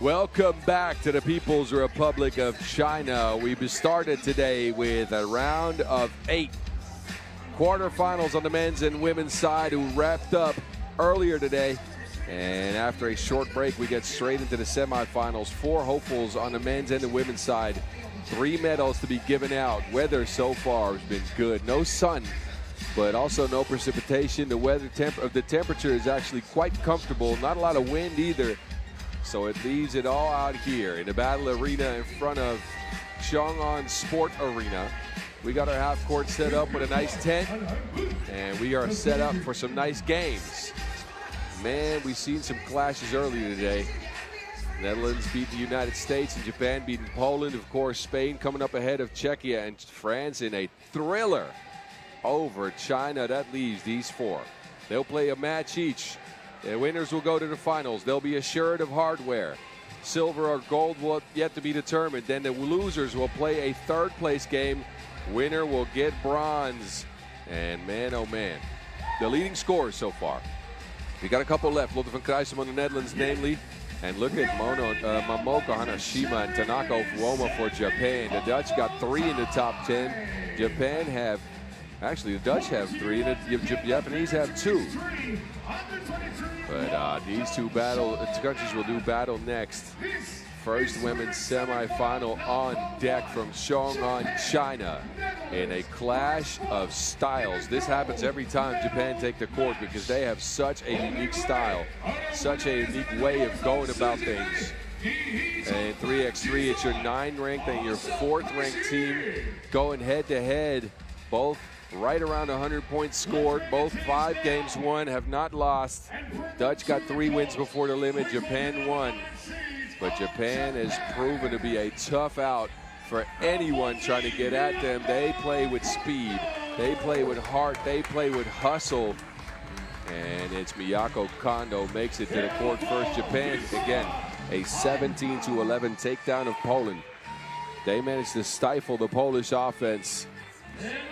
Welcome back to the People's Republic of China. We've started today with a round of 8 quarterfinals on the men's and women's side who wrapped up earlier today. And after a short break, we get straight into the semifinals. 4 hopefuls on the men's and the women's side. 3 medals to be given out. Weather so far has been good. No sun, but also no precipitation. The temperature is actually quite comfortable. Not a lot of wind either. So it leaves it all out here in the battle arena in front of Xiong An Sport Arena. We got our half court set up with a nice tent, and we are set up for some nice games. Man, we've seen some clashes earlier today. Netherlands beat the United States and Japan beating Poland. Of course, Spain coming up ahead of Czechia and France in a thriller over China. That leaves these 4. They'll play a match each. The winners will go to the finals. They'll be assured of hardware. Silver or gold will yet to be determined. Then the losers will play a third-place game. Winner will get bronze. And man, oh man, the leading scorers so far. We got a couple left. Lotte van Kruisem on the Netherlands, namely. And look at Momoko Hanashima and Tanaka Fuoma for Japan. The Dutch got 3 in the top 10. Japan have, actually the Dutch have 3 and the Japanese have 2. But these 2 countries will do battle next. First women's semifinal on deck from Xiong An, China, in a clash of styles. This happens every time Japan take the court because they have such a unique style, such a unique way of going about things. And 3x3, it's your 9th ranked and your 4th ranked team going head to head. Both right around 100 points scored. Both 5 games won, have not lost. Dutch got 3 wins before the limit. Japan won. But Japan has proven to be a tough out for anyone trying to get at them. They play with speed. They play with heart. They play with hustle. And it's Miyako Kondo makes it to the court first. Japan, again, a 17-11 takedown of Poland. They managed to stifle the Polish offense.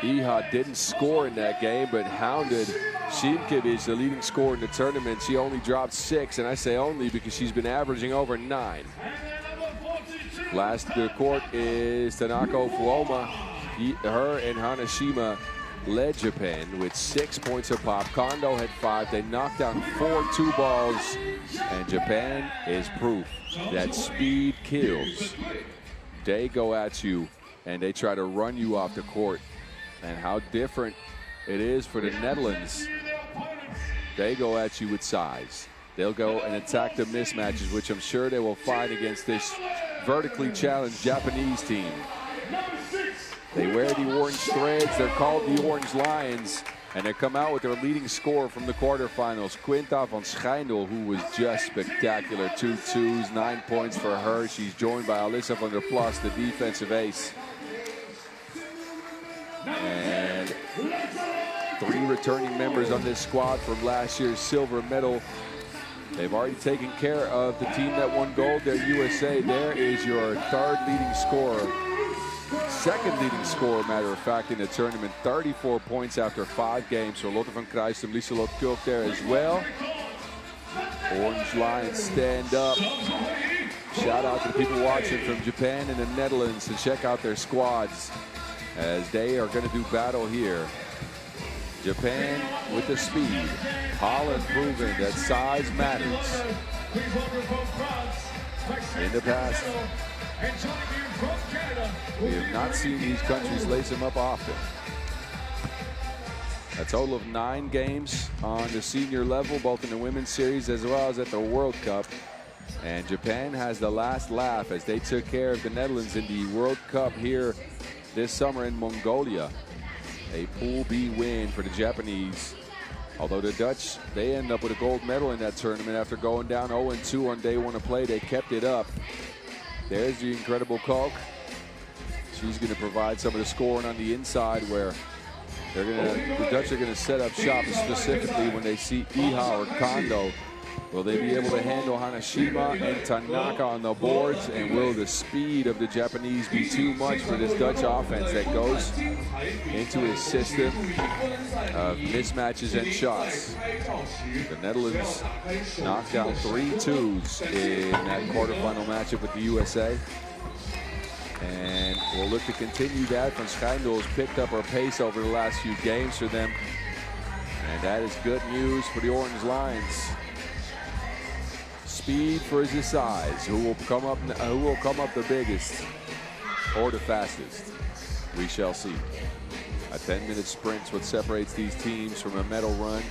Iha didn't score in that game, but hounded Sienkiewicz, the leading scorer in the tournament. She only dropped 6, and I say only because she's been averaging over 9. Last to the court is Tanaka Fuoma. Her and Hanashima led Japan with 6 points a pop. Kondo had 5. They knocked down 4 2-balls, and Japan is proof that speed kills. They go at you, and they try to run you off the court. And how different it is for the Netherlands. They go at you with size. They'll go and attack the mismatches, which I'm sure they will find against this vertically challenged Japanese team. They wear the orange threads. They're called the Orange Lions. And they come out with their leading scorer from the quarterfinals, Quinta van Schijndel, who was just spectacular. 2 2s, 9 points for her. She's joined by Alyssa van der Plas, the defensive ace. And 3 returning members on this squad from last year's silver medal. They've already taken care of the team that won gold. They're USA. There is your 3rd leading scorer. 2nd leading scorer, matter of fact, in the tournament. 34 points after 5 games. So Lotte van Kruisem, Lieselot Kulk there as well. Orange Lions stand up. Shout out to the people watching from Japan and the Netherlands to check out their squads as they are going to do battle here. Japan with the speed. Holland proving that size matters. In the past, we have not seen these countries lace them up often. A total of 9 games on the senior level, both in the women's series as well as at the World Cup. And Japan has the last laugh as they took care of the Netherlands in the World Cup here this summer in Mongolia. A Pool B win for the Japanese. Although the Dutch, they end up with a gold medal in that tournament after going down 0-2 on day 1 of play. They kept it up. There's the incredible Kulk. She's going to provide some of the scoring on the inside where the Dutch are going to set up shop specifically when they see Iha or Kondo Will they be able to handle Hanashima and Tanaka on the boards? And will the speed of the Japanese be too much for this Dutch offense that goes into a system of mismatches and shots? The Netherlands knocked out 3 twos in that quarterfinal matchup with the USA. And we'll look to continue that. Van Schijndel has picked up our pace over the last few games for them. And that is good news for the Orange Lions. Speed versus size. Who will come up the biggest or the fastest? We shall see. A 10-minute sprint's what separates these teams from a medal run.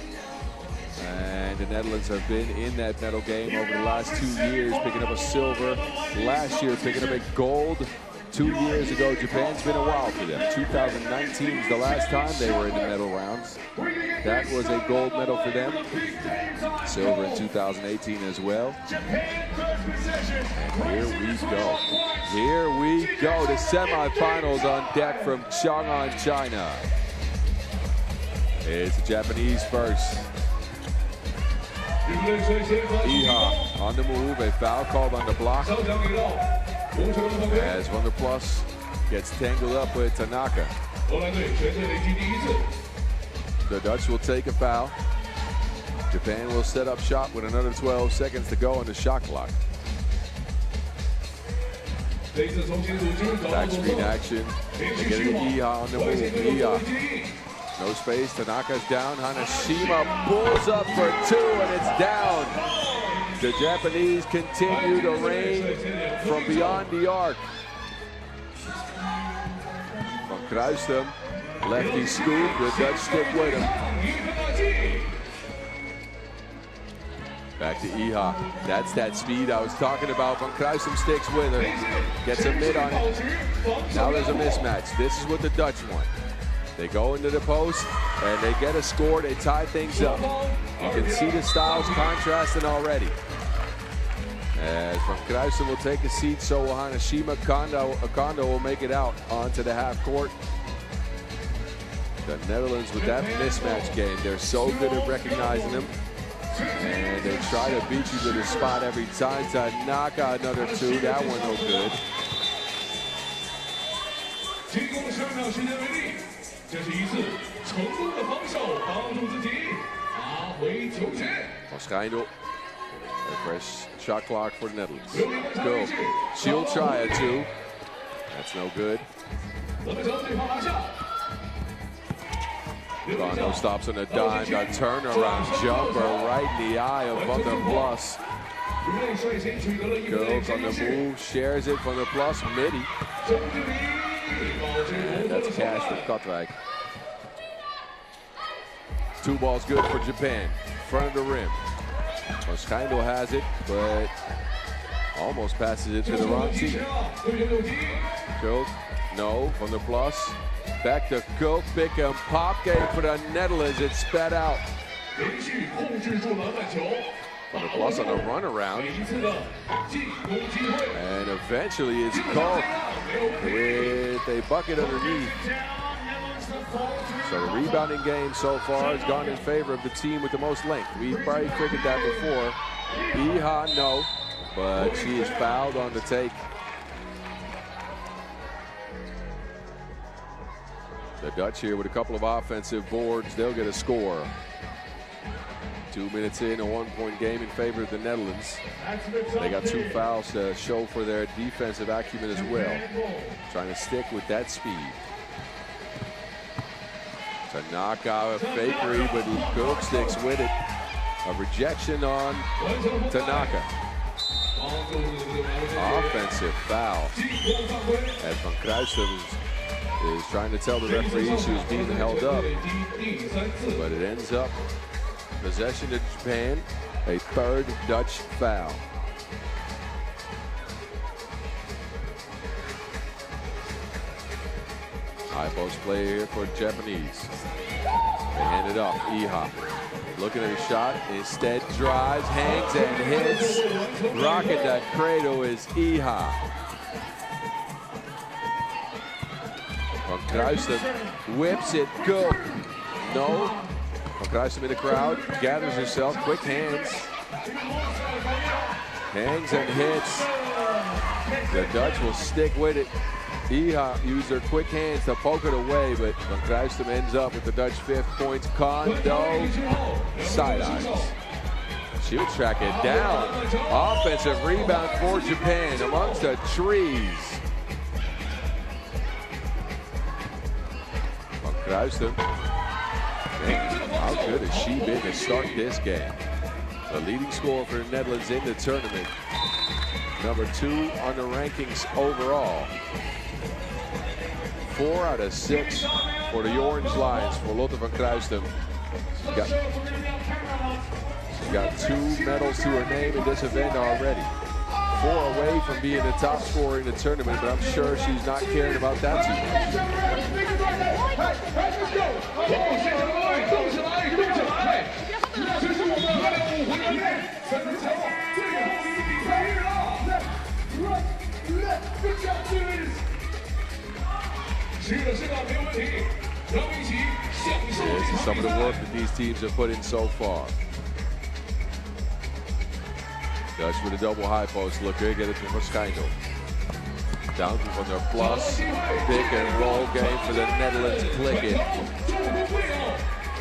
And the Netherlands have been in that medal game over the last 2 years, picking up a silver. Last year, picking up a gold. 2 years ago, Japan's been a while for them. 2019 is the last time they were in the medal rounds. That was a gold medal for them. Silver in 2018 as well. And here we go. Here we go. The semifinals on deck from Xiong An, China. It's the Japanese first. Iha on the move. A foul called on the block. As Van der Plas gets tangled up with Tanaka. The Dutch will take a foul. Japan will set up shop with another 12 seconds to go on the shot clock. Back screen action. They get it to Iha on the move. Iha. No space. Tanaka's down. Hanashima pulls up for 2 and it's down. The Japanese continue to reign from beyond the arc. Van Kruistum, lefty scoop, the Dutch stick with him. Back to Iha. That's that speed I was talking about. Van Kruistum sticks with her, gets a mid on it. Now there's a mismatch. This is what the Dutch want. They go into the post and they get a score. They tie things up. You can see the styles contrasting already. As Van Kruistum will take a seat, so will Hanashima. Kondo will make it out onto the half court. The Netherlands with that mismatch game, they're so good at recognizing them. And they try to beat you to the spot every time. Tanaka, another 2. That one no good. Van Schijndel. A fresh shot clock for the Netherlands. Go. She'll try a 2. That's no good. Kondo stops on a dime. Got turnaround jumper right in the eye of Van der Plas. Goes on the move, shares it. Van der Plas, midi. And that's cash for Katwijk. 2 balls good for Japan. Front of the rim. Van Schijndel has it, but almost passes it to the wrong team. Kook, no, Van der Plas. Back to Kook, pick and pop game for the Netherlands. It's sped out. Van der Plas on a runaround. And eventually it's Kook with a bucket underneath. So the rebounding game so far has gone in favor of the team with the most length. We probably figured that before. Iha, no, but she is fouled on the take. The Dutch here with a couple of offensive boards. They'll get a score. 2 minutes in, a 1-point game in favor of the Netherlands. They got 2 fouls to show for their defensive acumen as well. Trying to stick with that speed. Tanaka, a fakery, but Kook sticks with it. A rejection on Tanaka. Offensive foul. As Van Kruistum is trying to tell the referee she was being held up. But it ends up possession to Japan. A 3rd Dutch foul. High post play here for Japanese. They hand it off. Iha looking at a shot. Instead drives, hangs, and hits. Rocket that cradle is Iha. Van Kruistum whips it. Go. No. Van Kruistum in the crowd. Gathers herself. Quick hands. Hangs and hits. The Dutch will stick with it. Iha used her quick hands to poke it away, but Van Kruistum ends up with the Dutch 5th points. Kondo sidelines. She'll track it down. Offensive rebound for Japan amongst the trees. Van Kruistum. Man, how good has she been to start this game? The leading scorer for the Netherlands in the tournament. Number 2 on the rankings overall. 4 out of 6 for the Orange Lions for Lotte van Kruistum. She's got 2 medals to her name in this event already. 4 away from being the top scorer in the tournament, but I'm sure she's not caring about that too This is some of the work that these teams have put in so far. Dutch with a double high post looker, get it to Verschijndel. Down to Van der Plas. Pick and roll game for the Netherlands. Click it.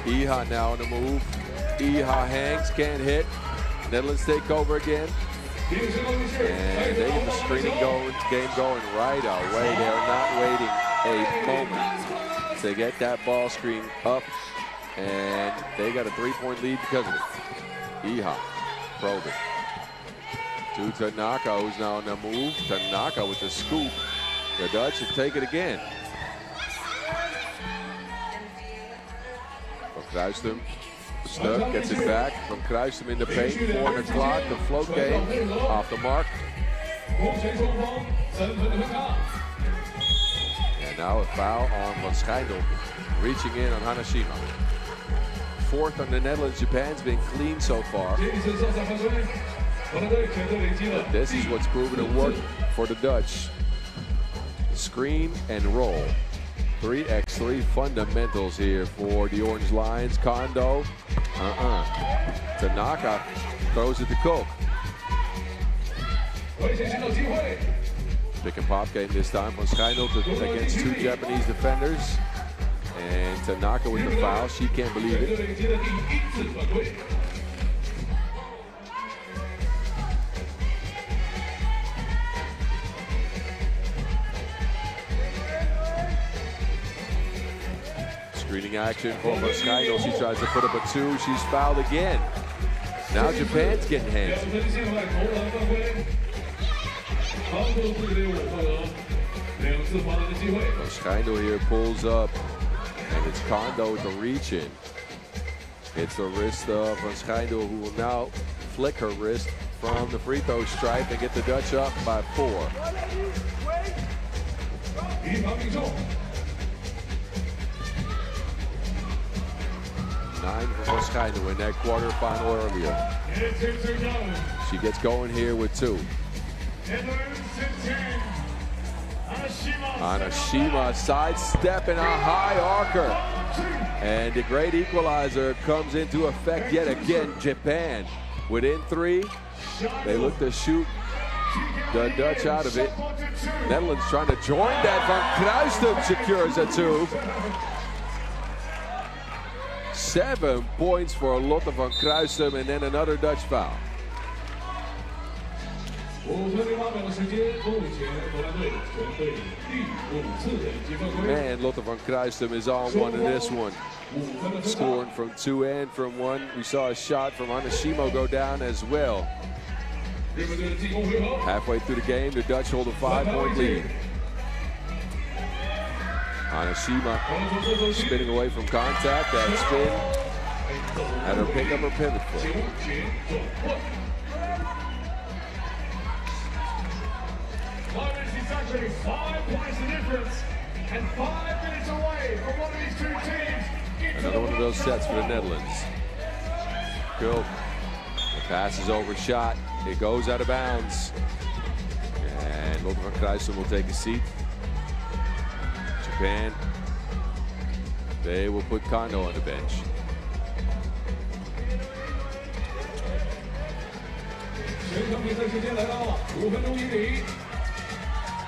Iha now on the move. Iha hangs, can't hit. Netherlands take over again. And they get the screening game going right away. They're not waiting a moment to get that ball screen up. And they got a 3-point lead because of it. Iha probed it. To Tanaka, who's now on the move. Tanaka with the scoop. The Dutch should take it again. Van Kruistum. Snug gets it back. Van Kruistum in the paint. 4 on the clock. The float game off the mark. And now a foul on Van Schijndel. Reaching in on Hanashima. 4th on the Netherlands. Japan's been clean so far. But this is what's proven to work for the Dutch. Screen and roll. 3x3 fundamentals here for the Orange Lions. Kondo. Tanaka throws it to Koch. Pick and pop game this time. Van Schijndel against 2 Japanese defenders. And Tanaka with the foul. She can't believe it. Screening action for Van Schijndel. She tries to put up a 2. She's fouled again. Now Japan's getting handsy. Van Schijndel here pulls up. And it's Kondo with the reach in. It's the wrist of Van Schijndel, who will now flick her wrist from the free throw stripe and get the Dutch up by 4. 9 for Van Schijndel in that quarterfinal earlier. She gets going here with 2. Hanashima sidestep and a high arcer. And the great equalizer comes into effect yet again. Japan within 3. They look to shoot the Dutch out of it. Netherlands trying to join that. Van Kruistum secures a 2. 7 points for Lotte van Kruistum, and then another Dutch foul. Man, Lotte van Kruistum is on one in this one. Scoring from 2 and from 1. We saw a shot from Hanashima go down as well. Halfway through the game, the Dutch hold a 5-point lead. Hanashima spinning away from contact. That spin had her pick up her pivot foot. It's actually 5 points the difference, and 5 minutes away from one of these 2 teams. Another one of those sets for the Netherlands. Go. The pass is overshot. It goes out of bounds. And Lotte van Kruistum will take a seat. Japan, they will put Kondo on the bench.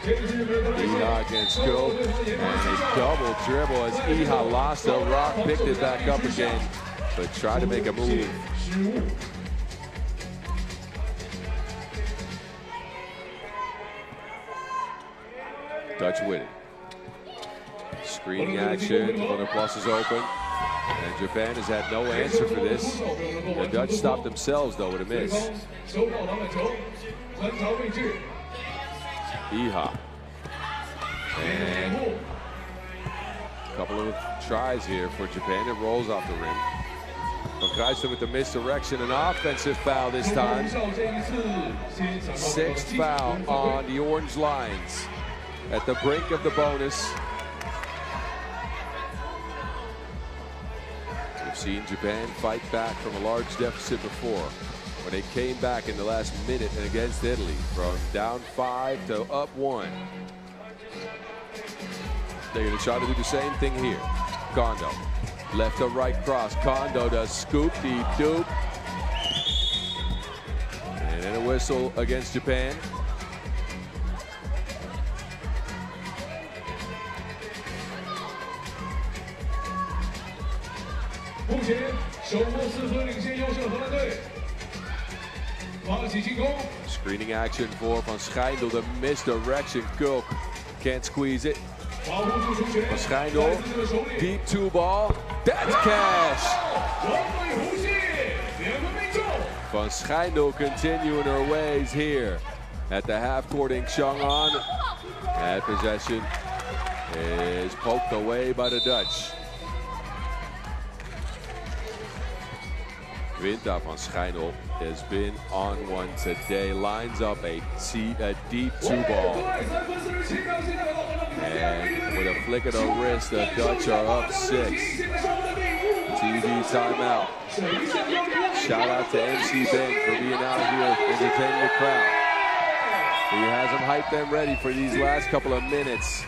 Iha against Ko, and a double dribble as Iha lost the rock, picked it back up again, but tried to make a move. Dutch with it. Screening action, one of plus is open, and Japan has had no answer for this. The Dutch stopped themselves though with a miss. Iha. And a couple of tries here for Japan. It rolls off the rim. Van Kruijsen with the misdirection, an offensive foul this time. Sixth foul on the orange lines. At the brink of the bonus. We've seen Japan fight back from a large deficit before, when they came back in the last minute and against Italy from down 5 to up 1. They're going to try to do the same thing here. Kondo, left to right cross. Kondo does scoop-de-doop. And then a whistle against Japan. Screening action for Van Schijndel, the misdirection. Kulk can't squeeze it. Van Schijndel, deep two ball. That's cash. Van Schijndel continuing her ways here at the half court in Xiong An. That possession is poked away by the Dutch. Winter van Schijndel has been on one today. Lines up a deep two ball. And with a flick of the wrist, the Dutch are up 6. TV timeout. Shout out to MC Bank for being out here entertaining the crowd. He has them hyped and ready for these last couple of minutes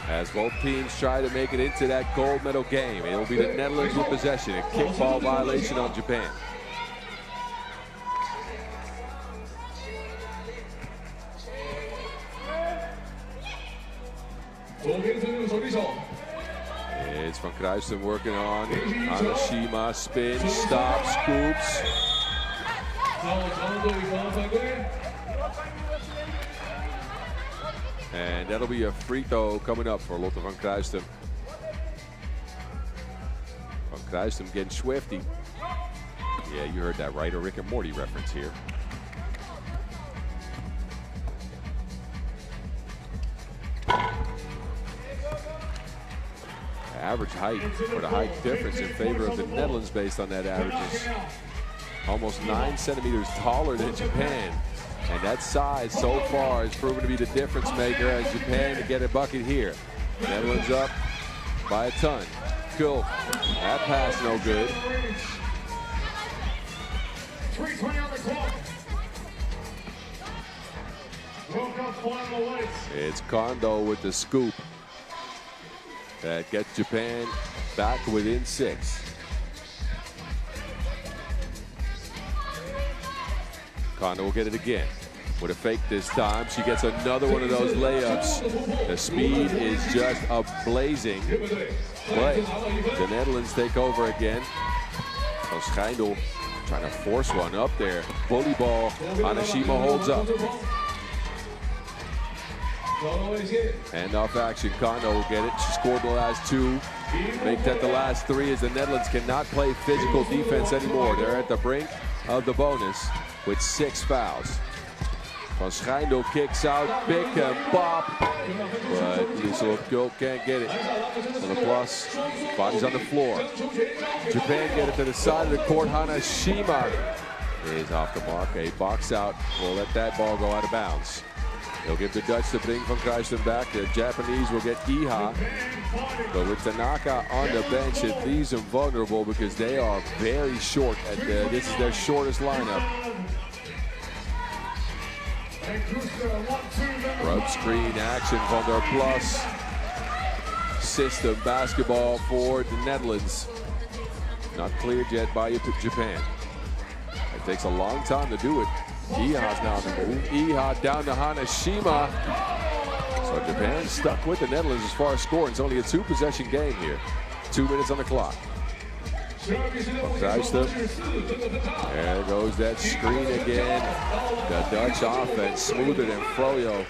as both teams try to make it into that gold medal game. It'll be the Netherlands with possession. A kickball violation on Japan. It's Van Kruijsen working on Anashima, spin, stop, scoops. And that'll be a free throw coming up for Lotte Van Kruijsen. Van Kruijsen getting swifty. Yeah, you heard that right, a Rick and Morty reference here. Average height, or the height difference in favor of the Netherlands based on that average is almost 9 centimeters taller than Japan. And that size so far has proven to be the difference maker as Japan to get a bucket here. Netherlands up by a ton. Cool. That pass no good. 3:20 on the clock. World Cup final awaits. It's Kondo with the scoop. That gets Japan back within 6. Kondo will get it again with a fake this time. She gets another one of those layups. The speed is just blazing. But the Netherlands take over again. Van Schijndel trying to force one up there. Bully ball. Anashima holds up. Hand off action. Kondo will get it. She scored the last 2. Make that the last 3 as the Netherlands cannot play physical defense anymore. They're at the brink of the bonus with 6 fouls. Van Schijndel kicks out, pick and pop, but Liesel Kulk can't get it. On the plus, body's on the floor. Japan get it to the side of the court. Hanashima is off the mark. A box out will let that ball go out of bounds. They'll give the Dutch to bring Van Kruijsen back. The Japanese will get Iha. But with Tanaka on the bench, it leaves them vulnerable because they are very short. This is their shortest lineup. Rub screen action from their plus. System basketball for the Netherlands. Not cleared yet by Japan. It takes a long time to do it. Iha's now on the move. Iha down to Hanashima. So Japan stuck with the Netherlands as far as scoring. It's only a 2-possession game here. 2 minutes on the clock. There goes that screen again. The Dutch offense smoother than Froyo.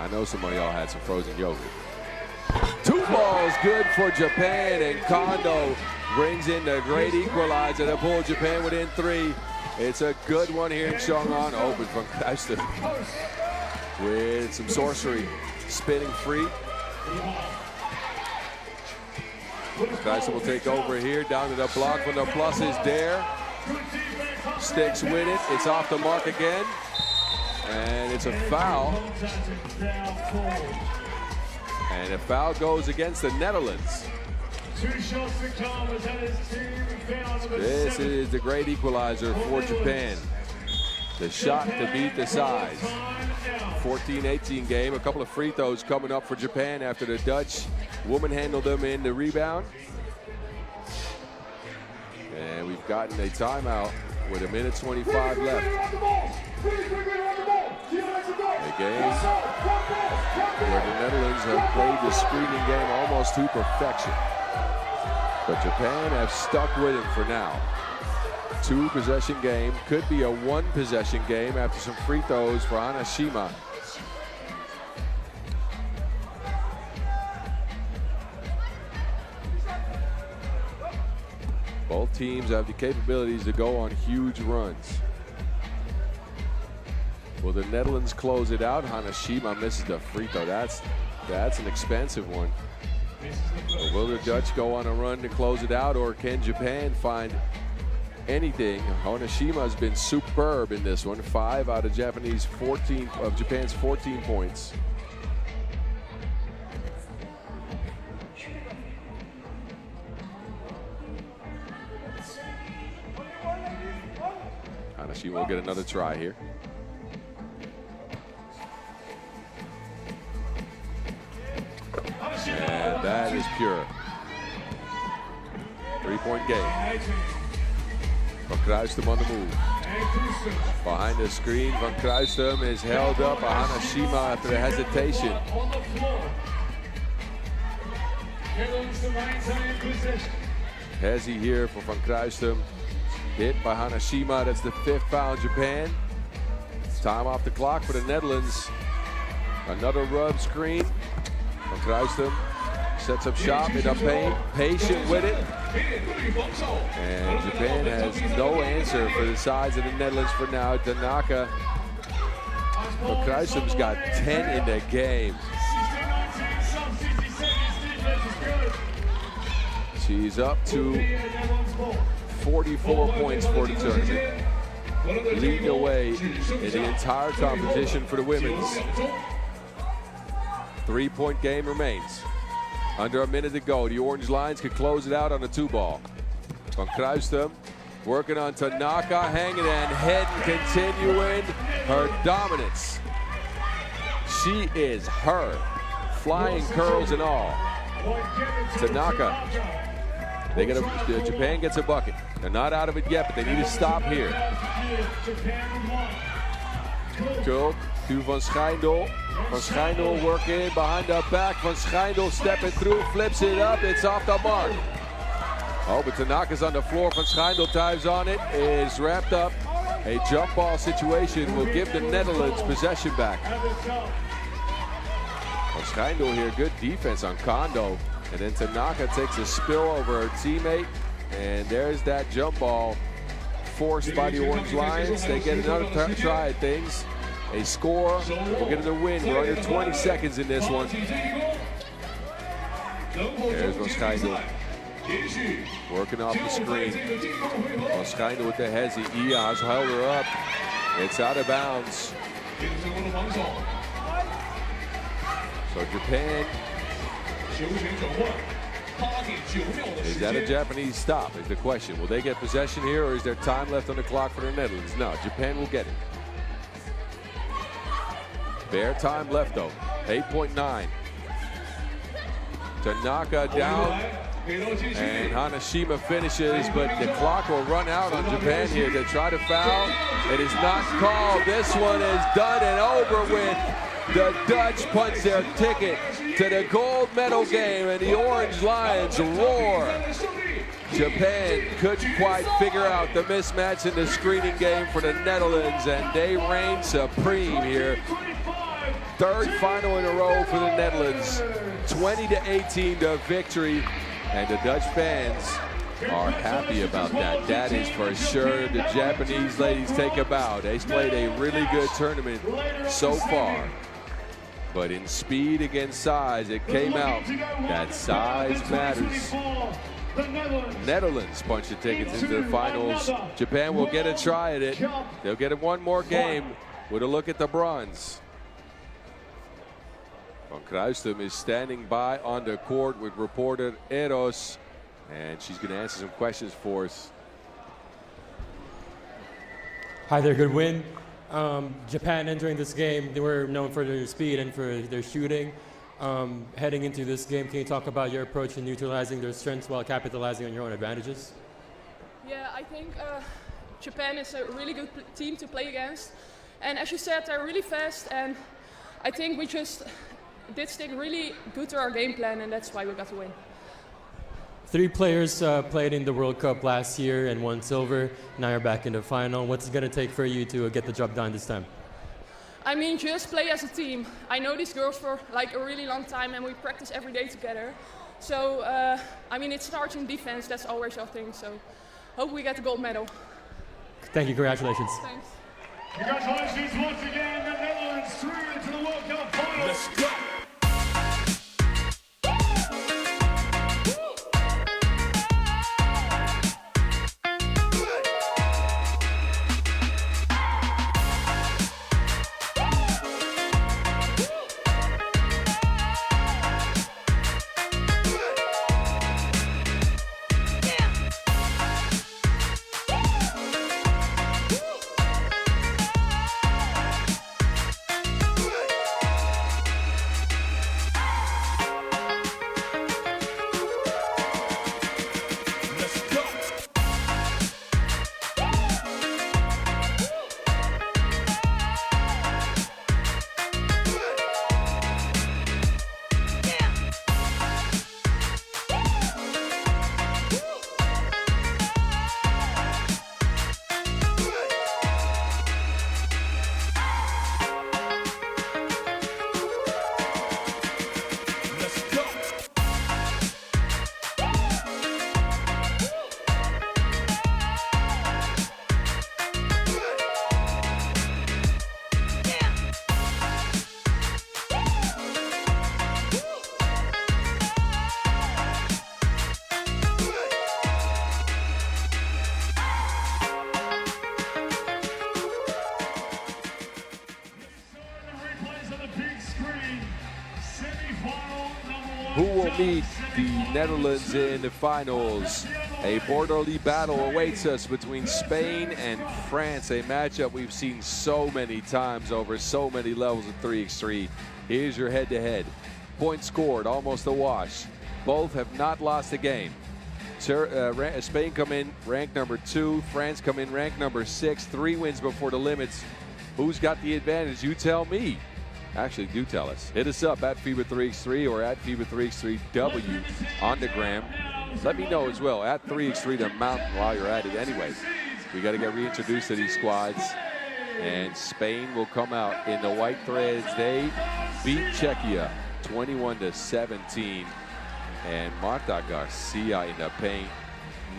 I know some of y'all had some frozen yogurt. 2 balls good for Japan, and Kondo brings in the great equalizer to pull Japan within 3. It's a good one here in Xiong An. Open from Kruijsten with some sorcery, spinning free. Kruijsten will take over here, down to the block when the plus is there. Sticks with it, it's off the mark again. And it's a foul. And a foul goes against the Netherlands. This is the great equalizer for Japan. The shot to beat the size. 14-18 game. A couple of free throws coming up for Japan after the Dutch woman handled them in the rebound. And we've gotten a timeout with 1:25 left. A game where the Netherlands have played the screening game almost to perfection. But Japan have stuck with it for now. 2-possession game, could be a 1-possession game after some free throws for Hanashima. Both teams have the capabilities to go on huge runs. Will the Netherlands close it out? Hanashima misses the free throw. That's an expensive one. Or will the Dutch go on a run to close it out, or can Japan find anything? Hanashima has been superb in this one. 5 out of Japan's 14 points. Hanashima will get another try here. And that is pure. 3-point game. Van Kruijsten on the move. Behind the screen, Van Kruijsten is held up by Hanashima after a hesitation. Hezi here for Van Kruijsten. Hit by Hanashima. That's the 5th foul in Japan. Time off the clock for the Netherlands. Another rub screen. Van Kruijsten sets up shop in the paint, patient with it. And Japan has no answer for the size of the Netherlands for now. Tanaka. Van Kruijsten's got 10 in the game. She's up to 44 points for the tournament. Leading the way in the entire competition for the women's. 3-point game remains. Under a minute to go. The Orange Lions could close it out on a 2-ball. Van Kruijsten working on Tanaka, hanging and heading, continuing her dominance. She is her. Flying curls and all. Tanaka. Japan gets a bucket. They're not out of it yet, but they need to stop here. Go to Van Schijndel. Van Schijndel working behind the back. Van Schijndel stepping through, flips it up. It's off the mark. Oh, but Tanaka's on the floor. Van Schijndel dives on it. Is wrapped up. A jump ball situation will give the Netherlands possession back. Van Schijndel here, good defense on Kondo. And then Tanaka takes a spill over her teammate. And there's that jump ball forced by the Orange Lions. They get another try at things. A score, we'll get another win. We're under 20 seconds in this one. There's Van Schijndel working off the screen. Van Schijndel with the hezi. Iha's held her up. It's out of bounds. So Japan. Is that a Japanese stop is the question. Will they get possession here, or is there time left on the clock for the Netherlands? No, Japan will get it. Bare time left though, 8.9. Tanaka down And Hanashima finishes, but the clock will run out on Japan here to try to foul. It is not called. This one is done and over with. The Dutch punch their ticket to the gold medal game, and the Orange Lions roar. Japan couldn't quite figure out the mismatch in the screening game for the Netherlands, and they reign supreme here. Third final in a row for the Netherlands. 20-18 to victory, and the Dutch fans are happy about that. That is for sure. The Japanese ladies take a bow. They've played a really good tournament so far. But in speed against size, it came out that size matters. Netherlands punch the tickets into the finals. Japan will get a try at it. They'll get one more game with a look at the bronze. Van Kruistum is standing by on the court with reporter Eros, and she's going to answer some questions for us. Hi there, good win. Japan entering this game, they were known for their speed and for their shooting. Heading into this game, can you talk about your approach in neutralizing their strengths while capitalizing on your own advantages? Yeah, I think Japan is a really good team to play against. And as you said, they're really fast, and I think we just did stick really good to our game plan, and that's why we got to win. 3 players played in the World Cup last year and won silver. Now you're back in the final. What's it going to take for you to get the job done this time? I mean, just play as a team. I know these girls for like a really long time, and we practice every day together. So, I mean, it starts in defense. That's always our thing. So, hope we get the gold medal. Thank you. Congratulations. Thanks. Congratulations once again, the Netherlands through into the World Cup final. Let's go. Who will meet the Netherlands in the finals? A borderly battle awaits us between Spain and France, a matchup we've seen so many times over so many levels of 3x3. Here's your head-to-head. Points scored, almost a wash. Both have not lost a game. Spain come in ranked number 2, France come in ranked number 6, 3 wins before the limits. Who's got the advantage? You tell me. Actually, do tell us. Hit us up at FIBA 3x3 or at FIBA 3x3W on the gram. Let me know as well, at 3x3 the mountain while you're at it. Anyways, we got to get reintroduced to these squads. And Spain will come out in the white threads. They beat Czechia 21-17. And Marta Garcia in the paint.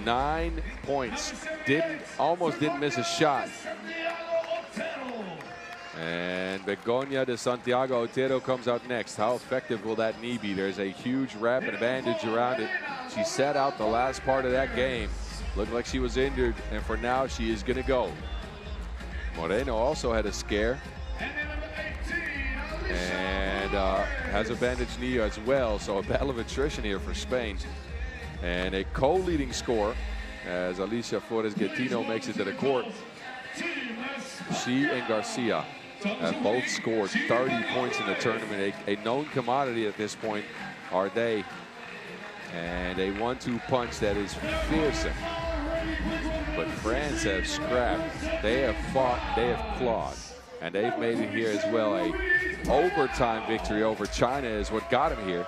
9 points. Almost didn't miss a shot. And Begoña de Santiago Otero comes out next. How effective will that knee be? There's a huge wrap and bandage around it. She sat out the last part of that game. Looked like she was injured, and for now she is going to go. Moreno also had a scare. And has a bandaged knee as well, so a battle of attrition here for Spain. And a co-leading scorer as Alicia Flores-Getino makes it to the court. She and Garcia have both scored 30 points in the tournament. A known commodity at this point are they. And a 1-2 punch that is fearsome. But France have scrapped. They have fought, they have clawed. And they've made it here as well. A overtime victory over China is what got him here.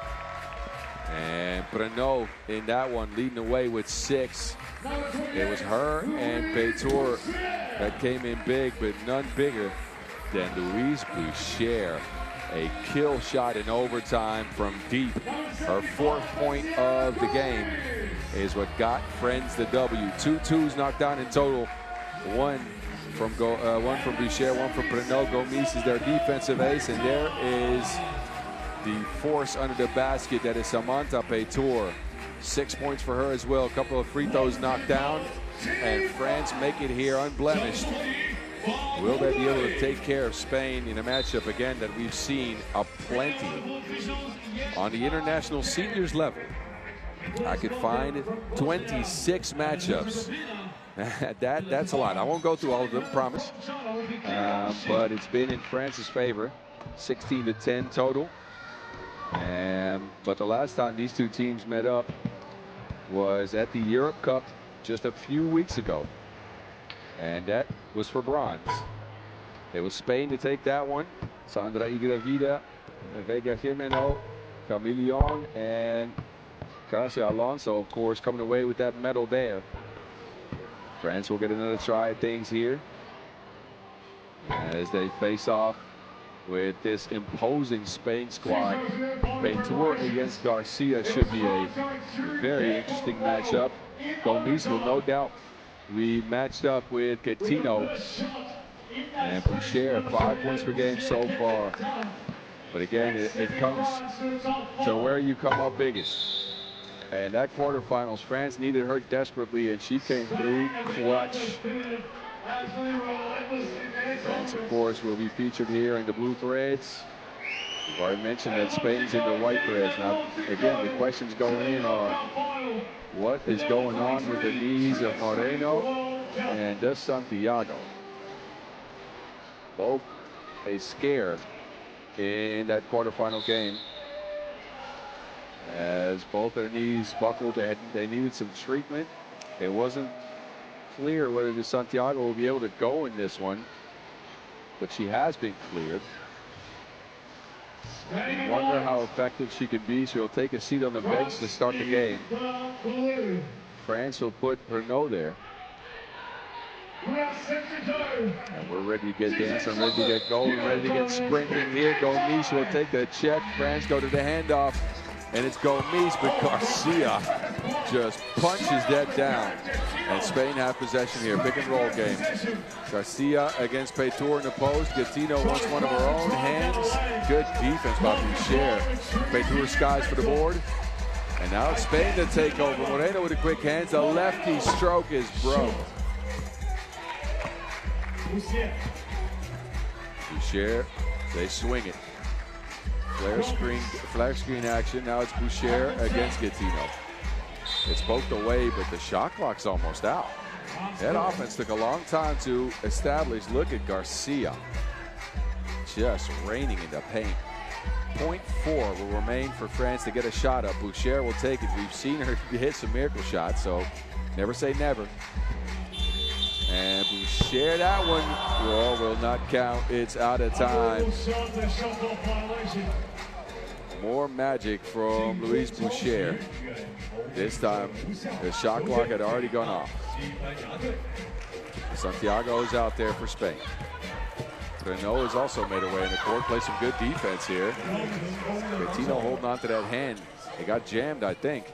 And Bruno in that one leading the way with 6. It was her and Peitor that came in big, but none bigger than Louise Boucher. A kill shot in overtime from deep. Her 4th point of the game is what got France the W. 2 twos knocked down in total. One from Boucher, one from Bruno. Gomis is their defensive ace, and there is the force under the basket. That is Samantha Peitor. 6 points for her as well. A couple of free throws knocked down, and France make it here unblemished. Will they be able to take care of Spain in a matchup again that we've seen aplenty on the international seniors level? I could find 26 matchups. That's a lot. I won't go through all of them, promise. But it's been in France's favor, 16-10 total. But the last time these two teams met up was at the Europe Cup just a few weeks ago. And that was for bronze. It was Spain to take that one. Sandra Igravida, Vega Jimeno, Camilion, and Kasia Alonso, of course, coming away with that medal there. France will get another try at things here as they face off with this imposing Spain squad. Peitor against Garcia should be a very interesting matchup. Gomis will no doubt be matched up with Coutinho and Boucher, 5 points per game so far. But again, it comes to where you come up biggest. And that quarterfinals, France needed her desperately, and she came through clutch. France, of course, will be featured here in the blue threads. We've already mentioned that Spain's in the white threads. Now, again, the questions going in are, what is going on with the knees of Moreno and De Santiago? Both a scare in that quarterfinal game, as both their knees buckled and they needed some treatment. It wasn't clear whether De Santiago will be able to go in this one, but she has been cleared. I wonder how effective she can be. She'll take a seat on the bench to start the game. France will put Bruno there. And we're ready to get dancing, ready to get going, ready to get sprinting here. Gomis will take the check. France go to the handoff. And it's Gomis, but Garcia just punches that down. And Spain have possession here. Pick and roll game. Garcia against Peitor in the post. Coutinho wants one of her own hands. Good defense by Boucher. Peitor skies for the board. And now it's Spain to take over. Moreno with the quick hands. The lefty stroke is broke. Boucher, they swing it. Flare screen action. Now it's Boucher against Coutinho. It's poked away, but the shot clock's almost out. That offense took a long time to establish. Look at Garcia. Just raining in the paint. 0.4 will remain for France to get a shot up. Boucher will take it. We've seen her hit some miracle shots, so never say never. And Boucher, that one will not count. It's out of time. More magic from Louise Boucher. This time, the shot clock had already gone off. Santiago is out there for Spain. Bruno has also made her way in the court, play some good defense here. Coutinho holding on to that hand. They got jammed, I think.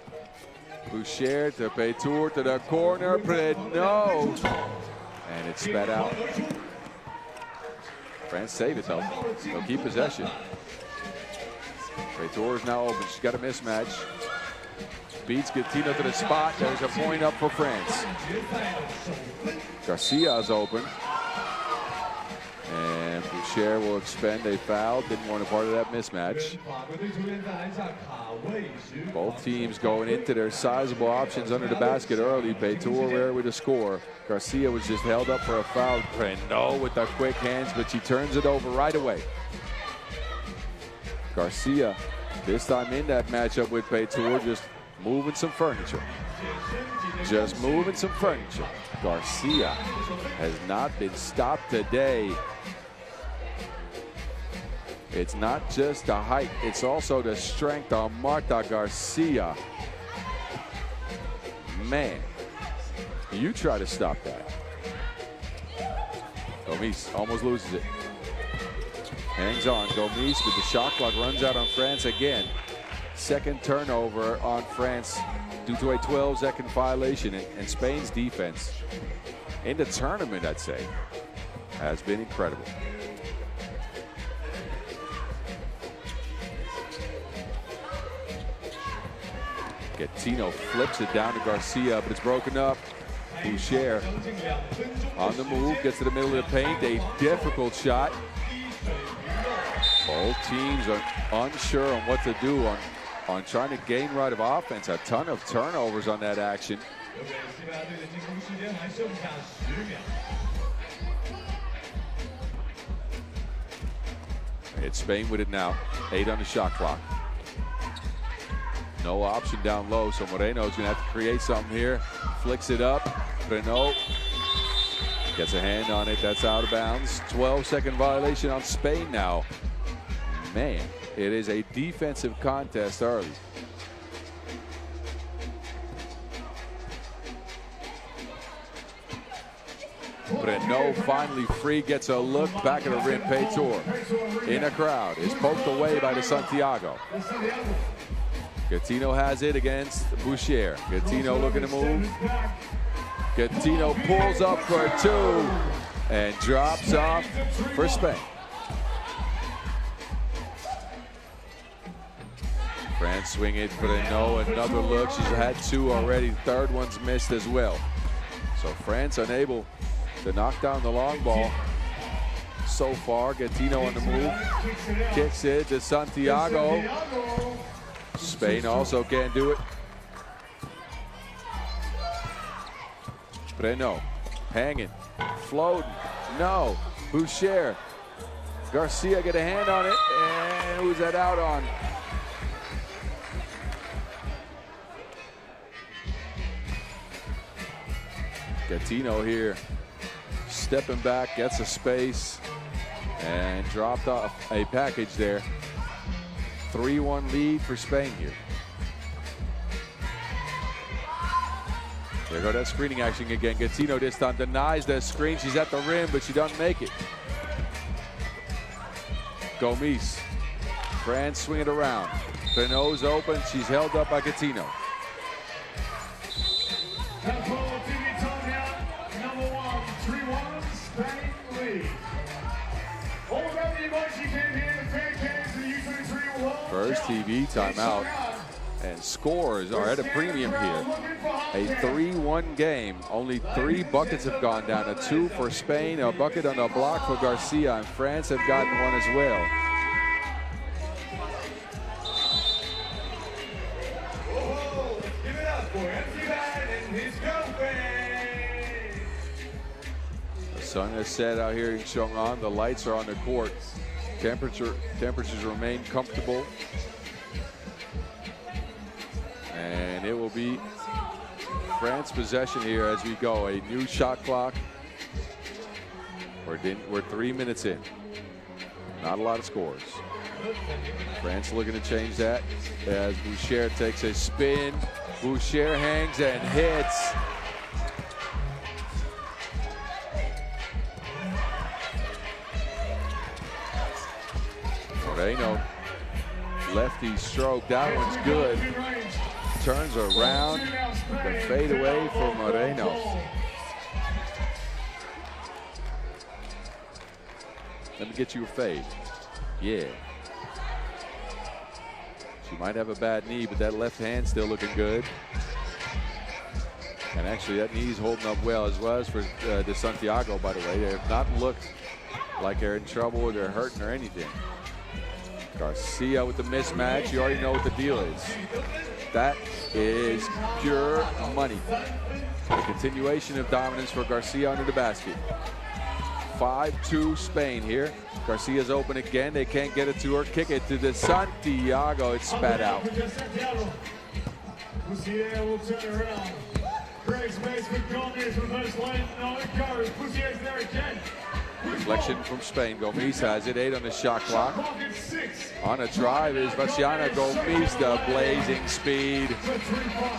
Boucher to Peitor to the corner. Bruno. And it's spat out. France save it though. They'll keep possession. Peitor is now open. She's got a mismatch. Beats Coutinho to the spot. There's a point up for France. Garcia is open. And Boucher will expend a foul. Didn't want a part of that mismatch. Both teams going into their sizable options under the basket early. Peitor rare with a score. Garcia was just held up for a foul. Bruno with the quick hands, but she turns it over right away. Garcia, this time in that matchup with Peitor, just moving some furniture. Just moving some furniture. Garcia has not been stopped today. It's not just the height, it's also the strength on Marta Garcia. Man, you try to stop that. Gomis almost loses it. Hangs on. Gomis with the shot clock, runs out on France again. Second turnover on France due to a 12-second violation. And Spain's defense in the tournament, I'd say, has been incredible. Gattino flips it down to Garcia, but it's broken up. Boucher on the move, gets to the middle of the paint. A difficult shot. Both teams are unsure on what to do on trying to gain right of offense. A ton of turnovers on that action. It's Spain with it now. 8 on the shot clock. No option down low, so Moreno's going to have to create something here. Flicks it up. Renault gets a hand on it. That's out of bounds. 12-second violation on Spain now. Man, it is a defensive contest early. Renault finally free, gets a look back at the rim. Paytor in a crowd is poked away by the Santiago. Gattino has it against Boucher. Gattino looking to move. Gattino pulls up for 2 and drops off for Spain. France swing it for Renault. Another look. She's had 2 already. Third one's missed as well. So France unable to knock down the long ball so far. Gattino on the move. Kicks it to Santiago. Spain also can't do it. Renault hanging, floating. No. Boucher. Garcia get a hand on it. And who's that out on? Gattino here. Stepping back, gets a space, and dropped off a package there. 3-1 lead for Spain here. There go that screening action again. Gattino this time denies the screen. She's at the rim, but she doesn't make it. Gomis. France swing it around. Renault's open. She's held up by Gattino. First TV timeout, and scores are at a premium here. A 3-1 game. Only 3 buckets have gone down. A 2 for Spain, a bucket on the block for Garcia, and France have gotten one as well. The sun has set out here in Xiong An. The lights are on the court. Temperatures remain comfortable. And it will be France possession here as we go. A new shot clock. We're 3 minutes in. Not a lot of scores. France looking to change that as Boucher takes a spin. Boucher hangs and hits. Moreno, lefty stroke, that one's good. Turns around, the fade away for Moreno. Let me get you a fade. Yeah. She might have a bad knee, but that left hand still looking good. And actually that knee's holding up well, as well as for De Santiago, by the way. They have not looked like they're in trouble or they're hurting or anything. Garcia with the mismatch. You already know what the deal is. That is pure money. A continuation of dominance for Garcia under the basket. 5-2 Spain here. Garcia's open again. They can't get it to her. Kick it to De Santiago. It's spat out. Poussier will turn around. Create space for Gomez with first lane. No, it goes. Poussier's there again. Deflection from Spain. Gomes has it. 8 on the shot clock. Pocket 6. On a drive is Vassiana Gomes, the blazing speed. For 3-5.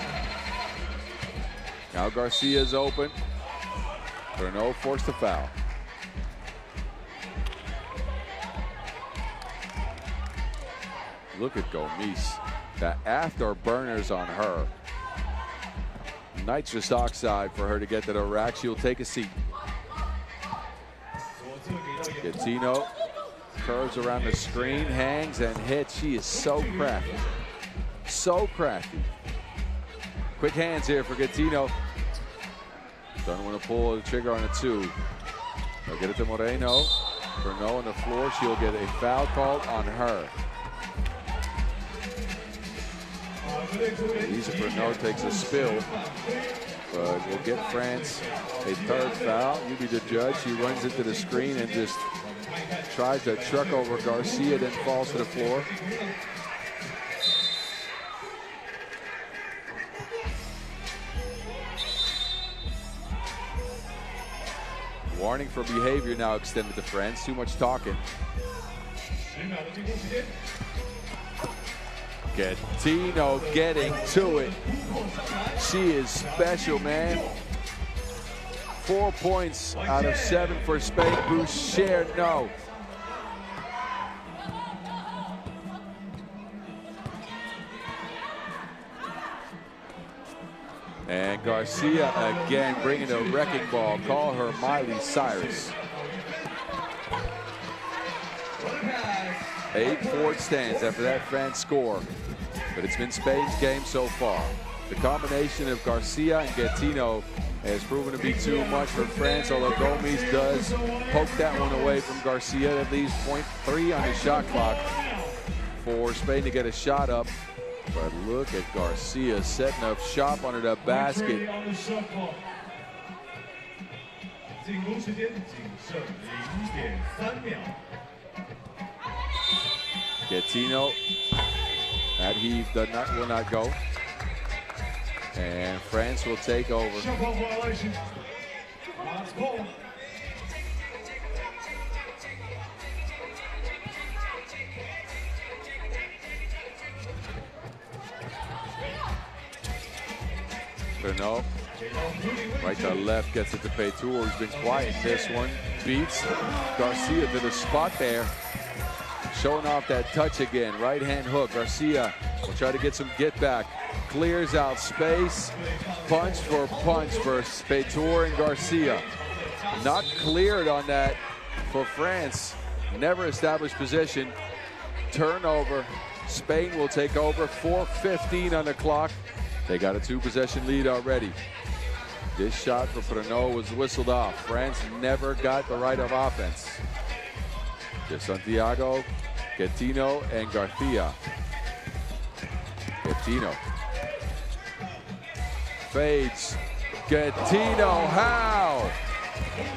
Now Garcia's open. Bruno forced the foul. Look at Gomes. The afterburners on her. Nitrous oxide for her to get to the rack. She'll take a seat. Gattino curves around the screen, hangs and hits. She is so crafty. So crafty. Quick hands here for Gattino. Doesn't want to pull the trigger on a 2. They'll get it to Moreno. Bruno on the floor. She'll get a foul called on her. Lisa Bruno takes a spill, but will get France a 3rd foul. You be the judge. She runs into the screen and just tries to truck over Garcia, then falls to the floor. Warning for behavior now extended to France. Too much talking. Gattino getting to it. She is special, man. 4 points out of 7 for Spain. Boucher, no. And Garcia again bringing a wrecking ball. Call her Miley Cyrus. 8-4 stands after that France score. But it's been Spain's game so far. The combination of Garcia and Gattino has proven to be too much for France, although Gomes does poke that one away from Garcia. That leaves .3 on the shot clock for Spain to get a shot up. But look at Garcia setting up shop under the basket. Gattino, that heave will not go. And France will take over. Bruno, right to left, gets it to Peytour. He's been quiet in this one. Beats Garcia to the spot there. Showing off that touch again. Right hand hook. Garcia will try to get some get back. Clears out space. Punch for Peytour and Garcia. Not cleared on that for France. Never established position. Turnover. Spain will take over. 4:15 on the clock. They got a 2-possession lead already. This shot for Bruno was whistled off. France never got the right of offense. De Santiago, Gattino, and Garcia. Gattino fades. Gattino,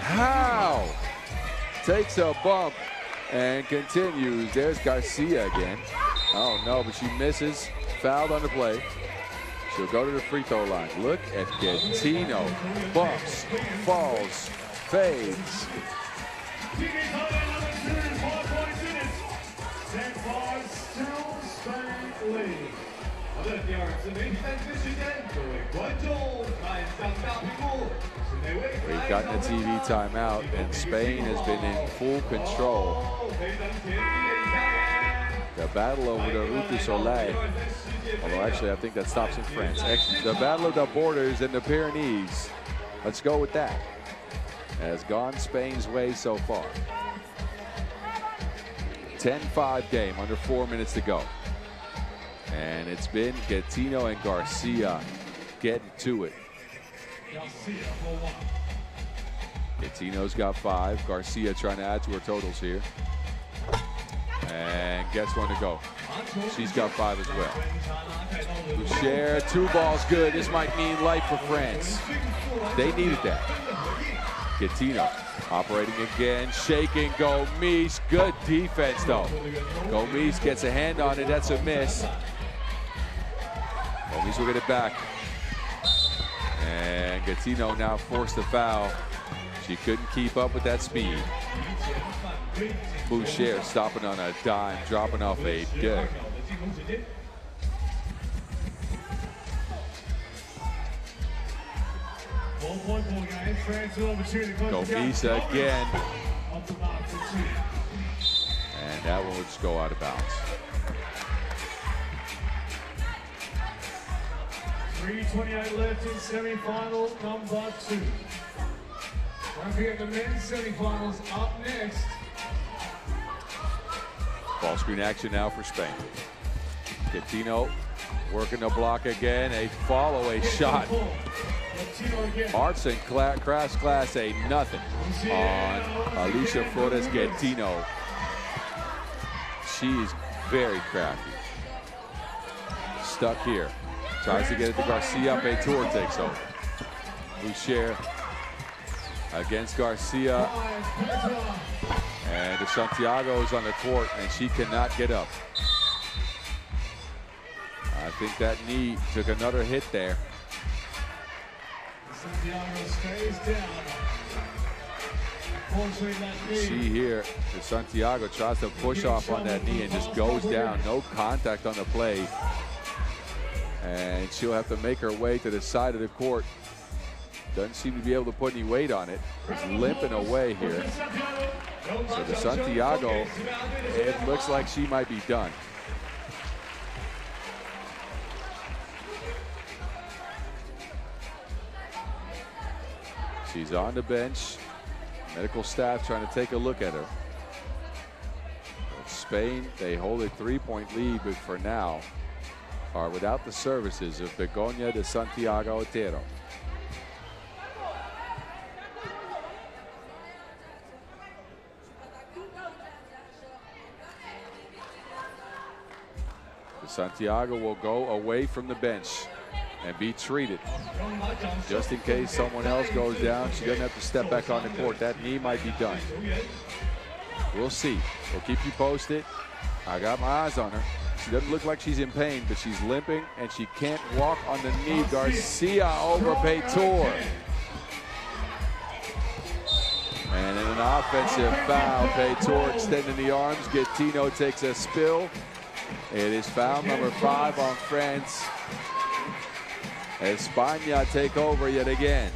how? Takes a bump and continues. There's Garcia again. Oh no, but she misses. Fouled on the play. She'll go to the free throw line. Look at Gattino. Bumps, falls, fades. We've gotten a TV timeout, and Spain has been in full control. The battle over the Route du Soleil, although actually I think that stops in France. The battle of the borders and the Pyrenees, let's go with that, has gone Spain's way so far. 10-5 game, under 4 minutes to go. And it's been Gattino and Garcia getting to it. Gattino's got 5. Garcia trying to add to her totals here. And gets one to go. She's got 5 as well. Boucher, 2 balls good. This might mean life for France. They needed that. Gattino operating again, shaking Gomes. Good defense though. Gomes gets a hand on it. That's a miss. Gomis will get it back. And Gattino now forced the foul. She couldn't keep up with that speed. Boucher stopping on a dime, dropping off a dig. Gomis again. And that one would just go out of bounds. 3:28 left in semi-final number 2. Don't forget the men's semi-finals up next. Ball screen action now for Spain. Gattino working the block again. A follow-away shot. Arts and crafts class a nothing on Alicia Flores Gattino. She's very crafty. Stuck here. Tries to get it to Garcia. Peitor takes over. Boucher against Garcia. And Santiago is on the court, and she cannot get up. I think that knee took another hit there. Santiago stays down. See here, Santiago tries to push off on that knee and just goes down. No contact on the play. And she'll have to make her way to the side of the court. Doesn't seem to be able to put any weight on it. It's limping away here. So the Santiago, it looks like she might be done. She's on the bench. Medical staff trying to take a look at her. Spain, they hold a 3-point lead, but for now are without the services of Begoña de Santiago Otero. Santiago will go away from the bench and be treated. Just in case someone else goes down, she doesn't have to step back on the court. That knee might be done. We'll see. We'll keep you posted. I got my eyes on her. She doesn't look like she's in pain, but she's limping and she can't walk on the knee. Garcia over Peitor. And in an offensive foul, Peitor extending the arms. Gattino takes a spill. It is foul number 5 on France. España take over yet again.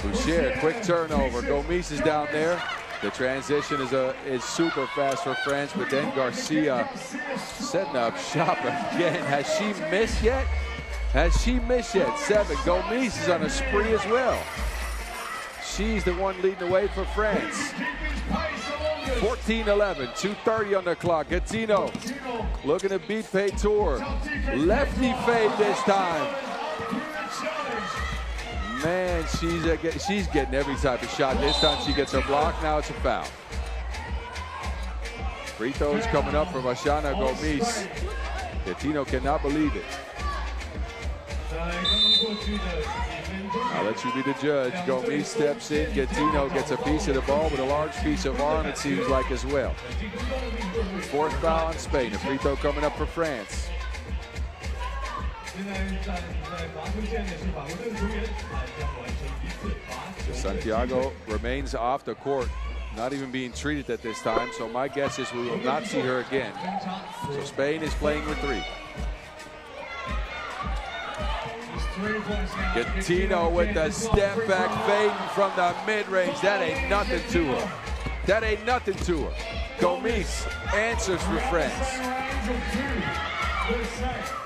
Boucher, quick turnover. Gomis is down there. The transition is super fast for France, but then Garcia setting up shop again. Has she missed yet? Has she missed yet? 7. Gomis is on a spree as well. She's the one leading the way for France. 14-11, 2:30 on the clock. Gattino looking to beat Peitor. Lefty fade this time. Man, she's getting every type of shot. This time she gets a block. Now it's a foul. Free throws coming up for Ashana Gomis. Gattino cannot believe it. I'll let you be the judge. Gomis steps in. Gattino gets a piece of the ball with a large piece of arm, it seems like, as well. 4th foul on Spain. A free throw coming up for France. Santiago remains off the court, not even being treated at this time, so my guess is we will not see her again. So Spain is playing with 3. Gattino with the step back fading from the mid-range. That ain't nothing to her. That ain't nothing to her. Gomis answers for France.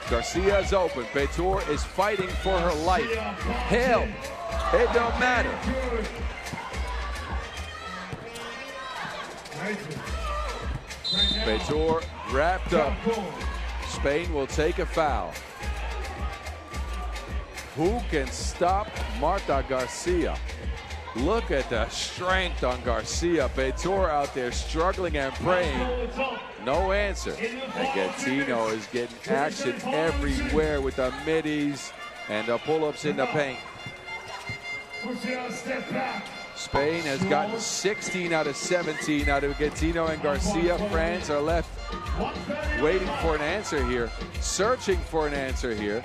Garcia's open. Peitor is fighting for her life. Hell, it don't matter. Peitor wrapped up. Spain will take a foul. Who can stop Marta Garcia? Look at the strength on Garcia. Peitor out there struggling and praying. No answer. And Gattino is getting action everywhere with the middies and the pull-ups in the paint. Spain has gotten 16 out of 17 out of Gattino and Garcia. France are left waiting for an answer here, searching for an answer here.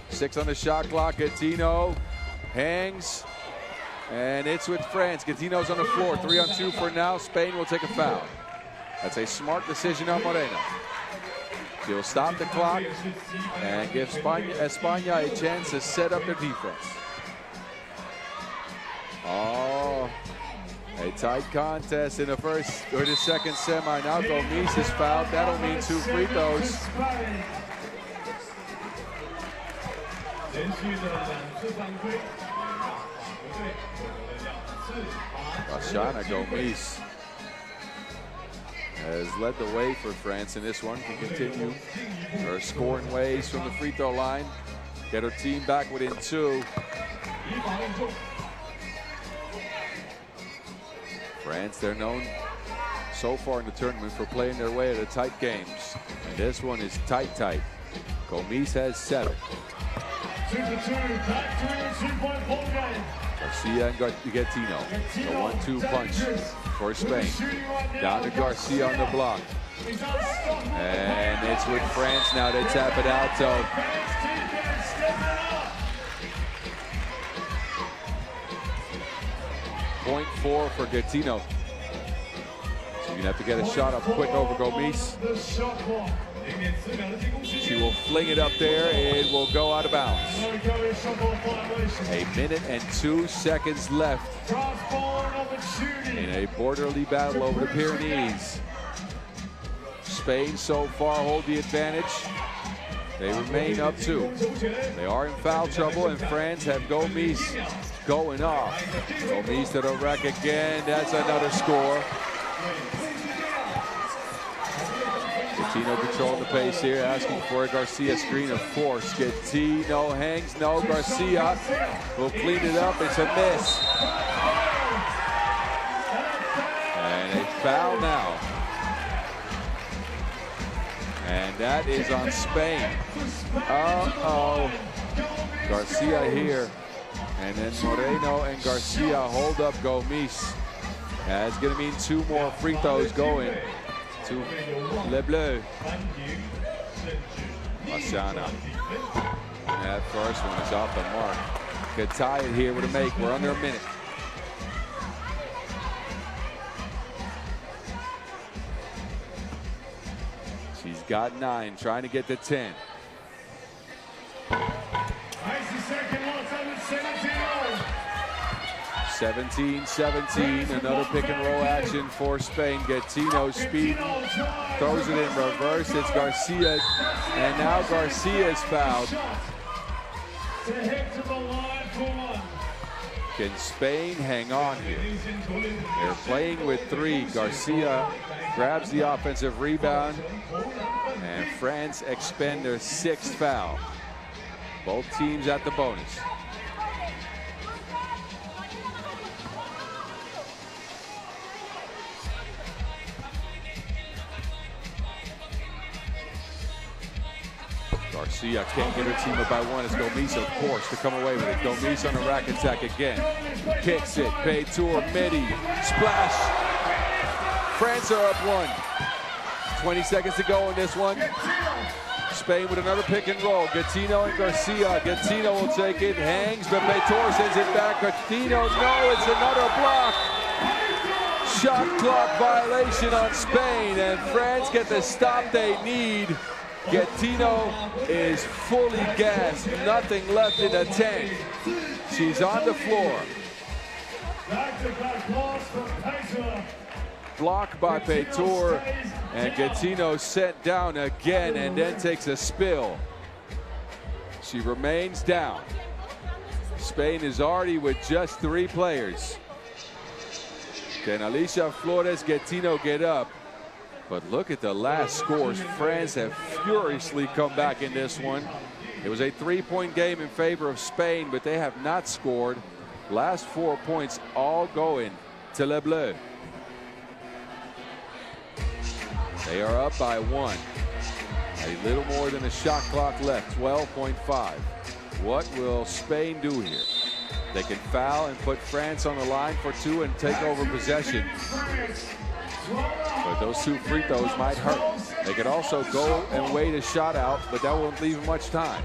6 on the shot clock. Gattino hangs, and it's with France. Gattino's on the floor. 3-on-2 for now. Spain will take a foul. That's a smart decision on Moreno. She'll stop the clock and give España a chance to set up their defense. Oh, a tight contest in the first or the second semi. Now Gomis is fouled. That'll mean 2 free throws. Rashana Gomis has led the way for France in this one. Can continue her scoring ways from the free throw line. Get her team back within 2. France, they're known so far in the tournament for playing their way to tight games. And this one is tight. Gomis has settled. 2 for 2, back to a 2-point ball game. Garcia and Gattino. The 1-2 punch for Spain. Down to Garcia on the block. And it's with France now. They tap it out. So .4 for Gattino. So you're gonna have to get a shot up quick over Gomis. She will fling it up there. It will go out of bounds. 1 minute and 2 seconds left in a borderly battle over the Pyrenees. Spain so far hold the advantage. They remain up 2. They are in foul trouble, and France have Gomis going off. Gomis to the rack again. That's another score. Gattino controlling the pace here, asking for a Garcia screen, of course. Gattino hangs, no, Garcia will clean it up. It's a miss. And a foul now. And that is on Spain. Uh-oh. Garcia here. And then Moreno and Garcia hold up Gomis. That's going to mean 2 more free throws going to Les Bleus. Masana. That first one is off the mark. Could tie it here with a make. We're under a minute. She's got 9, trying to get to 10. 17-17, another pick and roll action for Spain. Gattino speed, throws it in reverse. It's Garcia, and now Garcia is fouled. Can Spain hang on here? They're playing with 3. Garcia grabs the offensive rebound, and France expend their 6th foul. Both teams at the bonus. Garcia can't get her team up by 1. It's Gomis, of course, to come away with it. Gomis on a rack attack again. Kicks it. Paytour, midi, splash. France are up 1. 20 seconds to go in this one. Spain with another pick and roll. Gattino and Garcia. Gattino will take it, hangs, but Paytour sends it back. Gattino, no, it's another block. Shot clock violation on Spain, and France get the stop they need. Gattino is fully gassed, nothing left in the tank. She's on the floor. Blocked by Paytour, and Gattino sent down again and then takes a spill. She remains down. Spain is already with just 3 players. Can Alicia Flores Gattino get up? But look at the last scores. France have furiously come back in this one. It was a 3-point game in favor of Spain, but they have not scored. Last 4 points all going to Les Bleus. They are up by 1. A little more than a shot clock left, 12.5. What will Spain do here? They can foul and put France on the line for 2 and take over possession. But those 2 free throws might hurt. They could also go and wait a shot out, but that won't leave them much time.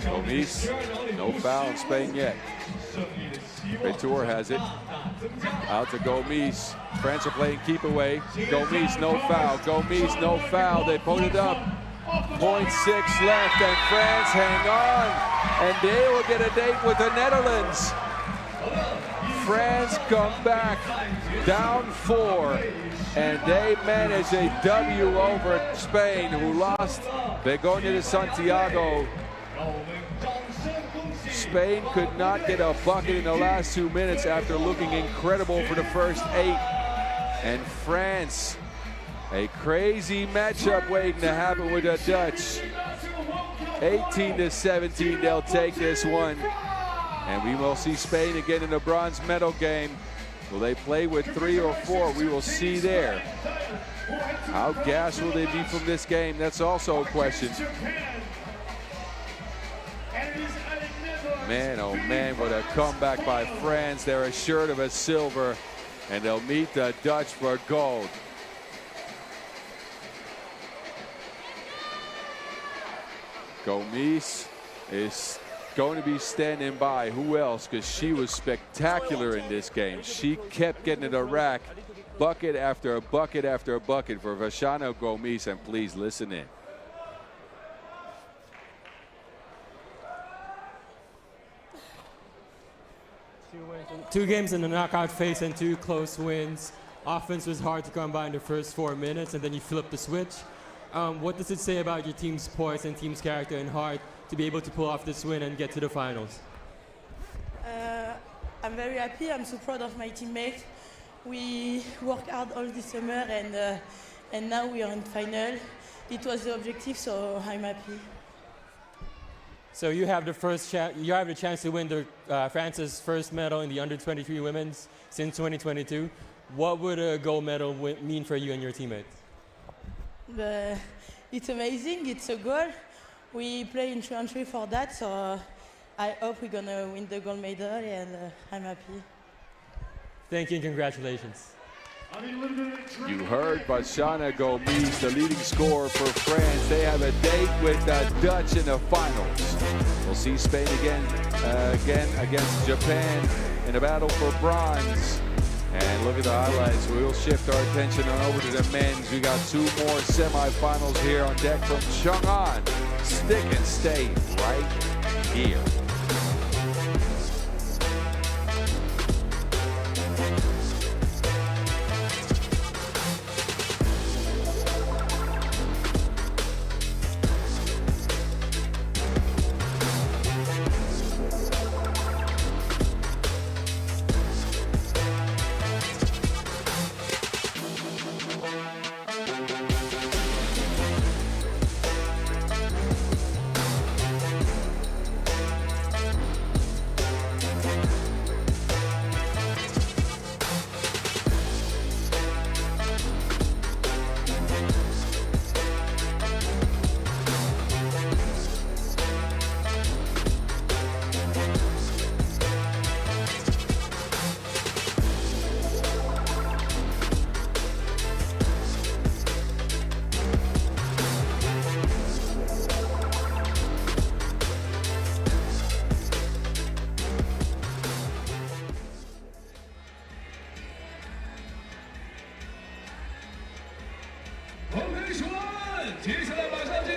Gomis, no foul in Spain yet. Betur has it. Out to Gomis. France are playing keep away. Gomis, no foul. Gomis, no foul. They put it up. 0.6 left, and France hang on. And they will get a date with the Netherlands. France come back down 4, and they manage a W over Spain, who lost Begoña de Santiago. Spain could not get a bucket in the last 2 minutes after looking incredible for the first 8. And France, a crazy matchup waiting to happen with the Dutch. 18-17, they'll take this one. And we will see Spain again in the bronze medal game. Will they play with 3 or 4? We will see there. How gassed will they be from this game? That's also a question. Man, oh man, what a comeback by France. They're assured of a silver, and they'll meet the Dutch for gold. Gomis is going to be standing by. Who else? Because she was spectacular in this game. She kept getting to the rack, bucket after a bucket after a bucket for Vassiana Gomis. And please listen in. Two games in the knockout phase and 2 close wins. Offense was hard to come by in the first 4 minutes, and then you flipped the switch. What does it say about your team's poise and team's character and heart to be able to pull off this win and get to the finals? I'm very happy. I'm so proud of my teammates. We worked hard all this summer, and now we are in final. It was the objective, so I'm happy. So you have the chance to win France's first medal in the under-23 women's since 2022. What would a gold medal mean for you and your teammates? It's amazing. It's a goal. We play in 3-on-3 for that, so I hope we're gonna win the gold medal, and I'm happy. Thank you and congratulations. You heard Vassiana Gomis, the leading scorer for France. They have a date with the Dutch in the finals. We'll see Spain again against Japan in a battle for bronze. And look at the highlights. We'll shift our attention on over to the men's. We got 2 more semifinals here on deck from Xiong An. Stick and stay right here.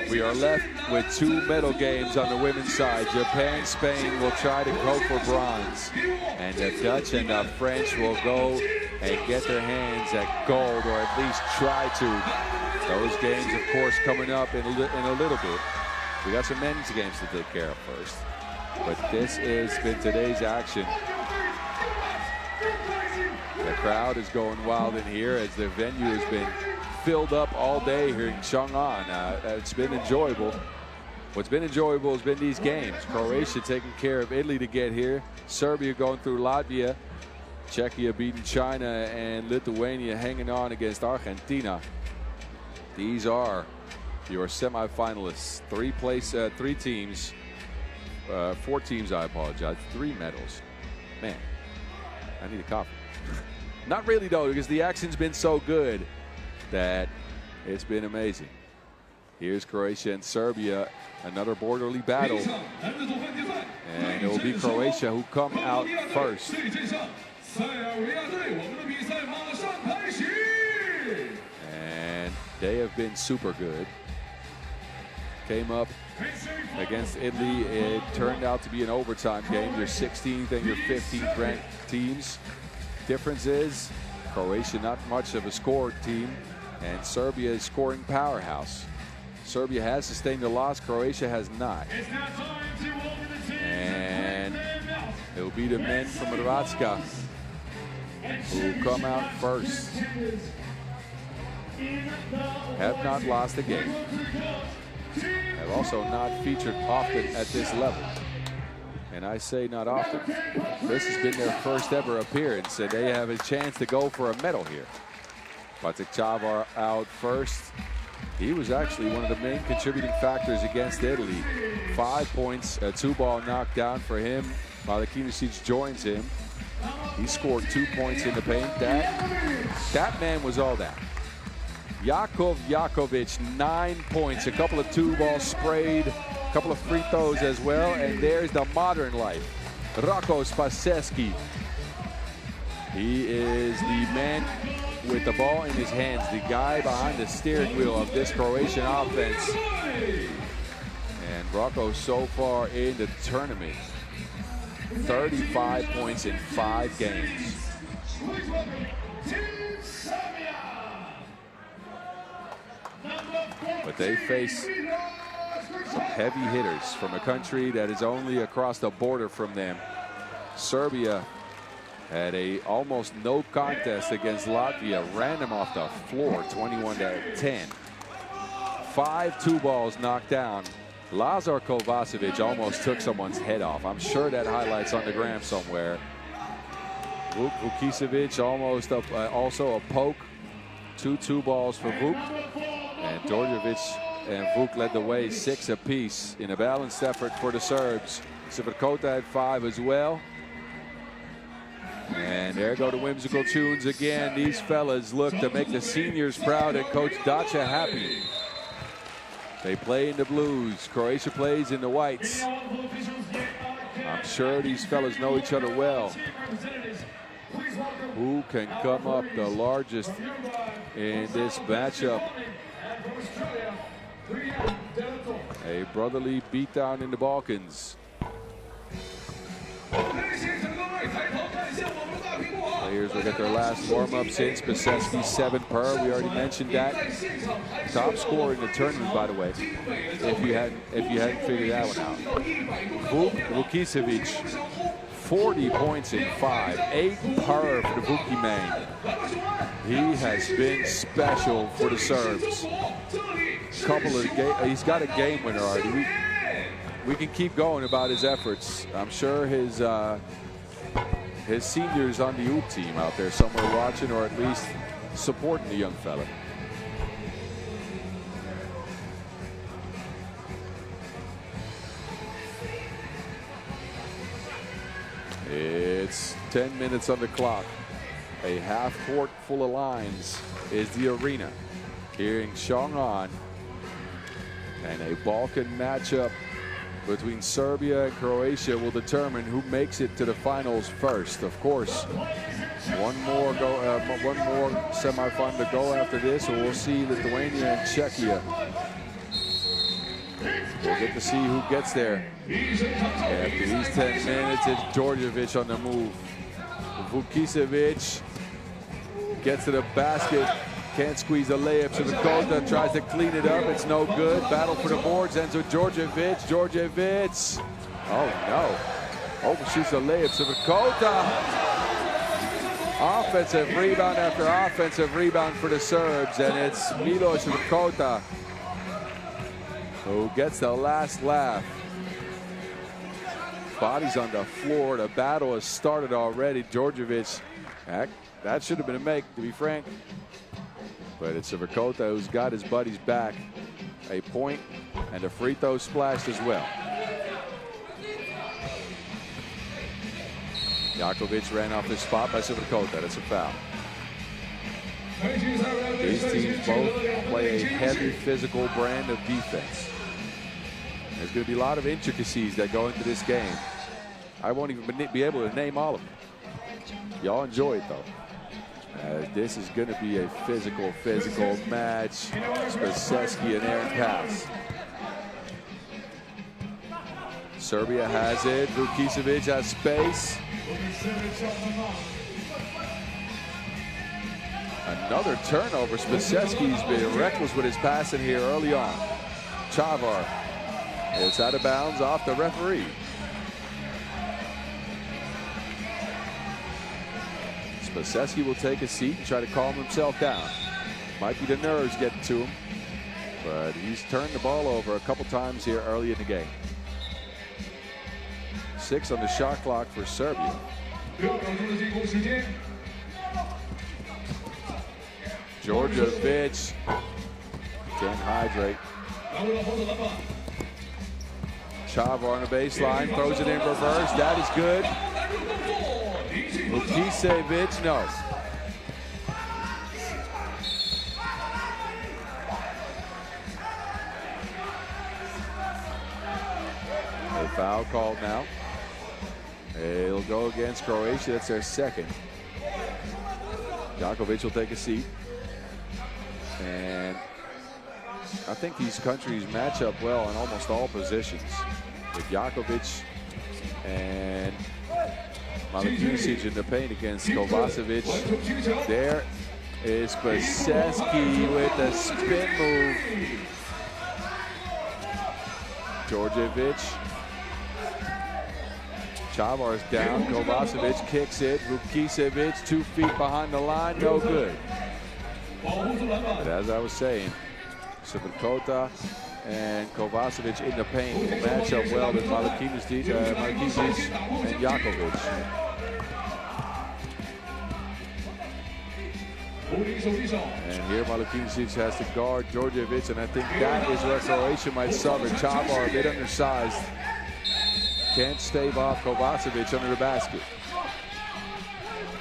We are left with 2 medal games on the women's side. Japan, Spain will try to go for bronze. And the Dutch and the French will go and get their hands at gold, or at least try to. Those games, of course, coming up in a little bit. We got some men's games to take care of first. But this has been today's action. The crowd is going wild in here as the venue has been filled up all day here in Xiong An. It's been enjoyable. What's been enjoyable has been these games. Croatia taking care of Italy to get here. Serbia going through Latvia. Czechia beating China, and Lithuania hanging on against Argentina. These are your semifinalists. 3 teams 4 teams, I apologize. 3 medals. Man, I need a coffee. Not really, though, because the action's been so good that it's been amazing. Here's Croatia and Serbia, another borderly battle. And it will be Croatia who come out first. And they have been super good. Came up against Italy. It turned out to be an overtime game. Your 16th and your 15th ranked teams. Difference is Croatia not much of a scored team, and Serbia is scoring powerhouse. Serbia has sustained a loss. Croatia has not. And it will be the men from Hrvatska who come out first. Have not lost a game. Have also not featured often at this level. And I say not often. This has been their first ever appearance, and they have a chance to go for a medal here. Patrick Chavar out first. He was actually one of the main contributing factors against Italy. 5 points, a 2-ball knockdown for him. Malakinicic joins him. He scored 2 points in the paint. That man was all that. Jakov Jakovic, 9 points, a couple of 2-balls sprayed, a couple of free throws as well, and there's the modern life. Rako Spaseski. He is the man with the ball in his hands, the guy behind the steering wheel of this Croatian offense. And Rako so far in the tournament, 35 points in 5 games. But they face some heavy hitters from a country that is only across the border from them. Serbia had a almost no contest against Latvia, ran them off the floor 21-10. 5 2-balls knocked down. Lazar Kovacevic almost took someone's head off. I'm sure that highlights on the gram somewhere. Vuk Vukicevic almost up, also a poke. 2 2-balls for Vuk. And Djordjevic and Vuk led the way, 6 apiece in a balanced effort for the Serbs. Svrkota had 5 as well. And there go the whimsical tunes again. These fellas look to make the seniors proud and Coach Dacia happy. They play in the blues. Croatia plays in the whites. I'm sure these fellas know each other well. Who can come up the largest in this matchup? A brotherly beatdown in the Balkans. Players will get their last warm-up since Spaseski 7 per. We already mentioned that. Top scorer in the tournament, by the way, if you hadn't figured that one out. Vuk Vukicevic, 40 points in 5, 8 per for the Vuki man. He has been special for the Serbs. He's got a game winner already. We can keep going about his efforts. I'm sure his seniors on the UP team out there somewhere watching, or at least supporting the young fella. It's 10 minutes on the clock. A half court full of lines is the arena here in Xiong An. And a Balkan matchup between Serbia and Croatia will determine who makes it to the finals first. Of course, one more semifinal to go after this, and we'll see Lithuania and Czechia. We'll get to see who gets there. After these 10 minutes, it's Djordjevic on the move. Vukicevic gets to the basket. Can't squeeze the layup. Svrkota tries to clean it up. It's no good. Battle for the boards ends with Djordjevic. Djordjevic. Oh, no. Overshoots the layup. Svrkota. Offensive rebound after offensive rebound for the Serbs. And it's Milos Svrkota who gets the last laugh. Bodies on the floor. The battle has started already. Djordjevic. That should have been a make, to be frank. But it's Svrkota who's got his buddies back. A point and a free throw splashed as well. Djokovic ran off his spot by Sivakota. That's a foul. These teams both play a heavy physical brand of defense. There's going to be a lot of intricacies that go into this game. I won't even be able to name all of them. Y'all enjoy it though. This is going to be a physical match. Spaseski and Aaron pass. Serbia has it. Vukicevic has space. Another turnover. Spaseski's been reckless with his passing here early on. Chavar. It's out of bounds off the referee. Spaseski will take a seat and try to calm himself down. Might be the nerves getting to him, but he's turned the ball over a couple times here early in the game. 6 on the shot clock for Serbia. Djordjevic can't hydrate. Chavar on the baseline, throws it in reverse. That is good. Vukicevic, no. A foul called now. It'll go against Croatia. That's their second. Djokovic will take a seat. And I think these countries match up well in almost all positions. With Djokovic and Malakisic in the paint against Kovacevic. There is Spaseski with a spin move. Djordjevic. Chavar's down. Kovacevic kicks it. Vukicevic 2 feet behind the line. No good. But as I was saying, Sivakota and Kovacevic in the paint match up well with Malakisic and Djokovic. And here Malakisic has to guard Djordjevic, and I think that is where Croatia might suffer. Chavar a bit undersized. Can't stave off Kovacevic under the basket.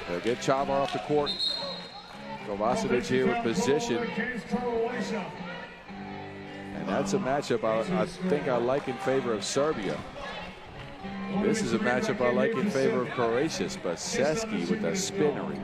They'll get Chavar off the court. Kovacevic here with position. And that's a matchup I think I like in favor of Serbia. This is a matchup I like in favor of Croatia. Spaseski with a spinnery.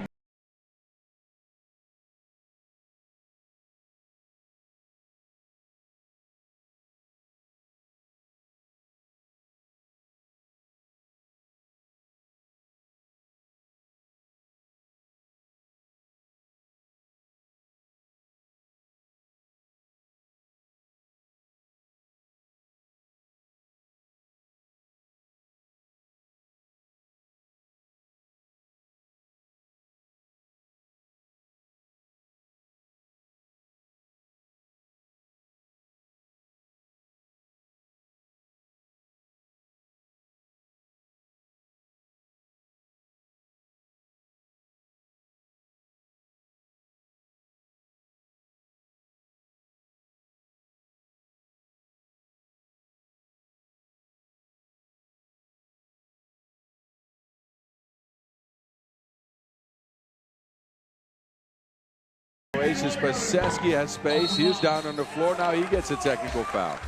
Spaseski has space. He is down on the floor. Now he gets a technical foul.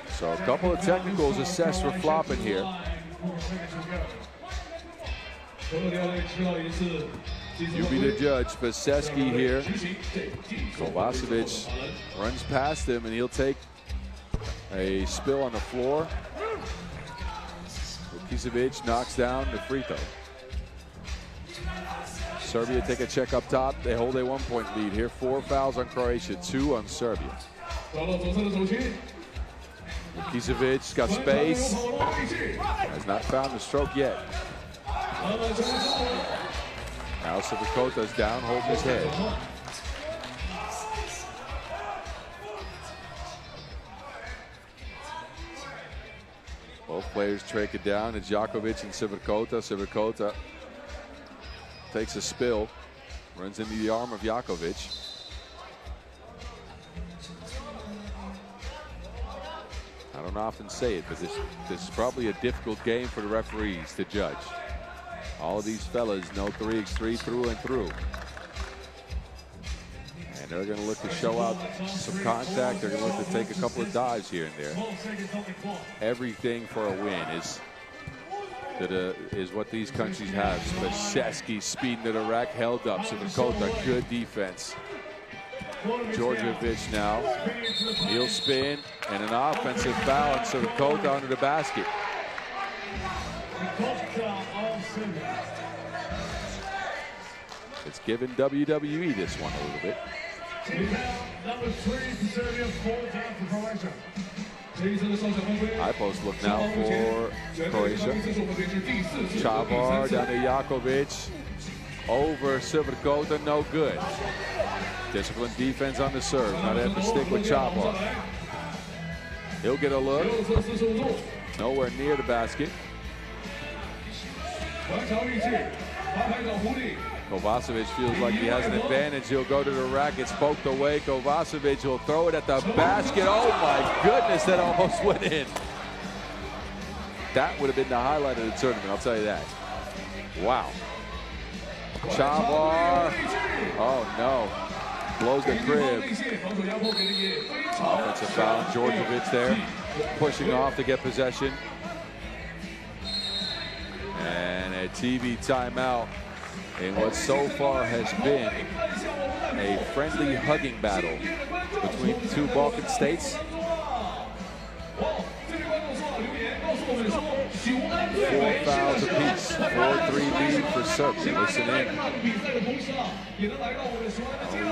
So a couple of technicals assessed for flopping here. You be the judge. Spaseski here. Kovacevic runs past him, and he'll take a spill on the floor. Vukicevic knocks down the free throw. Serbia take a check up top. They hold a 1-point lead here. 4 fouls on Croatia, 2 on Serbia. Vukicevic got space. Has not found the stroke yet. Now Sivikota's down, holding his head. Both players trake it down. It's Djokovic and Sivikota. Sivikota takes a spill, runs into the arm of Djokovic. I don't often say it, but this is probably a difficult game for the referees to judge. All of these fellas know 3x3 through and through. And they're going to look to show out some contact. They're going to look to take a couple of dives here and there. Everything for a win is what these countries have. Spacevski speeding to the rack, held up. Sivakota, good defense. Djordjevic now. Heel spin and an offensive foul. And Sivakota under the basket. It's given WWE this one a little bit. Number 3 for Serbia, 4 down for Croatia. High post look now for Croatia. Chavar down to Jakovic. Over Sivakota, no good. Disciplined defense on the serve. Now they have to stick with Chavar. He'll get a look. Nowhere near the basket. Kovacevic feels like he has an advantage. He'll go to the rack. It's poked away. Kovacevic will throw it at the basket. Oh my goodness, that almost went in. That would have been the highlight of the tournament, I'll tell you that. Wow. Chavar. Oh no. Blows the crib. Offensive foul. Djordjevic there. Pushing off to get possession. And a TV timeout in what so far has been a friendly hugging battle between the two Balkan states. 4 fouls apiece, 4-3 lead for Serbia. Listen in. We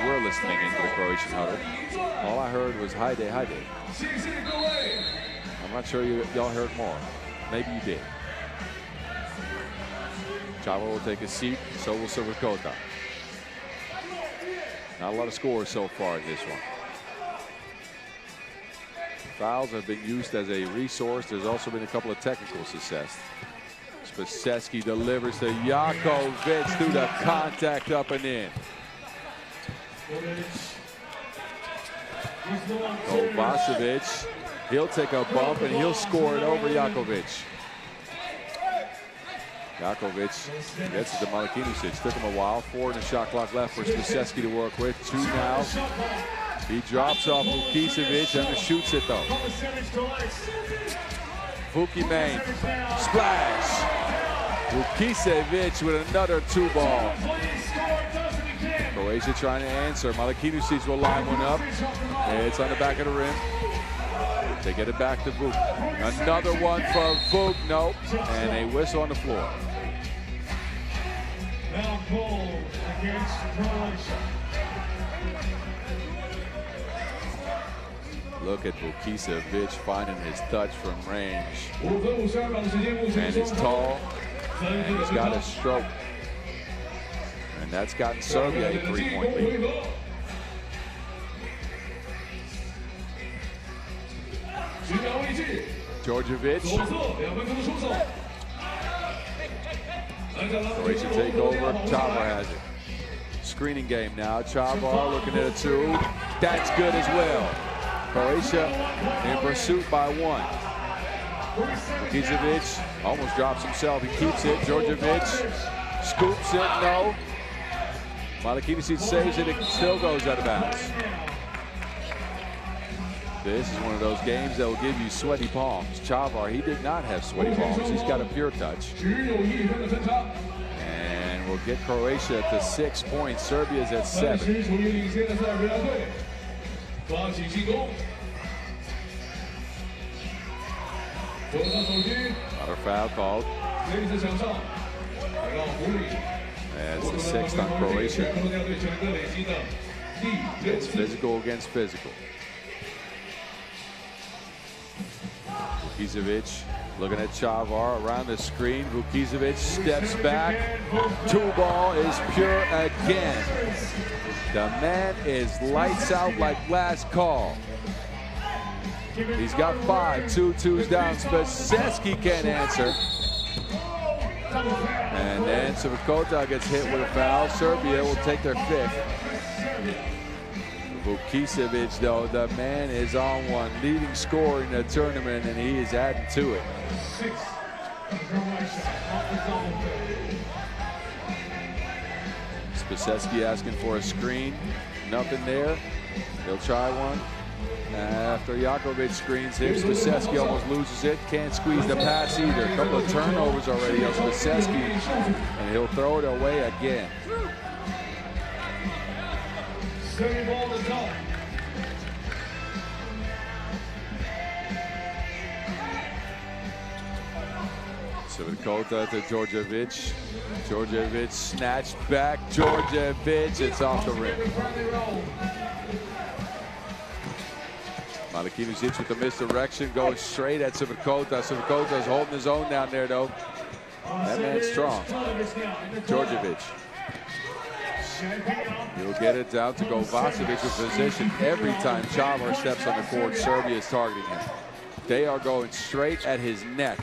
were listening into the Croatian huddle. All I heard was hi day, hi day. I'm not sure y'all heard more. Maybe you did. Chavo will take a seat, so will Sivakota. Not a lot of scores so far in this one. Fouls have been used as a resource. There's also been a couple of technicals assessed. Spacevski delivers to Jakovic through the contact up and in. Kovacevic, he'll take a bump and he'll score it over Jakovic. Jakovic gets it to Malakinovic. Took him a while. 4 in the shot clock left for Spacevski to work with. 2 now. He drops off Vukicevic and shoots it though. Vuki main. Splash. Vukicevic with another 2 ball. Croatia trying to answer. Malakinovic will line one up. It's on the back of the rim. They get it back to Vuk. Another one for Vuk. Nope. And a whistle on the floor. Now goal against Croatia. Look at Vukicevic finding his touch from range. And he's tall. And he's got a stroke. And that's gotten Serbia a 3-point lead. Djordjevic. Croatia take over. Chavar has it. Screening game now. Chavar looking at a 2. That's good as well. Croatia in pursuit by 1. Vukicevic almost drops himself. He keeps it. Djordjevic scoops it. No. Malakinovic saves it. It still goes out of bounds. This is one of those games that will give you sweaty palms. Chavar, he did not have sweaty palms. He's got a pure touch. And we'll get Croatia to 6 points. Serbia's at 7. Another foul called. That's the 6th on Croatia. It's physical against physical. Vukicevic looking at Chavar around the screen. Vukicevic steps back. 2 ball is pure again. The man is lights out like last call. He's got 5, 2 twos down. Spacevski can't answer. And then Sivakota gets hit with a foul. Serbia will take their 5th. Vukicevic, though, the man is on one. Leading scorer in the tournament, and he is adding to it. 6. Croatia off the double play. Spaseski asking for a screen. Nothing there. He'll try one. After Jakovic screens him, Spaseski almost loses it. Can't squeeze the pass either. A couple of turnovers already on Spaseski, and he'll throw it away again. Serving ball to top. Sivakota to Djordjevic. Djordjevic snatched back. Djordjevic, it's off the rim. Malakinovic with the misdirection, going straight at Sivakota. Sivakota is holding his own down there, though. That man's strong. Djordjevic. He'll get it down to Kovacevic in position. Every time Chavar steps on the court, Serbia is targeting him. They are going straight at his neck.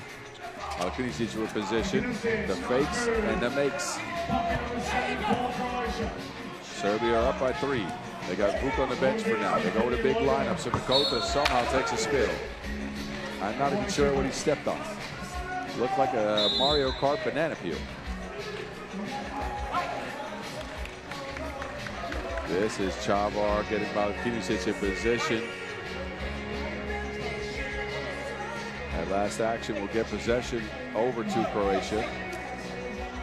Malakinovic with position. The fakes and the makes. Serbia are up by 3. They got Vuk on the bench for now. They go with a big lineup. Sivakota somehow takes a spill. I'm not even sure what he stepped on. Looked like a Mario Kart banana peel. This is Chavar getting Malakinovic in position. That last action will get possession over to Croatia.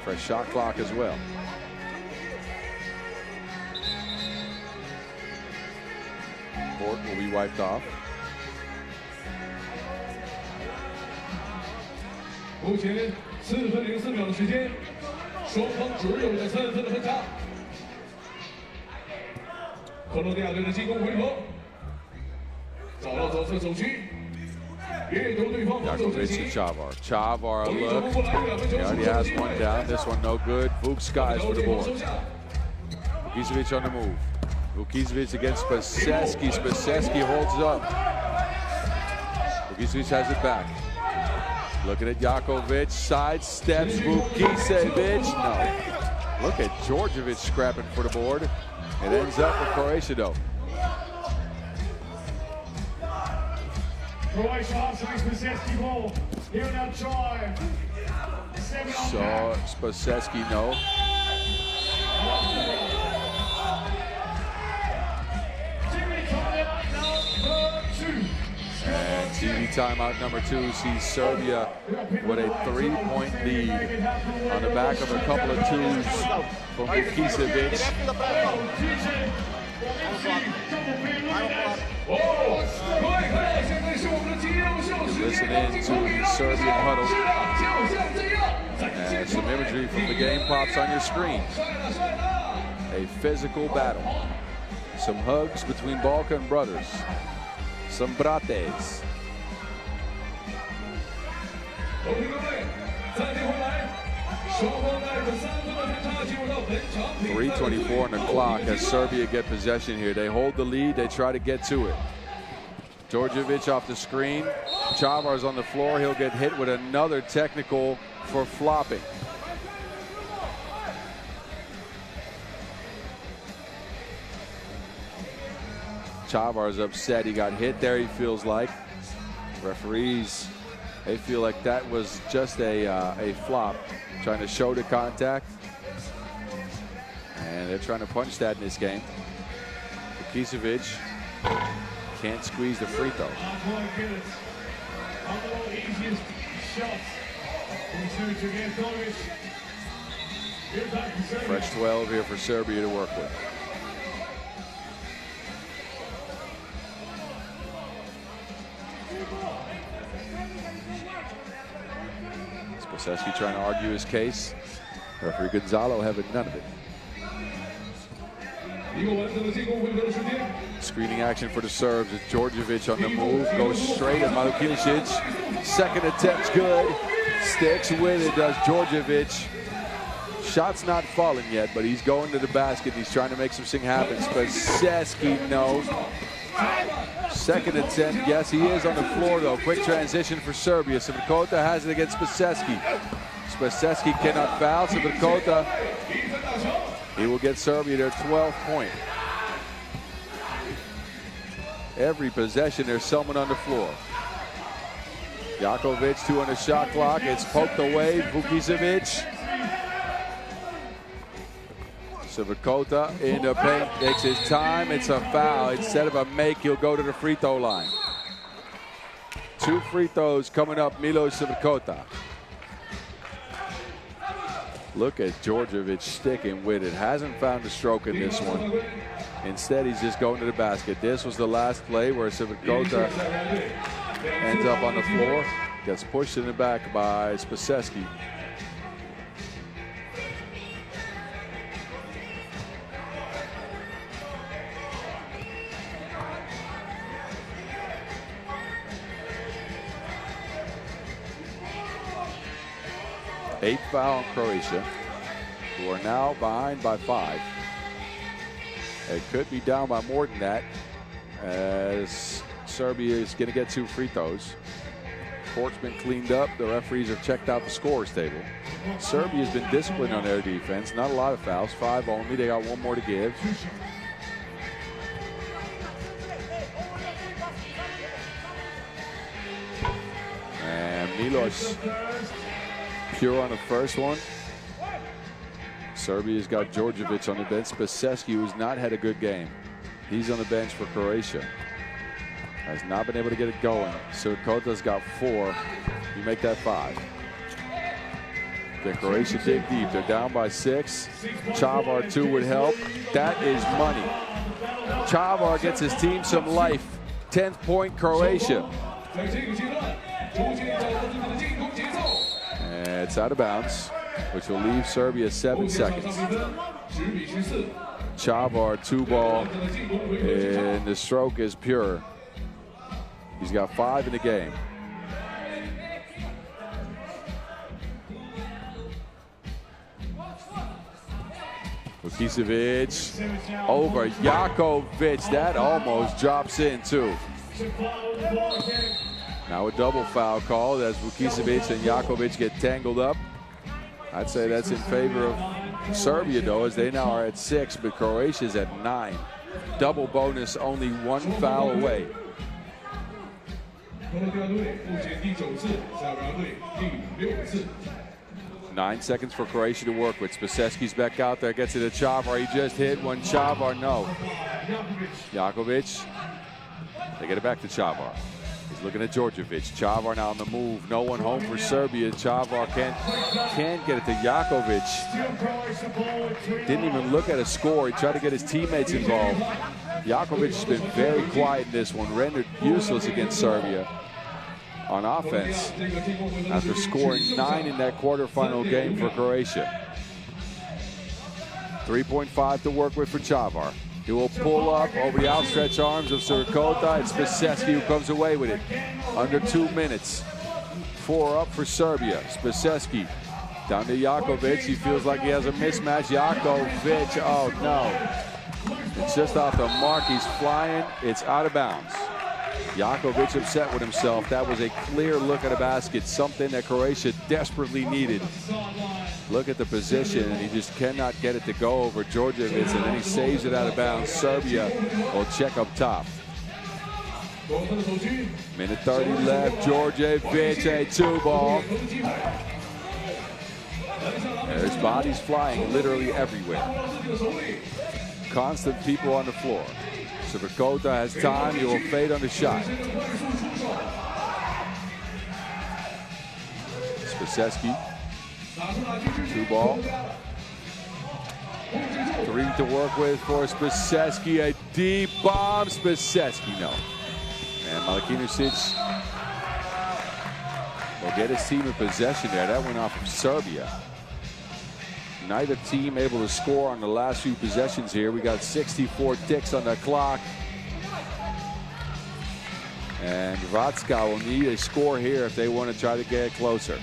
Fresh shot clock as well. Court will be wiped off. 目前4分04秒的时间，双方只有着3分的分差。克罗地亚队的进攻回合，找到左侧手区，阅读对方防守阵 Jakovic 型。 to Chavar. Chavar a look. He already has one down. This one no good. Vuk skies for the board. Vukicevic on the move. Vukicevic against Spaseski. Spaseski holds up. Vukicevic has it back. Looking at Jakovic. Side steps. Vukicevic. No. Look at Djordjevic scrapping for the board. It ends up with Croatia, though. Croatia offside Spaseski ball. Here now try. 7 on So back. Spaseski, no. And TV timeout number 2 sees Serbia with a 3-point lead on the back of a couple of twos from Vukicevic. Listen in to the Serbian huddle. And some imagery from the game pops on your screen. A physical battle. Some hugs between Balkan brothers. Some brates. 3:24 on the clock as Serbia get possession here. They hold the lead. They try to get to it. Djordjevic off the screen. Chavar's on the floor. He'll get hit with another technical for flopping. Chavar's upset. He got hit there, he feels like. Referees, they feel like that was just a flop, trying to show the contact. And they're trying to punch that in this game. Vukicevic can't squeeze the free throw. Fresh 12 here for Serbia to work with. Spaseski trying to argue his case. Referee Gonzalo having none of it. Screening action for the Serbs. It's Djordjevic on the move. Goes straight at Malakinovic. Second attempt's good. Sticks with it, does Djordjevic. Shot's not falling yet, but he's going to the basket. He's trying to make something happen. Spaseski, no. Second attempt, yes, he is on the floor, though. Quick transition for Serbia. Sivakota has it against Spaseski. Spaseski cannot foul. Sivakota, he will get Serbia their 12th point. Every possession, there's someone on the floor. Jakovic, 2 on the shot clock. It's poked away. Vukicevic. Sivakota in the paint, takes his time. It's a foul. Instead of a make, he'll go to the free throw line. 2 free throws coming up, Milos Sivakota. Look at Djordjevic sticking with it. Hasn't found a stroke in this one. Instead, he's just going to the basket. This was the last play where Sivakota ends up on the floor. Gets pushed in the back by Spaseski. Eighth foul on Croatia, who are now behind by 5. It could be down by more than that, as Serbia is going to get 2 free throws. Court's been cleaned up. The referees have checked out the scores table. Serbia's been disciplined on their defense. Not a lot of fouls, 5 only. They got 1 more to give. And Milos pure on the first one. Serbia's got Djordjevic on the bench. Spaseski, who's not had a good game. He's on the bench for Croatia. Has not been able to get it going. Sivkota's got 4. You make that 5. Can Croatia dig deep? They're down by 6. Chavar 2 would help. That is money. Chavar gets his team some life. 10th point Croatia. And it's out of bounds, which will leave Serbia 7 seconds. Chavar 2 ball, and the stroke is pure. He's got 5 in the game. Vukicevic over Jakovic. That almost drops in too. Now a double foul call as Vukicevic and Jakovic get tangled up. I'd say that's in favor of Serbia though, as they now are at 6, but Croatia's at 9. Double bonus, only 1 foul away. 9 seconds for Croatia to work with. Spaseski's back out there, gets it to Chavar. He just hit one. Chavar, no. Jakovic. They get it back to Chavar. He's looking at Djordjevic. Chavar now on the move. No one home for Serbia. Chavar can't get it to Jakovic. Didn't even look at a score. He tried to get his teammates involved. Jakovic has been very quiet in this one, rendered useless against Serbia on offense after scoring 9 in that quarterfinal game for Croatia. 3.5 to work with for Chavar. He will pull up over the outstretched arms of Sivakota. It's Spaseski who comes away with it. Under 2 minutes. 4 up for Serbia. Spaseski down to Jakovic. He feels like he has a mismatch. Jakovic, oh no. It's just off the mark. He's flying. It's out of bounds. Jakovic upset with himself. That was a clear look at a basket, something that Croatia desperately needed. Look at the position, and he just cannot get it to go over Djordjevic, and then he saves it out of bounds. Serbia will check up top. Minute 30 left. Djordjevic, a 2 ball. There's bodies flying literally everywhere. Constant people on the floor. Sivakota has time. He will fade on the shot. Spaseski. 2 ball. 3 to work with for Spaseski. A deep bomb. Spaseski, no. And Malakinovic will get his team in possession there. That went off of Serbia. Neither team able to score on the last few possessions here. We got 64 ticks on the clock. And Vatska will need a score here if they want to try to get closer.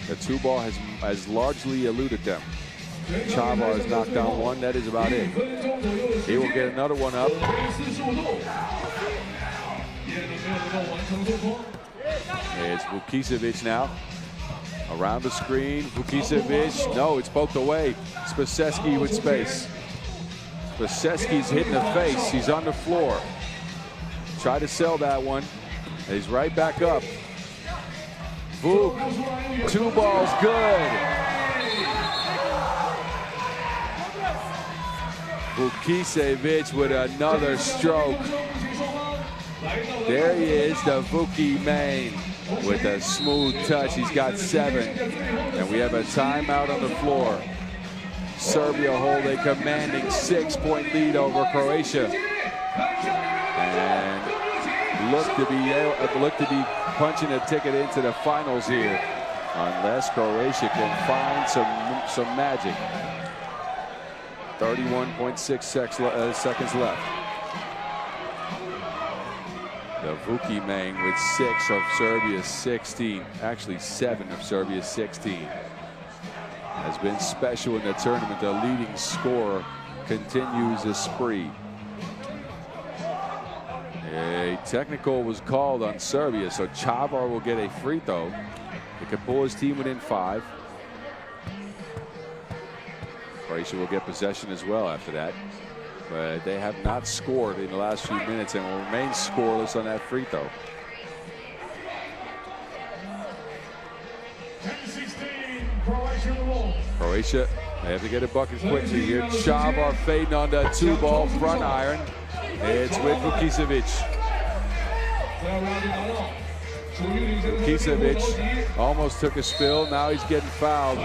The 2 ball has largely eluded them. Chavar has knocked down 1. That is about it. He will get another one up. It's Vukicevic now. Around the screen, Vukicevic. No, it's poked away. Spaseski with space. Spaseski's hit in the face. He's on the floor. Try to sell that one. He's right back up. Vuk, 2 balls, good. Vukicevic with another stroke. There he is, the Vuki main with a smooth touch. He's got 7. And we have a timeout on the floor. Serbia hold a commanding 6-point lead over Croatia. And look to be punching a ticket into the finals here, unless Croatia can find some magic. 31.6 seconds left. The Vuki main with 6 of Serbia's 16, actually 7 of Serbia's 16, has been special in the tournament. The leading scorer continues the spree. A technical was called on Serbia, so Chavar will get a free throw. He can pull his team within 5. Croatia will get possession as well after that. But they have not scored in the last few minutes and will remain scoreless on that free throw. 10-16, Croatia the ball. Croatia, they have to get a bucket quickly here. Chavar fading on the 2-ball front iron. It's with Vukicevic. Vukicevic almost took a spill. Now he's getting fouled.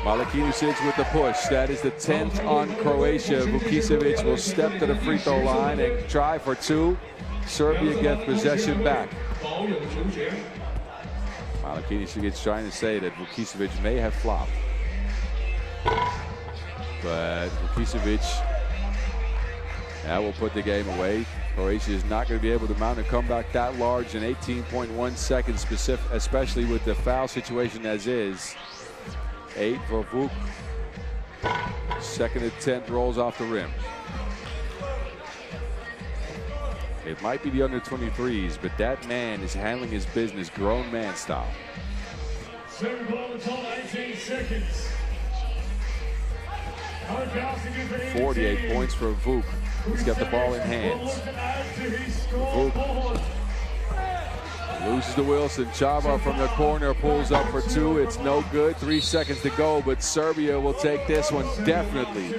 Malakinovic with the push. That is the 10th on Croatia. Vukicevic will step to the free throw line and try for 2. Serbia gets possession back. Malakinovic trying to say that Vukicevic may have flopped. But Vukicevic, that will put the game away. Croatia is not going to be able to mount a comeback that large in 18.1 seconds, especially with the foul situation as is. 8 for Vuk. 2nd attempt rolls off the rim. It might be the under-23s, but that man is handling his business grown man style. 18 seconds. 48 points for Vuk. He's got the ball in hands. Vuk loses to Wilson. Chavar from the corner pulls up for 2. It's no good. 3 seconds to go, but Serbia will take this one definitely.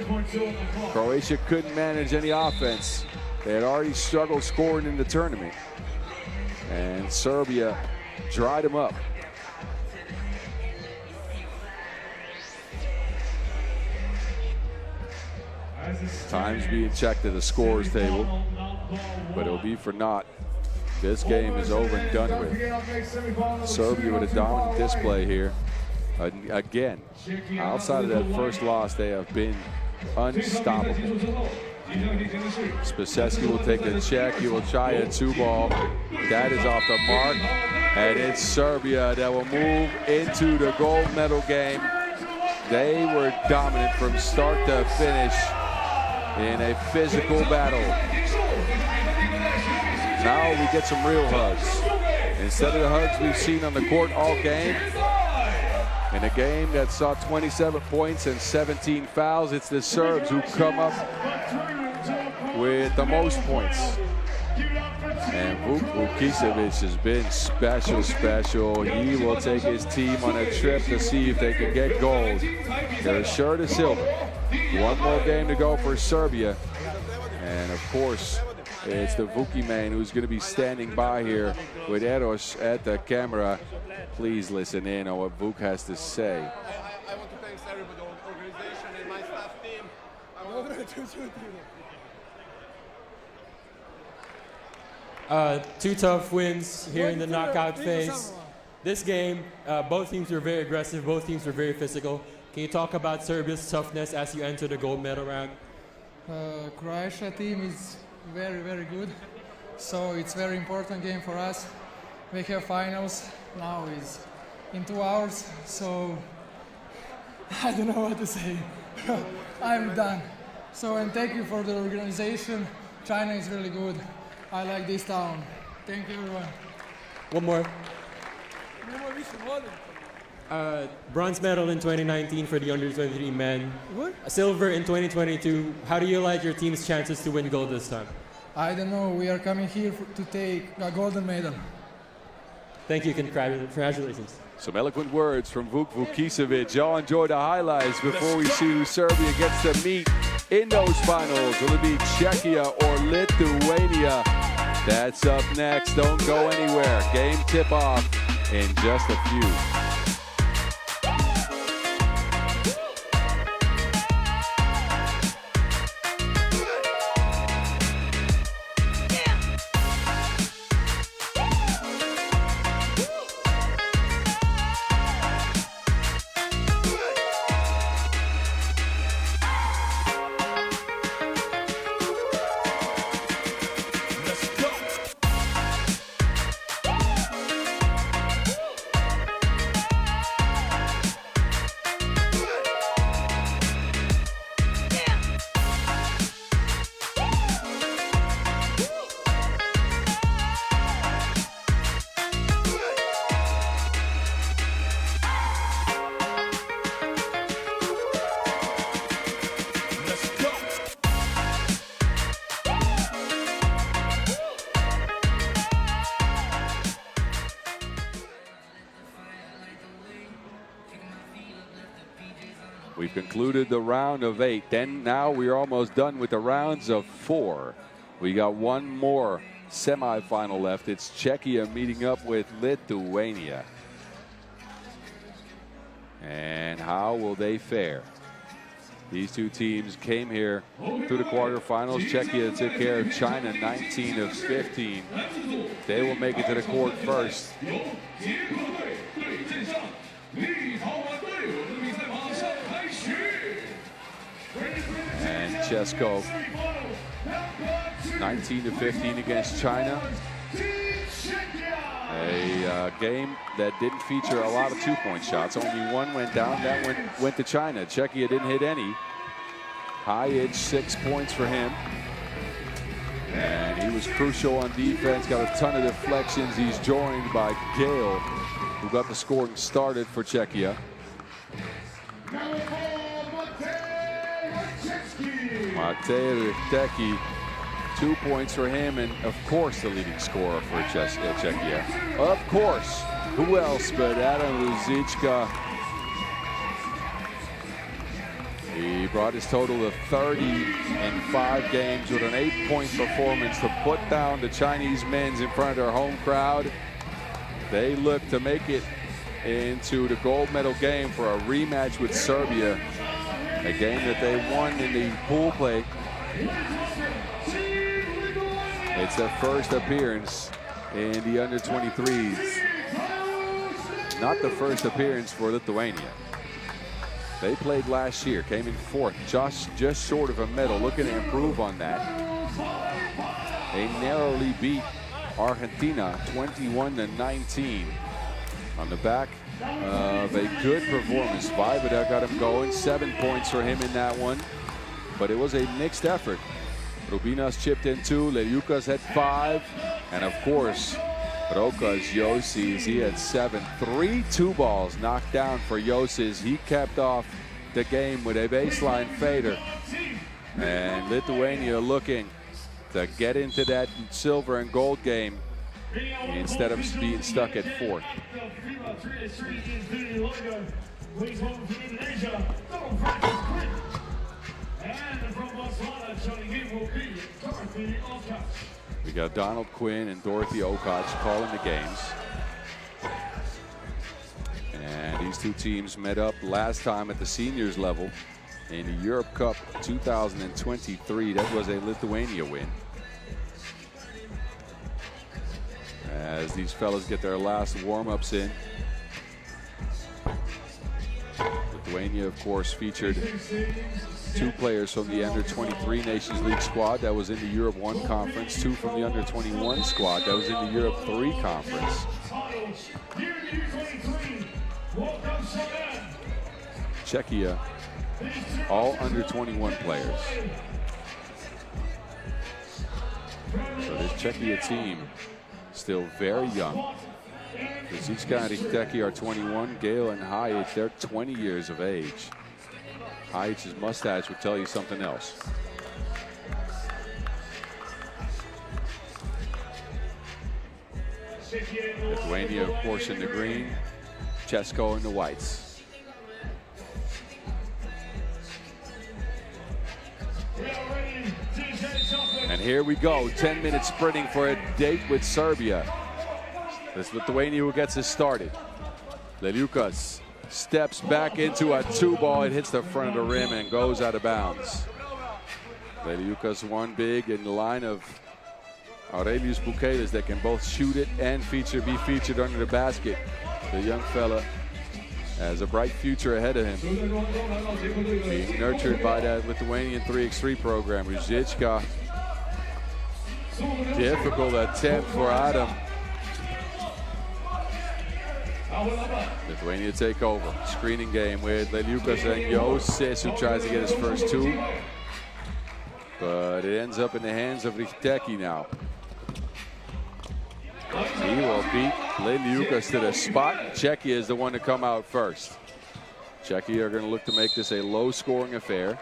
Croatia couldn't manage any offense. They had already struggled scoring in the tournament. And Serbia dried them up. Time's being checked at the scores table, but it'll be for naught. This game is over and done with. Serbia with a dominant display here. Again, outside of that first loss, they have been unstoppable. Spacesky will take a check. He will try a 2-ball. That is off the mark. And it's Serbia that will move into the gold medal game. They were dominant from start to finish in a physical battle. Now we get some real hugs. Instead of the hugs we've seen on the court all game, in a game that saw 27 points and 17 fouls, it's the Serbs who come up with the most points. And Vukicevic has been special. He will take his team on a trip to see if they can get gold. They're sure to silver. One more game to go for Serbia. And of course, it's the Vuki man who's going to be standing by here with Eros at the camera. Please listen in on what Vuk has to say. I want to thank everybody, the organization and my staff team. I want to 2 tough wins here in the knockout phase. This game, both teams were very aggressive. Both teams were very physical. Can you talk about Serbia's toughness as you enter the gold medal round? Croatia team is very, very good. So it's very important game for us. We have finals now is in 2 hours. So I don't know what to say. I'm done. So and thank you for the organization. China is really good. I like this town. Thank you, everyone. One more. Bronze medal in 2019 for the under-23 men. Silver in 2022. How do you like your team's chances to win gold this time? I don't know, we are coming here to take a golden medal. Thank you. Congratulations. Some eloquent words from Vuk Vukicevic. Y'all enjoy the highlights before we see who Serbia gets to meet in those finals. Will it be Czechia or Lithuania? That's up next. Don't go anywhere. Game tip-off in just a few. We've concluded the round of 8. Then now we're almost done with the rounds of 4. We got one more semifinal left. It's Czechia meeting up with Lithuania. And how will they fare? These two teams came here through the quarterfinals. Czechia took care of China 19 of 15. They will make it to the court first. And Chesko 19 to 15 against China. A game that didn't feature a lot of two-point shots. Only one went down. That one went to China. Czechia didn't hit any. Hajic, 6 points for him. And he was crucial on defense. Got a ton of deflections. He's joined by Gale, who got the scoring started for Czechia. Matej Rchteki, 2 points for him, and of course the leading scorer for Czechia. Of course, who else but Adam Ruzicka. He brought his total to 30 in 5 games with an 8-point performance to put down the Chinese men's in front of their home crowd. They look to make it into the gold medal game for a rematch with Serbia. A game that they won in the pool play. It's their first appearance in the under-23s. Not the first appearance for Lithuania. They played last year, came in 4th, just short of a medal, looking to improve on that. They narrowly beat Argentina 21-19 on the back of a good performance. Vajvoda got him going, 7 points for him in that one, but it was a mixed effort. Rubinas chipped in 2, Leliukas had 5, and of course, Rokas Josis, he had 7. 3 2-balls knocked down for Josis. He kept off the game with a baseline fader. And Lithuania looking to get into that silver and gold game instead of being stuck at 4th. We got Donald Quinn and Dorothy Okach calling the games. And these two teams met up last time at the seniors level in the Europe Cup 2023. That was a Lithuania win. As these fellas get their last warm-ups in. Lithuania, of course, featured 2 players from the Under-23 Nations League squad that was in the Europe 1 Conference, 2 from the Under-21 squad that was in the Europe 3 Conference. Czechia, all Under-21 players. So this Czechia team still very young. Ruzicka and Rchteki are 21. Gale and Hajic, they're 20 years of age. Hajic's mustache would tell you something else. Lithuania, of course, in the green. Česko in the whites. And here we go, 10-minute sprinting for a date with Serbia. This Lithuania who gets us started. Leliukas steps back into a 2-ball. It hits the front of the rim and goes out of bounds. Leliukas one big in the line of Aurelius Bukelis that can both shoot it and be featured under the basket. The young fella has a bright future ahead of him. Being nurtured by that Lithuanian 3x3 program. Ruzička, difficult attempt for Adam. Lithuania take over. Screening game with Leliukas and Josis, who tries to get his first two. But it ends up in the hands of Richteki now. He will beat Leliukas to the spot. Czechia is the one to come out first. Czechia are going to look to make this a low-scoring affair.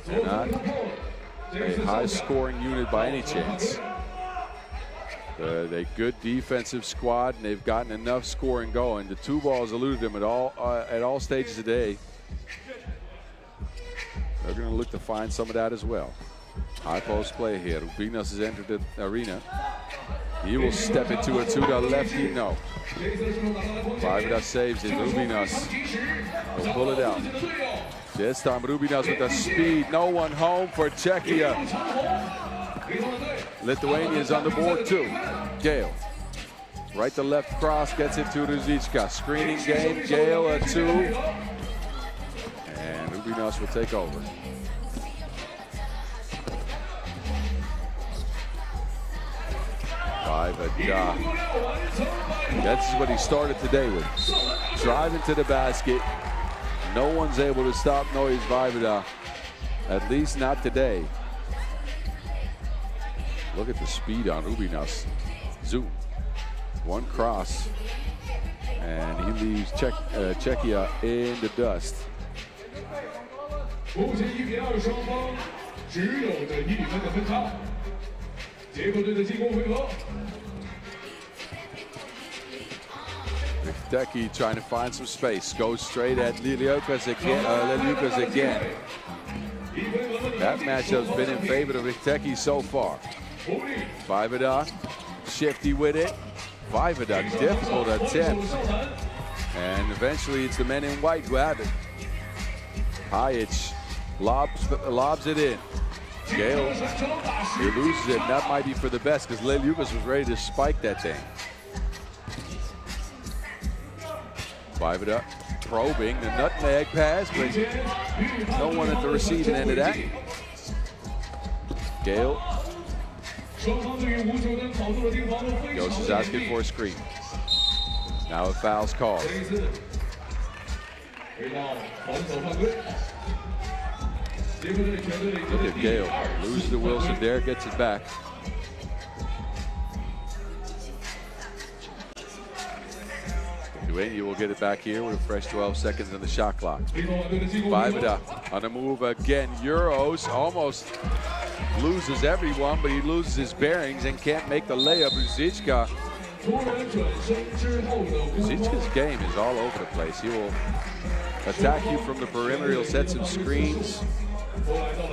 They're not a high-scoring unit by any chance. They're a good defensive squad, and they've gotten enough scoring going. The 2-balls eluded them at all stages of the day. They're going to look to find some of that as well. High post play here. Rubinas has entered the arena. He will step into it to the lefty. No. FIBA saves it. Rubinas will pull it out. This time Rubinas with the speed. No one home for Czechia. Lithuania is on the board too. Gale. Right to left cross gets it to Ruzička. Screening game. Gale a 2. And Rubinas will take over. That's what he started today with. Driving to the basket. No one's able to stop Noise Vajvoda. At least not today. Look at the speed on Rubinas. Zoom. One cross. And he leaves Czechia in the dust. Richteki trying to find some space. Goes straight at Leliukas again. That matchup's been in favor of Richteki so far. Vajvoda, shifty with it. Vajvoda, difficult attempt. And eventually it's the men in white who have it. Hajic lobs it in. Gale, he loses it. That might be for the best because Leliukas was ready to spike that thing. Vajvoda probing the nutmeg pass, but no one at the receiving end of that. Gale. Yost is asking for a screen. Now a foul's called. Look at Gale. Loses to Wilson. There gets it back. Lithuania will get it back here with a fresh 12 seconds on the shot clock. Vajvoda on the move again. Euros almost loses everyone, but he loses his bearings and can't make the layup. Ruzička. Ruzička's game is all over the place. He will attack you from the perimeter. He'll set some screens.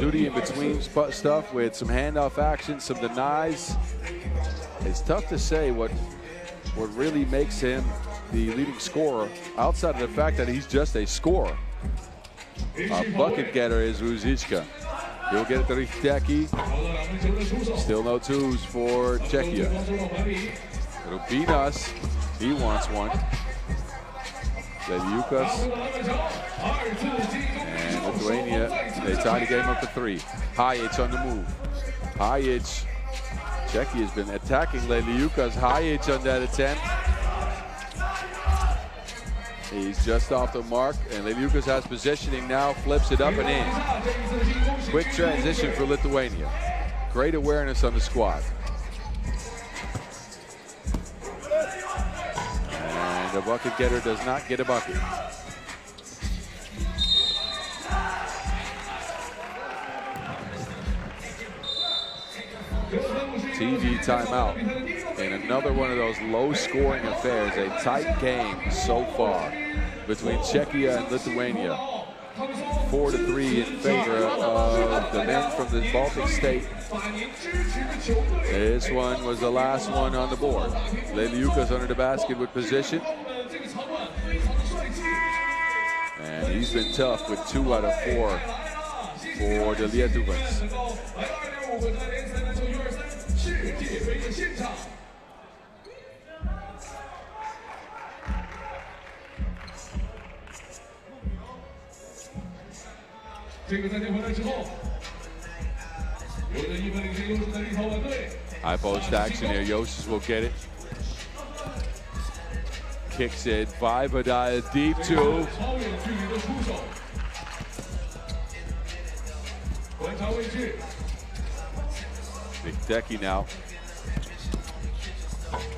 Do the in-between stuff with some handoff action, some denies. It's tough to say what really makes him the leading scorer outside of the fact that he's just a scorer. A bucket getter is Ruzička. He'll get it to Richteki. Still no twos for Czechia. Rubinas, he wants one. Leliukas. And Lithuania, they tie the game up to 3. Hajic on the move. Hajic. Czechia has been attacking Leliukas. Hajic on that attempt. He's just off the mark, and Leliukas has positioning now, flips it up and in. Quick transition for Lithuania. Great awareness on the squad. And the bucket getter does not get a bucket. TV timeout in another one of those low-scoring affairs. A tight game so far between Czechia and Lithuania. 4-3 in favor of the men from the Baltic state. This one was the last one on the board. Leliukas under the basket with position. And he's been tough with 2 out of 4 for the Lietuvans. High post action here. Josas will get it. Kicks it. Vaivada deep 2. Richteki now.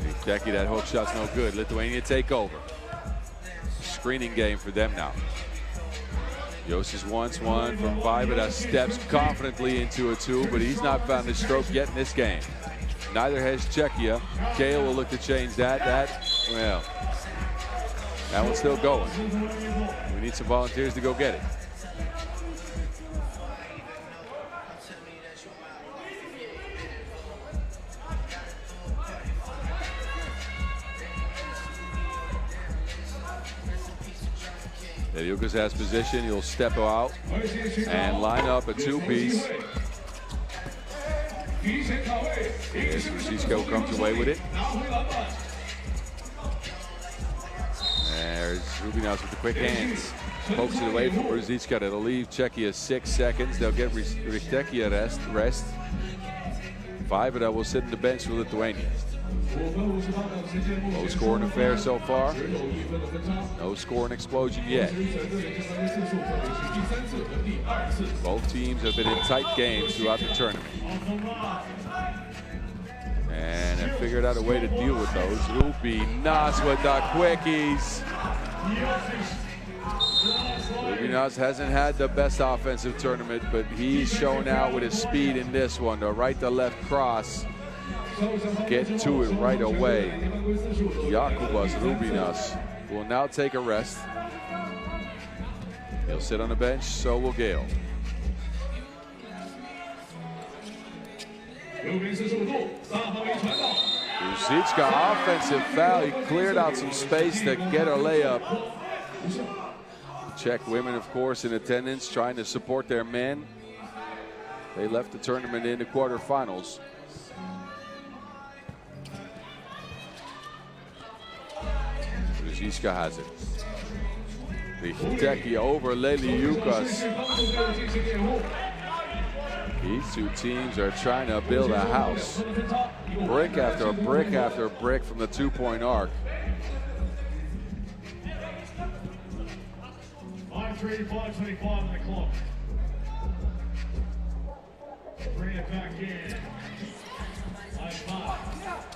Richteki, that hook shot's no good. Lithuania take over. Screening game for them now. Josas wants one from Vaivada, steps confidently into a 2, but he's not found his stroke yet in this game. Neither has Czechia. Kale will look to change that. Well, that one's still going. We need some volunteers to go get it. Leliukas has position. He'll step out and line up a 2-piece. Xisko comes away with it. There's Rubinas with the quick hands. Pokes it away from Ruzicka. That'll leave Czechia 6 seconds. They'll get Richteki a rest. Vaivada will sit on the bench for Lithuania. Low scoring affair so far. No scoring explosion yet. Both teams have been in tight games throughout the tournament. And have figured out a way to deal with those. Rubinas with the quickies. Rubinas hasn't had the best offensive tournament, but he's shown out with his speed in this one. The right to left cross. Get to it right away. Jakubas Rubinas will now take a rest. He'll sit on the bench, so will Gale. Ruzicka, offensive foul. He cleared out some space to get a layup. Czech women, of course, in attendance, trying to support their men. They left the tournament in the quarterfinals. Ruzicka has it. Richteki over Leliukas. These two teams are trying to build a house. Brick after brick after brick from the 2-point arc. 5:35 on the clock. Bring it back in.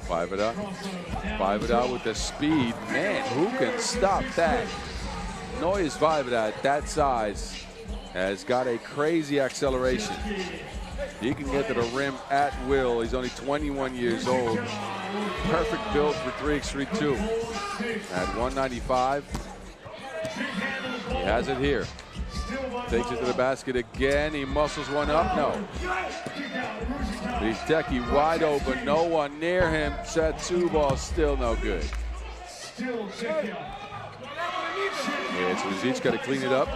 Vaivada with the speed. Man, who can stop that? Noyes Vaivada at that size has got a crazy acceleration. He can get to the rim at will. He's only 21 years old. Perfect build for 3x3 at 195. He has it here. Takes it to the basket again. He muscles one up. No. Richteki wide open. No one near him. Set 2 ball. Still no good. Yeah, it's Ruzicka to clean it up.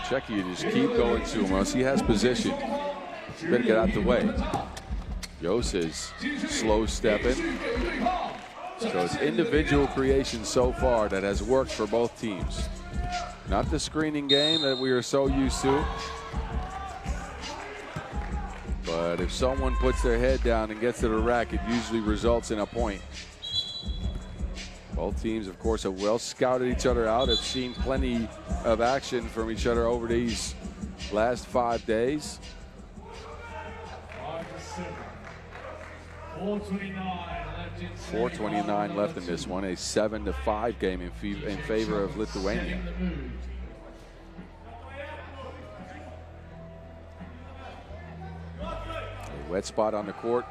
Czechia just keep going to him. Once he has position, better get out the way. Josas slow stepping. So it's individual creation so far that has worked for both teams. Not the screening game that we are so used to. But if someone puts their head down and gets to the rack, it usually results in a point. Both teams, of course, have well scouted each other out, have seen plenty of action from each other over these last 5 days. 4:29 left in this one, a 7-5 game in favor of Lithuania. A wet spot on the court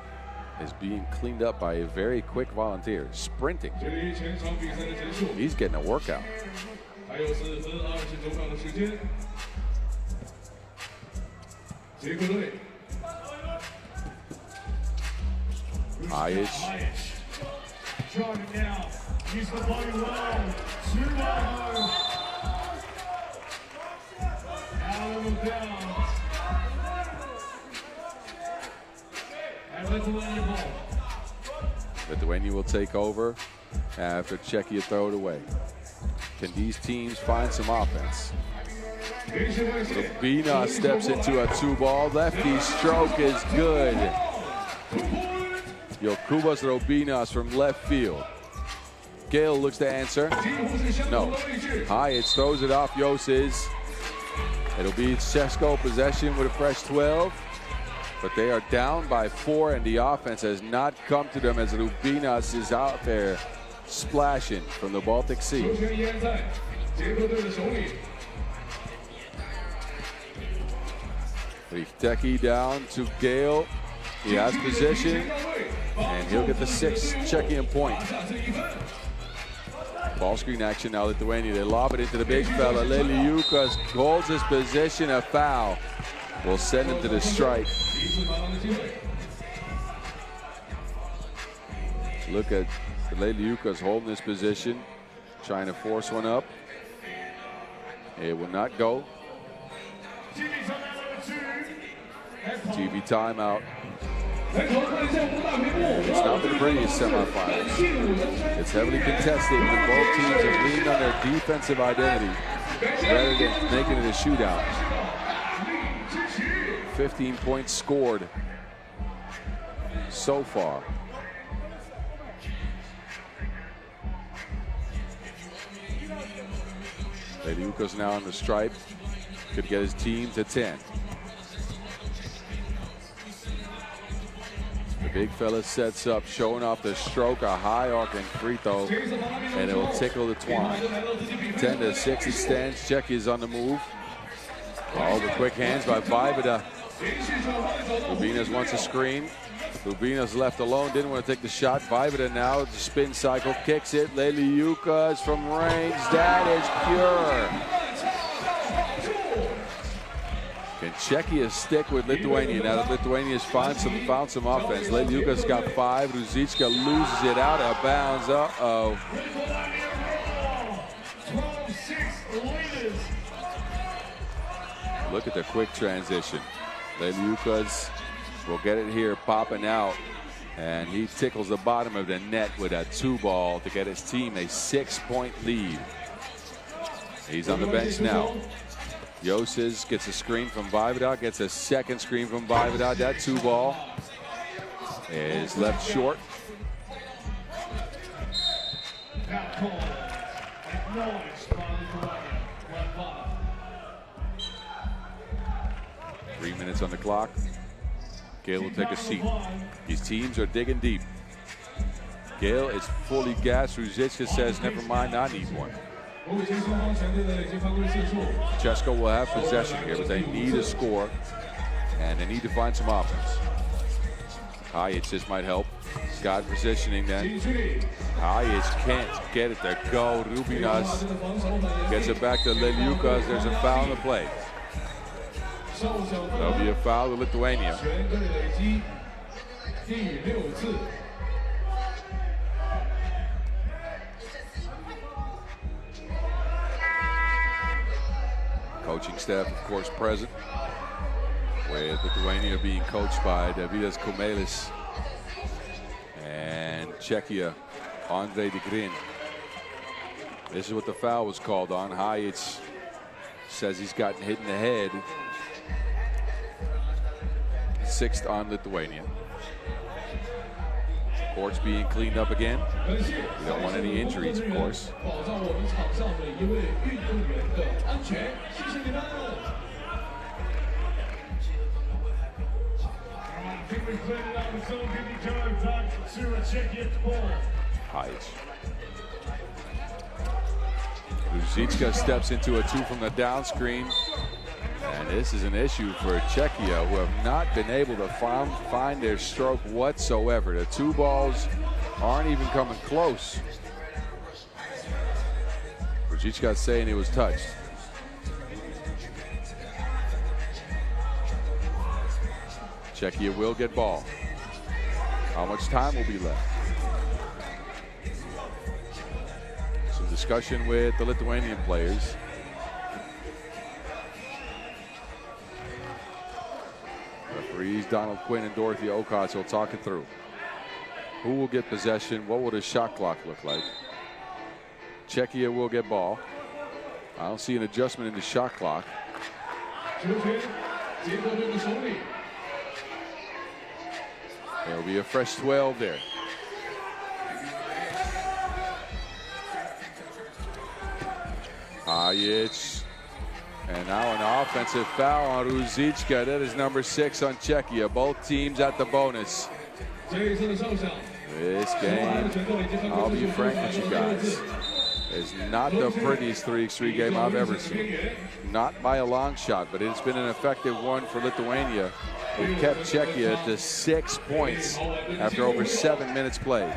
is being cleaned up by a very quick volunteer, sprinting. He's getting a workout. Hayes. Driving now. Use the body well. 2-1 home. Out of bounds. And Lithuania ball. Lithuania will take over after Czechia throw it away. Can these teams find some offense? Rubina steps into a 2-ball. Lefty stroke is good. Jokubas Rubinas from left field. Gale looks to answer. No. Hayes throws it off Joses. It'll be Česko possession with a fresh 12. But they are down by 4, and the offense has not come to them as Rubinas is out there splashing from the Baltic Sea. Richteki down to Gale. He has position, and he'll get the 6th Czechian point. Ball screen action now, Lithuania. They lob it into the big fella. Leliukas holds his position. A foul will send him to the strike. Look at Leliukas holding his position, trying to force one up. It will not go. TV timeout. It's not the prettiest semifinals. It's heavily contested, and both teams have leaned on their defensive identity rather than making it a shootout. 15 points scored so far. Leliukas now on the stripe. Could get his team to 10. The big fella sets up, showing off the stroke, a high arcing free throw, and it will tickle the twine. 10-6 it stands. Czechia is on the move. All the quick hands by Vibada. Rubinas wants a screen. Rubinas left alone, didn't want to take the shot. Vibada now, the spin cycle, kicks it. Leliukas from range, that is pure. Can Czechia stick with Lithuania now that Lithuania's found some offense? Leliukas got 5. Ruzicka loses it out of bounds. Uh-oh. Look at the quick transition. Leliukas will get it here, popping out, and he tickles the bottom of the net with a 2-ball to get his team a 6-point lead. He's on the bench now. Joses gets a screen from Vibada, gets a second screen from Vibada. That 2-ball is left short. Three minutes on the clock. Gale will take a seat. These teams are digging deep. Gale is fully gassed. Ruzicka says, never mind, I need one. Česko will have possession here, but they need a score, and they need to find some offense. Hayes, this might help. Got positioning then. Hayes can't get it to go. Rubinas gets it back to Leliukas. There's a foul in the play. There'll be a foul to Lithuania. Coaching staff, of course, present, with Lithuania being coached by Davidas Kumelis and Czechia, Andre de Grin. This is what the foul was called on. Hayes says he's gotten hit in the head. 6th on Lithuania. Courts being cleaned up again. We don't want any injuries, of course. Hayes. Ruzicka steps into a 2 from the down screen. And this is an issue for Czechia, who have not been able to find their stroke whatsoever. The two balls aren't even coming close. Ruzicka saying he was touched. Czechia will get ball. How much time will be left? Some discussion with the Lithuanian players. Referees Donald Quinn and Dorothy Okots will talk it through. Who will get possession? What will the shot clock look like? Czechia will get ball. I don't see an adjustment in the shot clock. There'll be a fresh 12 there. Ajic. And now an offensive foul on Ruzicka. That is number 6 on Czechia. Both teams at the bonus. This game, I'll be frank with you guys, is not the prettiest 3x3 game I've ever seen. Not by a long shot, but it's been an effective one for Lithuania, who kept Czechia to 6 points after over 7 minutes played.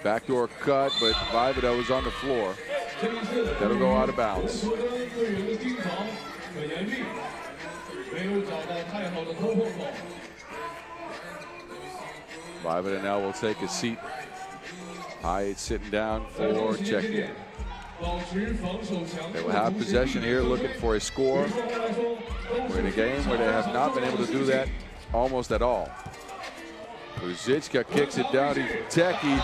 Backdoor cut, but Vaivoda was on the floor. That'll go out of bounds. Vaivoda now will take a seat. Hyatt sitting down for Czechia. They will have possession here, looking for a score. We're in a game where they have not been able to do that almost at all. Ruzicka kicks it down to Teki.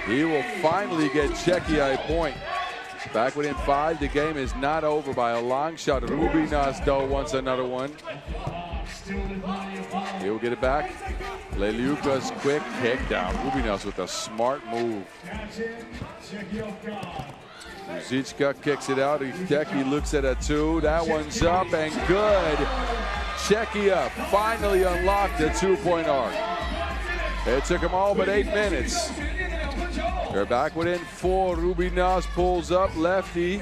He will finally get Czechia a point. Back within 5. The game is not over by a long shot. Rubinas though wants another one. He'll get it back. Leliuka's quick kick down. Rubinas with a smart move. Ruzicka kicks it out. Teki looks at a 2. That one's up and good. Czechia finally unlocked the 2-point arc. It took them all but 8 minutes. They're back within 4. Rubinas pulls up, lefty.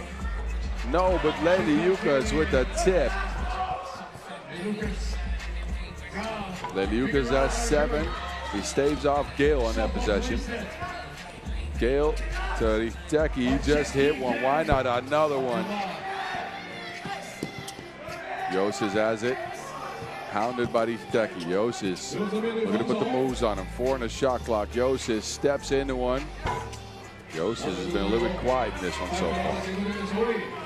No, but Leliukas with the tip. Leliukas at 7. He staves off Gale on that possession. Gale to Teki. He just hit one. Why not another one? Josis has it. Hounded by Teki. Josis looking to put the moves on him. 4 in the shot clock. Josis steps into one. Josis has been a little bit quiet in this one so far.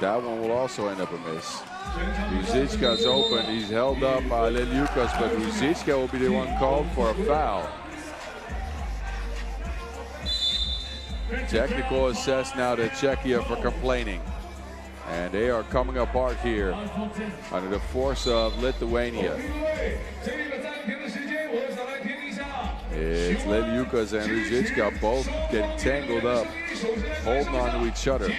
That one will also end up a miss. Ruzicka's open. He's held up by Leliukas, but Ruzicka will be the one called for a foul. Technical assess now to Czechia for complaining. And they are coming apart here under the force of Lithuania. It's Leliukas and Ruzicka both getting tangled up, holding on to each other.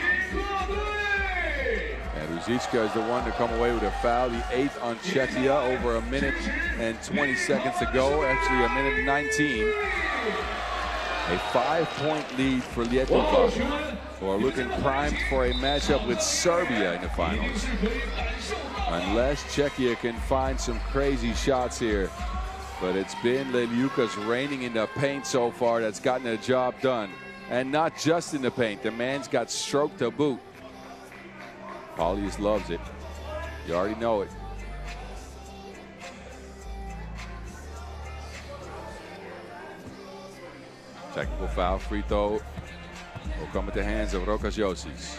And Ruzicka is the one to come away with a foul, the 8th on Czechia, over 1 minute and 20 seconds to go, actually 1 minute and 19. A 5-point lead for Lietuva, who are looking primed for a matchup with Serbia in the finals. Unless Czechia can find some crazy shots here. But it's been Leliukas reigning in the paint so far that's gotten the job done. And not just in the paint. The man's got stroke to boot. Paulius loves it. You already know it. Technical foul, free throw will come at the hands of Rokas Josis.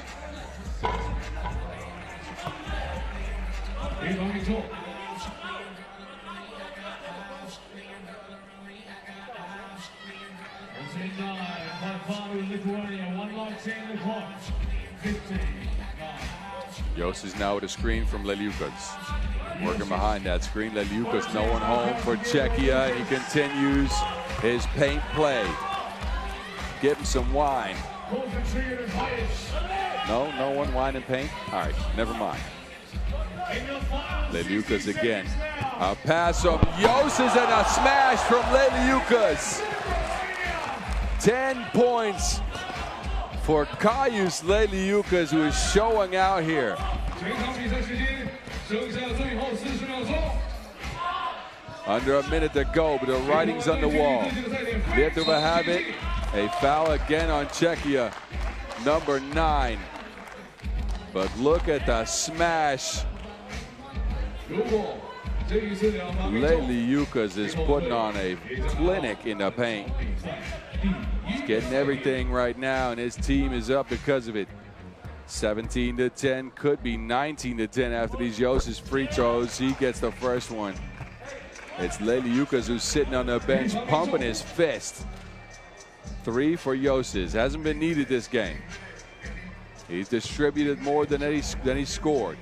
Josis now with a screen from Leliukas. Working behind that screen, Leliukas, no one home for Czechia. He continues his paint play. Give him some wine. No one wine and paint? All right, never mind. Leliukas again. A pass from Josis and a smash from Leliukas. 10 points for Kaius Leliukas, who is showing out here. 全场比赛时间剩下最后40秒钟。 Under a minute to go, but the writing's on the wall. Lithuania have it. A foul again on Czechia, number 9. But look at the smash. 如果这一次两方 Leliukas is putting on a clinic in the paint. He's getting everything right now, and his team is up because of it. 17 to 10, could be 19 to 10 after these Jos's free throws. He gets the first one. It's Leliukas who's sitting on the bench, pumping his fist. 3 for Joses. Hasn't been needed this game. He's distributed more than he scored.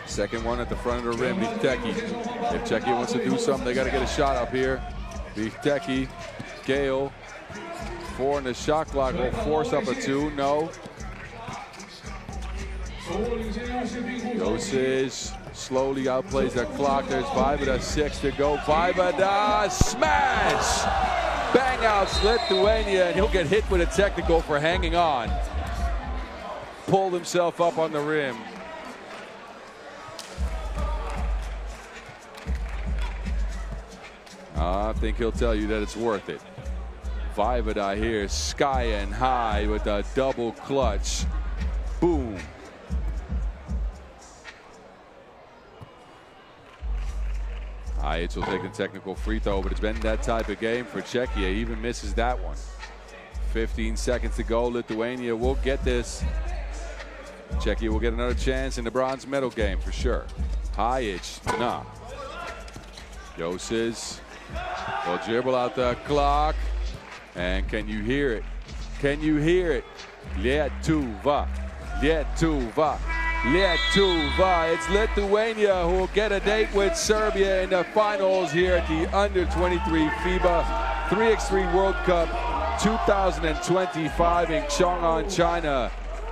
Second one at the front of the rim, Vihteki. If Czechia wants to do something, they got to get a shot up here. Vihteki, Gale, 4 in the shot clock, will force up a 2, no. Joses slowly outplays the clock. There's FIBA 6 to go. FIBA smash! Bang outs Lithuania, and he'll get hit with a technical for hanging on. Pulled himself up on the rim. I think he'll tell you that it's worth it. FIBA here, sky and high with a double clutch. Boom. Xiong will take the technical free throw, but it's been that type of game for Czechia. He even misses that one. 15 seconds to go. Lithuania will get this. Czechia will get another chance in the bronze medal game for sure. Xiong, nah. Joses will dribble out the clock. And can you hear it? Can you hear it? Lietuva, Lietuva, Lietuva. It's Lithuania who will get a date with Serbia in the finals here at the Under-23 FIBA 3x3 World Cup 2025 in Xiong An, China.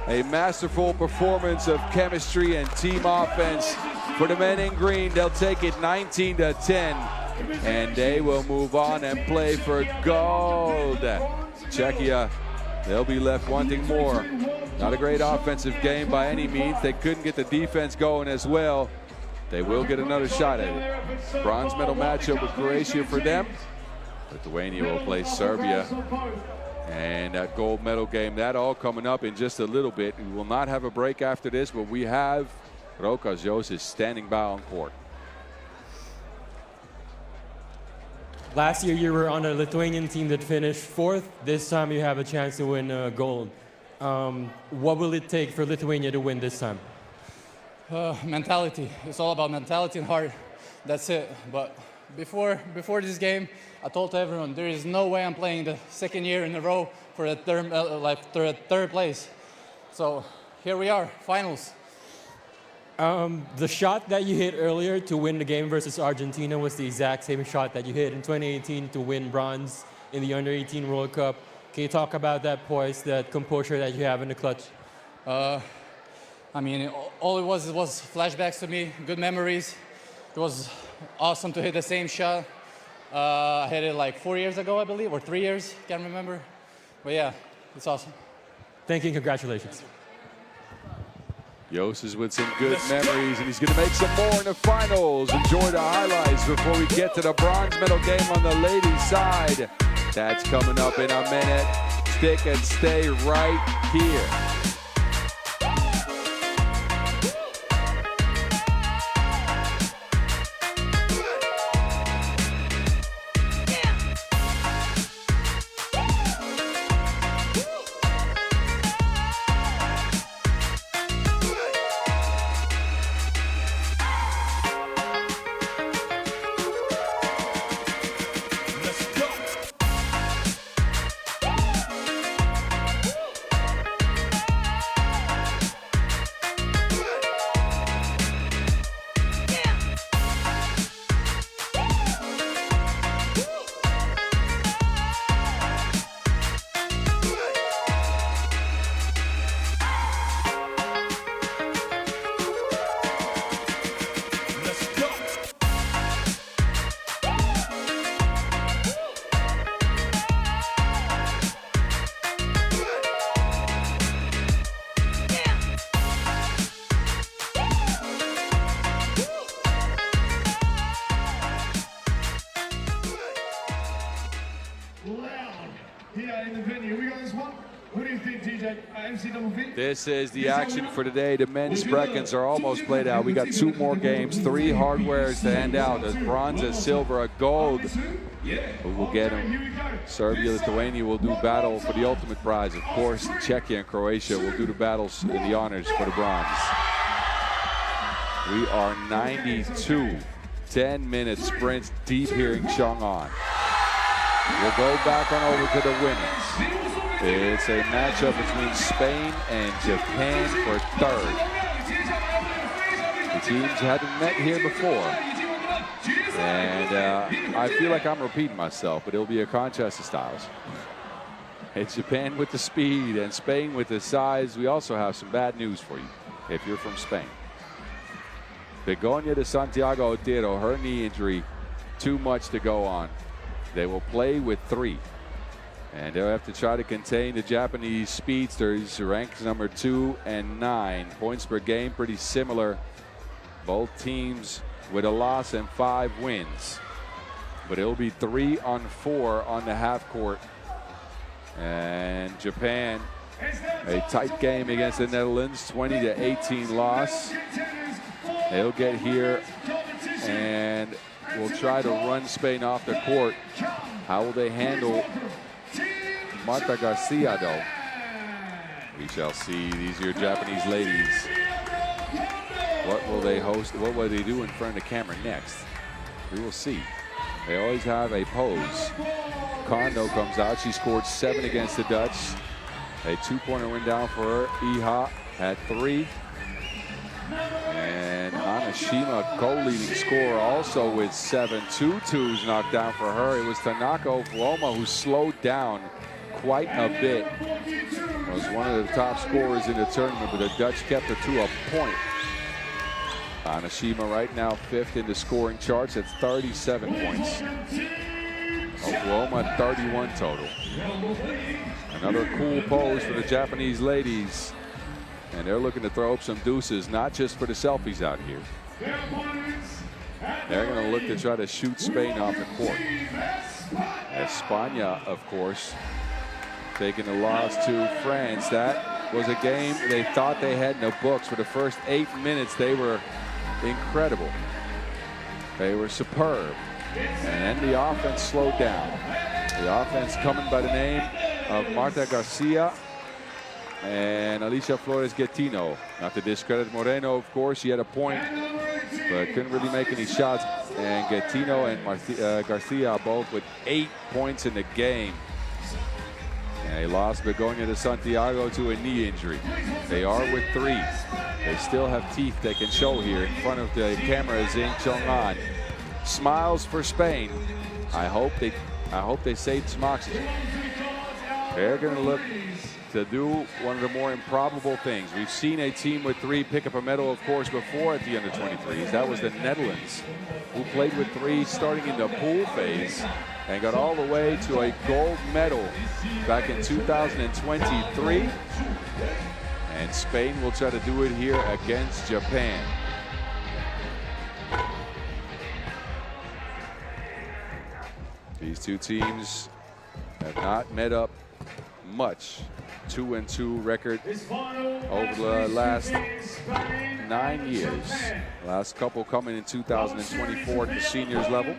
A masterful performance of chemistry and team offense for the men in green. They'll take it 19 to 10. And they will move on and play for gold. Czechia, they'll be left wanting more. Not a great offensive game by any means. They couldn't get the defense going as well. They will get another shot at it. Bronze medal matchup with Croatia for them. Lithuania will play Serbia. And that gold medal game, that all coming up in just a little bit. We will not have a break after this, but we have Rokas Joses standing by on court. Last year you were on a Lithuanian team that finished 4th. This time you have a chance to win gold. What will it take for Lithuania to win this time? Mentality. It's all about mentality and heart. That's it. But before this game, I told everyone there is no way I'm playing the 2nd year in a row for a third place. So here we are, finals. The shot that you hit earlier to win the game versus Argentina was the exact same shot that you hit in 2018 to win bronze in the Under-18 World Cup. Can you talk about that poise, that composure that you have in the clutch? I mean, all it was flashbacks to me, good memories. It was awesome to hit the same shot. I hit it like 4 years ago, I believe, or 3 years, can't remember. But yeah, it's awesome. Thank you and congratulations. Joses with some good memories, and he's going to make some more in the finals. Enjoy the highlights before we get to the bronze medal game on the ladies' side. That's coming up in a minute. Stick and stay right here. in the venue. We got this one. What do you think, DJ? MC Double V? This is the action for today. The men's brackets are almost played out. We got 2 more games, 3 hardwares to hand out. A bronze, a silver, a gold. Who will get them? Serbia, Lithuania will do battle for the ultimate prize. Of course, Czechia and Croatia will do the battles in the honors for the bronze. We are 92 10-minute sprints deep here in Xiong An. We'll go back on over to the women's. It's a matchup between Spain and Japan for third. The teams haven't met here before. And I feel like I'm repeating myself, but it'll be a contest of styles. It's Japan with the speed and Spain with the size. We also have some bad news for you if you're from Spain. Begoña de Santiago Otero, her knee injury, too much to go on. They will play with 3. And they'll have to try to contain the Japanese speedsters, ranked number 2 and 9. Points per game pretty similar. Both teams with a loss and 5 wins. But it'll be 3-on-4 on the half court. And Japan, a tight game against the Netherlands, 20-18 loss. They'll get here and will try to run Spain off the court. How will they handle Marta Garcia, though? We shall see. These are your Japanese ladies. What will they host? What will they do in front of the camera next? We will see. They always have a pose. Kondo comes out. She scored 7 against the Dutch. A 2-pointer win down for her. Iha had 3. And Anashima, co-leading scorer, also with 7. 2 twos knocked down for her. It was Tanaka Ofuoma who slowed down quite a bit. Was one of the top scorers in the tournament, but the Dutch kept her to a point. Anashima right now 5th in the scoring charts at 37 points. Oklahoma 31 total. Another cool pose for the Japanese ladies. And they're looking to throw up some deuces, not just for the selfies out here. They're going to look to try to shoot Spain off the court. España, of course, taking the loss to France. That was a game they thought they had in the books. For the first 8 minutes, they were incredible. They were superb. And then the offense slowed down. The offense coming by the name of Marta Garcia and Alicia Flores-Gettino. Not to discredit Moreno, of course. She had a point, but couldn't really make any shots. And Gettino and Garcia both with 8 points in the game. And they lost Begoña de Santiago to a knee injury. They are with 3. They still have teeth they can show here in front of the cameras in Xiong An. Smiles for Spain. I hope they saved some oxygen. They're going to look to do one of the more improbable things. We've seen a team with 3 pick up a medal, of course, before at the under-23s. That was the Netherlands, who played with 3 starting in the pool phase and got all the way to a gold medal back in 2023. And Spain will try to do it here against Japan. These 2 teams have not met up much. 2-2 record over the last 9 years. Last couple coming in 2024 at the seniors level.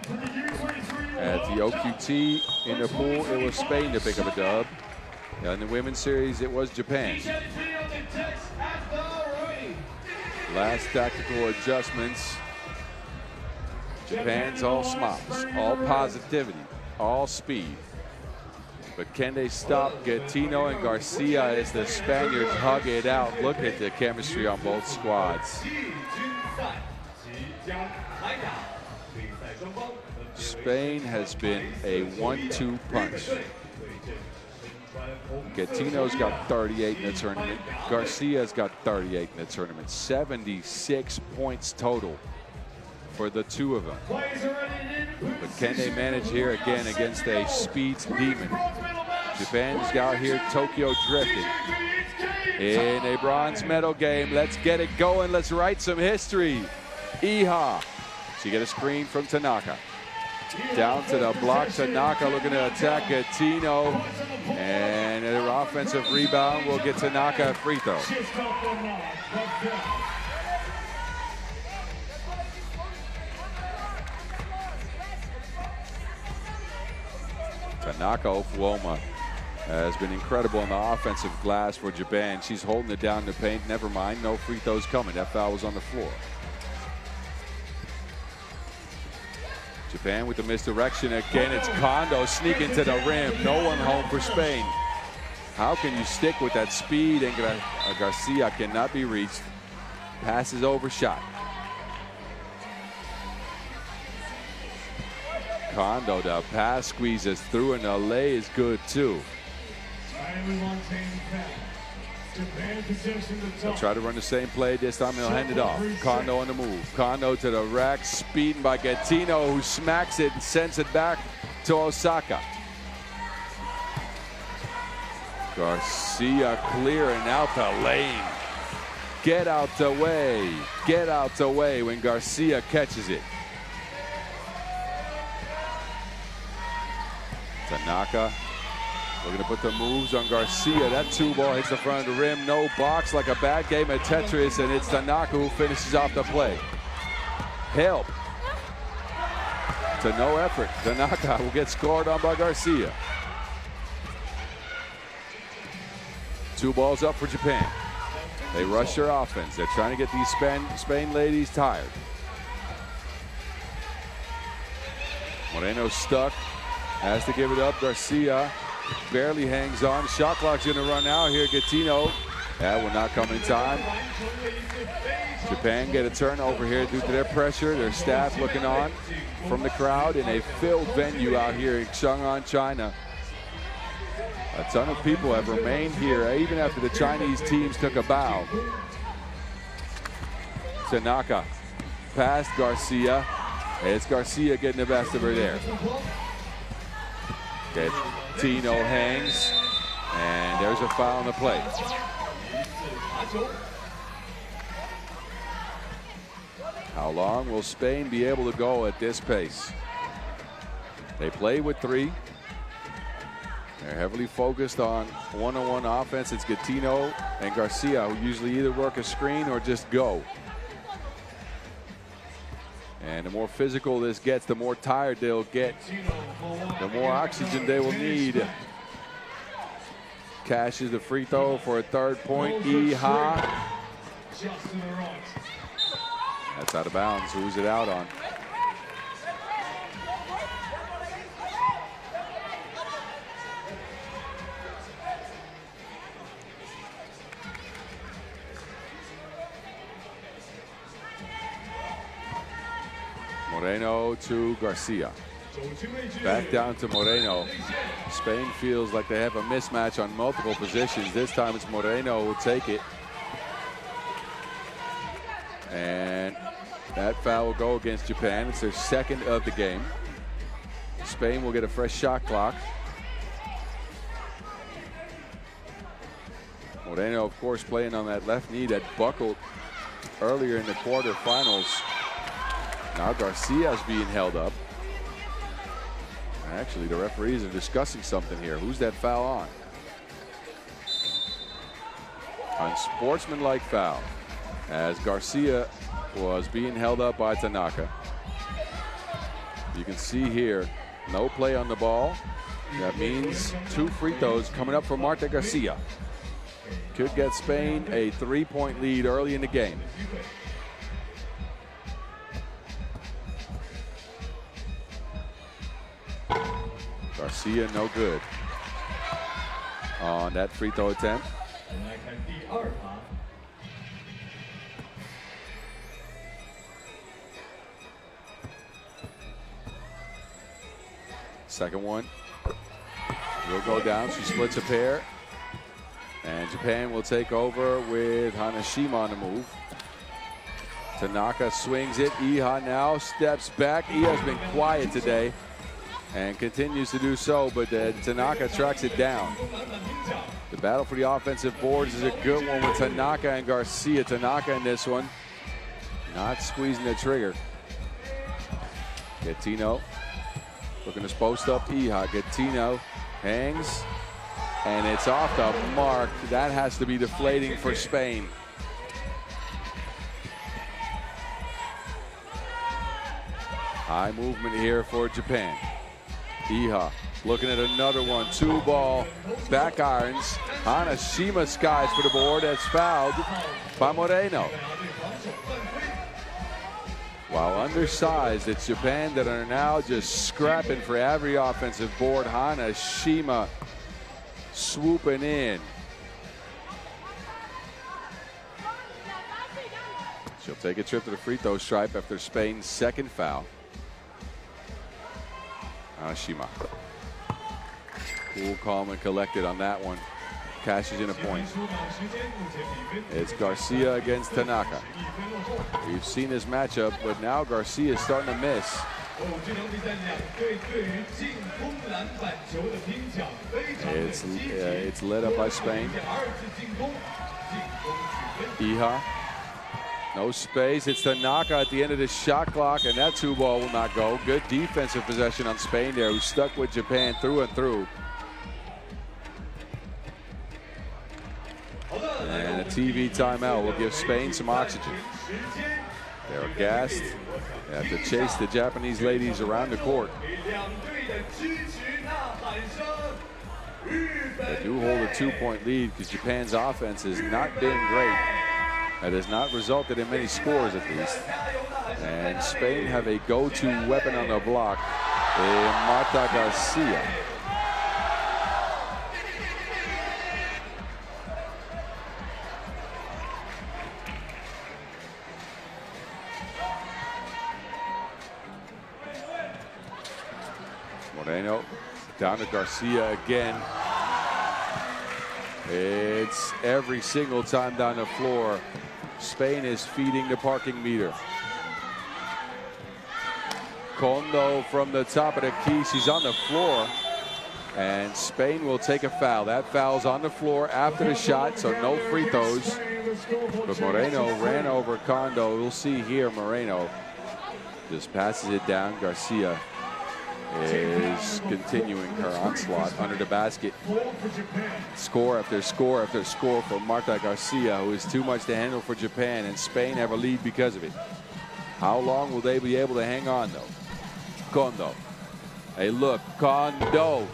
At the OQT in the pool, it was Spain to pick up a dub. In the women's series, it was Japan. Last tactical adjustments. Japan's all smiles, all positivity, all speed. But can they stop Gettino and Garcia as the Spaniards hug it out? Look at the chemistry on both squads. Spain has been a 1-2 punch. Gettino's got 38 in the tournament. Garcia's got 38 in the tournament. 76 points total for the 2 of them. But can they manage here again against a speeds demon? Japan's out here Tokyo drifting in a bronze medal game. Let's get it going. Let's write some history. Iha. She get a screen from Tanaka. down to the block. Tanaka looking to attack Gattino. And an offensive rebound will get Tanaka a free throw. Tanaka Ofuoma has been incredible on the offensive glass for Japan. She's holding it down in the paint. Never mind, no free throws coming. That foul was on the floor. Japan with the misdirection again. It's Kondo sneaking to the rim. No one home for Spain. How can you stick with that speed? And Garcia cannot be reached. Pass is overshot. Kondo, the pass squeezes through, and the lay is good too. They'll try to run the same play. This time they'll hand it off. Kondo on the move. Kondo to the rack, speeding by Gattino, who smacks it and sends it back to Osaka. Garcia clearing out the lane. Get out the way. Get out the way when Garcia catches it. Tanaka looking to put the moves on Garcia. That two ball hits the front of the rim. No box, like a bad game of Tetris, and it's Tanaka who finishes off the play. Help. To no effort. Tanaka will get scored on by Garcia. Two balls up for Japan. They rush their offense. They're trying to get these Spain ladies tired. Moreno stuck. Has to give it up. Garcia barely hangs on. Shot clock's going to run out here. Gattino. That will not come in time. Japan get a turnover here due to their pressure. Their staff looking on from the crowd in a filled venue out here in Xiong An, China. A ton of people have remained here even after the Chinese teams took a bow. Tanaka past Garcia. It's Garcia getting the best of her there. Gattino hangs, and there's a foul on the play. How long will Spain be able to go at this pace? They play with three. They're heavily focused on one-on-one offense. It's Gattino and Garcia who usually either work a screen or just go. And the more physical this gets, the more tired they'll get, the more oxygen they will need. Cashes the free throw for a third point. Iha. That's out of bounds. Who's it out on? Moreno to Garcia. Back down to Moreno. Spain feels like they have a mismatch on multiple positions. This time it's Moreno who will take it. And that foul will go against Japan. It's their second of the game. Spain will get a fresh shot clock. Moreno, of course, playing on that left knee that buckled earlier in the quarterfinals. Now Garcia's being held up. Actually, the referees are discussing something here. Who's that foul on? Unsportsmanlike foul, as Garcia was being held up by Tanaka. You can see here, no play on the ball. That means two free throws coming up for Marta Garcia. Could get Spain a three-point lead early in the game. Garcia no good on that free throw attempt. Second one will go down. She splits a pair. And Japan will take over with Hanashima on the move. Tanaka swings it. Iha now steps back. Iha's been quiet today and continues to do so, but Tanaka tracks it down. The battle for the offensive boards is a good one with Tanaka and Garcia. Tanaka in this one, not squeezing the trigger. Gattino Looking to post up Iha. Gattino hangs, and it's off the mark. That has to be deflating for Spain. High movement here for Japan. Iha looking at another one. 2-ball back irons. Hanashima skies for the board. That's fouled by Moreno. While undersized, it's Japan that are now just scrapping for every offensive board. Hanashima swooping in. She'll take a trip to the free throw stripe after Spain's second foul. Hanashima. Cool, calm, and collected on that one. Cashes in a point. It's Garcia against Tanaka. We've seen this matchup, but now Garcia is starting to miss. It's led up by Spain. Iha. No space. It's Tanaka at the end of the shot clock, and that 2-ball will not go. Good defensive possession on Spain there, who stuck with Japan through and through. And a TV timeout will give Spain some oxygen. They're gassed. They have to chase the Japanese ladies around the court. They do hold a 2-point lead because Japan's offense has not been great. That has not resulted in many scores, at least. And Spain have a go-to weapon on the block, Marta Garcia. Moreno down to Garcia again. It's every single time down the floor. Spain is feeding the parking meter. Kondo from the top of the key. She's on the floor. And Spain will take a foul. That foul's on the floor after the shot, so no free throws. But Moreno ran over Kondo. We'll see here Moreno just passes it down. Garcia is continuing her onslaught under the basket. Score after score after score for Marta Garcia, who is too much to handle for Japan, and Spain have a lead because of it. How long will they be able to hang on, though? Kondo. Hey, look, Kondo.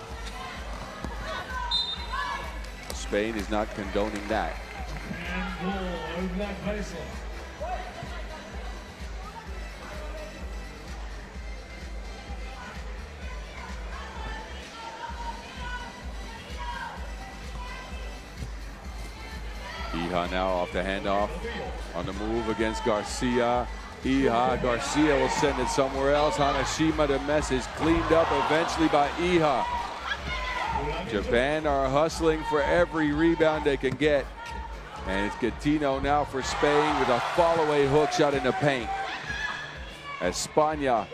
Spain is not condoning that. And ball over that baseline. Iha now off the handoff, on the move against Garcia. Iha, Garcia will send it somewhere else. Hanashima, the mess is cleaned up eventually by Iha. Japan are hustling for every rebound they can get. And it's Gattino now for Spain with a fall-away hook shot in the paint. España,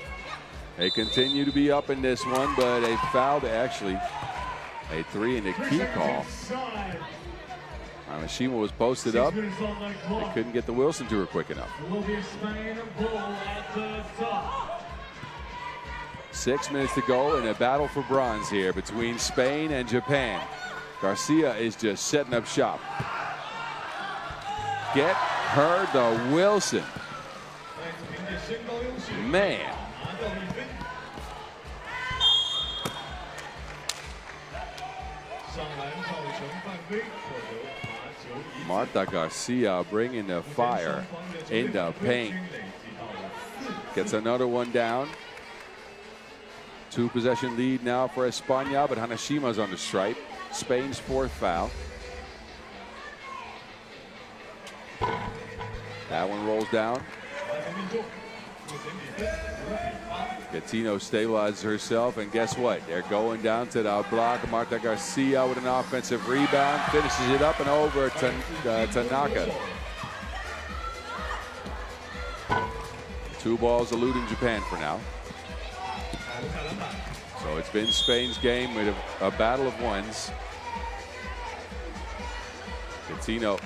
they continue to be up in this one, but they fouled actually a 3 in the key call. Hanashima was posted up. They couldn't get the Wilson to her quick enough. 6 minutes to go in a battle for bronze here between Spain and Japan. Garcia is just setting up shop. Get her the Wilson. Man. Marta Garcia bringing the fire in the paint. Gets another one down. 2-possession lead now for España, but Hanashima's on the stripe. Spain's 4th foul. That one rolls down. Gattino stabilizes herself, and guess what? They're going down to the block. Marta Garcia with an offensive rebound, finishes it up and over Tanaka. 2 balls eluding Japan for now. So it's been Spain's game with a battle of ones. Gattino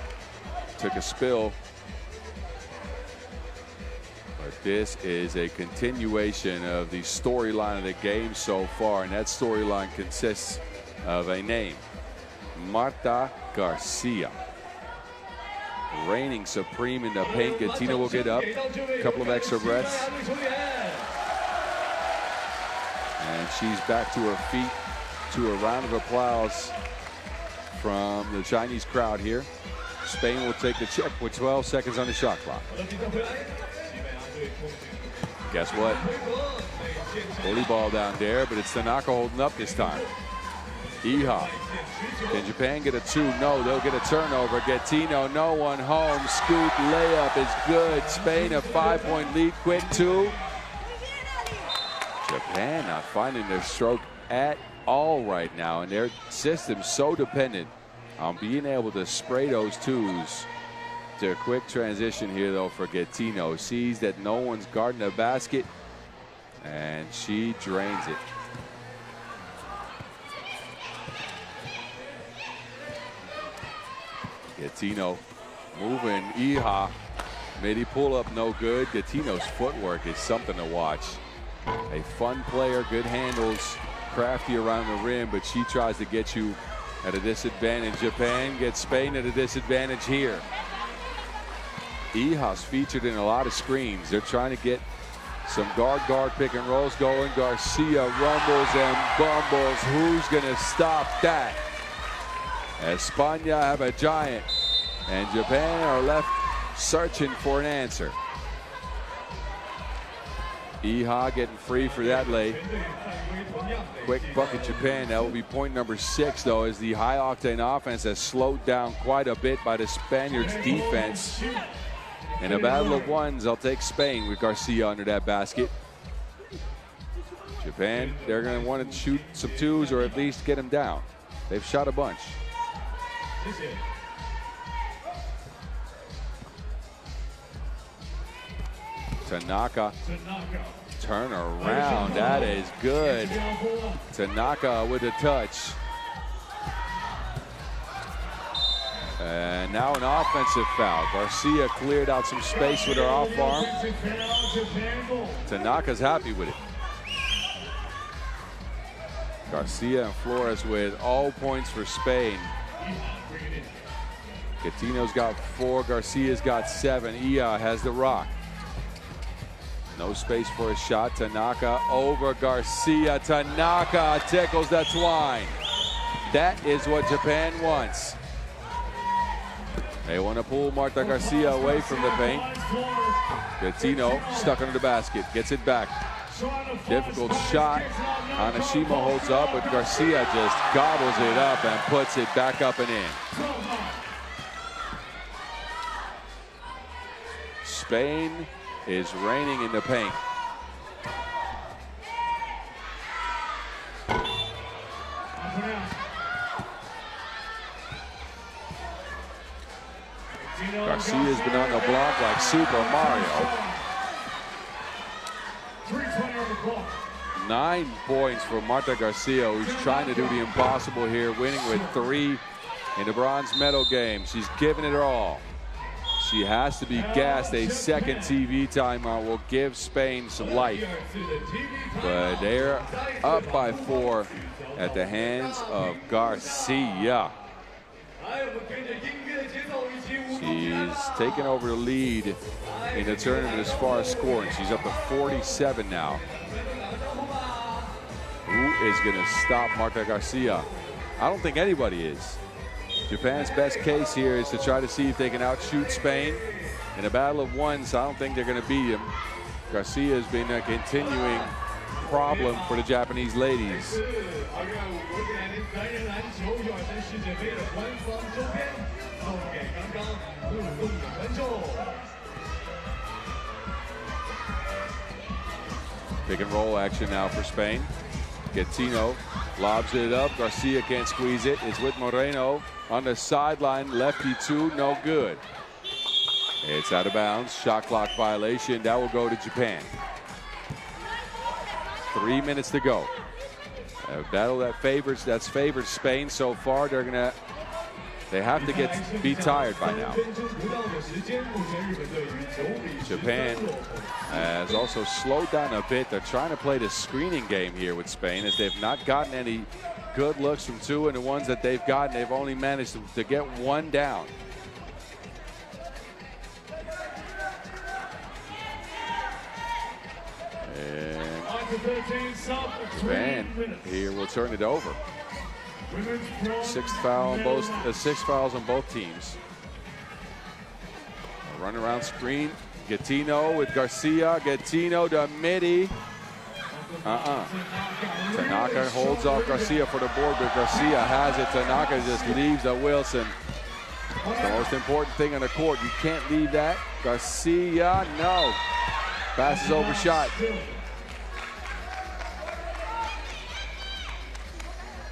took a spill. But This is a continuation of the storyline of the game so far, and that storyline consists of a name, Marta Garcia. Reigning supreme in the paint. Gatina will get up, a couple of extra breaths. And she's back to her feet to a round of applause from the Chinese crowd here. Spain will take the check with 12 seconds on the shot clock. Guess what? Volleyball down there, but it's Tanaka holding up this time. Iha. Can Japan get a 2? No, they'll get a turnover. Gattino, no one home. Scoop layup is good. Spain a 5-point lead. Quick 2. Japan not finding their stroke at all right now, and their system's so dependent on being able to spray those 2s. To a quick transition here, though, for Gattino. Sees that no one's guarding the basket, and she drains it. Gattino moving. Iha. Midi pull-up, no good. Gattino's footwork is something to watch. A fun player, good handles, crafty around the rim, but she tries to get you at a disadvantage. Japan gets Spain at a disadvantage here. Iha's featured in a lot of screens. They're trying to get some guard pick and rolls going. Garcia rumbles and bumbles. Who's going to stop that? España have a giant, and Japan are left searching for an answer. Iha getting free for that lay. Quick bucket Japan. That will be point number 6, though, as the high-octane offense has slowed down quite a bit by the Spaniards' defense. In a battle of ones, I'll take Spain with Garcia under that basket. Japan, they're going to want to shoot some 2s or at least get them down. They've shot a bunch. Tanaka. Turn around. That is good. Tanaka with a touch. And now an offensive foul. Garcia cleared out some space with her off arm. Tanaka's happy with it. Garcia and Flores with all points for Spain. Gattino's got 4. Garcia's got 7. Ia has the rock. No space for a shot. Tanaka over Garcia. Tanaka tickles the twine. That is what Japan wants. They want to pull Marta Garcia away from the paint. Gattino stuck under the basket. Gets it back. Difficult shot. Hanashima holds up, but Garcia just gobbles it up and puts it back up and in. Spain is reigning in the paint. Garcia's been on the block like Super Mario. 3:20 on the clock. 9 points for Marta Garcia, who's trying to do the impossible here, winning with 3 in the bronze medal game. She's given it her all. She has to be gassed. A second TV timeout will give Spain some life. But they're up by 4 at the hands of Garcia. She's taken over the lead in the tournament as far as scoring. She's up to 47 now. Who is going to stop Marta Garcia? I don't think anybody is. Japan's best case here is to try to see if they can outshoot Spain. In a battle of ones, I don't think they're going to beat them. Garcia has been a continuing problem for the Japanese ladies. Pick and roll action now for Spain. Gattino lobs it up. Garcia can't squeeze it. It's with Moreno on the sideline. Lefty 2, no good. It's out of bounds. Shot clock violation. That will go to Japan. 3 minutes to go. A battle that's favored Spain so far. They're going to They have to be tired by now. Japan has also slowed down a bit. They're trying to play the screening game here with Spain, as they've not gotten any good looks from two, and the ones that they've gotten, they've only managed to get one down. And Japan here will turn it over. Sixth foul on both, 6 fouls on both teams. Run around screen. Gattino with Garcia. Gattino to Midi. Tanaka holds off Garcia for the board, but Garcia has it. Tanaka just leaves to Wilson. It's the most important thing on the court. You can't leave that. Garcia, no. Pass is overshot.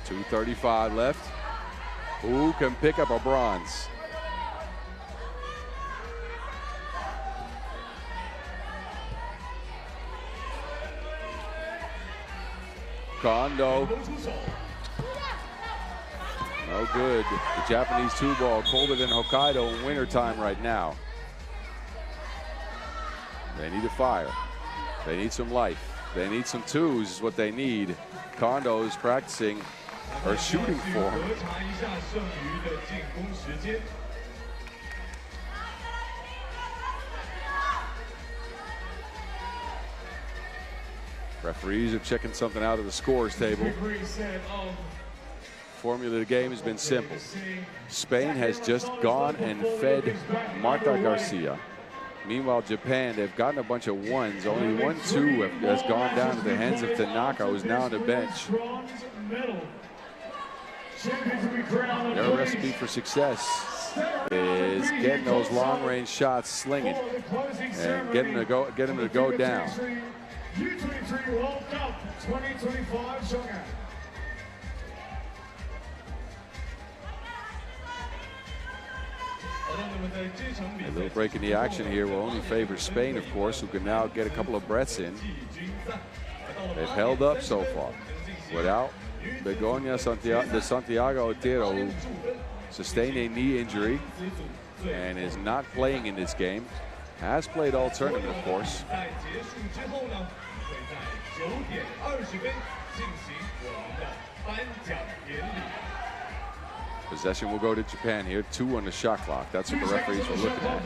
2:35 left. Who can pick up a bronze? Kondo. No good. The Japanese two ball colder than Hokkaido in wintertime right now. They need a fire. They need some life. They need some twos is what they need. Kondo is practicing or shooting for him. Referees are checking something out of the scores table. Formula of the game has been simple. Spain has just gone and fed Marta Garcia. Meanwhile, Japan, they've gotten a bunch of ones. Only 1-2 has gone down to the hands of Tanaka, who's now on the bench. Their recipe for success is getting those long-range shots slinging and getting them to go down. U23 World Cup 2025 Xiong An. A little break in the action here will only favor Spain, of course, who can now get a couple of breaths in. They've held up so far without Begoña de Santiago Otero, who sustained a knee injury and is not playing in this game. Has played all tournament, of course. Possession will go to Japan here. 2 on the shot clock. That's what the referees were looking at.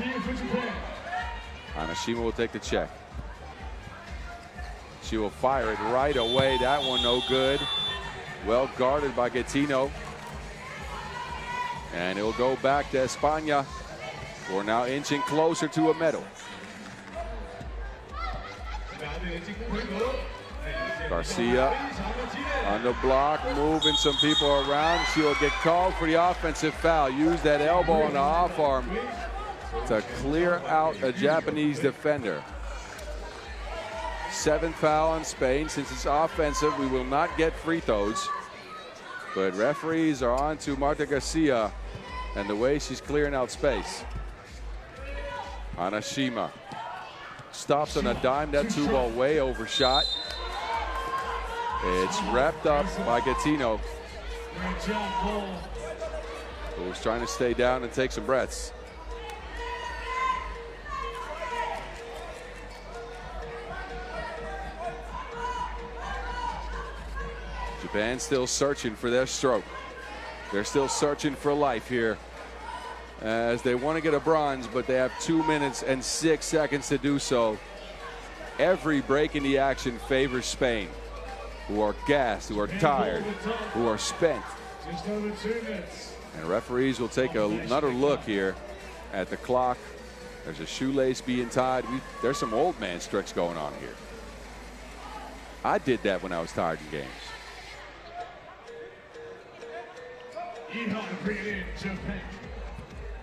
Hanashima will take the check. She will fire it right away. That one no good. Well guarded by Gattino. And it will go back to España. We're now inching closer to a medal. Garcia on the block, moving some people around. She will get called for the offensive foul. Use that elbow on the off arm to clear out a Japanese defender. 7th foul on Spain. Since it's offensive, we will not get free throws. But referees are on to Marta Garcia and the way she's clearing out space. Hanashima stops on a dime. That 2-ball way overshot. It's wrapped up by Gattino, who's trying to stay down and take some breaths. Japan still searching for their stroke. They're still searching for life here, as they want to get a bronze, but they have 2 minutes and 6 seconds to do so. Every break in the action favors Spain, who are gassed, who are tired, who are spent. Just over 2 minutes. And referees will take another look here at the clock. There's a shoelace being tied. There's some old man tricks going on here. I did that when I was tired in games.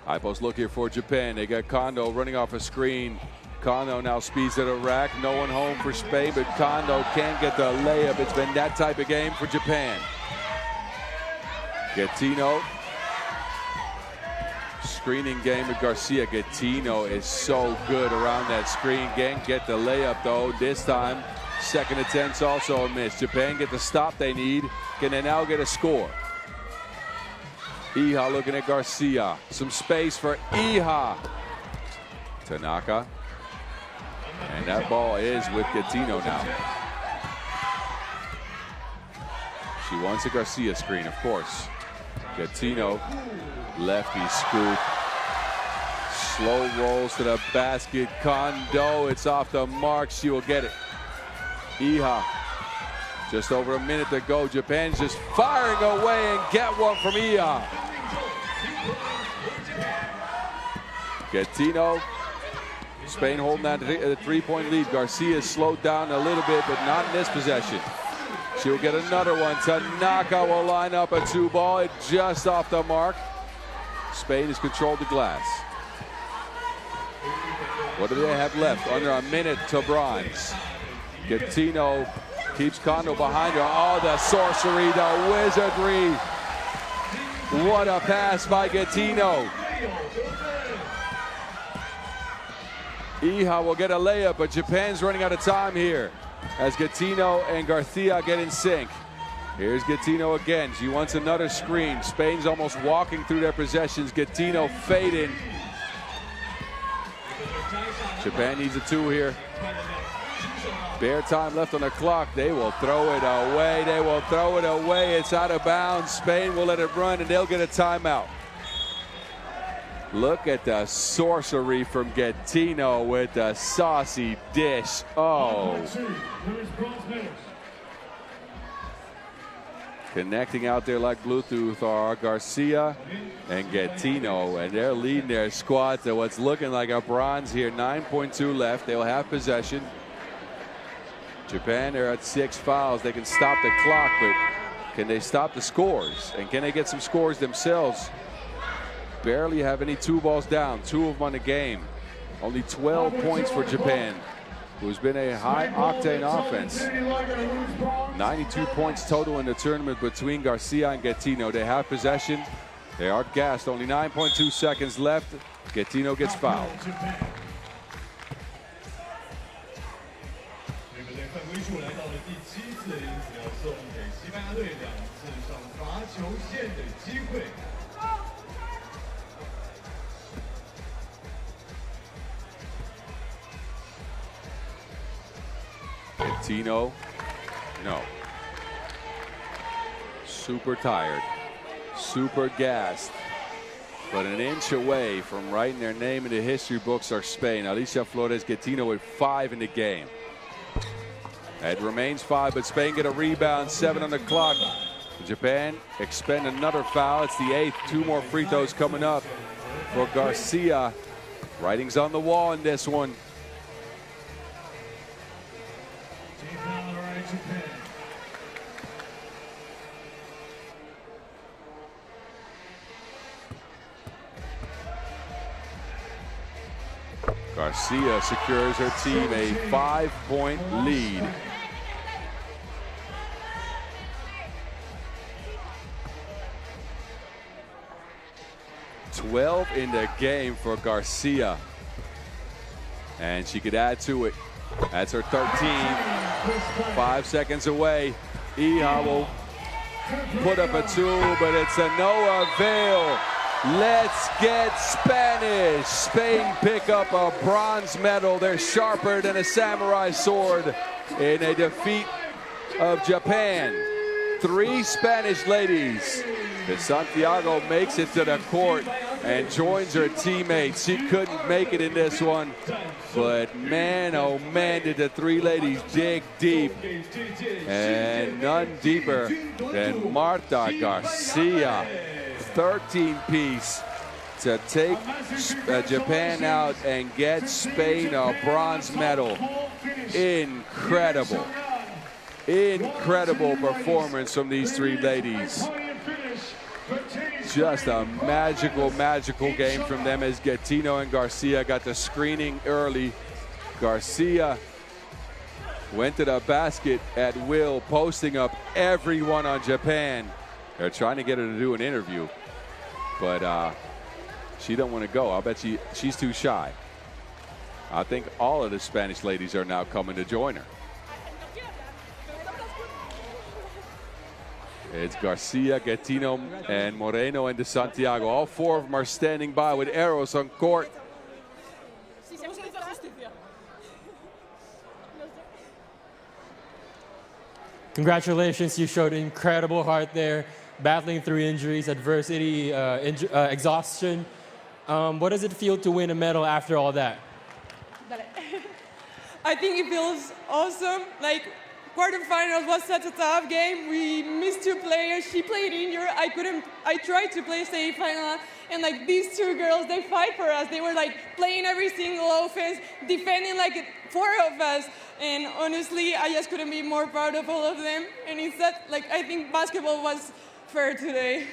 High post look here for Japan. They got Kondo running off a screen. Kondo now speeds to the rack. No one home for Spain, but Kondo can't get the layup. It's been that type of game for Japan. Gattino. Screening game with Garcia. Gattino is so good around that screen. Can't get the layup, though. This time, second attempt's also a miss. Japan get the stop they need. Can they now get a score? Iha looking at Garcia. Some space for Iha. Tanaka. And that ball is with Gattino now. She wants a Garcia screen, of course. Gattino, lefty scoop. Slow rolls to the basket. Kondo, it's off the mark. She will get it. Iha, just over a minute to go. Japan's just firing away and get one from Iha. Gattino, Spain holding that three-point lead. Garcia slowed down a little bit, but not in this possession. She'll get another one. Tanaka will line up a two-ball. It just off the mark. Spain has controlled the glass. What do they have left? Under a minute to bronze. Gattino keeps Kondo behind her. Oh, the sorcery, the wizardry. What a pass by Gattino. Iha will get a layup, but Japan's running out of time here as Gattino and Garcia get in sync. Here's Gattino again. She wants another screen. Spain's almost walking through their possessions. Gattino fading. Japan needs a two here. Bare time left on the clock. They will throw it away. They will throw it away. It's out of bounds. Spain will let it run, and they'll get a timeout. Look at the sorcery from Gattino with the saucy dish. Oh. Connecting out there like Bluetooth are Garcia and Gattino, and they're leading their squad to what's looking like a bronze here. 9.2 left. They'll have possession. Japan, they're at 6 fouls. They can stop the clock, but can they stop the scores? And can they get some scores themselves? Barely have any two balls down, 2 of them on the game. Only 12 points for Japan, who's been a high-octane offense. 92 points total in the tournament between Garcia and Gattino. They have possession. They are gassed. Only 9.2 seconds left. Gattino gets fouled. Gattino, no. Super tired, super gassed, but an inch away from writing their name in the history books are Spain. Alicia Flores Gattino with 5 in the game. It remains 5, but Spain get a rebound, 7 on the clock. Japan expend another foul. It's the 8th. 2 more free throws coming up for Garcia. Writing's on the wall in this one. Garcia secures her team a 5-point lead. .12 in the game for Garcia. And she could add to it. That's her 13. 5 seconds away. Iha will put up a 2, but it's a no avail. Let's get Spanish. Spain pick up a bronze medal. They're sharper than a samurai sword in a defeat of Japan. 3 Spanish ladies. De Santiago makes it to the court and joins her teammates. She couldn't make it in this one, but man, oh man, did the 3 ladies dig deep, and none deeper than Marta Garcia. 13-piece to take Japan out and get Spain a bronze medal. Incredible. Incredible performance from these 3 ladies. Just a magical, magical game from them as Gattino and Garcia got the screening early. Garcia went to the basket at will, posting up everyone on Japan. They're trying to get her to do an interview, but she don't want to go. I'll bet she's too shy. I think all of the Spanish ladies are now coming to join her. It's Garcia, Gattino, and Moreno and De Santiago. All four of them are standing by with arrows on court. Congratulations, you showed incredible heart there, battling through injuries, adversity, exhaustion. What does it feel to win a medal after all that? I think it feels awesome. Like, quarterfinals was such a tough game. We missed two players. She played injured. I tried to play semi-final, and like these two girls, they fight for us. They were like playing every single offense, defending like four of us. And honestly, I just couldn't be more proud of all of them. And it's that, like, I think basketball was fair today.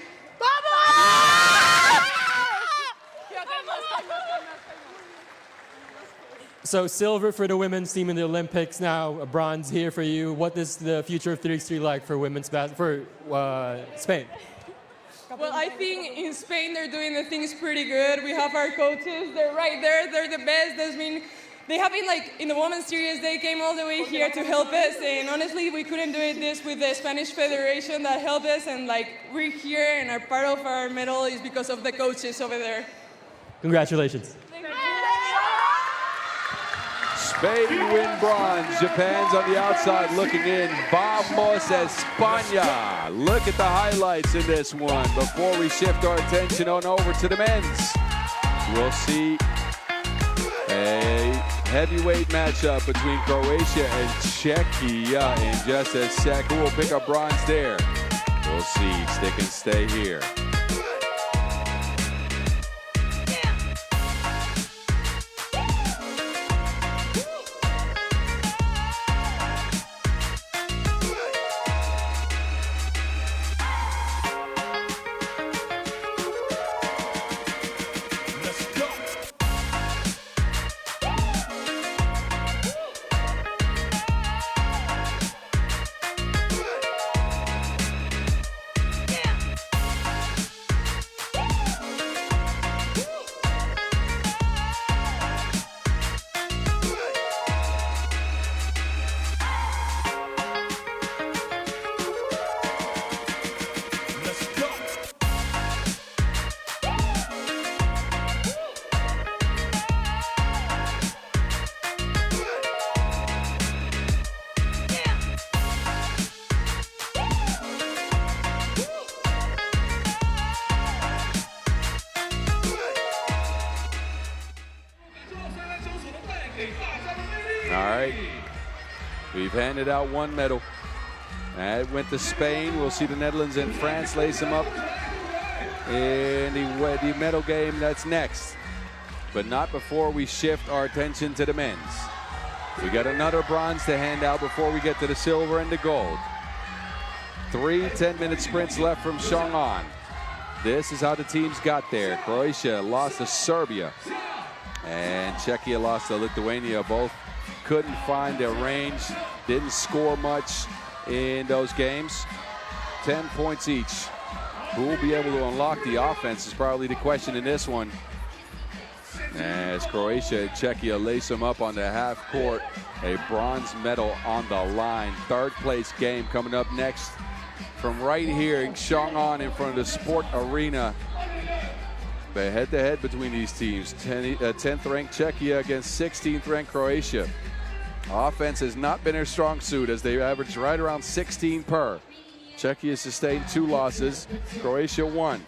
So silver for the women's team in the Olympics now, a bronze here for you. What is the future of 3x3 like for women's basketball, for Spain? Well, I think in Spain they're doing the things pretty good. We have our coaches, they're right there, they're the best. That mean, they have been like in the women's series, they came all the way here to help us, and honestly we couldn't do this with the Spanish Federation that helped us, and like we're here and our part of our medal is because of the coaches over there. Congratulations. Spain win bronze. Japan's on the outside looking in. Vamos España. Look at the highlights in this one before we shift our attention on over to the men's. We'll see a heavyweight matchup between Croatia and Czechia in just a sec. Who will pick up bronze there? We'll see. Stick and stay here. All right, we've handed out one medal. That went to Spain. We'll see the Netherlands and France lace them up in the medal game that's next. But not before we shift our attention to the men's. We got another bronze to hand out before we get to the silver and the gold. 3 10-minute sprints left from Xiong An. This is how the teams got there. Croatia lost to Serbia, and Czechia lost to Lithuania. Both couldn't find their range, didn't score much in those games. 10 points each. Who will be able to unlock the offense is probably the question in this one. As Croatia and Czechia lace them up on the half court. A bronze medal on the line. Third place game coming up next from right here in Xiong An in front of the Sport Arena. The head-to-head between these teams. 10th ranked Czechia against 16th ranked Croatia. Offense has not been their strong suit as they average right around 16 per. Czechia sustained 2 losses, Croatia 1.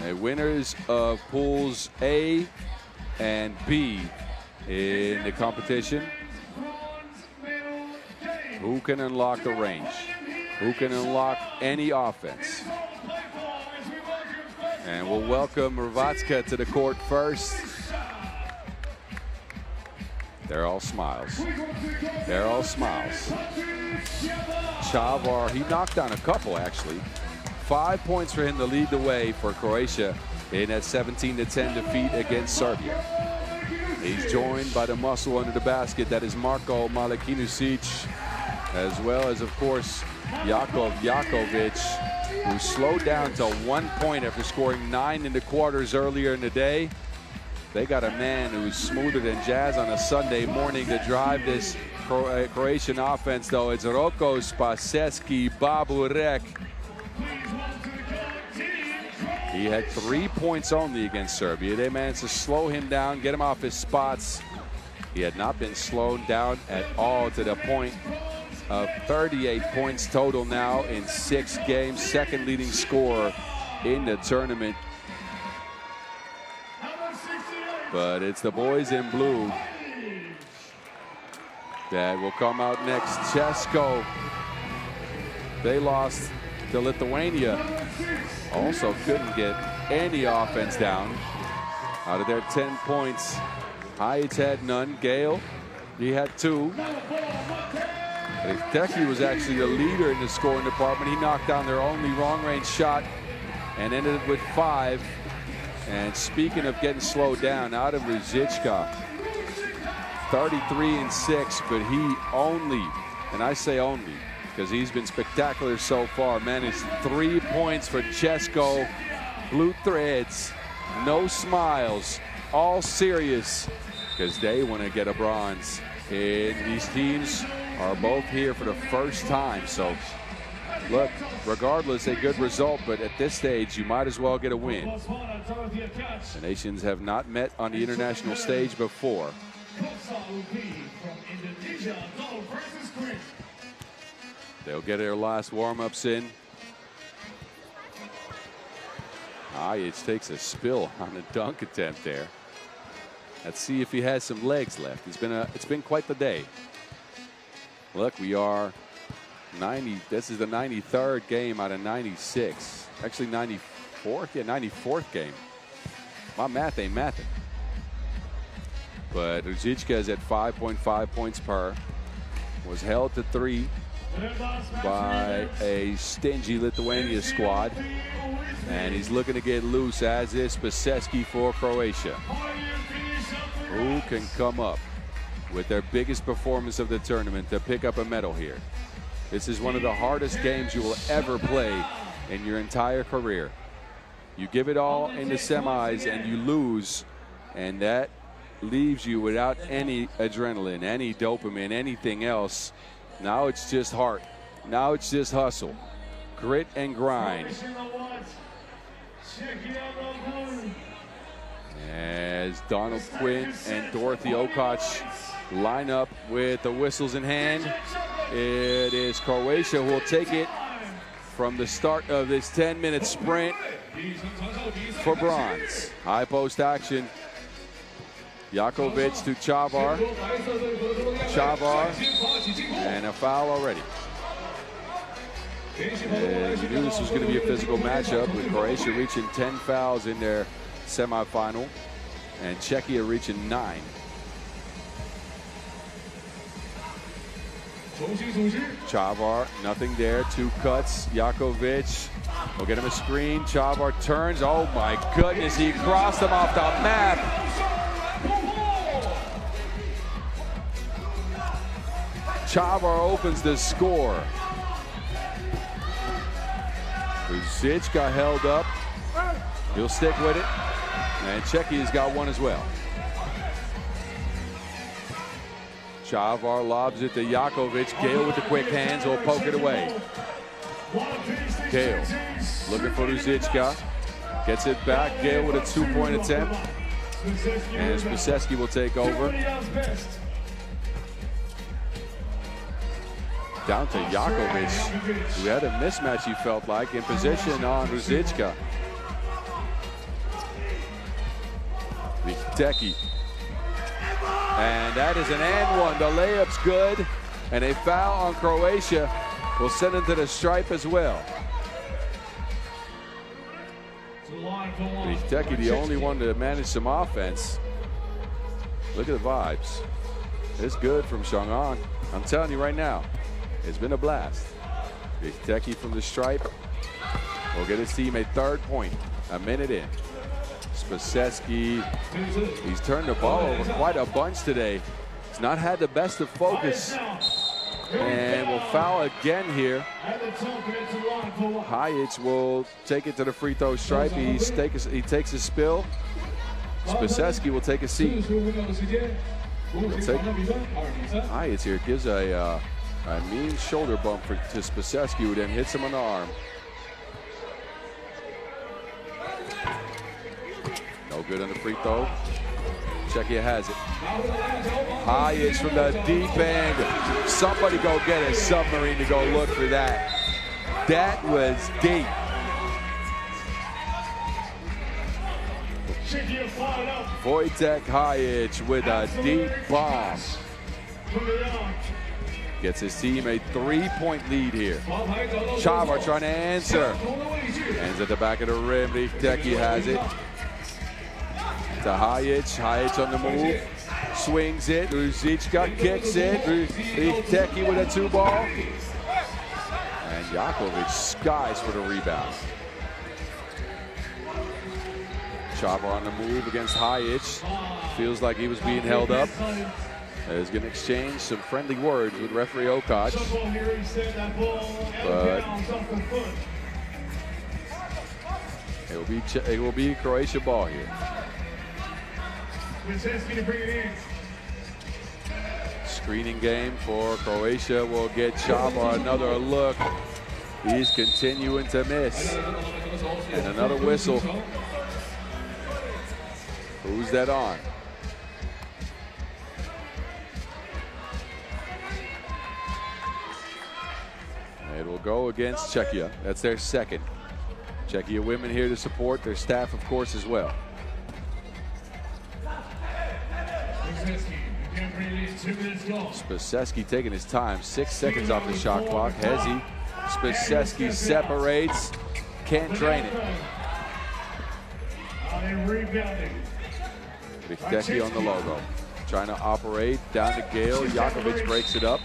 The winners of pools A and B in the competition. Who can unlock the range? Who can unlock any offense? And we'll welcome Hrvatska to the court first. They're all smiles. They're all smiles. Chavar, he knocked down a couple actually. 5 points for him to lead the way for Croatia in that 17-10 defeat against Serbia. He's joined by the muscle under the basket that is Marko Malikinusic, as well as, of course, Jakov Jakovic, who slowed down to 1 point after scoring 9 in the quarters earlier in the day. They got a man who's smoother than jazz on a Sunday morning to drive this Croatian offense, though. It's Roko, Spaseski, Baburek. He had 3 points only against Serbia. They managed to slow him down, get him off his spots. He had not been slowed down at all, to the point of 38 points total now in 6 games. Second leading scorer in the tournament. But it's the boys in blue that will come out next. Česko, they lost to Lithuania. Also couldn't get any offense down. Out of their 10 points, Heights had none. Gale, he had 2. Teki was actually a leader in the scoring department. He knocked down their only long-range shot and ended with 5. And speaking of getting slowed down, out of Ruzicka, 33-6, but he only, and I say only, because he's been spectacular so far, managed 3 points for Česko. Blue threads, no smiles, all serious, because they want to get a bronze. And these teams are both here for the first time. So, look, regardless, a good result, but at this stage, you might as well get a win. The nations have not met on the international stage before. They'll get their last warm-ups in. It takes a spill on the dunk attempt there. Let's see if he has some legs left. It's been quite the day. Look, we are 90. This is the 93rd game out of 96. Actually 94th. Yeah, 94th game. My math ain't mathing. But Ruzicka is at 5.5 points per. Was held to 3 by a stingy Lithuania squad. And he's looking to get loose, as is Spaseski for Croatia. Who can come up with their biggest performance of the tournament to pick up a medal here? This is one of the hardest games you will ever play in your entire career. You give it all in the semis and you lose, and that leaves you without any adrenaline, any dopamine, anything else. Now it's just heart. Now it's just hustle, grit and grind. As Donald Quinn and Dorothy Okac line up with the whistles in hand, it is Croatia who will take it from the start of this 10-minute sprint for bronze. High post action. Jakovic to Chavar. Chavar, and a foul already. And you knew this was going to be a physical matchup, with Croatia reaching 10 fouls in their semifinal and Czechia reaching 9. Chavar, nothing there. 2 cuts. Jakovic will get him a screen. Chavar turns. Oh my goodness, he crossed him off the map. Chavar opens the score. Ruzicka held up. He'll stick with it. And Czechia's got 1 as well. Chavar lobs it to Jakovic. Gale with the quick hands will poke it away. Gale looking for Ruzicka. Gets it back. Gale with a 2-point attempt. And Spaseski will take over. Down to Jakovic, who had a mismatch, he felt like, in position on Ruzicka. Teki. And that is an and one. The layup's good. And a foul on Croatia will send him to the stripe as well. Teki, the only one to manage some offense. Look at the vibes. It's good from Xiong An. I'm telling you right now, it's been a blast. Teki from the stripe will get his team a 3rd point, a minute in. Spaseski, he's turned the ball over quite a bunch today. He's not had the best of focus. And will foul again here. Hayek will take it to the free throw stripe. He takes a spill. Spaseski will take a seat. Hayec here gives a mean shoulder bump to Spacescu, who then hits him on the arm. No good on the free throw. Czechia has it. Hayec from the deep end. Somebody go get a submarine to go look for that. That was deep. Wojtek Hayec with a deep bomb. Gets his team a 3-point lead here. Chavar trying to answer. Ends at the back of the rim. Richteki has it. To Hayec. Hayec on the move. Swings it. Ruzicka kicks it. Richteki with a 2-ball. And Jakovic skies for the rebound. Chavar on the move against Hayec. Feels like he was being held up. Is going to exchange some friendly words with referee Okac. But it will be Croatia ball here. Screening game for Croatia will get Chavar another look. He's continuing to miss. And another whistle. Who's that on? It will go against Czechia. That's their second. Czechia women here to support their staff, of course, as well. Spacescu taking his time. 6 seconds off the shot clock. Hezi. Spacescu separates. Can't drain it. Richteki on the logo. Trying to operate. Down to Gale. Jakovic breaks it up.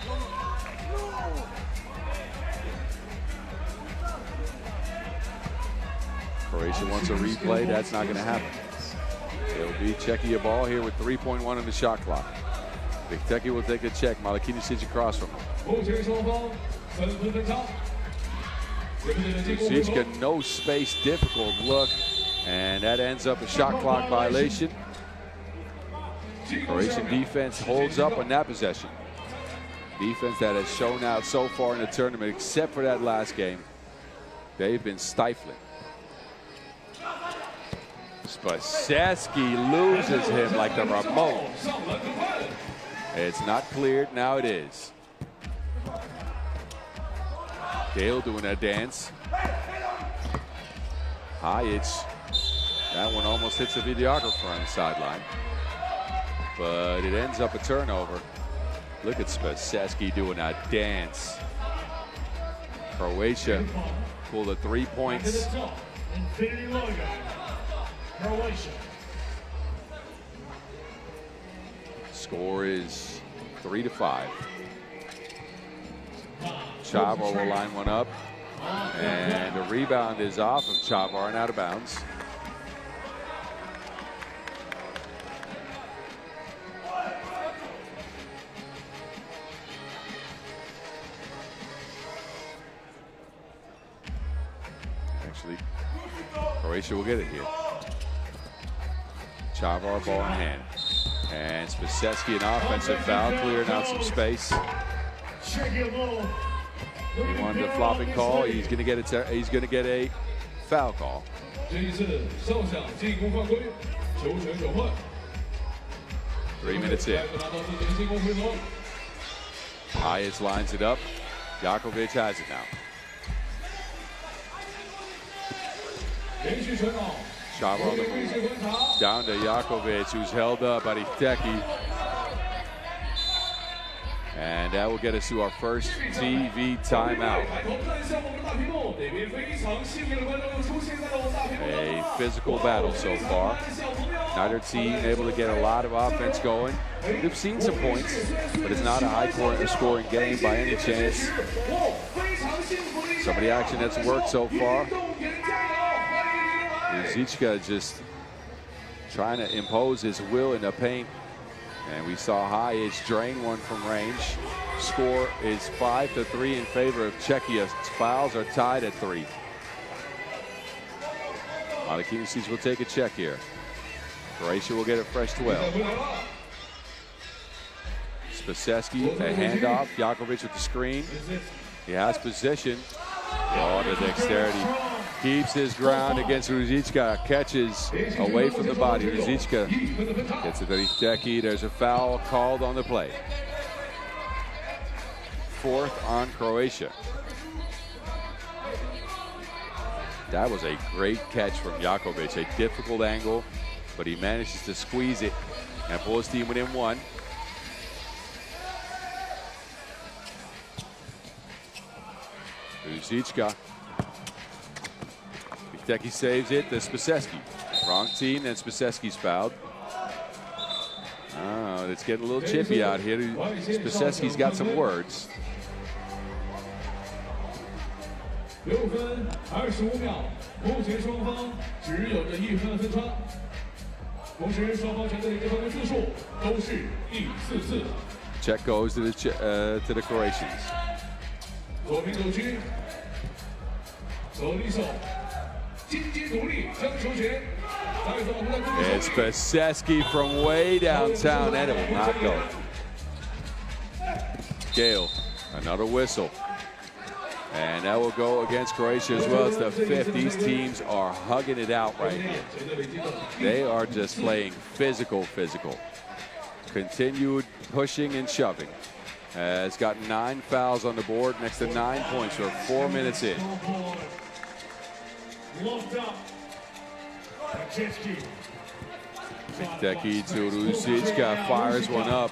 Croatia wants a replay. That's not going to happen. It'll be Czechia ball here with 3.1 on the shot clock. Richteki will take a check. Malakini sits across from him. Ruzicka, no space, difficult look. And that ends up a shot clock violation. Croatian defense holds up on that possession. Defense that has shown out so far in the tournament, except for that last game. They've been stifling. Spacescu loses him like the remote. It's not cleared, now it is. Gale doing a dance. Hayec, that one almost hits the videographer on the sideline. But it ends up a turnover. Look at Spacescu doing a dance. Croatia pulled the 3 points. Score is 3-5. Chavar will line one up. And the rebound is off of Chavar and out of bounds. Actually, Croatia will get it here. Chavar ball in hand. And Spacescu an offensive foul, clearing out some space. He wanted a flopping call. He's going to get a foul call. 3 minutes in. Hayec lines it up. Jakovic has it now. Chavar on the move. Down to Jakovic, who's held up by Richteki. And that will get us to our first TV timeout. A physical battle so far. Neither team able to get a lot of offense going. We've seen some points, but it's not a high-scoring game by any chance. Some of the action that's worked so far. Ruzicka just trying to impose his will in the paint. And we saw Hayec drain one from range. Score is 5-3 in favor of Czechia. Fouls are tied at 3. Malakinis will take a check here. Croatia will get a fresh 12. Spacevski, a handoff. Jakovic with the screen. He has position. Oh, the dexterity. Keeps his ground against Ruzicka. Catches away from the body. Ruzicka gets it to Riteki. There's a foul called on the play. 4th on Croatia. That was a great catch from Jakovic. A difficult angle, but he manages to squeeze it and pull his team within 1. Ruzicka. Riteki saves it to Spacevski. Wrong team, then Spacevski's fouled. Oh, it's getting a little chippy out here. Spacevski's got some words. 6分25秒，目前双方只有着1分的分差。同时，双方全队得分的次数都是第4次。Check goes to the Croatians. 左边走区，手力手，金鸡独立将球权。It's Spacevski from way downtown, and it will not go. Gale, another whistle. And that will go against Croatia as well. It's the 5th. These teams are hugging it out right here. They are just playing physical. Continued pushing and shoving. Has got 9 fouls on the board, next to 9 points. We're 4 minutes in. Riteki to Ruzicka, fires one up.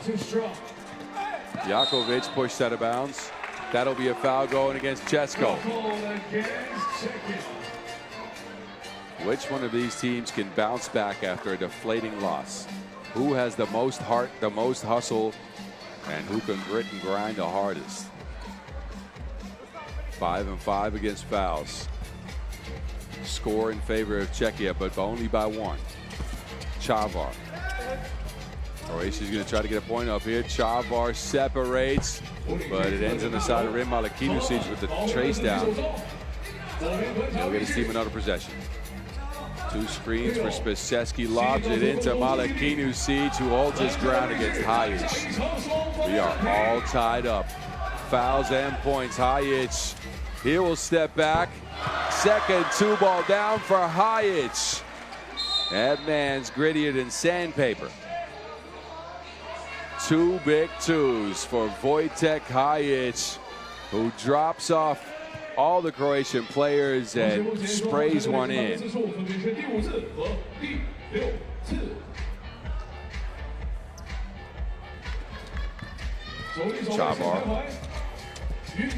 Jakovic pushed out of bounds. That'll be a foul going against Chesko. Which one of these teams can bounce back after a deflating loss? Who has the most heart, the most hustle, and who can grit and grind the hardest? 5 and 5 against fouls. Score in favor of Czechia, but only by 1. Chavar. Croatia's going to try to get a point up here. Chavar separates, but it ends on the side of rim. Malakinusic with the trace down. He'll get his team another possession. 2 screens for Spacevski, lobs it into Malakinusic, who holds his ground against Hajic. We are all tied up. Fouls and points. Hajic, he will step back. Second 2-ball down for Hajic. That man's grittier than sandpaper. 2 big 2s for Wojtek Hajic, who drops off all the Croatian players and sprays one in.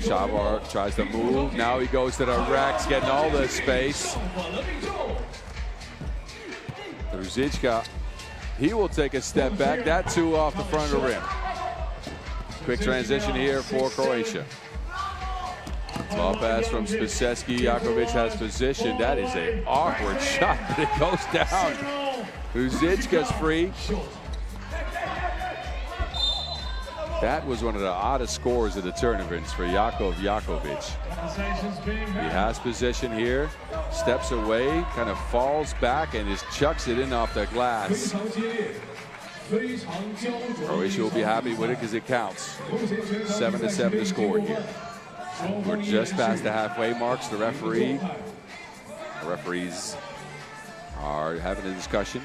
Chavar tries to move. Now he goes to the racks, getting all the space. Ruzicka, he will take a step back. That 2 off the front of the rim. Quick transition here for Croatia. Ball pass from Spacevski. Jakovic has position. That is an awkward shot, but it goes down. Ruzicka's free. That was one of the oddest scores of the tournaments for Jakov Jakovic. He has position here, steps away, kind of falls back, and just chucks it in off the glass. Croatia will be happy with it because it counts. 7-7 to score here. We're just past the halfway marks. The referees are having a discussion.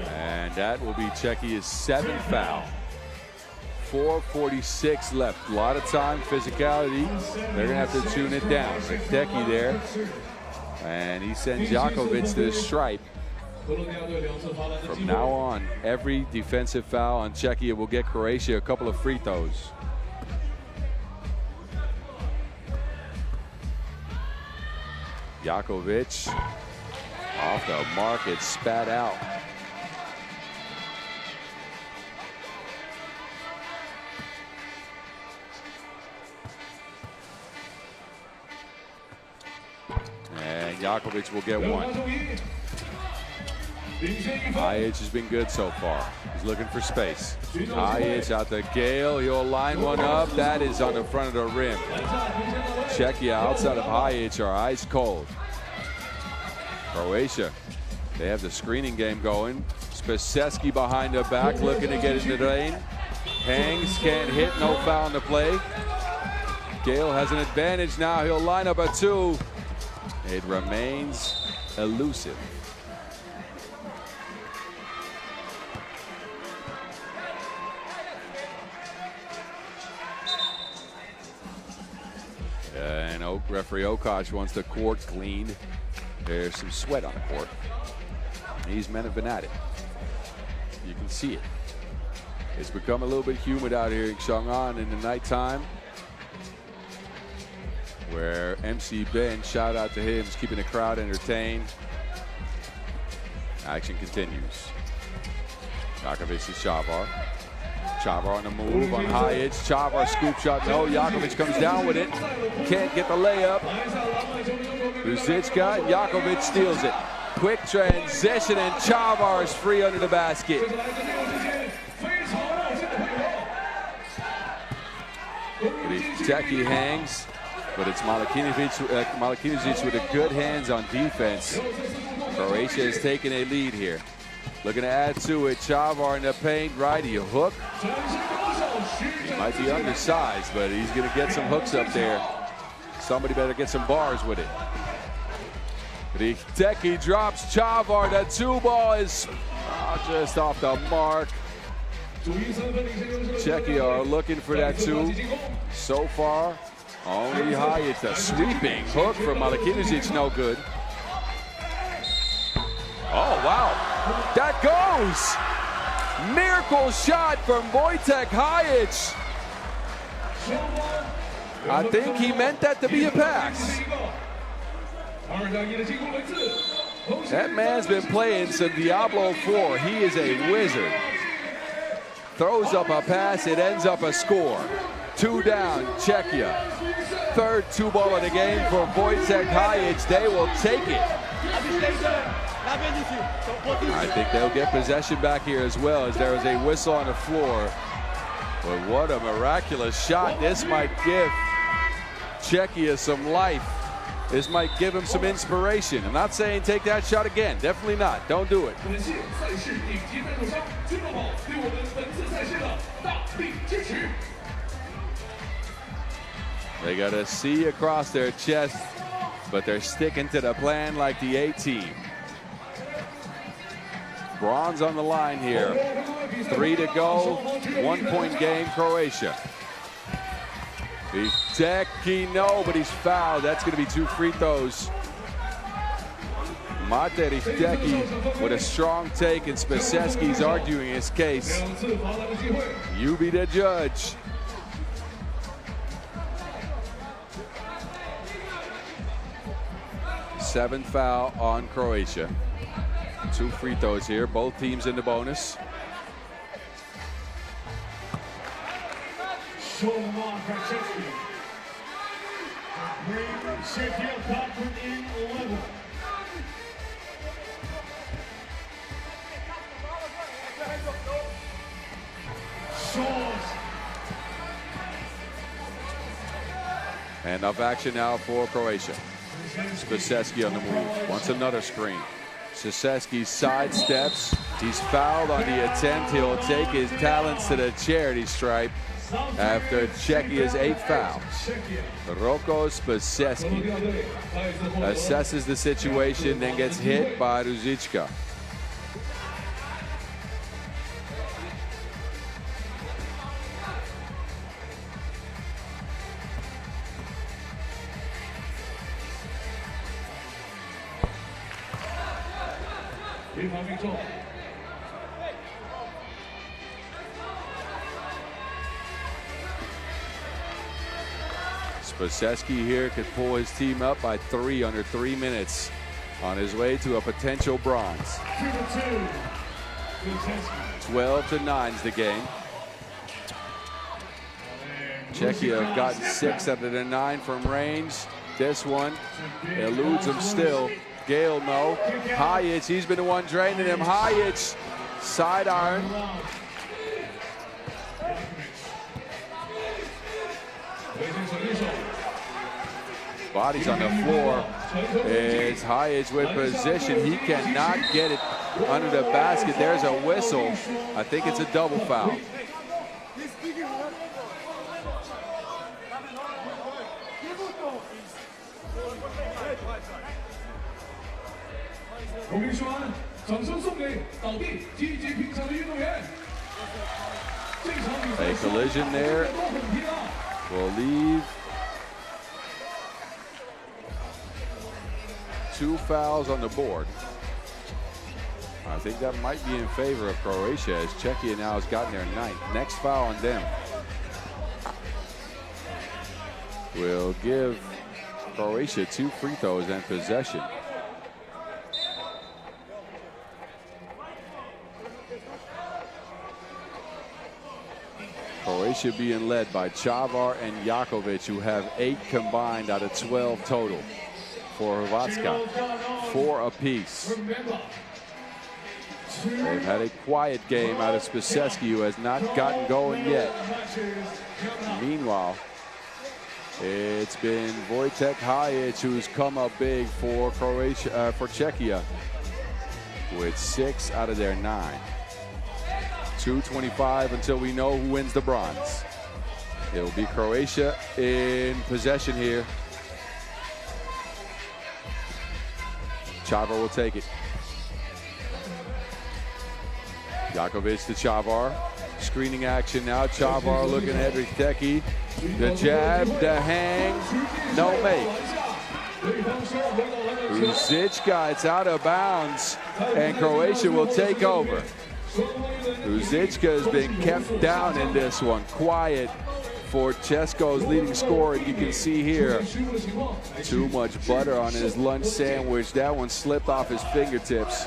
And that will be Czechia's 7th foul. 4:46 left. A lot of time, physicality. They're going to have to tune it down. Riteki there. And he sends Jakovic to the stripe. From now on, every defensive foul on Czechia will get Croatia a couple of free throws. Jakovic off the mark, it's spat out. And Jakovic will get 1. Hajic has been good so far. He's looking for space. Hajic out to Gale. He'll line one up. That is on the front of the rim. Czechia outside of Hajic are ice cold. Croatia, they have the screening game going. Spaseski behind the back, looking to get into the lane. Hangs, can't hit, no foul in the play. Gale has an advantage now. He'll line up a two. It remains elusive. And referee Okash wants the court cleaned. There's some sweat on the court. These men have been at it. You can see it. It's become a little bit humid out here in Xiong An in the nighttime, where MC Ben, shout out to him, is keeping the crowd entertained. Action continues. Jakovic to Chavar. Chavar on the move on Hajic. Chavar scoop shot. No, Jakovic comes down with it. Can't get the layup. Ruzička, Jakovic steals it. Quick transition, and Chavar is free under the basket. Czechia hangs, but it's Malakinovic with a good hands on defense. Croatia has taken a lead here. Looking to add to it. Chavar in the paint, righty hook. He might be undersized, but he's going to get some hooks up there. Somebody better get some bars with it. Riteki drops Chavar. The two ball is just off the mark. Czechia are looking for that two. So far, only Hajic. A sweeping hook from Malakinovic, no good. Oh, wow. That goes. Miracle shot from Wojtek Hajic. I think he meant that to be a pass. That man's been playing some Diablo 4. He is a wizard. Throws up a pass, it ends up a score. Two down, Czechia. Third two ball of the game for Wojtek Hajic. They will take it. I think they'll get possession back here as well, as there is a whistle on the floor. But what a miraculous shot. This might give Czechia some life. This might give him some inspiration. I'm not saying take that shot again. Definitely not. Don't do it. They got a C across their chest, but they're sticking to the plan like the A team. Bronze on the line here. 3 to go. 1 point game, Croatia. Riteki, no, but he's fouled. That's going to be 2 free throws. Mate Riteki with a strong take, and Spaseski's arguing his case. You be the judge. Seventh foul on Croatia. 2 free throws here, both teams in the bonus. And off action now for Croatia. Spaseski on the move, wants another screen. Spaseski sidesteps. He's fouled on the attempt. He'll take his talents to the charity stripe after Czechia's 8th foul. Roko Spaseski assesses the situation, then gets hit by Ruzička. Spaseski here could pull his team up by 3 under 3 minutes on his way to a potential bronze. 12-9 is the game. Czechia have gotten 6 out of the 9 from range. This one eludes them still. Gale, no. Hajic, he's been the one draining him. Hajic, side iron. Body's on the floor. It's Hajic with position. He cannot get it under the basket. There's a whistle. I think it's a double foul. A collision there will leave 2 fouls on the board. I think that might be in favor of Croatia, as Czechia now has gotten their 9th. Next foul on them will give Croatia 2 free throws and possession. Croatia being led by Chavar and Jakovic, who have 8 combined out of 12 total. For Hrvatska, 4 apiece. They've had a quiet game out of Spiseski, who has not gotten going yet. Meanwhile, it's been Wojtek Hajic who's come up big for Croatia, for Czechia, with 6 out of their 9. 2:25 until we know who wins the bronze. It will be Croatia in possession here. Chavar will take it. Jakovic to Chavar. Screening action now. Chavar looking at Riteki. The jab, the hang, no make. Uzička, it's out of bounds, and Croatia will take over. Uzička has been kept down in this one. Quiet for Česko's leading scorer. You can see here, too much butter on his lunch sandwich. That one slipped off his fingertips.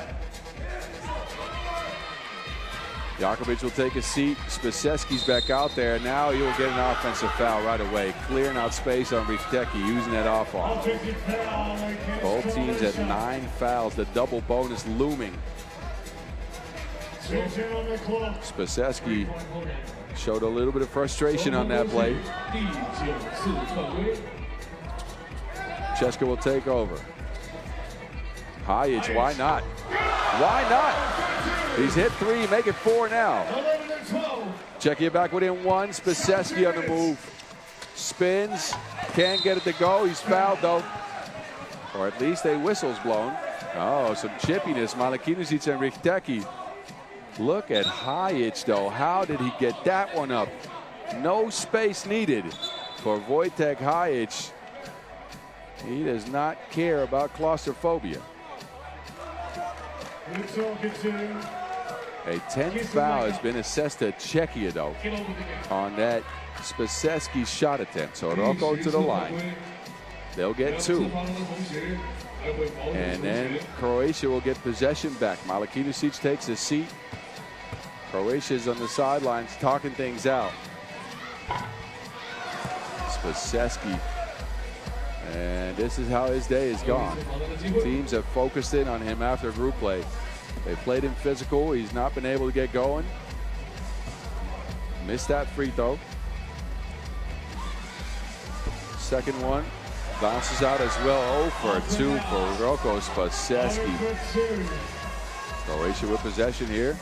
Jakovic will take a seat. Spiseski's back out there. Now he'll get an offensive foul right away. Clearing out space on Riteki, using that off-off. Both teams at 9 fouls. The double bonus looming. Spiseski showed a little bit of frustration on that play. Česko will take over. Hajic, why not? Why not? He's hit 3, make it 4 now. Czechia back within 1. Spiseski on the move. Spins, can't get it to go. He's fouled though. Or at least a whistle's blown. Oh, some chippiness. Malakinusic and Riteki. Look at Hajic though. How did he get that one up? No space needed for Wojtek Hajic. He does not care about claustrophobia. A 10th foul has been assessed to Czechia though on that Spiseski shot attempt. So it'll go to the line. They'll get 2. And then Croatia will get possession back. Malakinusic takes a seat. Croatia's on the sidelines talking things out. Spiseski. And this is how his day is gone. Teams have focused in on him after group play. They played him physical. He's not been able to get going. Missed that free throw. Second one bounces out as well. 0 for 2 for Roko Spiseski. Croatia with possession here.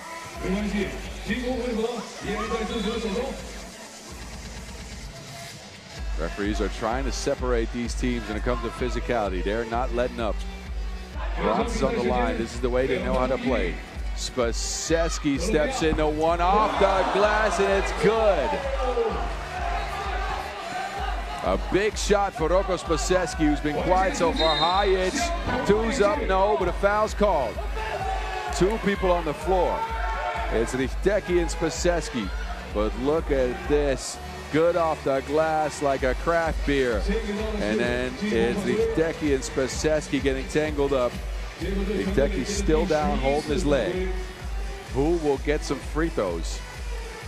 Referees are trying to separate these teams when it comes to physicality. They're not letting up. Bronze is on the line. This is the way they know how to play. Spiseski steps into one off the glass, and it's good. A big shot for Roko Spiseski, who's been quiet so far. Hajic, 2's up, no, but a foul's called. 2 people on the floor. It's Riteki and Spiseski. But look at this. Good off the glass like a craft beer. And then it's Riteki and Spiseski getting tangled up. Riteki's still down, holding his leg. Who will get some free throws?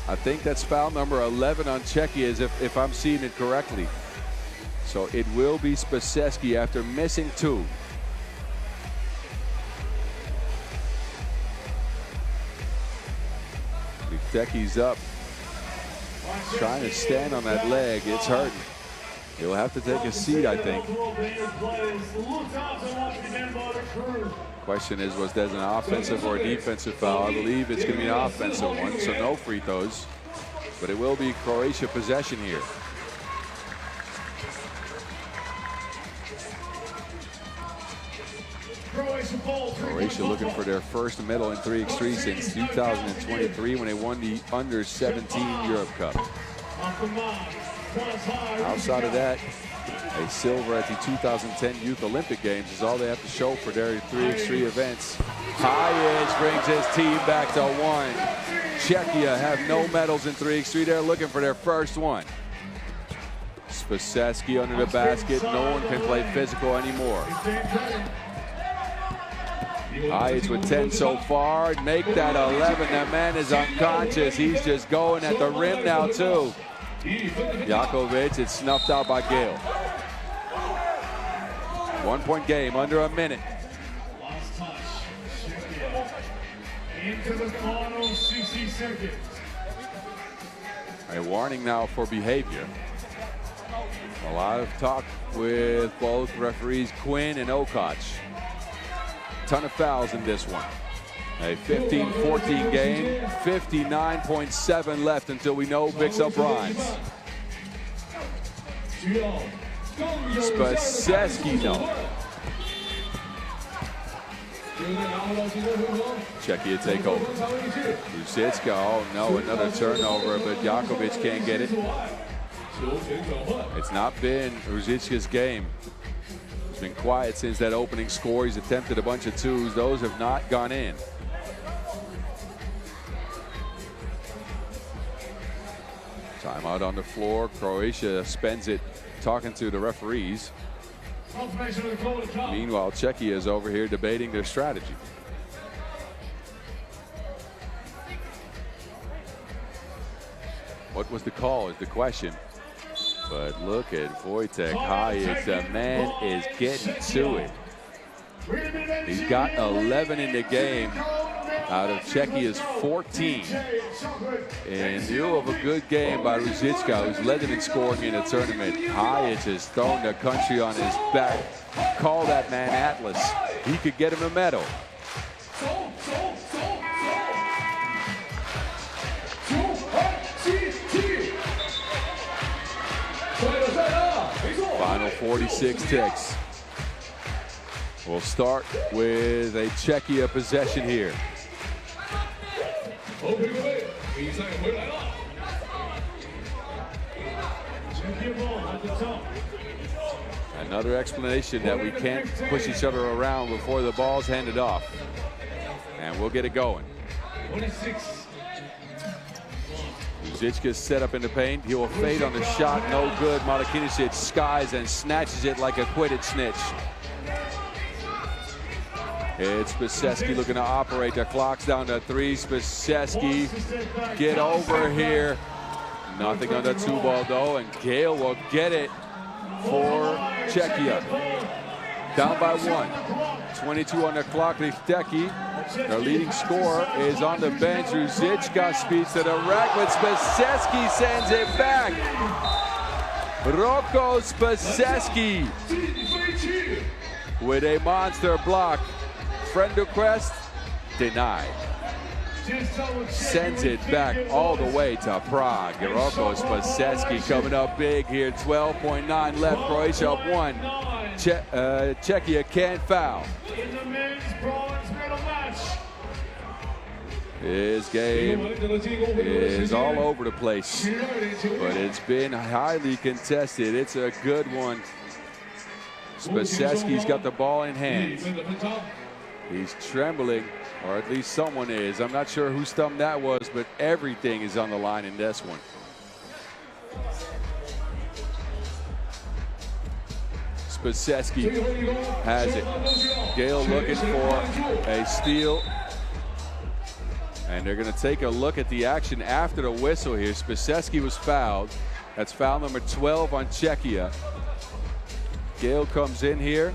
I think that's foul number 11 on Czechia, if I'm seeing it correctly. So it will be Spiseski after missing 2. Hidteki's up, trying to stand on that leg. It's hurting. He'll have to take a seat, I think. Question is, was that an offensive or a defensive foul? I believe it's going to be an offensive one, so no free throws. But it will be Croatia possession here. Croatia looking for their first medal in 3x3 since 2023 when they won the Under-17 Europe Cup. Outside of that, a silver at the 2010 Youth Olympic Games is all they have to show for their 3x3 events. Hajic brings his team back to 1. Czechia have no medals in 3x3. They're looking for their first one. Spaseski under the basket. No one can play physical anymore. Hajic with 10 so far. Make that 11. That man is unconscious. He's just going at the rim now, too. Jakovic, it's snuffed out by Gale. 1 point game, under a minute. Last touch. Into the final 60 seconds. A warning now for behavior. A lot of talk with both referees Quinn and Okoch. Ton of fouls in this one. A 15-14 game, 59.7 left until we know Vic's up rhymes. Spaseski, no. Czechia take over. Rusicka, oh no, another turnover, but Jakovic can't get it. It's not been Rusicka's game. It's been quiet since that opening score. He's attempted a bunch of twos. Those have not gone in. Timeout on the floor. Croatia spends it talking to the referees. Meanwhile, Czechia is over here debating their strategy. What was the call is the question. But look at Wojtek Hajic. The man is getting to it. He's got 11 in the game out of Czechia's 14. In lieu of a good game by Rusicka, who's led them in scoring in the tournament, Hajic has thrown the country on his back. Call that man Atlas. He could get him a medal. Final 46 ticks. We'll start with a Czechia possession here. Another explanation that we can't push each other around before the ball's handed off. And we'll get it going. Rusicka's set up in the paint. He will fade on the shot. No good. Malakinicic skies and snatches it like a quitted snitch. It's Spaseski looking to operate. The clock's down to 3. Spaseski, get over here. Nothing on the 2-ball though, and Gale will get it for Czechia. Down by 1. 22 on the clock. Hidteki, their leading scorer, is on the bench. Rusicka speeds to the rack, but Spaseski sends it back. Roko Spaseski with a monster block. Friendelquist denied. Sends it back all the way to Prague. Roko Spaseski coming up big here. 12.9 left. Croatia up 1. Czechia can't foul. His game is all over the place, but it's been highly contested. It's a good one. Spaseski's got the ball in hand. He's trembling, or at least someone is. I'm not sure whose thumb that was, but everything is on the line in this one. Spaseski has it. Gale looking for a steal. And they're going to take a look at the action after the whistle here. Spaseski was fouled. That's foul number 12 on Czechia. Gale comes in here.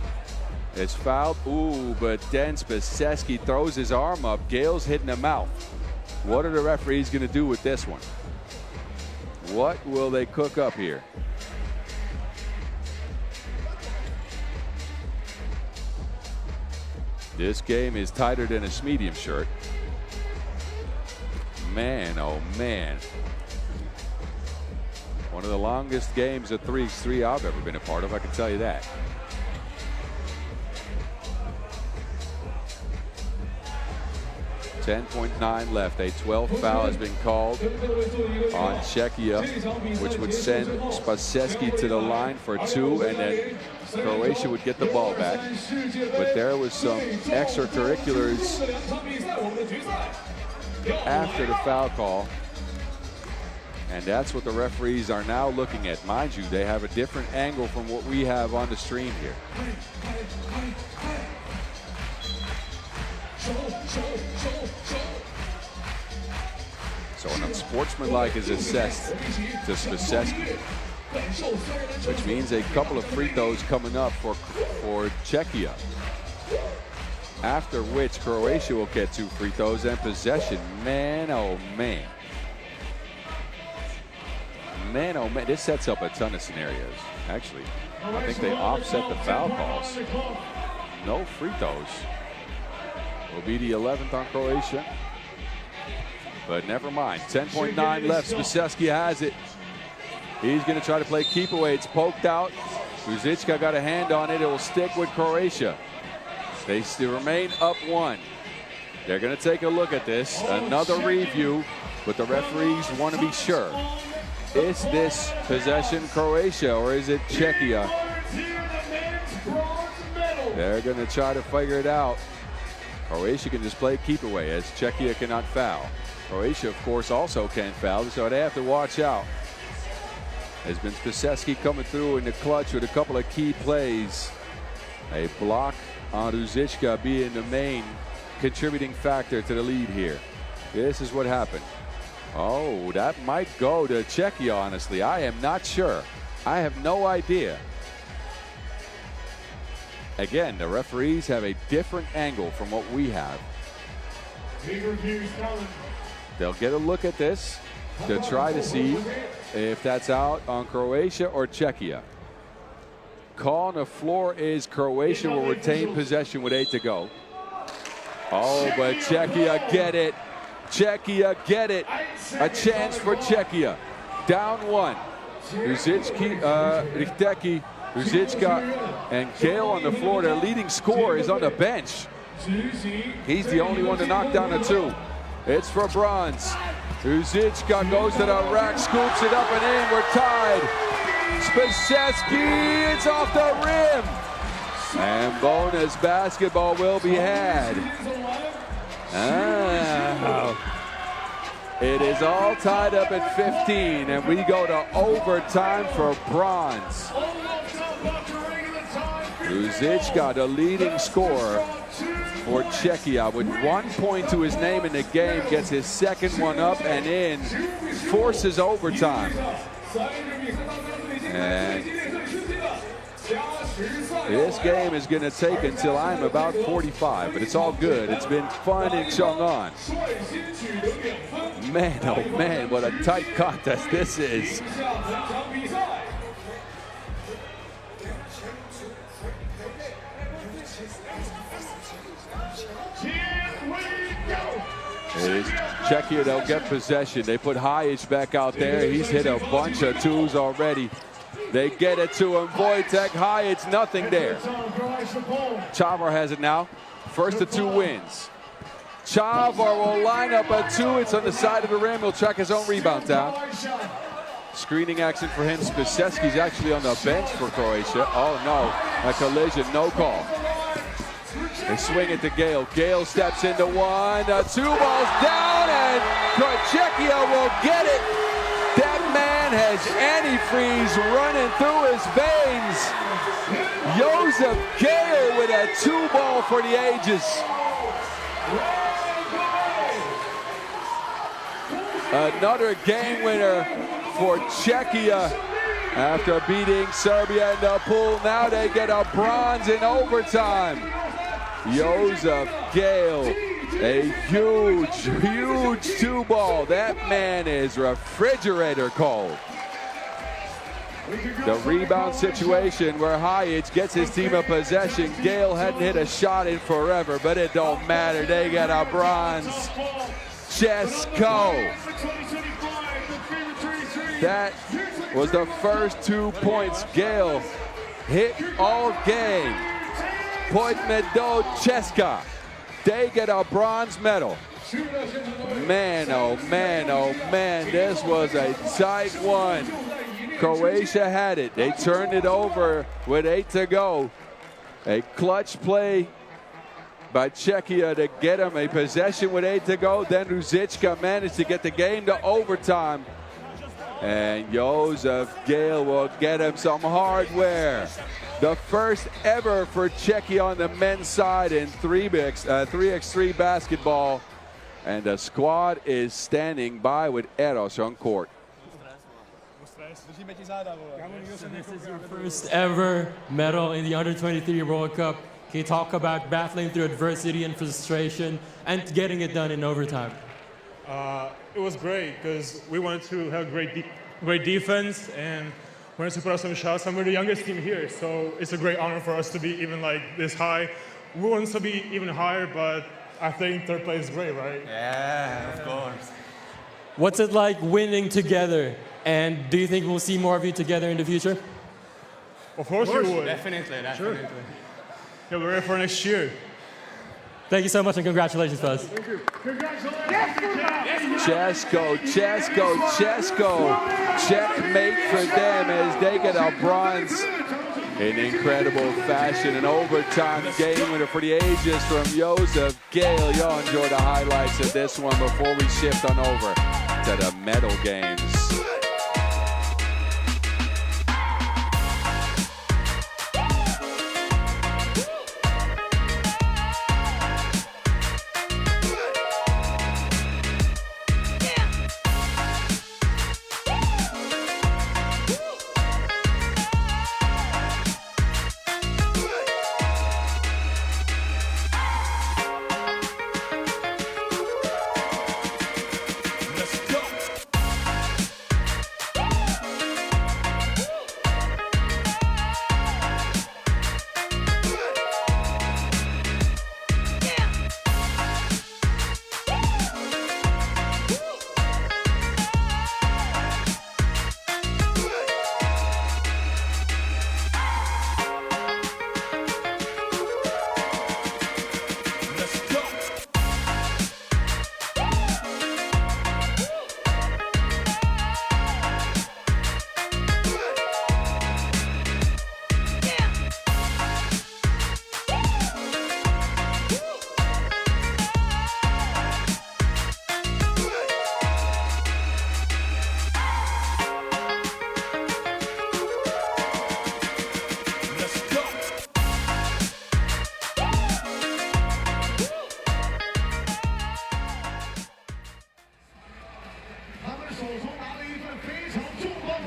It's fouled. Ooh, but then Spaseski throws his arm up. Gale's hitting him out. What are the referees going to do with this one? What will they cook up here? This game is tighter than a medium shirt. Man, oh man. One of the longest games of 3x3 I've ever been a part of, I can tell you that. .9 left. A 12th foul has been called on Czechia, which would send Spaseski to the line for 2, and then Croatia would get the ball back. But there was some extracurriculars after the foul call, and that's what the referees are now looking at. Mind you, they have a different angle from what we have on the stream here. So an unsportsmanlike is assessed to Spaseski, which means a couple of free throws coming up for Czechia, after which Croatia will get 2 free throws and possession. Man, oh man. Man, oh man, this sets up a ton of scenarios. Actually, I think they offset the foul calls. No free throws. Will be the 11th on Croatia. But never mind. 10.9 left. Spaseski has it. He's going to try to play keep away. It's poked out. Ruzička got a hand on it. It will stick with Croatia. They still remain up 1. They're going to take a look at this. Another review, but the referees want to be sure. Is this possession Croatia or is it Czechia? They're going to try to figure it out. Croatia can just play keep away as Czechia cannot foul. Croatia, of course, also can foul, so they have to watch out. Has been Spaseski coming through in the clutch with a couple of key plays. A block on Ruzička being the main contributing factor to the lead here. This is what happened. Oh, that might go to Czechia, honestly. I am not sure. I have no idea. Again, the referees have a different angle from what we have. They'll get a look at this to try to see if that's out on Croatia or Czechia. Call on the floor is Croatia will retain possession with 8 to go. Oh, but Czechia get it. Czechia get it. A chance for Czechia. Down 1. Richteki, Ruzička, and Gale on the floor. Their leading scorer is on the bench. He's the only one to knock down a 2. It's for bronze. Ruzička goes to the rack, scoops it up and in. We're tied. Spaseski, it's off the rim. And bonus basketball will be had. It is all tied up at 15, and we go to overtime for bronze. Ruzička, the leading scorer for Czechia, with 1 point to his name in the game, gets his second one up and in, forces overtime. And this game is going to take until I'm about 45, but it's all good. It's been fun in Xiong An. Man, oh man, what a tight contest this is. It is Czechia, they'll get possession. They put Hajic back out there. He's hit a bunch of 2s already. They get it to him. Wojtek, Hajic, nothing there. Chavar has it now. First of 2 wins. Chavar will line up a 2. It's on the side of the rim. He'll track his own rebound down. Screening action for him. Spaseski's actually on the bench for Croatia. Oh no, a collision, no call. They swing it to Gale. Gale steps into 1. 2 balls down, and Czechia will get it. That man has antifreeze running through his veins. Joseph Gale with a 2-ball for the ages. Another game winner for Czechia after beating Serbia in the pool. Now they get a bronze in overtime. Joseph Gale A huge two ball. That man is refrigerator cold. The rebound situation where Hayek gets his team a possession. Gale hadn't hit a shot in forever, but it don't matter. They got a bronze. Česko. That was the first 2 points Gale hit all game. Pojďme do Česka. They get a bronze medal. Man, oh man, oh man, this was a tight one. Croatia had it. They turned it over with 8 to go. A clutch play by Czechia to get him a possession with 8 to go. Then Ruzicka managed to get the game to overtime. And Josef Gale will get him some hardware. The first ever for Czechia on the men's side in 3x3 basketball. And the squad is standing by with Eros on court. This is your first ever medal in the U23 World Cup. Can you talk about battling through adversity and frustration and getting it done in overtime? It was great because we wanted to have great defense and wanted to put up some shots. And we're the youngest team here, so it's a great honor for us to be even like this high. We want to be even higher, but I think third place is great, right? Yeah, of course. What's it like winning together? And do you think we'll see more of you together in the future? Of course you would. Definitely. Sure. Yeah, we're ready for next year. Thank you so much and congratulations, fellas. Thank you. Česko. Checkmate for them as they get a bronze in incredible fashion. An overtime game winner for the ages from Josef Gale. You'll enjoy the highlights of this one before we shift on over to the medal games.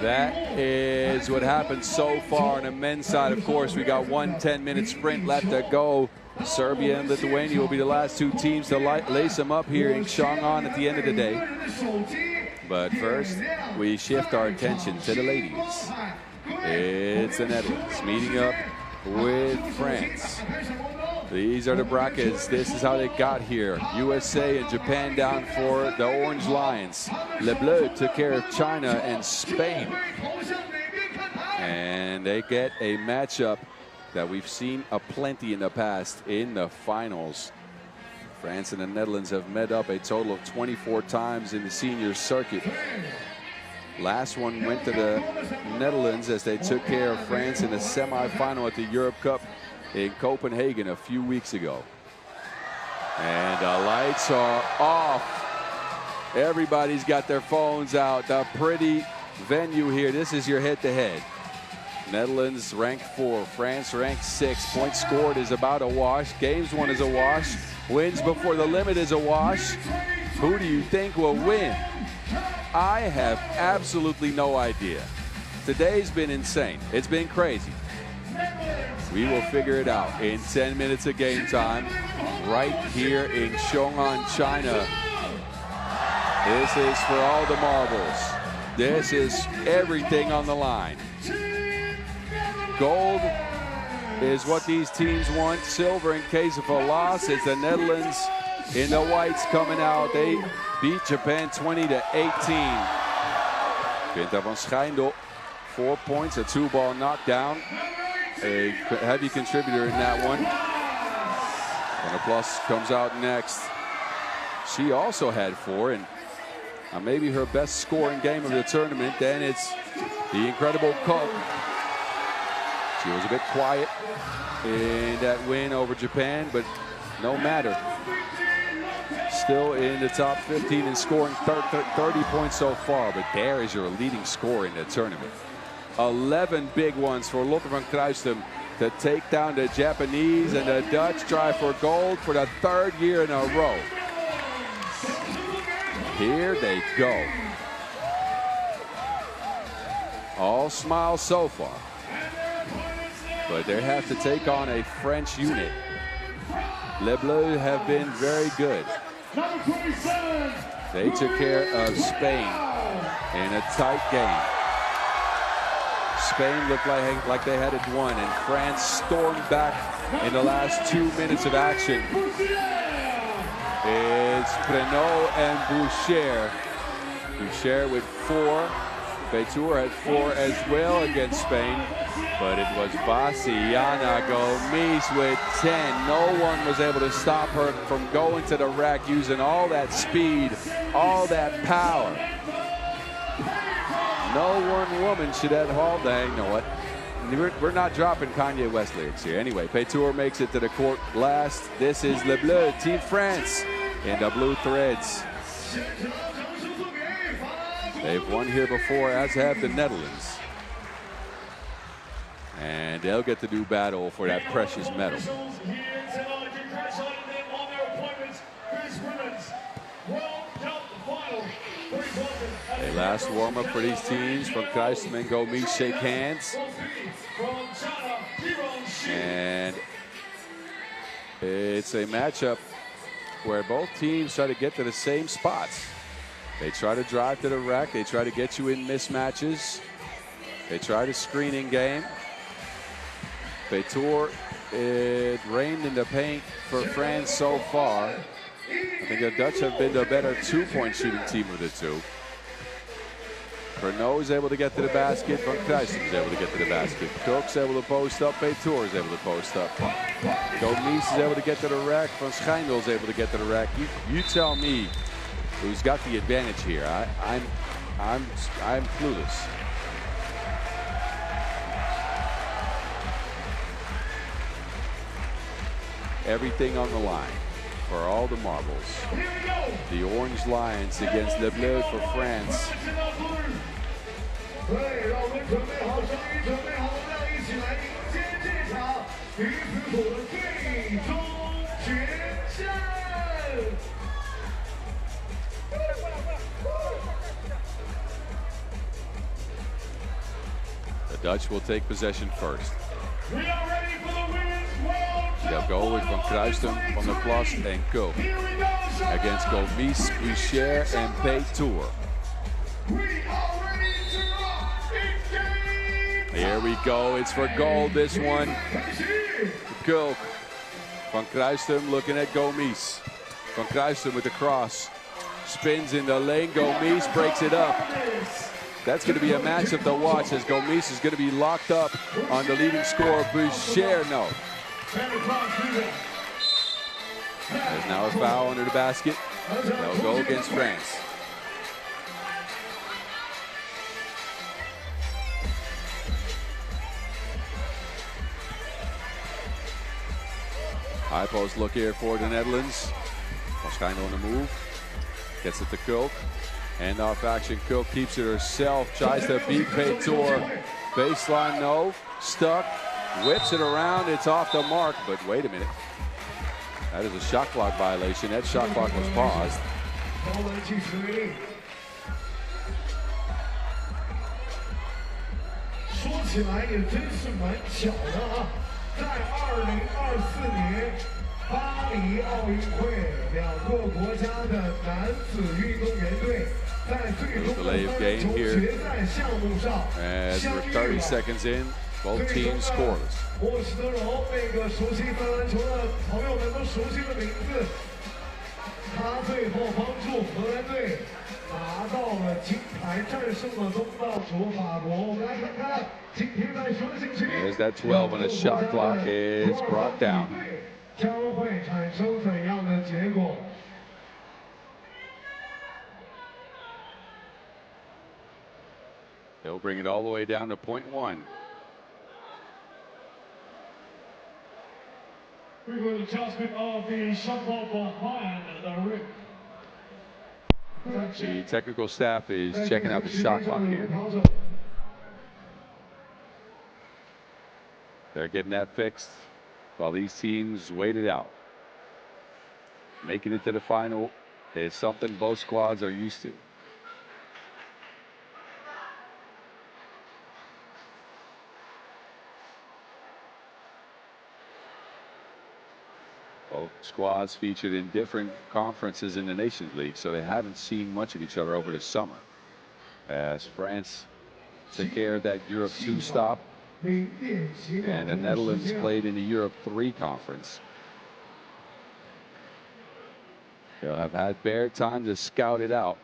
That is what happened so far on the men's side. Of course, we got one 10-minute sprint left to go. Serbia and Lithuania will be the last two teams to lace them up here in Xiong An at the end of the day. But first, we shift our attention to the ladies. It's the Netherlands meeting up with France. These are the brackets. This is how they got here. USA and Japan down for the Orange Lions. Les Bleus took care of China and Spain. And they get a matchup that we've seen aplenty in the past in the finals. France and the Netherlands have met up a total of 24 times in the senior circuit. Last one went to the Netherlands as they took care of France in the semifinal at the Europe Cup in Copenhagen a few weeks ago. And the lights are off. Everybody's got their phones out. The pretty venue here. This is your head-to-head. Netherlands ranked 4, France ranked 6. Points scored is about a wash. Games won is a wash. Wins before the limit is a wash. Who do you think will win? I have absolutely no idea. Today's been insane. It's been crazy. We will figure it out in 10 minutes of game time right here in Xiong An, China. This is for all the marbles. This is everything on the line. Gold is what these teams want. Silver in case of a loss. It's the Netherlands in the whites coming out. They beat Japan 20-18. Quinta van Schijndel, 4 points, a 2-ball knockdown. A heavy contributor in that one. And a plus comes out next. She also had 4, and maybe her best scoring game of the tournament. Then it's the incredible Koch. She was a bit quiet in that win over Japan, but no matter. Still in the top 15 and scoring 30 points so far, but there is your leading scorer in the tournament. 11 big ones for Lotte van Kruistum to take down the Japanese, and the Dutch try for gold for the 3rd year in a row. Here they go. All smiles so far. But they have to take on a French unit. Les Bleus have been very good. They took care of Spain in a tight game. Spain looked like they had it won, and France stormed back in the last 2 minutes of action. It's Prenot and Boucher. Boucher with 4. Betour had 4 as well against Spain. But it was Vassiana Gomis with 10. No one was able to stop her from going to the rack using all that speed, all that power. No one woman should have hauled that. You know what? We're not dropping Kanye West lyrics here. Anyway, Petour makes it to the court last. This is Le Bleu, Team France, in the blue threads. They've won here before, as have the Netherlands. And they'll get to do battle for that precious medal. A last warm-up for these teams. Van Kruistum and Gomis shake hands. And it's a matchup where both teams try to get to the same spots. They try to drive to the rack. They try to get you in mismatches. They try the screening game. Petour, it rained in the paint for France so far. I think the Dutch have been the better 2-point shooting team of the two. Pernod is able to get to the basket. Van Kruistum is able to get to the basket. Koch's able to post up. Petour is able to post up. Gomis is able to get to the rack. Van Schijndel is able to get to the rack. You tell me who's got the advantage here. I'm clueless. Everything on the line for all the marbles. The Orange Lions against Le Bleu for France. The Dutch will take possession first. We are ready for the Women's World Cup. They'll go with Van Kruistum, Van der Plas, and Koch against Gomis, Boucher, and Petour. Here we go. It's for gold, this one. Koch. Van Kruistum looking at Gomis. Van Kruistum with the cross. Spins in the lane. Gomis breaks it up. That's going to be a matchup to watch, as Gomis is going to be locked up on the leading scorer, Boucher. No. There's now a foul under the basket. They'll go against France. High post look here for the Netherlands. Schijndel on the move. Gets it to Koch. Hand off action. Koch keeps it herself. Tries to beat Petour. Baseline, no. Stuck. Whips it around. It's off the mark. But wait a minute. That is a shot clock violation. That shot clock was paused. 在2024年巴黎奥运会两个国家的男子运动员队在最终的3球决赛项目上 As we're 30 seconds in, both teams scoreless. 莫西德柔，那个熟悉橄榄球的朋友们都熟悉的名字，他最后帮助荷兰队拿到了金牌，战胜了东道主法国。我们来看看今天在球的进行。 There's that 12 when the shot clock is brought down. 将会产生怎样的结果？ They'll bring it all the way down to .1. Frequent adjustment of the shot clock behind the rim. The technical staff is checking out the shot clock here. They're getting that fixed while these teams wait it out. Making it to the final is something both squads are used to. Both squads featured in different conferences in the Nations League, so they haven't seen much of each other over the summer. As France took care of that Europe 2 stop, and the Netherlands played in the Europe 3 conference. They'll have had bare time to scout it out.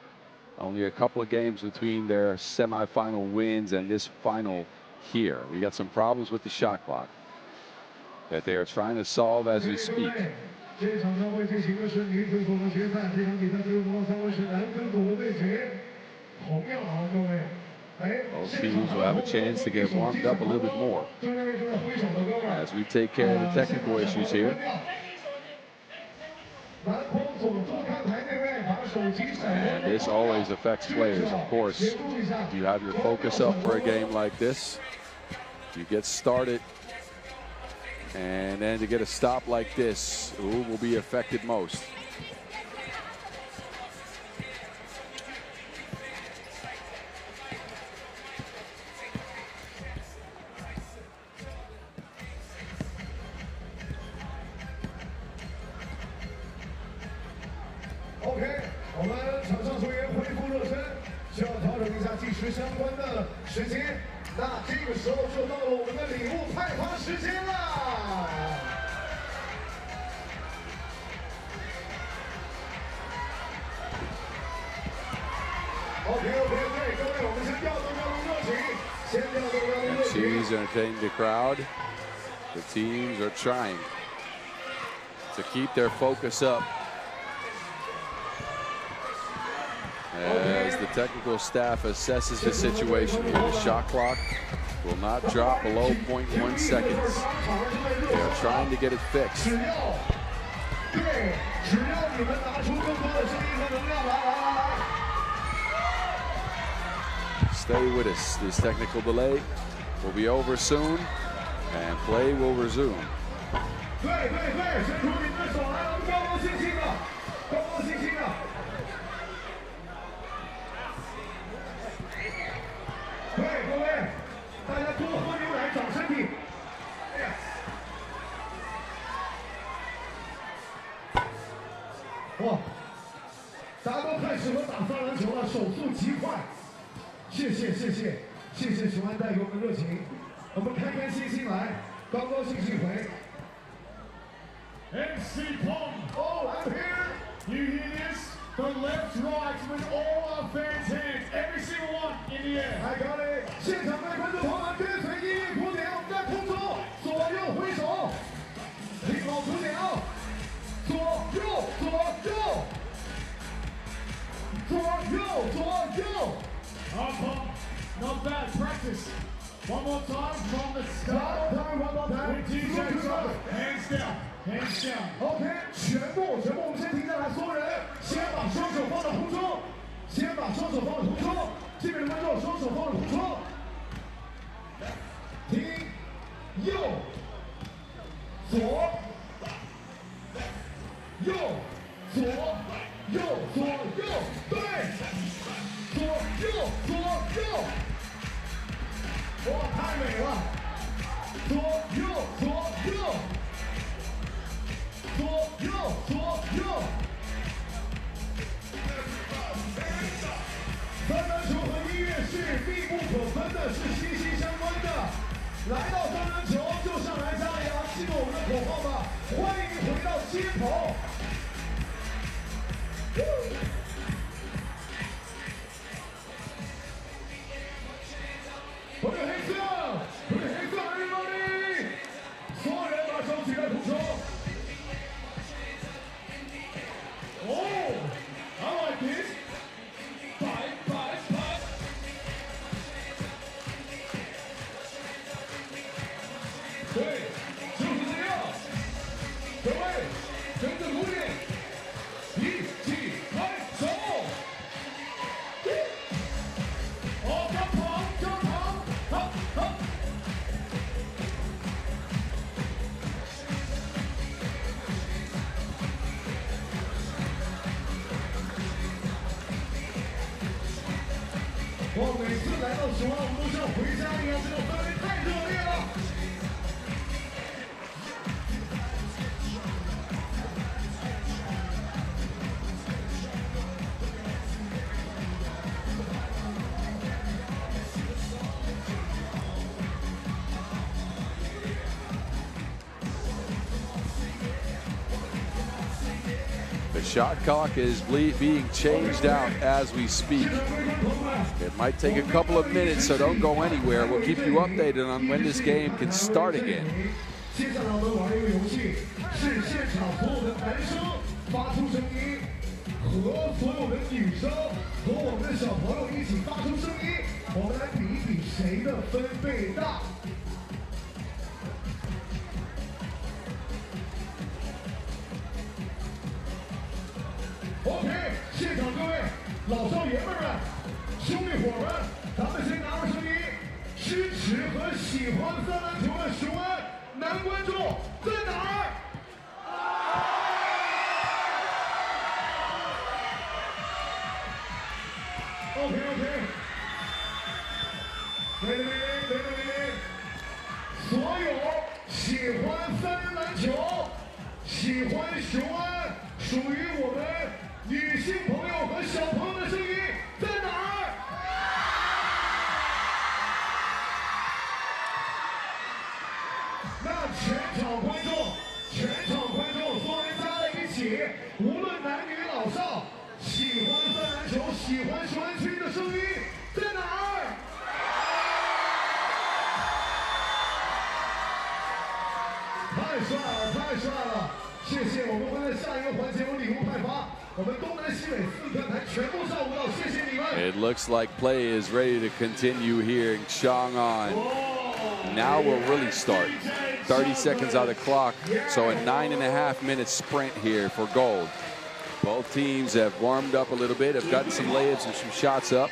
Only a couple of games between their semifinal wins and this final here. We got some problems with the shot clock that they are trying to solve as we speak. Both teams will have a chance to get warmed up a little bit more as we take care of the technical issues here. And this always affects players, of course. You have your focus up for a game like this. You get started, and then to get a stop like this, who will be affected most? OK， 我们场上球员恢复热身，需要调整一下计时相关的时间。那这个时候就到了我们的礼物派发时间啦。OK， 对，各位，我们先调动热情，先调动热情。She's entertaining the crowd. The teams are trying to keep their focus up as the technical staff assesses the situation here. The shot clock will not drop below 0.1 seconds. They are trying to get it fixed. Stay with us. This technical delay will be over soon, and play will resume. 对，伸出你们的手来，我们高高兴兴的，高高兴兴的。对，各位，大家多喝牛奶，长身体。哎呀，哇，大家都太适合打3篮球了，手速极快。谢谢熊安带给我们热情，我们开开心心来，高高兴兴回。 MC Pong. Oh, I'm here. You hear this? The left, right with all our fans' hands. Every single one in the air. I got it. 现场的观众朋友们，跟随音乐谱点，我们在空中左右挥手，听好谱点啊！左右，左右。Not bad practice. One more time from the start. One more time. With DJ hands down. Hands down. OK， 全部，我们先停下来，所有人先把双手放到空中，这边的观众双手放到空中，停，右，左，右，左，对，左右，哇，太美了，左右。来到三分球就上来加油，记住我们的口号吧，欢迎回到街头。Put your hands up! Put your hands up, everybody! 所有人把手举在空中。Oh, I like this. Five, five, five. 对，就是这样。各位，跟着鼓点，一起拍手。哦，跟跑，跟跑，好，好。我每次来到雄安，我们都像回家一样，这个氛围太热烈了。The shot clock is being changed out as we speak. It might take a couple of minutes, so don't go anywhere. We'll keep you updated on when this game can start again. 接下来我们玩一个游戏，是现场所有的男生发出声音，和所有的女生和我们的小朋友一起发出声音，我们来比一比谁的分贝大。OK， 现场各位老少爷们儿们、兄弟伙们，咱们先拿出声音，支持和喜欢三篮球的雄安男观众在哪儿 ？OK， wait a minute， 所有喜欢三人篮球、喜欢雄安、属于我们女性朋友和小朋友的声音在哪儿？那全场观众，所有人加在一起，无论男女老少，喜欢三篮球、喜欢雄安区的声音在哪儿？太帅了，太帅了！谢谢，我们会在下一个环节有礼物派发。我们东南西北4个台全部照顾到，谢谢你们。It looks like play is ready to continue here in Xiong An. Now we'll really start. 30 seconds on the clock, so a 9.5 minute sprint here for gold. Both teams have warmed up a little bit, have gotten some layups and some shots up.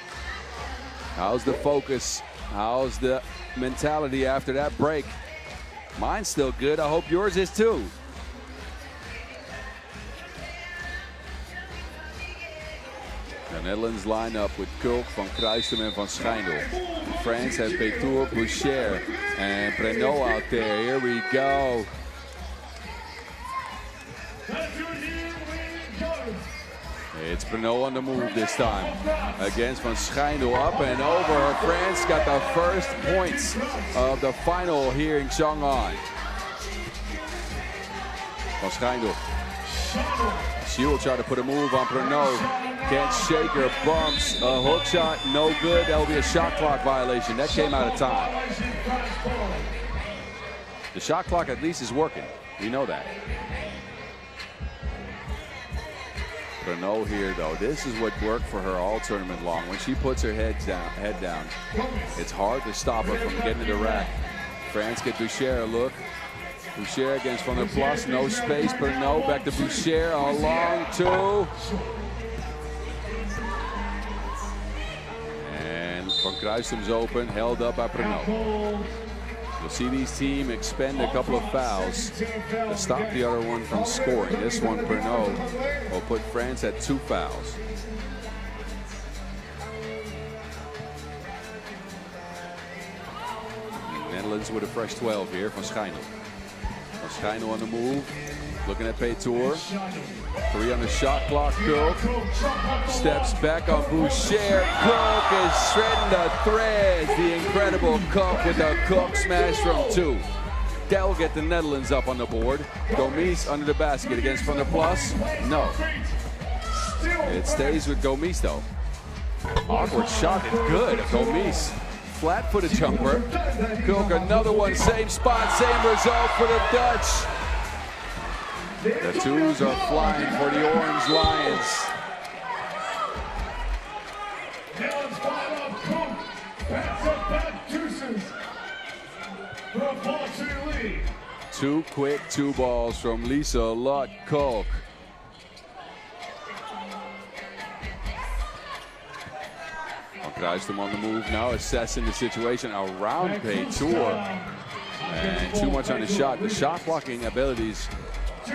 How's the focus? How's the mentality after that break? Mine's still good. I hope yours is too. The Netherlands line up with Kulk, Van Kruistum and Van Schijndel. France has Petour, Boucher, and Prenot out there. Here we go. It's Prenot on the move this time against Van Schijndel, up and over. France got the first points of the final here in Xiong An. Van Schijndel. She will try to put a move on Prenot. Can't shake her, bumps. A hook shot, no good. That will be a shot clock violation. That came out of time. The shot clock at least is working. We know that. Prenot here, though. This is what worked for her all tournament long. When she puts her head down, it's hard to stop her from getting to the rack. France get Boucher a look. Boucher against Van der Plas, no space. Prenot back to Boucher, a long two. And Van Kruistum's open, held up by Prenot. You'll see these teams expend a couple of fouls to stop the other one from scoring. This one, Prenot, will put France at 2 fouls. Netherlands with a fresh 12 here from Schijndel. Schijndel on the move. Looking at Paytour. 3 on the shot clock. Cook steps back on Boucher. Cook is shredding the threads. The incredible Cook with a Cook smash from 2. That'll get the Netherlands up on the board. Gomis under the basket against Van der Plas. No. It stays with Gomis though. Awkward shot, it's good. Gomis. Flat-footed jumper. Cook, another one, same spot, same result for the Dutch. The 2s are flying for the Orange Lions. Netherlands fire up, Cook. Pass up back, deuces. For a 4-2 lead. 2 quick 2 balls from Lisa Lutt-Kolk. Kruijsdam on the move now, assessing the situation around Paytour. And too much on the shot. The shot blocking abilities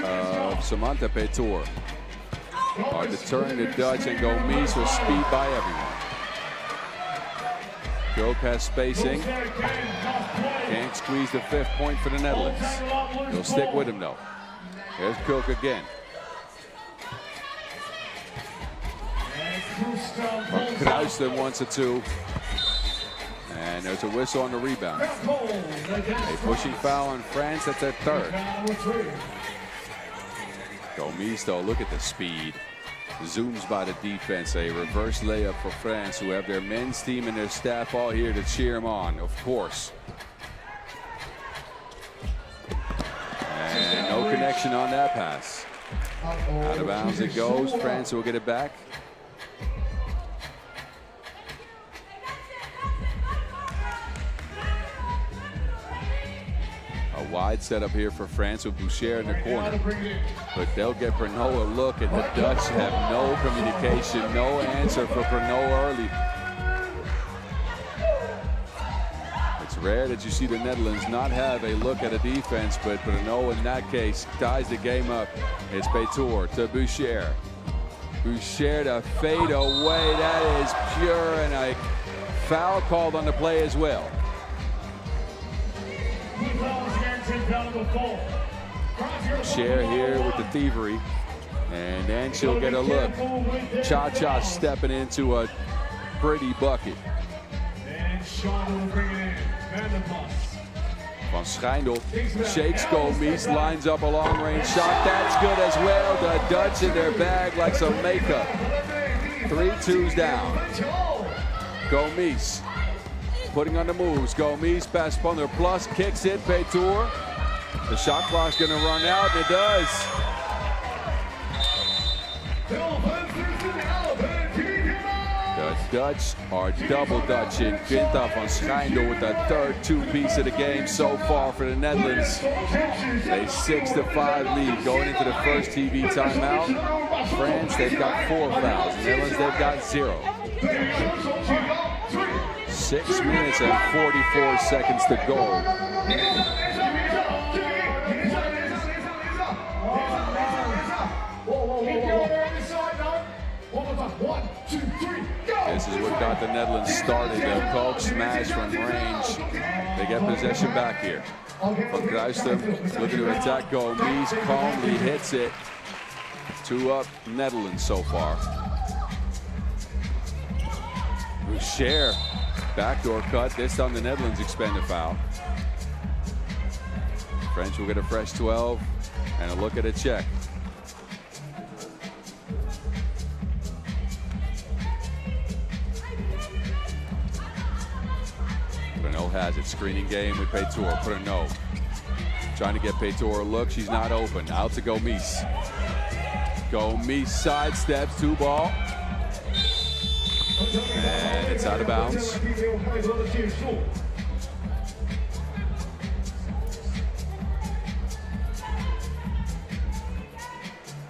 of Samantha Paytour are deterring the Dutch, and Gomis with speed by everyone. Cook has spacing. Can't squeeze the 5th point for the Netherlands. He'll stick with him though. Here's Cook again. Kruijsdam wants a 2. And there's a whistle on the rebound. A pushing foul on France, that's their 3rd. Gomis though, look at the speed. Zooms by the defense. A reverse layup for France, who have their men's team and their staff all here to cheer them on, of course. And no connection on that pass. Out of bounds it goes. France will get it back. Wide setup here for France with Boucher in the corner. But they'll get Pernod a look, and the Dutch have no communication, no answer for Pernod early. It's rare that you see the Netherlands not have a look at a defense, but Pernod in that case ties the game up. It's Paytour to Boucher. Boucher to fade away. That is pure, and a foul called on the play as well. Share here with the thievery, and then she'll get a look. Cha-Cha stepping into a pretty bucket. Van Schijndel shakes Gomis, lines up a long-range shot. That's good as well. The Dutch in their bag like some makeup. 3 2s down. Gomis putting on the moves. Gomis past Van der Plas, kicks it. Paytour. The shot clock's going to run out, and it does. The Dutch are double Dutching. Quinta van Schijndel with the 3rd 2-piece of the game so far for the Netherlands. A 6-5 lead going into the first TV timeout. France, they've got 4 fouls. The Netherlands, they've got 0. 6 minutes and 44 seconds to go. This is what got the Netherlands started. A Kolk smash from range. They get possession back here. Van Kruijsdam looking to attack Gomis. Calmly hits it. 2 up Netherlands so far. Boucher. Backdoor cut. This time the Netherlands expend a foul. French will get a fresh 12 and a look at a check. Pernod has it. Screening game with Paytour. Pernod trying to get Paytour a look. She's not open. Out to Gomis. Gomis sidesteps. 2 ball. And it's out of bounds.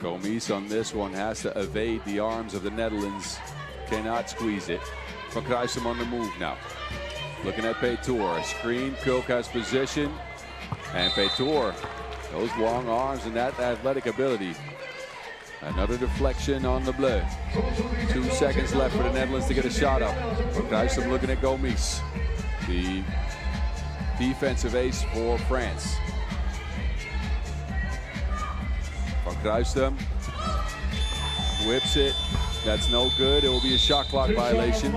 Gomis on this one has to evade the arms of the Netherlands. Cannot squeeze it. Van Kruijsdam on the move now. Looking at Paytour. A screen. Cook has position. And Paytour. Those long arms and that athletic ability. Another deflection on the bleu. 2 seconds left for the Netherlands to get a shot up. Van Kruijsdam looking at Gomis. The defensive ace for France. Kruistum whips it. That's no good. It will be a shot clock violation.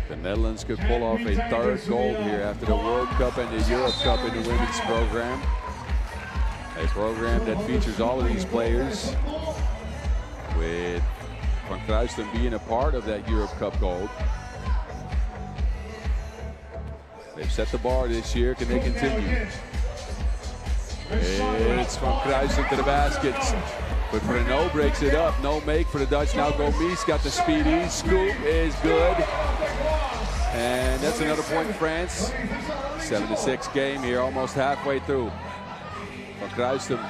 The Netherlands could pull off a third gold here after the World Cup and the Europe Cup in the women's program. A program that features all of these players, with Van Kruistum being a part of that Europe Cup gold. They've set the bar this year. Can they continue? It's Van Kruistum to the basket. But Renault breaks it up. No make for the Dutch. Now Gomis got the speedy. Scoop is good. And that's another point for France. 7-6 game here, almost halfway through. Van Kruistum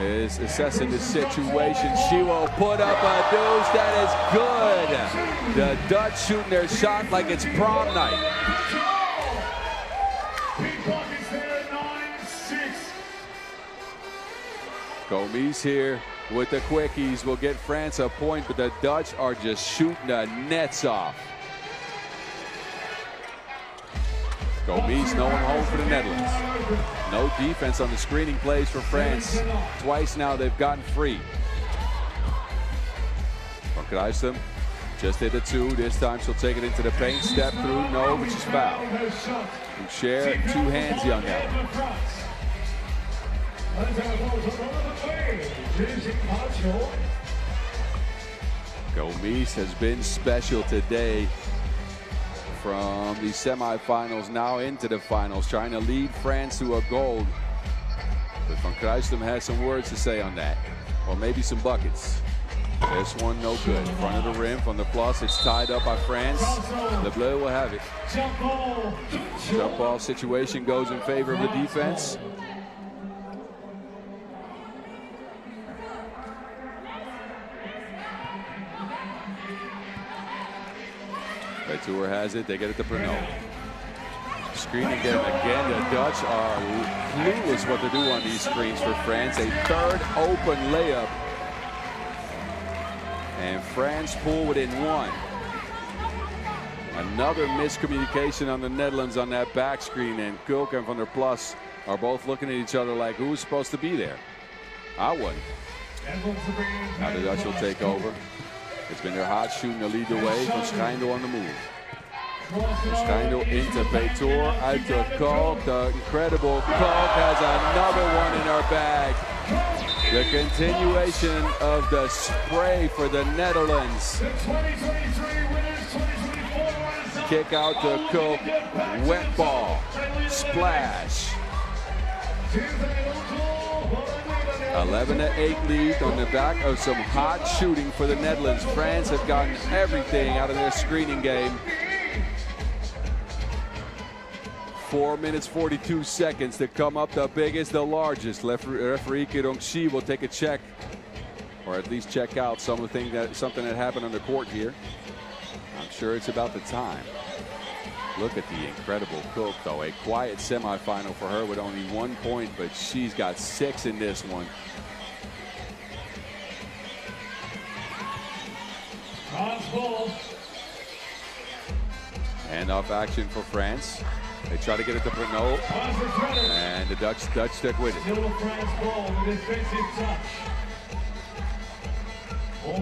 is assessing the situation. She will put up a deuce. That is good. The Dutch shooting their shot like it's prom night. Gomis here with the quickies will get France a point, but the Dutch are just shooting the nets off. Gomis, no one home for the Netherlands. No defense on the screening plays for France. Twice now they've gotten free. Van Kruistum just hit a two. This time she'll take it into the paint. Step through, no, but she's fouled. Boucher, two hands on that one. Gomis has been special today from the semifinals now into the finals, trying to lead France to a gold. But Van Kruistum has some words to say on that, or maybe some buckets. This one no good. Front of the rim from the plus. It's tied up by France. Le Bleu will have it. Jump ball situation goes in favor of the defense. Tour has it. They get it to Renault. Screening game again. The Dutch are clueless what to do on these screens for France. A third open layup. And France pull within one. Another miscommunication on the Netherlands on that back screen. And Kulk and Van der Plas are both looking at each other like, who's supposed to be there? I wouldn't. Now the Dutch will take over. It's been their hot shooting to lead the way. Van Schijndel on the move. Schijndel into Petor, uit to Kulk. The incredible Kulk has another one in her bag. The continuation of the spray for the Netherlands. Kick out to Kulk. Wet ball. Splash. 11-8 lead on the back of some hot shooting for the Netherlands. France have gotten everything out of their screening game. 4 minutes 42 seconds to come up the biggest, the largest. Referee Kirongshi will take a check, or at least check out something that happened on the court here. I'm sure it's about the time. Look at the incredible Kulk, though. A quiet semifinal for her with only 1 point, but she's got 6 in this one. Handoff action for France. They try to get it to Renault, and the Dutch stick with it.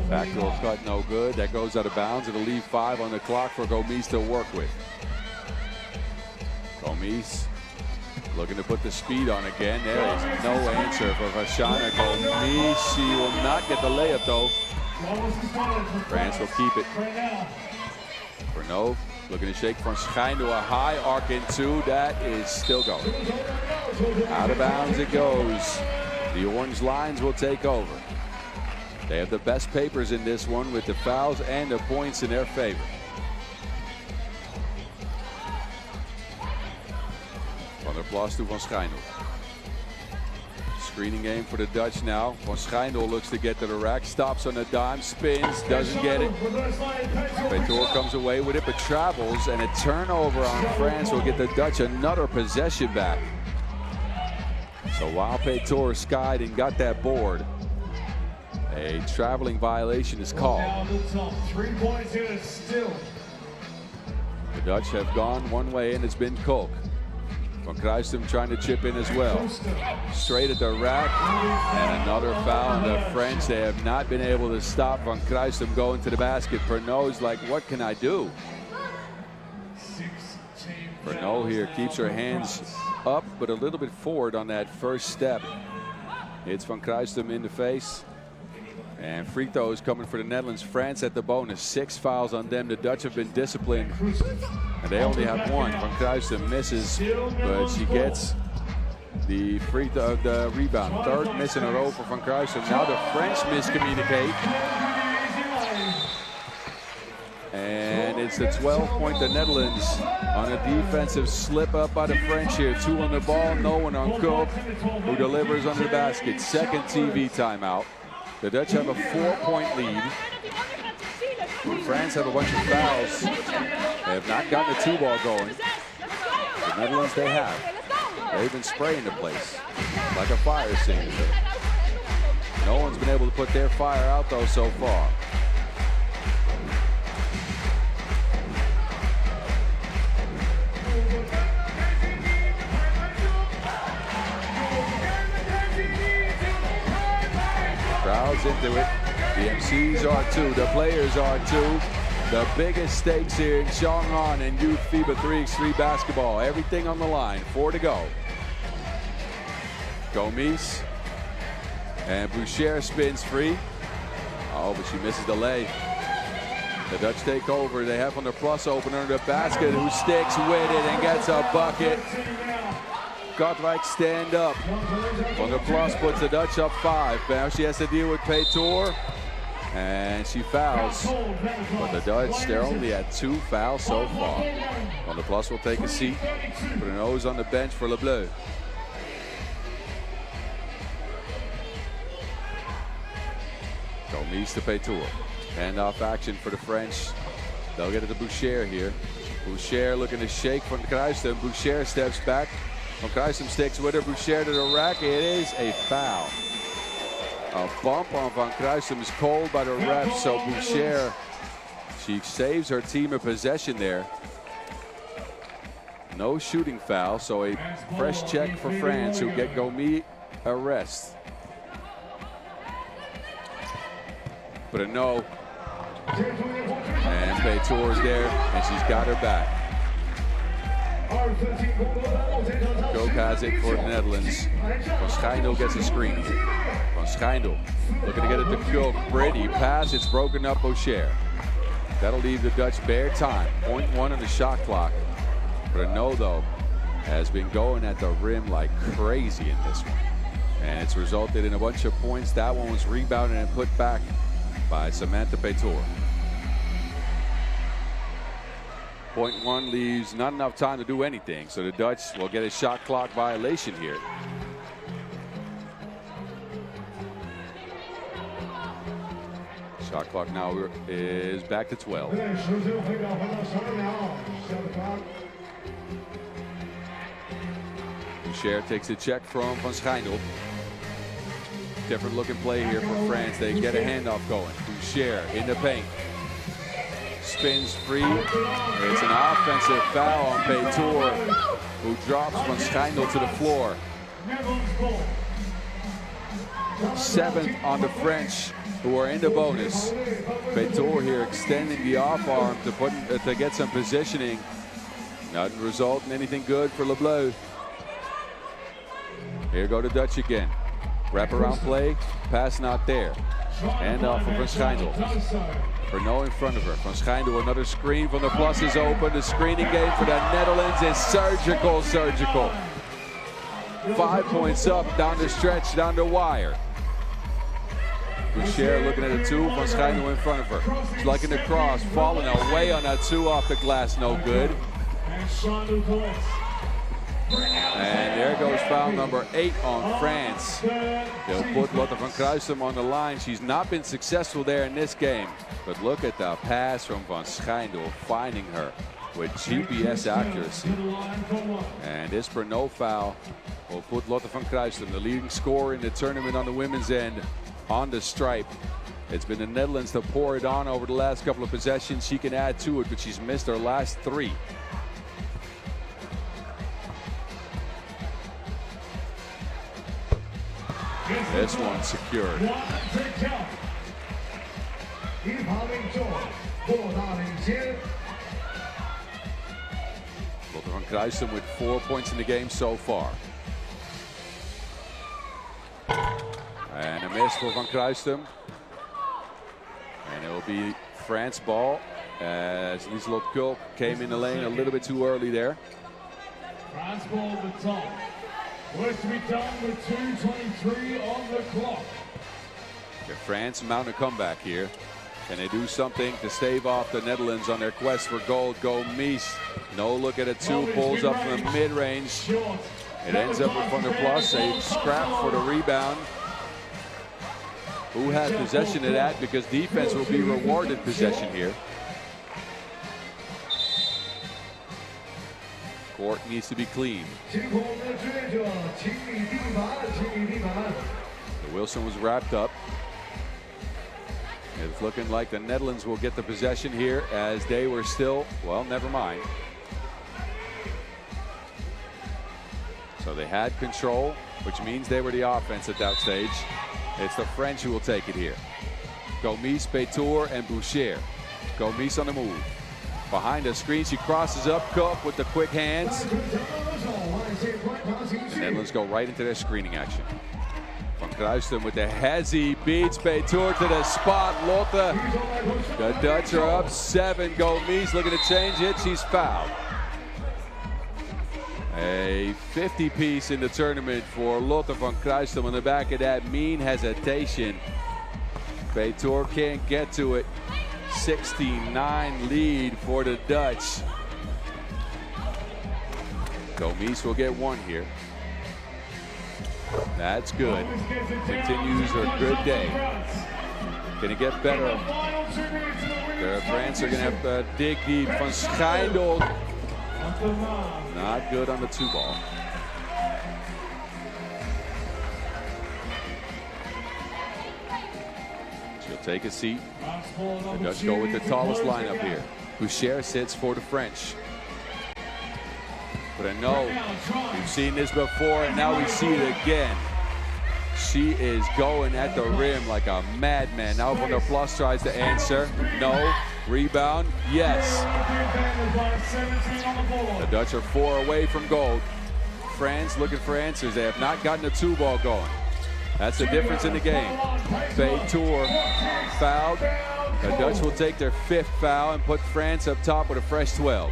Backdoor cut, no good. That goes out of bounds. It'll leave 5 on the clock for Gomis to work with. Gomis looking to put the speed on again. There is no answer for Vashana Gomis. She will not get the layup, though. France will keep it. Renault looking to shake Van Schijndel, a high arc in 2. That is still going. Out of bounds it goes. The orange lines will take over. They have the best papers in this one with the fouls and the points in their favor. Van der Plas to Van Schijndel. Screening game for the Dutch now. Van Schijndel looks to get to the rack, stops on a dime, spins, doesn't get it. Petor comes away with it, but travels, and a turnover on France will get the Dutch another possession back. So while Paetour skied and got that board, a traveling violation is called. Now the top 3 points here still. The Dutch have gone one way, and it's been Kolk. Van Kruijstum trying to chip in as well. Straight at the rack, and another foul on the French. They have not been able to stop Van Kruijstum going to the basket. Pernod's like, what can I do? Pernod here keeps her hands up, but a little bit forward on that first step. Hits Van Kruijstum in the face. And free throws coming for the Netherlands. France at the bonus. 6 fouls on them. The Dutch have been disciplined, and they only have 1. Van Kruijstum misses, but she gets the free throw, the rebound. Third miss in a row for Van Kruijstum. Now the French miscommunicate, and it's the 12-point the Netherlands on a defensive slip up by the French here. 2 on the ball, no one on Kolk, who delivers under the basket. Second TV timeout. The Dutch have a 4-point lead. France have a bunch of fouls. They have not gotten the 2-ball going. The Netherlands, they have. They've been spraying the place like a fire extinguisher. No one's been able to put their fire out, though, so far. Crowds into it. The MCs are too. The players are too. The biggest stakes here in Xiong An and Youth FIBA 3x3 basketball. Everything on the line. 4 to go. Gomis. And Boucher spins free. Oh, but she misses the lay. The Dutch take over. They have on the plus opener the basket, who sticks with it and gets a bucket. Godwijk stand up. On the plus puts the Dutch up 5. Now she has to deal with Paetour, and she fouls. But the Dutch, they're only at 2 fouls so far. On the plus will take a seat. Put a nose on the bench for Le Bleu. Gomis to Paetour. Handoff action for the French. They'll get it to Boucher here. Boucher looking to shake Van Kruijstum. Boucher steps back. Van Kruijstum sticks with her. Boucher to the rack. It is a foul. A bump on Van Kruijstum is called by the ref. So Boucher, she saves her team a possession there. No shooting foul. So a fresh check for France, who get Gomis a rest. But a no. And Paetour's there, and she's got her back. Kolk has it for the Netherlands. Van Schijndel gets a screen. Van Schijndel looking to get it to Kolk. Pretty pass, it's broken up Boucher. That'll leave the Dutch bare time. 0.1 on the shot clock. But a no, though, has been going at the rim like crazy in this one. And it's resulted in a bunch of points. That one was rebounded and put back by Samantha Paetour. 0.1 leaves not enough time to do anything, so the Dutch will get a shot clock violation here. Shot clock now is back to 12. Boucher takes a check from Van Schijndel. Different looking play here for France. They get a handoff going. Boucher in the paint. Spins free. It's an offensive foul on Paetour, who drops Van Schijndel to the floor. 7th on the French, who are in the bonus. Paetour here extending the off arm to get some positioning. Not result in anything good for Le Bleu. Here go the Dutch again. Wraparound play, pass not there. Handoff for Van Schijndel. Pernod in front of her. Van Schijndel, another screen from the plus is open. The screening game for the Netherlands is surgical. 5 points up, down the stretch, down the wire. Boucher looking at a 2, Van Schijndel in front of her. She's liking the cross, falling away on that 2 off the glass, no good. And there goes foul number 8 on France. They'll put Lotte Van Kruijstum on the line. She's not been successful there in this game. But look at the pass from Van Schijndel, finding her. with GPS accuracy. And this for no foul will put Lotte van Kruijstum, the leading scorer in the tournament on the women's end, on the stripe. It's been the Netherlands to pour it on over the last couple of possessions. She can add to it, but she's missed her last 3. This one secured. Lotte van Kruijstum with 4 points in the game so far. And a miss for Van Kruijstum. And it will be France ball as Lieselot Kulk came in the lane a little bit too early there. France ball at the top. Work to be done with 2:23 on the clock. If France mount a comeback here, can they do something to stave off the Netherlands on their quest for gold? Gomis, no look at a 2, pulls up from the mid-range. It ends up with Van der Plas, a scrap for the rebound. Who had possession of that, because defense will be rewarded possession here. Court needs to be clean. Wilson was wrapped up. It's looking like the Netherlands will get the possession here, as they were still, well, never mind. So they had control, which means they were the offense at that stage. It's the French who will take it here. Gomis, Petour, and Boucher. Gomis on the move. Behind the screen, she crosses up. Cook with the quick hands. The Netherlands go right into their screening action. Van Kruijstum with the hezzy, beats Petour to the spot. Lotte. The Dutch are up 7. Gomis looking to change it. She's fouled. A 50-piece in the tournament for Lotte van Kruijstum on the back of that mean hesitation. Petour can't get to it. 69 lead for the Dutch. Gomis will get 1 here. That's good. Continues her good day. Gonna get better. The France are gonna have to dig deep. Van Schijndel. Not good on the 2 ball. She'll take a seat. The Dutch go with the tallest lineup here. Boucher sits for the French. But I know we've seen this before, and now we see it again. She is going at the rim like a madman. Now Van der Plas tries to answer. No. Rebound. Yes. The Dutch are 4 away from gold. France looking for answers. They have not gotten a 2 ball going. That's the difference in the game. Petour fouled. The Dutch will take their 5th foul and put France up top with a fresh 12.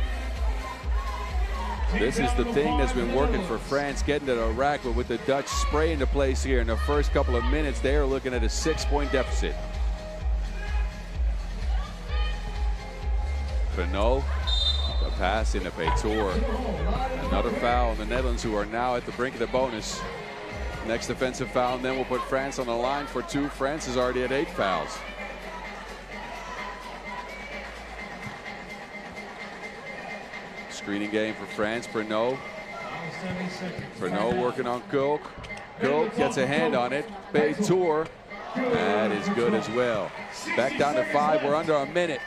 This is the thing that's been working for France, getting to the rack, but with the Dutch spraying the place here in the first couple of minutes, they are looking at a 6-point deficit. Renault, the pass into Petour. Another foul on the Netherlands, who are now at the brink of the bonus. Next defensive foul, and then we'll put France on the line for 2. France is already at 8 fouls. Screening game for France. Pernod working on Kulk. Kulk gets a hand on it. Petour. That is good as well. Back down to 5. We're under a minute.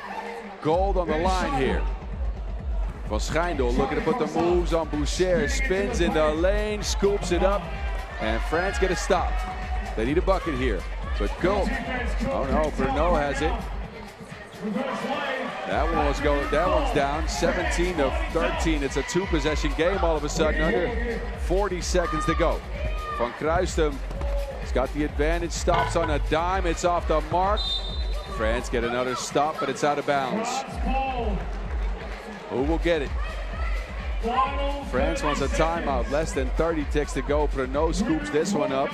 Gold on the line here. Van Schijndel looking to put the moves on Boucher. Spins in the lane, scoops it up, and France get a stop. They need a bucket here. But Kulk. Oh no, Pernod has it. That one's down. 17-13. It's a 2-possession game all of a sudden. Under 40 seconds to go. Van Kruijstum has got the advantage. Stops on a dime. It's off the mark. France get another stop, but it's out of bounds. Who will get it? France wants a timeout. Less than 30 ticks to go. Pernod scoops this one up.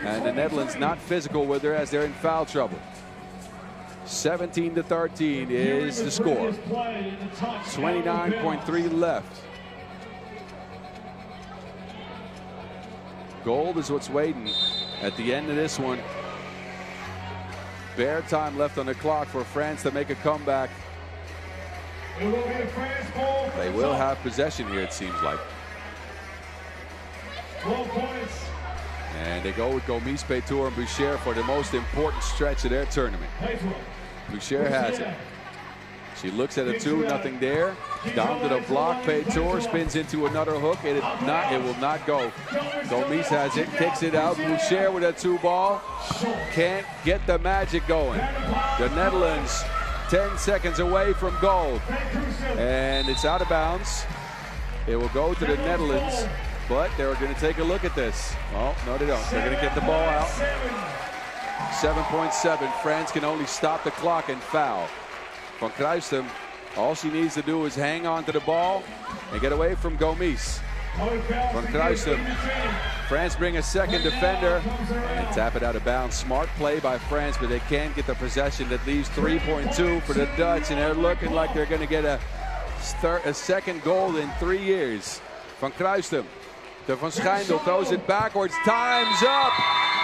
And the Netherlands not physical with her as they're in foul trouble. 17-13 is the score. 29.3 left. Gold is what's waiting at the end of this one. Bare time left on the clock for France to make a comeback. It will be a France ball. They will have possession here, it seems like. 12 points. And they go with Gomis, Peytour, and Boucher for the most important stretch of their tournament. Boucher has it. She looks at a 2, nothing there. Down to the block, Peytour spins into another hook. It will not go. Gomis has it, kicks it out. Boucher with a 2 ball. Can't get the magic going. The Netherlands 10 seconds away from goal. And it's out of bounds. It will go to the Netherlands, but they're going to take a look at this. Oh, no they don't. They're going to get the ball out. 7.7. France can only stop the clock and foul. Van Kruistum, all she needs to do is hang on to the ball and get away from Gomis. Van Kruistum. France bring a second defender and tap it out of bounds. Smart play by France, but they can't get the possession. That leaves 3.2 for the Dutch, and they're looking like they're going to get a second goal in 3 years. Van Kruistum to Van Schijndel, throws it backwards. Time's up.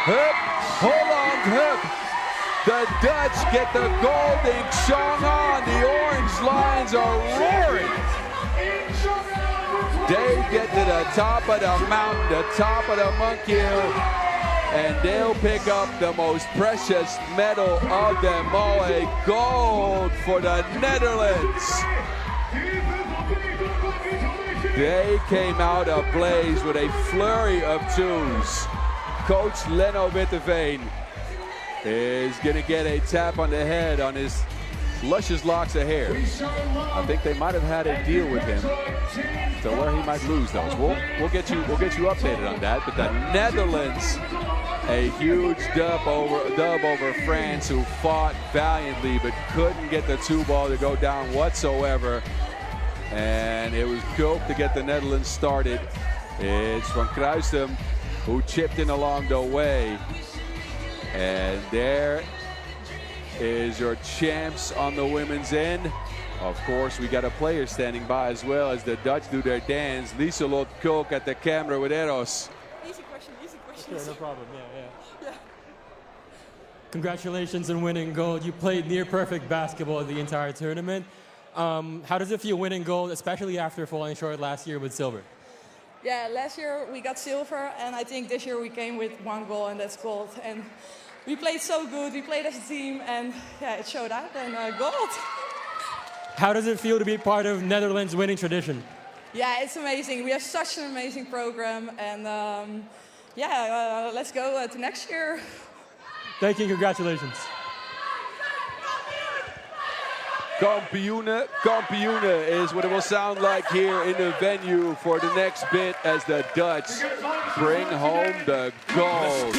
Hup, Holland, Hup. The Dutch get the golden Xiong An. The Orange Lions are roaring. They get to the top of the mountain, the top of the monkey hill, and they'll pick up the most precious medal of them all, a gold for the Netherlands. They came out ablaze with a flurry of 2s. Coach Leno Witteveen is going to get a tap on the head on his luscious locks of hair. I think they might have had a deal with him to where he might lose those. We'll get you updated on that. But the Netherlands, a huge dub over France, who fought valiantly but couldn't get the 2 ball to go down whatsoever. And it was Kulk to get the Netherlands started. It's Van Kruistum who chipped in along the way. And there is your champs on the women's end. Of course, we got a player standing by as well as the Dutch do their dance. Lieselot Kulk at the camera with Eros. Easy question, easy question. Sure, no problem, yeah. Congratulations on winning gold. You played near perfect basketball the entire tournament. How does it feel winning gold, especially after falling short last year with silver? Yeah, last year we got silver, and I think this year we came with 1 goal, and that's gold. And we played so good, we played as a team, and yeah, it showed out, and gold. How does it feel to be part of Netherlands' winning tradition? Yeah, it's amazing. We have such an amazing program, and let's go to next year. Thank you, congratulations. Kampioenen, kampioenen is what it will sound like here in the venue for the next bit as the Dutch bring home the gold.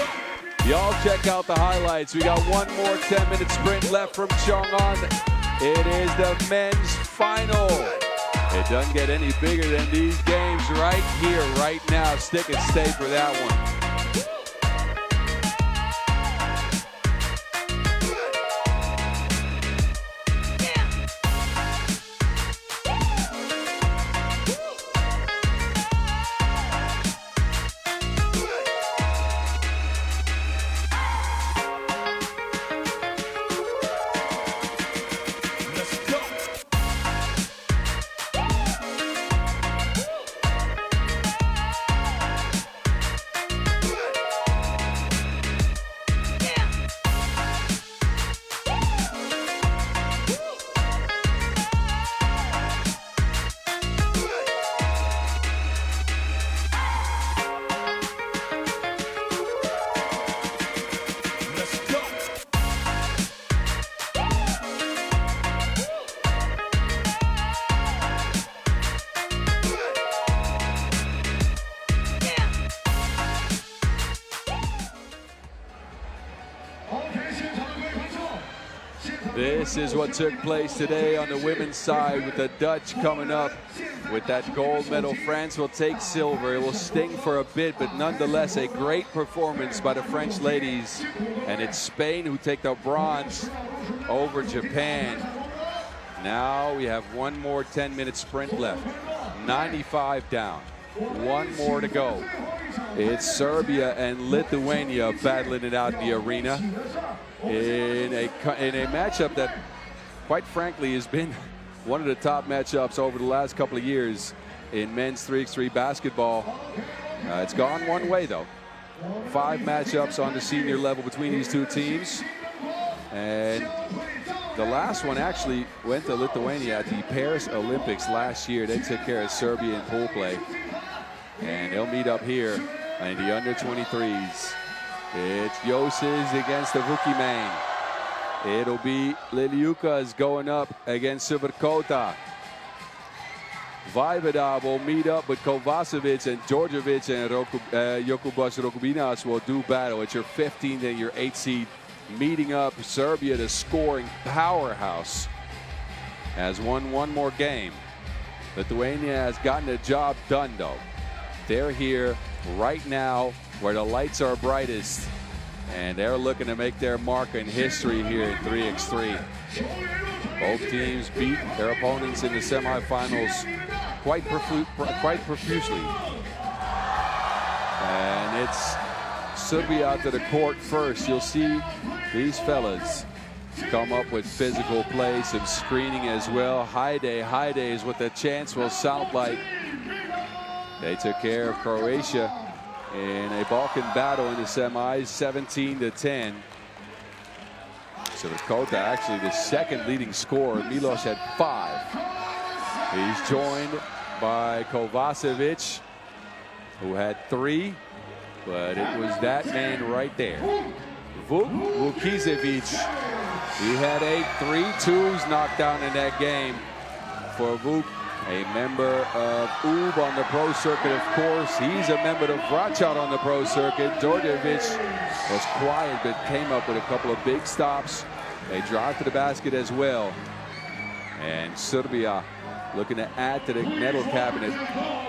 Y'all check out the highlights. We got one more 10-minute sprint left from Xiong An. It is the men's final. It doesn't get any bigger than these games right here, right now. Stick and stay for that one. This is what took place today on the women's side, with the Dutch coming up with that gold medal. France will take silver. It will sting for a bit, but nonetheless a great performance by the French ladies. And it's Spain who take the bronze over Japan. Now we have one more 10-minute sprint left. 95 down. One more to go. It's Serbia and Lithuania battling it out in the arena in a matchup that, quite frankly, has been one of the top matchups over the last couple of years in men's 3x3 basketball. It's gone one way, though. 5 matchups on the senior level between these two teams. And the last one actually went to Lithuania at the Paris Olympics last year. They took care of Serbia in pool play. And they'll meet up here in the under-23s. It's Josis against the Vukimain. It'll be Liliukas going up against Subrkota. FIBA will meet up with Kovacevic, and Djordjevic and Jokubas Rokubinas will do battle. It's your 15th and your 8th seed meeting up. Serbia, the scoring powerhouse, has won one more game. Lithuania has gotten the job done, though. They're here right now where the lights are brightest, and they're looking to make their mark in history here in 3x3. Both teams beat their opponents in the semifinals quite profusely. And it's Serbia out to the court first. You'll see these fellas come up with physical play, some screening as well. Haide is what the chants will sound like. They took care of Croatia in a Balkan battle in the semis, 17-10. Subrkota actually the second leading scorer. Milos had 5. He's joined by Kovacevic, who had 3, but it was that man right there. Vukicevic, he had 8, 3 twos knocked down in that game for Vuk, a member of UB on the pro circuit, of course. He's a member of Vračar on the pro circuit. Djordjevic was quiet, but came up with a couple of big stops. They drive to the basket as well. And Serbia looking to add to the medal cabinet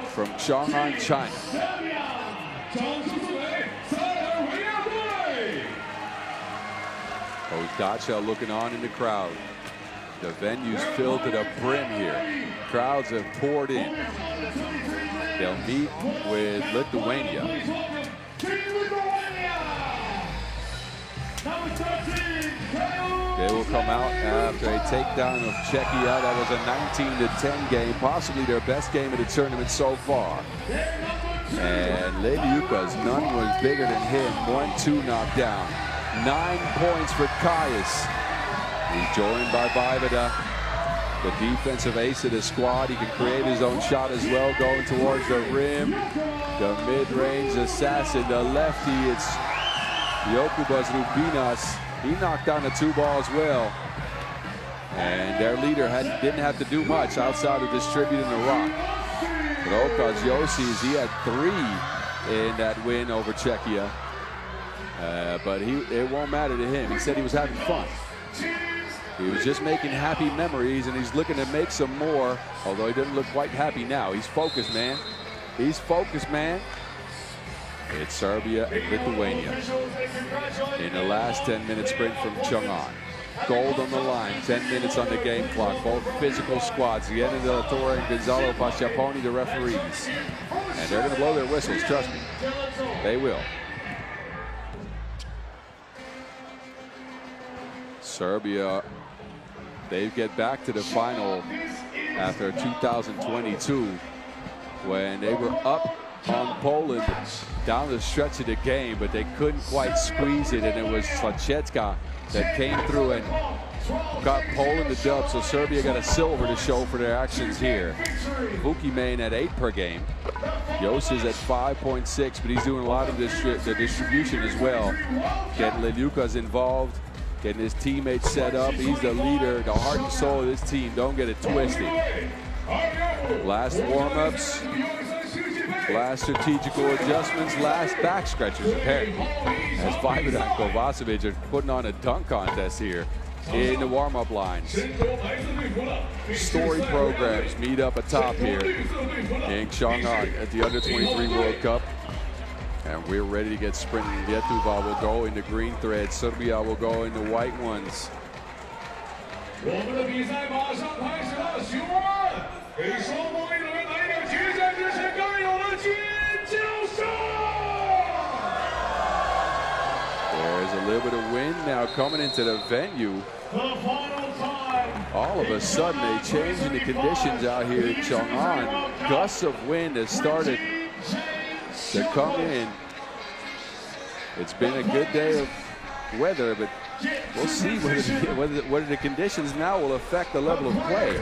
from Xiong An, China. Dacha looking on in the crowd. The venue's filled to the brim here. Crowds have poured in. They'll meet with Lithuania. They will come out after a takedown of Czechia. That was a 19-10 game, possibly their best game of the tournament so far. And Leliukas, none was bigger than him. 1-2 knockdown. 9 points for Caius. He's joined by Vajvoda, the defensive ace of the squad. He can create his own shot as well, going towards the rim. The mid-range assassin, the lefty, it's Jokubas Rubinas. He knocked down the 2 ball as well. And their leader didn't have to do much outside of distributing the rock. But Okas Josis, he had 3 in that win over Czechia. But it won't matter to him. He said he was having fun. He was just making happy memories, and he's looking to make some more, although he doesn't look quite happy now. He's focused, man. He's focused, man. It's Serbia and Lithuania in the last 10-minute sprint from Xiong An. Gold on the line, 10 minutes on the game clock. Both physical squads, Iena de la Torre and Gonzalo Pasciaponi, the referees. And they're going to blow their whistles, trust me. They will. Serbia, they get back to the final after 2022 when they were up on Poland down the stretch of the game, but they couldn't quite squeeze it, and it was Slavčetka that came through and got Poland the dub, so Serbia got a silver to show for their actions here. Vukimain at 8 per game. Josis at 5.6, but he's doing a lot of the distribution as well. Getting Leliukas involved, getting his teammates set up. He's the leader, the heart and soul of this team. Don't get it twisted. Last warm-ups, last strategical adjustments, last back stretchers, apparently. As Vajvoda and Kovacevic are putting on a dunk contest here in the warm-up lines. Story programs meet up atop here in Xiong An at the Under-23 World Cup. And we're ready to get sprinting. Lietuva will go in the green thread. Serbia will go in the white ones. There's a little bit of wind now coming into the venue. The final time All of a sudden, a change in the conditions out here in Xiong An. Gusts of wind has started to come in. It's been a good day of weather, but we'll see whether the conditions now will affect the level of play.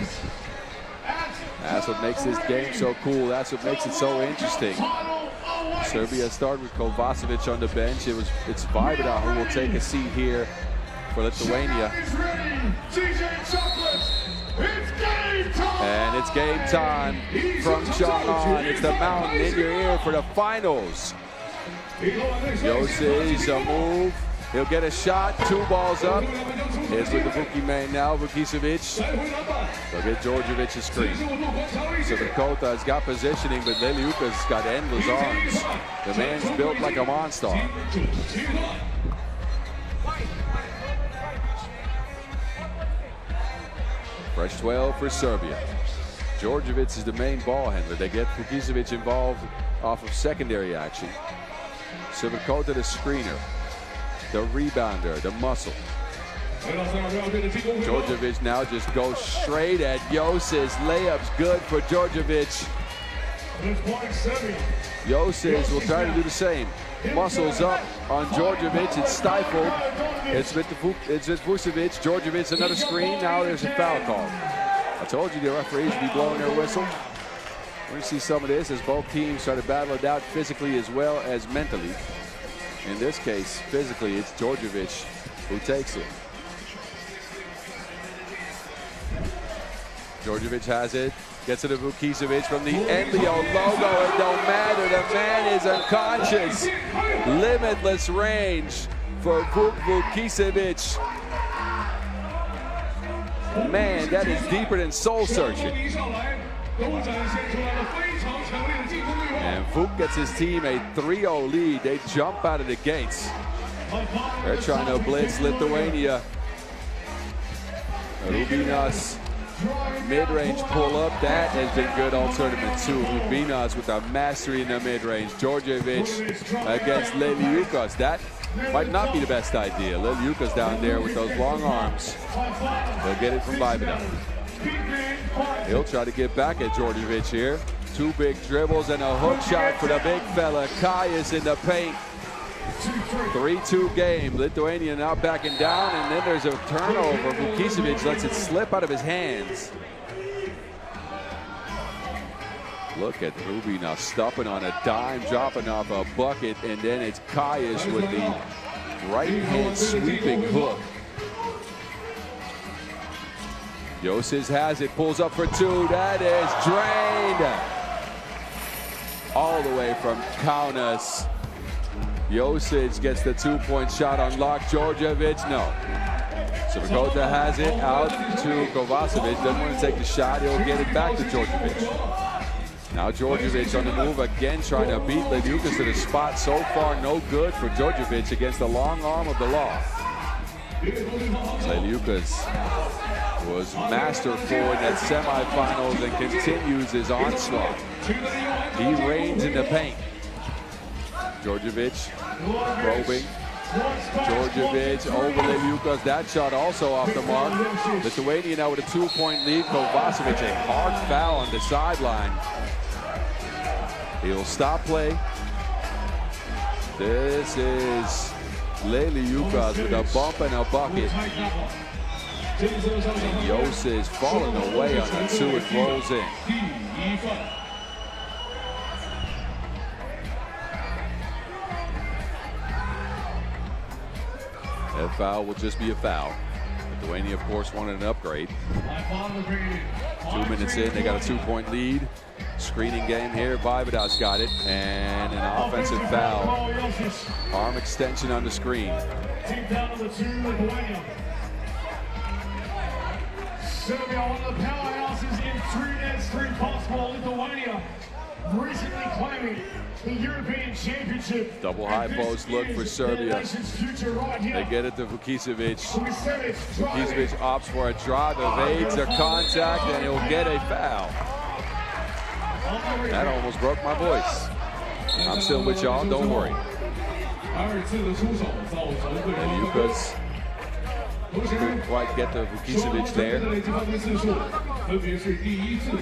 That's what makes this game so cool. That's what makes it so interesting. Serbia started with Kovacevic on the bench. It's FIBA who will take a seat here for Lithuania. And it's game time from Xiong An. It's the mountain in your ear for the finals. Jose, a move. He'll get a shot. 2 balls up. Here's with the Vuki man now. Vukicevic. They'll get Djordjevic a screen. So the Kota has got positioning, but Leliuka's got endless arms. The man's built like a monster. Fresh 12 for Serbia. Djordjevic is the main ball handler. They get Vukicevic involved off of secondary action. Sivakota the screener, the rebounder, the muscle. Djordjevic now just goes straight at Josic. Layup's good for Djordjevic. Josic will try to do the same. Muscles up on Djordjevic. It's stifled. It's Vucevic. Djordjevic, another screen. Now there's a foul call. I told you the referees would be blowing their whistle. We're going to see some of this as both teams try to battle it out physically as well as mentally. In this case, physically, it's Djordjevic who takes it. Djordjevic has it. Gets it to Vukicevic from the Enlio logo. It don't matter. The man is unconscious. Limitless range for Vukicevic. Man, that is deeper than soul searching. And Vuk gets his team a 3-0 lead. They jump out of the gates. They're trying to blitz Lithuania. Rubinas mid-range pull-up. That has been good all tournament too. Rubinas with a mastery in the mid-range. Djordjevic against Leliukas. That might not be the best idea. Leliukas down there with those long arms. They'll get it from Vibida. He'll try to get back at Djordjevic here. 2 big dribbles and a hook shot for the big fella. Kai is in the paint. 3-2 game. Lithuania now backing down, and then there's a turnover. Vukicevic lets it slip out of his hands. Look at Ruby now stopping on a dime, dropping off a bucket, and then it's Kaius with the right-hand sweeping hook. Josic has it, pulls up for 2. That is drained. All the way from Kaunas. Josic gets the 2-point shot unlocked. Djordjevic, no. Sivakota has it out to Kovacevic. Doesn't want to take the shot. He'll get it back to Djordjevic. Now Djordjevic on the move again, trying to beat Leliukas to the spot. So far, no good for Djordjevic against the long arm of the law. Leliukas was masterful in that semifinals and continues his onslaught. He reigns in the paint. Djordjevic probing. Djordjevic over Leliukas. That shot also off the mark. Lithuania now with a 2-point lead. Kovacevic, a hard foul on the sideline. He'll stop play. This is Leliukas with a bump and a bucket. And Jose is falling away on that 2. It rolls in. That foul will just be a foul. Lithuania, of course, wanted an upgrade. 2 minutes in, they got a 2-point lead. Screening game here. Vibidas got it. And an offensive foul. Arm extension on the screen. Serbia, one of the powerhouses in 3x3 basketball. Lithuania recently claiming the European Championship. Double high post look for Serbia. They get it to Vukicevic. Vukicevic opts for a drive, evades a contact, and he'll get a foul. That almost broke my voice. I'm still with y'all, don't worry. Leliukas Couldn't quite get to Vukicevic there.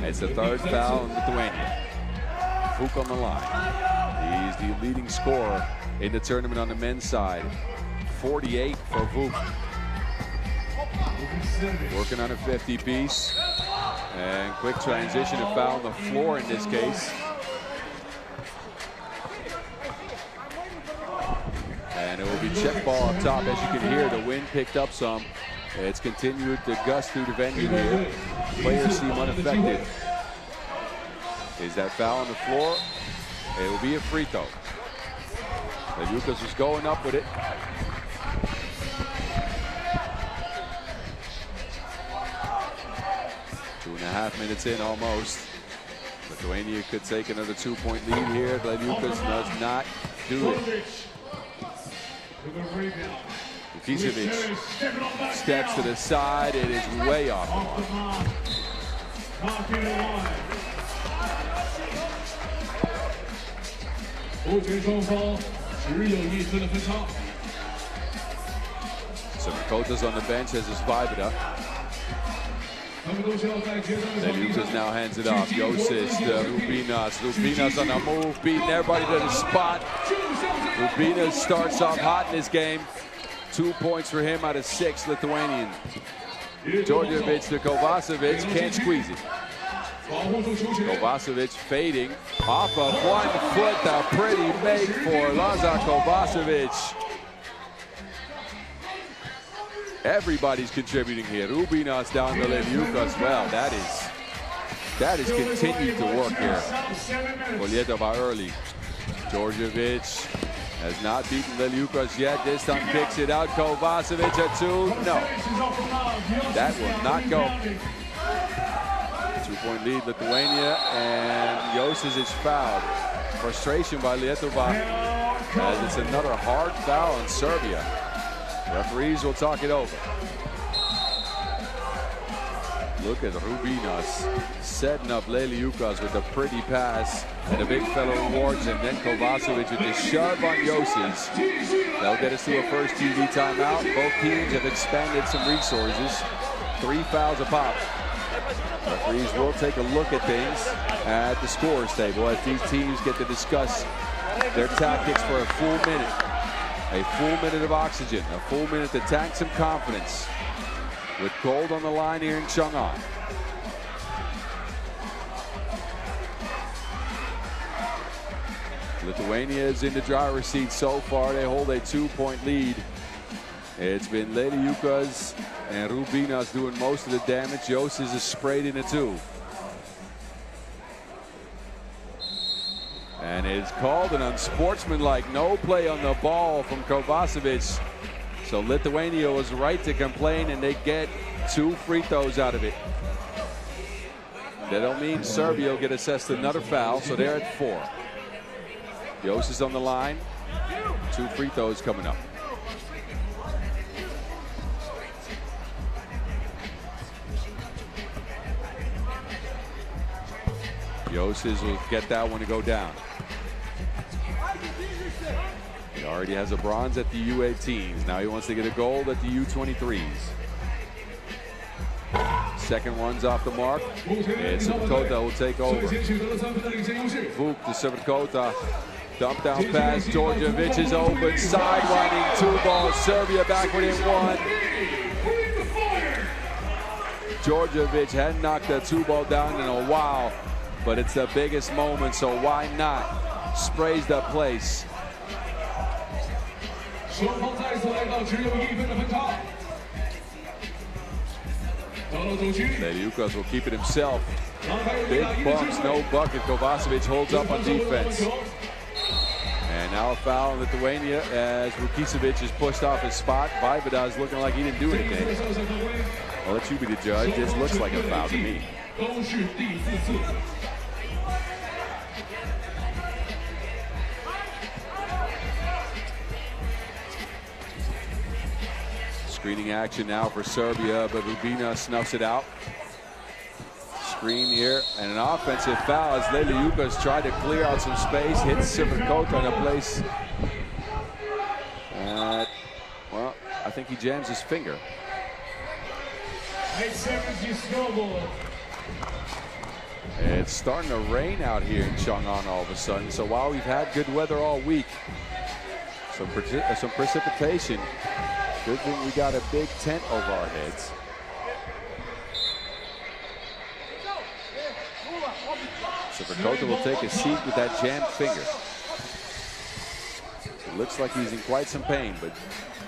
It's the third foul in Lithuania. Vuk on the line. He's the leading scorer in the tournament on the men's side. 48 for Vuk. Working on a 50-piece. And quick transition and foul on the floor in this case. And it will be check ball up top. As you can hear, the wind picked up some. It's continued to gust through the venue here. Players seem unaffected. Is that foul on the floor? It will be a free throw. Lucas was going up with it. Two and a half minutes in almost. Lithuania could take another 2-point lead here. Lucas does not do it. Vukicevic steps to the side. It is way off the mark. So Kota's on the bench as his FIBA. Lucas now hands it off. Josic to Rubinas. Rubinas on the move, beating everybody to the spot. Rubinas starts off hot in this game. 2 points for him out of 6 Lithuanian. Djordjevic to Kovacevic, can't squeeze it. Kovacevic fading off of 1 foot. A pretty make for Lazar Kovacevic. Everybody's contributing here. Rubinas down to Leliukas. Well, that is continued to work here. Polietova early. Djordjevic has not beaten Leliukas yet. This time kicks it out. Kovacevic at 2. No, that will not go. 2-point lead Lithuania, and Josic is fouled. Frustration by Lietuvá as it's another hard foul on Serbia. Referees will talk it over. Look at Rubinas setting up Leliukas with a pretty pass and a big fellow rewards, and then Kovacevic with the shove on Josic. That'll get us to a first TV timeout. Both teams have expanded some resources. 3 fouls a pop. Referees will take a look at things at the scorers table as these teams get to discuss their tactics for a full minute. A full minute of oxygen, a full minute to tank some confidence. With gold on the line here in Xiong An. Lithuania is in the driver's seat so far. They hold a 2-point lead. It's been Leliukas and Rubinas doing most of the damage. Josic is sprayed in a 2. And it's called an unsportsmanlike no play on the ball from Kovacevic. So Lithuania was right to complain, and they get 2 free throws out of it. That'll mean Serbia will get assessed another foul, so they're at 4. Josic on the line. 2 free throws coming up. Josic will get that one to go down. He already has a bronze at the U18s. Now he wants to get a gold at the U23s. Second one's off the mark. And Severkota will take over. Vuk to Severkota. Dump down pass. Djordjevic is open. Sidewinding 2 balls. Serbia back within 1. Djordjevic hadn't knocked that 2 ball down in a while, but it's the biggest moment, so why not? Sprays that place. Leliukas will keep it himself. Big bumps, no bucket. Kovacevic holds up on defense. And now a foul in Lithuania as Vukicevic is pushed off his spot. Vajvoda is looking like he didn't do anything. I'll let you be the judge. This looks like a foul to me. Screening action now for Serbia, but Rubinas snuffs it out. Screen here, and an offensive foul as Leliukas tried to clear out some space, hits Severkota in a place. Well, I think he jams his finger. It's starting to rain out here in Xiong An all of a sudden. So while we've had good weather all week, some precipitation, good thing we got a big tent over our heads. So Verkota will take a seat with that jammed finger. It looks like he's in quite some pain, but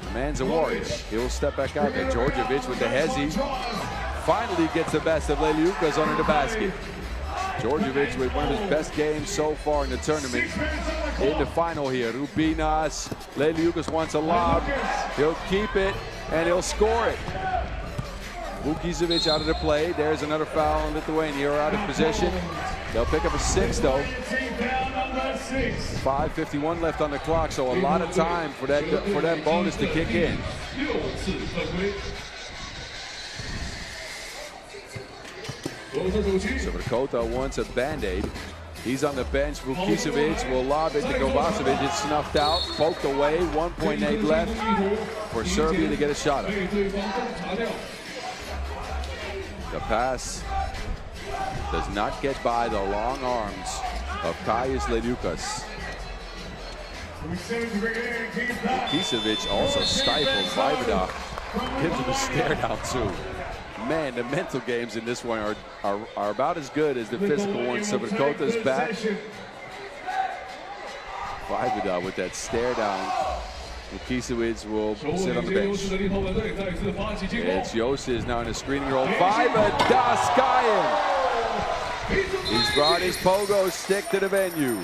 the man's a warrior. He'll step back out there. Djordjevic with the hezzy. Finally gets the best of Leliukas under the basket. Djordjevic with one of his best games so far in the tournament. In the final here, Rubinas. Leliukas wants a lob. He'll keep it, and he'll score it. Vukicevic out of the play. There's another foul on Lithuania, out of position. They'll pick up a 6, though. 5:51 left on the clock, so a lot of time for that bonus to kick in. So Verkota wants a band-aid. He's on the bench. Vukicevic will lob it to Kovacevic. It's snuffed out, poked away. 1.8 left for Serbia to get a shot up. The pass does not get by the long arms of Kaius Leliukas. Vukicevic also stifles Vajvoda. Gives him a stare down too. Man, the mental games in this one are about as good as the physical ones. So Verkota's back. Vajvoda with that stare down. Vukicevic will sit on the bench. It's Joses now in a screening role. Vajvoda skying. He's brought his pogo stick to the venue.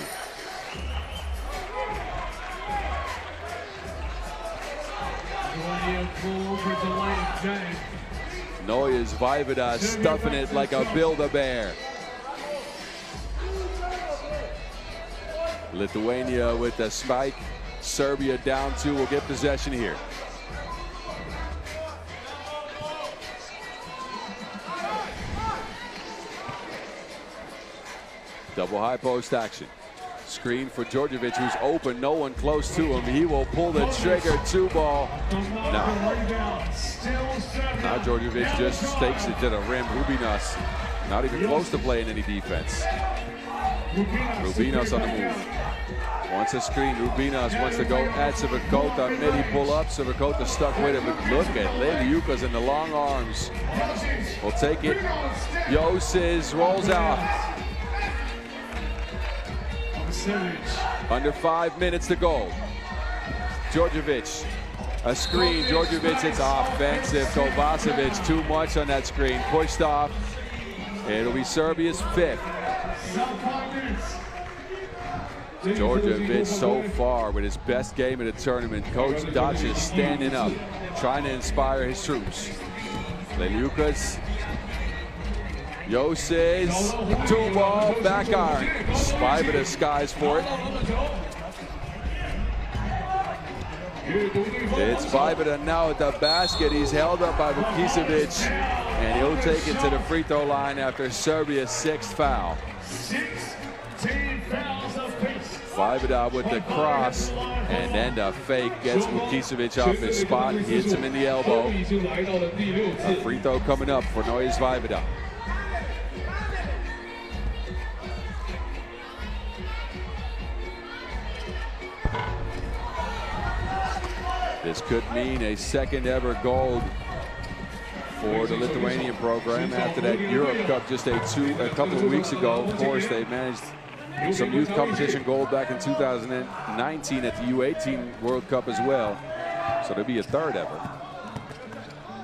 Neues Vajvoda stuffing it like a Build-A-Bear. Lithuania with the spike. Serbia down 2 will get possession here. Double high post action. Screen for Djordjevic, who's open, no one close to him. He will pull the trigger, 2-ball. No. Now Djordjevic just stakes it to the rim. Rubinas not even close to playing any defense. Rubinas on the move. Wants a screen. Rubinas wants to go at Verkota. Midi pull up. Verkota stuck with it. But look at Leliukas in the long arms. Will take it. Joses rolls out. Under 5 minutes to go. Djordjevic. A screen. Djordjevic, it's offensive. Kovacevic, too much on that screen. Pushed off. It'll be Serbia's 5th. Djordjevic so far with his best game in the tournament. Coach Dutch is standing up, trying to inspire his troops. Leliukas. Joses, 2-ball, back iron. Vajvoda skies for it. It's Vajvoda now at the basket. He's held up by Vukicevic, and he'll take it to the free throw line after Serbia's 6th foul. 16 fouls apiece. Vajvoda with the cross, and then the fake gets Vukicevic off his spot, hits him in the elbow. A free throw coming up for Neues Vajvoda. This could mean a second ever gold for the Lithuanian program after that Europe Cup just a couple of weeks ago. Of course, they managed some youth competition gold back in 2019 at the U23 World Cup as well. So there'll be a third ever.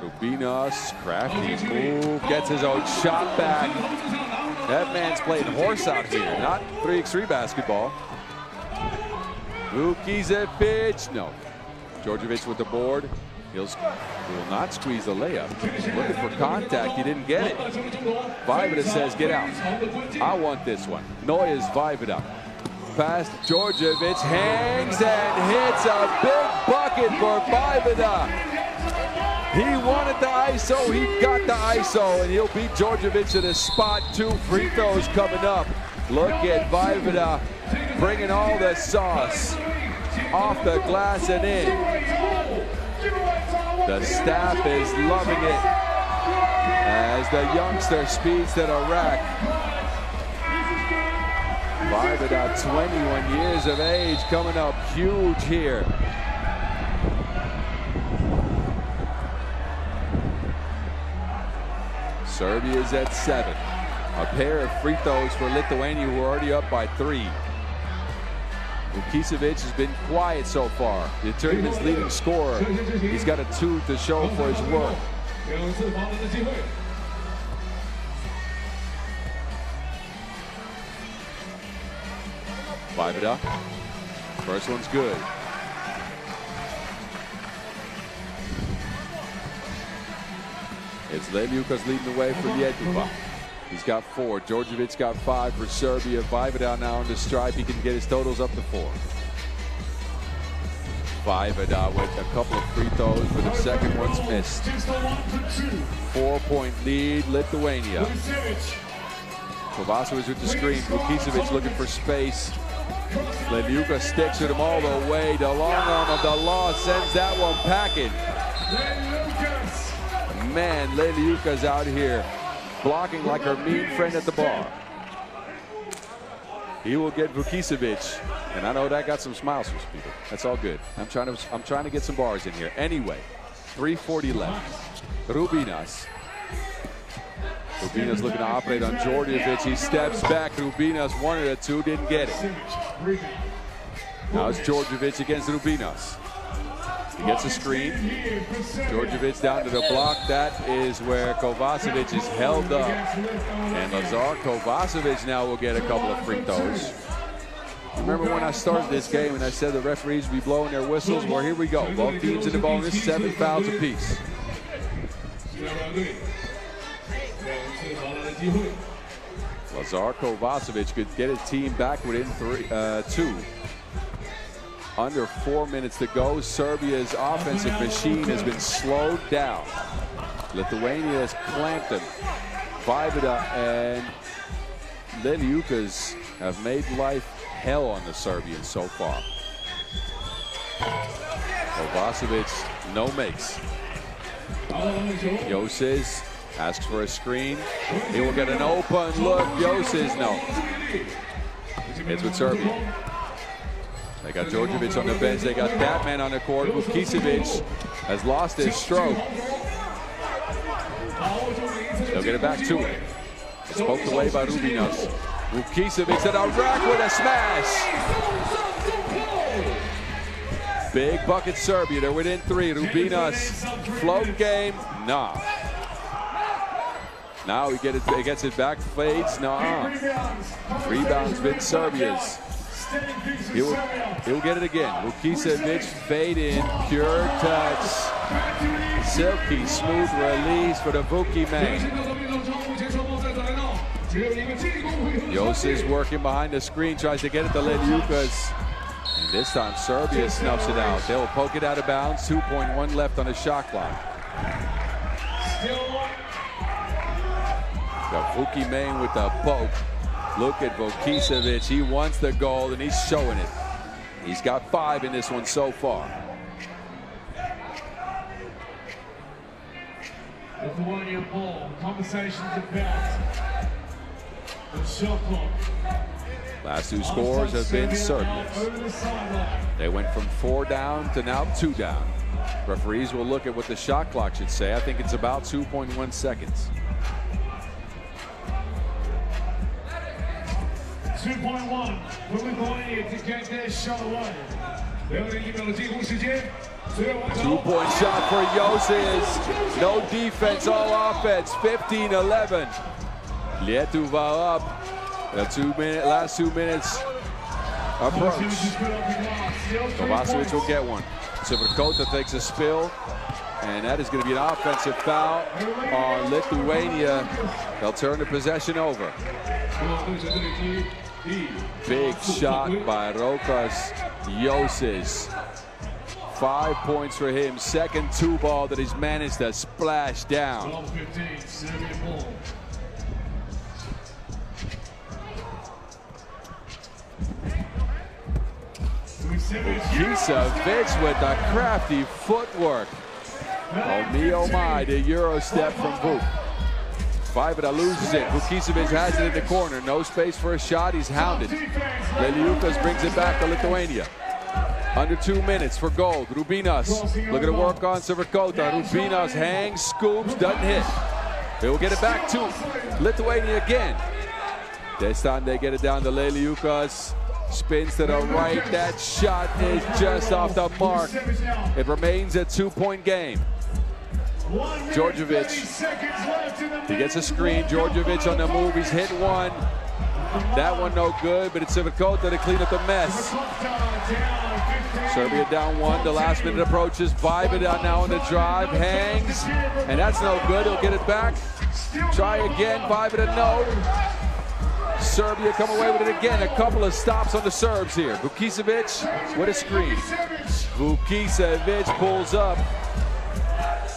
Rubinas, crafty move, gets his own shot back. That man's playing horse out here, not 3x3 basketball. Vukicevic, no. Djordjevic with the board. He will not squeeze the layup. Looking for contact, he didn't get it. Vajvoda says, get out. I want this one. Neues Vajvoda. Past Djordjevic, hangs and hits a big bucket for Vajvoda. He wanted the ISO, he got the ISO, and he'll beat Djordjevic to the spot. 2 free throws coming up. Look at Vajvoda bringing all the sauce off the glass and in. The staff is loving it. as the youngster speeds to the rack. FIBA, 21 years of age, coming up huge here. Serbia is at 7. A pair of free throws for Lithuania, who are already up by 3. Vukicevic has been quiet so far. The tournament's leading scorer. He's got a 2 to show for his work. FIBA. First one's good. It's Leliukas leading the way for Lietuva. He's got 4. Djordjevic got 5 for Serbia. FIBA now on the stripe. He can get his totals up to 4. FIBA with a couple of free throws, but the second one's missed. 4-point lead, Lithuania. Kovacevic with the screen. Vukicevic looking for space. Leliukas sticks with him all the way. The long arm of the law sends that one packing. Man, Leliukas out here blocking like her mean friend at the bar. He will get Vukicevic, and I know that got some smiles from people. That's all good. I'm trying to get some bars in here. Anyway, 3:40 left. Rubinas. Rubinas looking to operate on Djordjevic. He steps back. Rubinas wanted a 2, didn't get it. Now it's Djordjevic against Rubinas. He gets a screen. Djordjevic down to the block. That is where Kovacevic is held up. And Lazar Kovacevic now will get a couple of free throws. Remember when I started this game and I said the referees would be blowing their whistles? Well, here we go. Both teams in the bonus, 7 fouls apiece. Lazar Kovacevic could get his team back within 2. Under 4 minutes to go. Serbia's offensive machine has been slowed down. Lithuania has clamped them. FIBA and Leliukas have made life hell on the Serbians so far. Kovacevic, no makes. Joses asks for a screen. He will get an open look. Joses, no. It's with Serbia. They got Djordjevic on the bench. They got that man on the court. Vukicevic has lost his stroke. They'll get it back to him. It's poked away by Rubinas. Vukicevic at a rack with a smash. Big bucket Serbia. They're within 3. Rubinas float game. Nah. Now he gets it back. Fades. Nah. Rebounds been Serbia's. He'll get it again. Vukicevic fade in, pure touch. Silky smooth release for the Vuki man. Joses working behind the screen, tries to get it to Leliukas. And this time Serbia snuffs it out. They will poke it out of bounds. 2.1 left on the shot clock. The Vuki man with the poke. Look at Vukicevic. He wants the goal, and he's showing it. He's got 5 in this one so far. Lithuania ball. Conversations about the shot clock. Last 2 scores have been Serbia's. They went from 4 down to now 2 down. Referees will look at what the shot clock should say. I think it's about 2.1 seconds. 2.1 for Lithuania to get their shot away. 2-point shot for Joses. No defense, all offense. 15-11. Lietuva up. The last 2 minutes approach. Kovacevic will get one. Sivrkota takes a spill, and that is going to be an offensive foul on Lithuania. They'll turn the possession over. Big shot by Rokas Joses. 5 points for him. Second 2 ball that he's managed to splash down. Vukicevic with the crafty footwork. Oh me, oh my, the Euro step from Vuk. Vaibada loses it. Vukicevic has it in the corner. No space for a shot. He's hounded. Leliukas brings it back to Lithuania. Under 2 minutes for gold. Rubinas looking to work on Severkota. Rubinas hangs, scoops, doesn't hit. They will get it back to Lithuania again. This time they get it down to Leliukas. Spins to the right. That shot is just off the mark. It remains a 2-point game. Djordjevic, he gets a screen. Djordjevic on the move. He's hit one. That one no good, but it's Severkota to clean up the mess. Serbia down 1. The last minute approaches. Vaibada now on the drive. Hangs, and that's no good. He'll get it back. Try again. Vaibada no. Serbia come away with it again. A couple of stops on the Serbs here. Vukicevic with a screen. Vukicevic pulls up.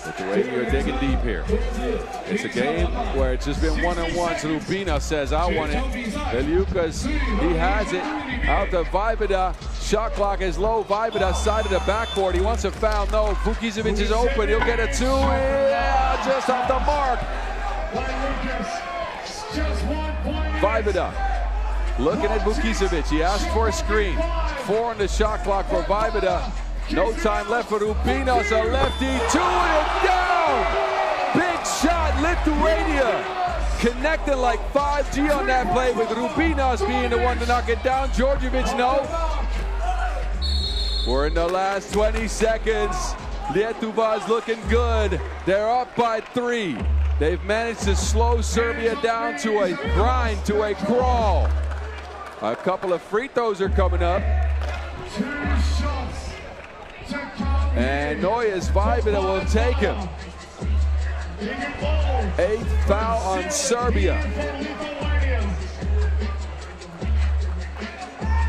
Lithuania are digging deep here. It's a game where it's just been one-on-one. So Rubinas says, I want it. Leliukas, he has it. Out to Vaibada. Shot clock is low. Vaibada side of the backboard. He wants a foul. No. Vukicevic is open. He'll get a 2. Yeah, just off the mark. Vaibada looking at Vukicevic. He asked for a screen. 4 on the shot clock for Vaibada. No time left for Rubinas, a lefty, 2 and down! Big shot, Lithuania connected like 5G on that play with Rubinas being the one to knock it down. Djordjevic, no. We're in the last 20 seconds. Lietuva's looking good. They're up by 3. They've managed to slow Serbia down to a grind, to a crawl. A couple of free throws are coming up. And Noyes Vaibada will take him. 8th foul on Serbia.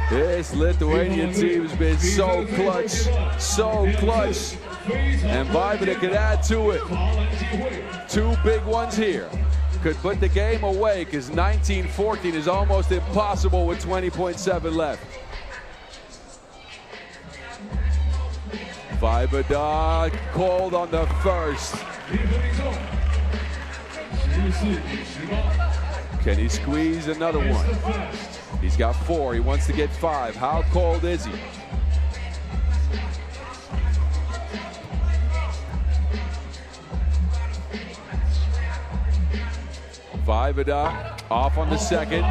This Lithuanian team has been so clutch, so clutch. And Vaibada could add to it. 2 big ones here. Could put the game away because 19-14 is almost impossible with 20.7 left. Vaibada called on the first. Can he squeeze another one? He's got 4. He wants to get 5. How cold is he? Vaibada off on the second.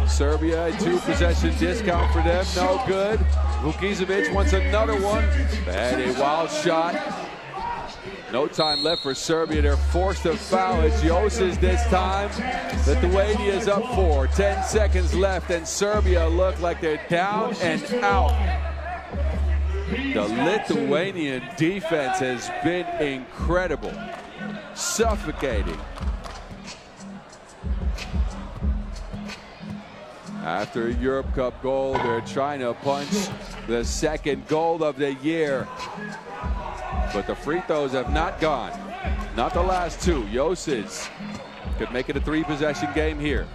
Serbia, a 2-possession discount for them. No good. Vukicevic wants another one. And a wild shot. No time left for Serbia. They're forced to foul. It's Josic this time. Lithuania is up 4. 10 seconds left, and Serbia look like they're down and out. The Lithuanian defense has been incredible. Suffocating. After a Europe Cup goal, they're trying to punch the second goal of the year. But the free throws have not gone. Not the last 2. Josic could make it a 3-possession game here.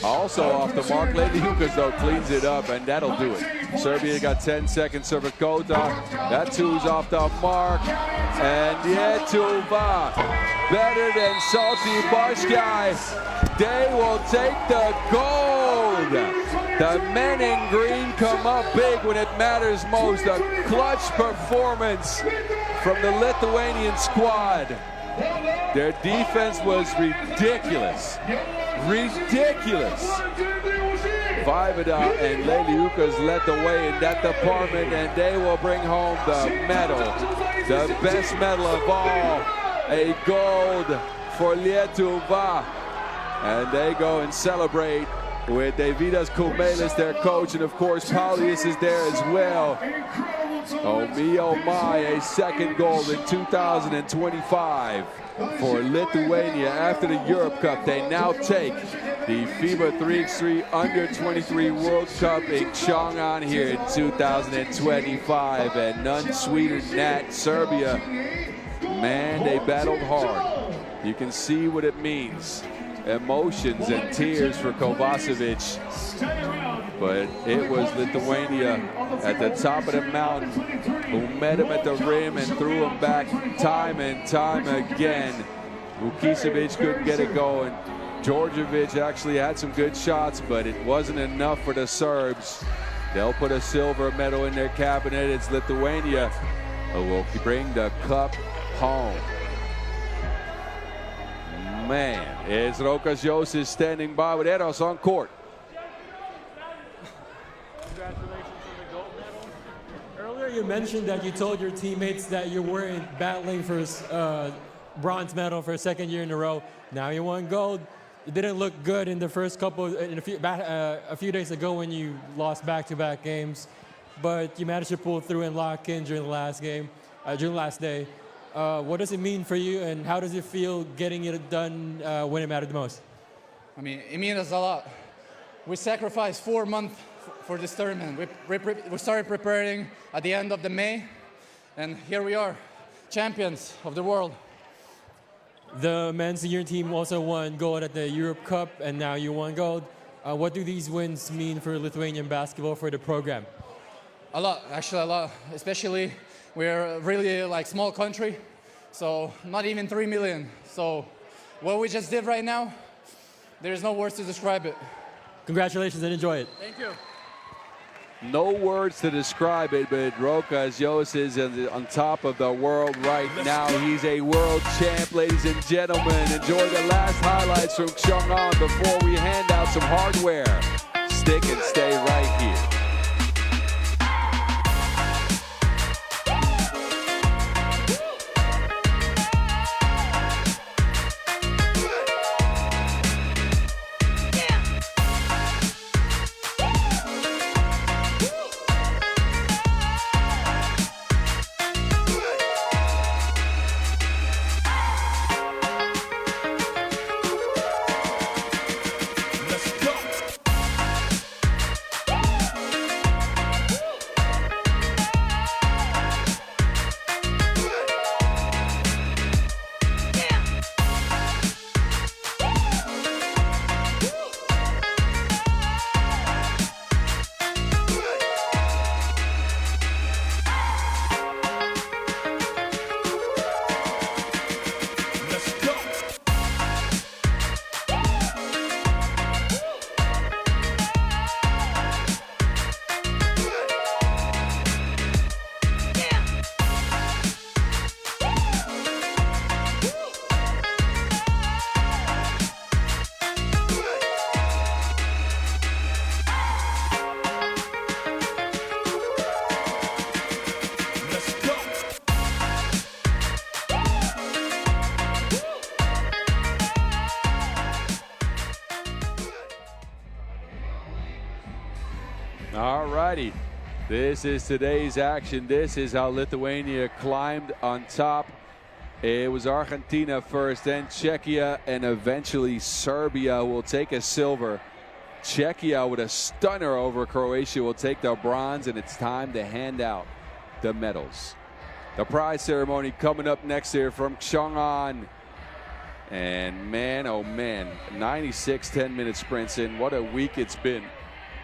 Also off the mark, Leliukas though cleans it up, and that'll do it. Serbia got 10 seconds. Severkota, that 2's off the mark. And Lietuva, better than Salty Bashkai. They will take the gold. The men in green come up big when it matters most. A clutch performance from the Lithuanian squad. Their defense was ridiculous. Ridiculous. Vaibada and Leliukas led the way in that department, and they will bring home the medal. The best medal of all. A gold for Lietuva. And they go and celebrate with Davidas Kumelis, their coach, and of course Paulius is there as well. Oh me, oh my, a second goal in 2025 for Lithuania. After the Europe Cup, they now take the FIBA 3x3 Under-23 World Cup in Xiong An here in 2025, and none sweeter than that. Serbia, man, they battled hard. You can see what it means. Emotions and tears for Kovacevic. But it was Lithuania at the top of the mountain who met him at the rim and threw him back time and time again. Vukicevic couldn't get it going. Djordjevic actually had some good shots, but it wasn't enough for the Serbs. They'll put a silver medal in their cabinet. It's Lithuania who will bring the cup home. Man, it's Rokas Josis standing by with Eros on court. Congratulations on the gold medal. Earlier you mentioned that you told your teammates that you weren't battling for bronze medal for a second year in a row. Now you won gold. It didn't look good in the first couple, a few days ago when you lost back-to-back games, but you managed to pull through and lock in during the last game, during the last day. What does it mean for you, and how does it feel getting it done when it mattered the most? I mean, it means a lot. We sacrificed 4 months for this tournament. We started preparing at the end of the May, and here we are, champions of the world. The men's senior team also won gold at the Europe Cup, and now you won gold. What do these wins mean for Lithuanian basketball, for the program? A lot, actually a lot. Especially, we're really like small country, so not even 3 million. So what we just did right now, there's no words to describe it. Congratulations and enjoy it. Thank you. No words to describe it, but Rokas Josis is on top of the world right now. He's a world champ, ladies and gentlemen. Enjoy the last highlights from Xiong An before we hand out some hardware. Stick and stay right here. All righty, this is today's action. This is how Lithuania climbed on top. It was Argentina first, then Czechia, and eventually Serbia will take a silver. Czechia with a stunner over Croatia will take the bronze, and it's time to hand out the medals. The prize ceremony coming up next here from Xiong An. And man, oh man, 96 10-minute sprints in. What a week it's been.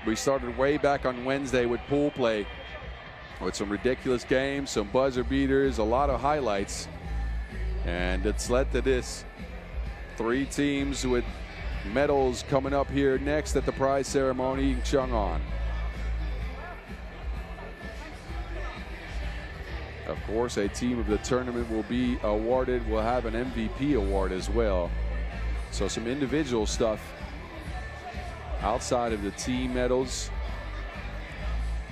We started way back on Wednesday with pool play, with some ridiculous games, some buzzer beaters, a lot of highlights. And it's led to this. 3 teams with medals coming up here next at the prize ceremony in Xiong An. Of course, a team of the tournament will be awarded, will have an MVP award as well. So some individual stuff outside of the team medals.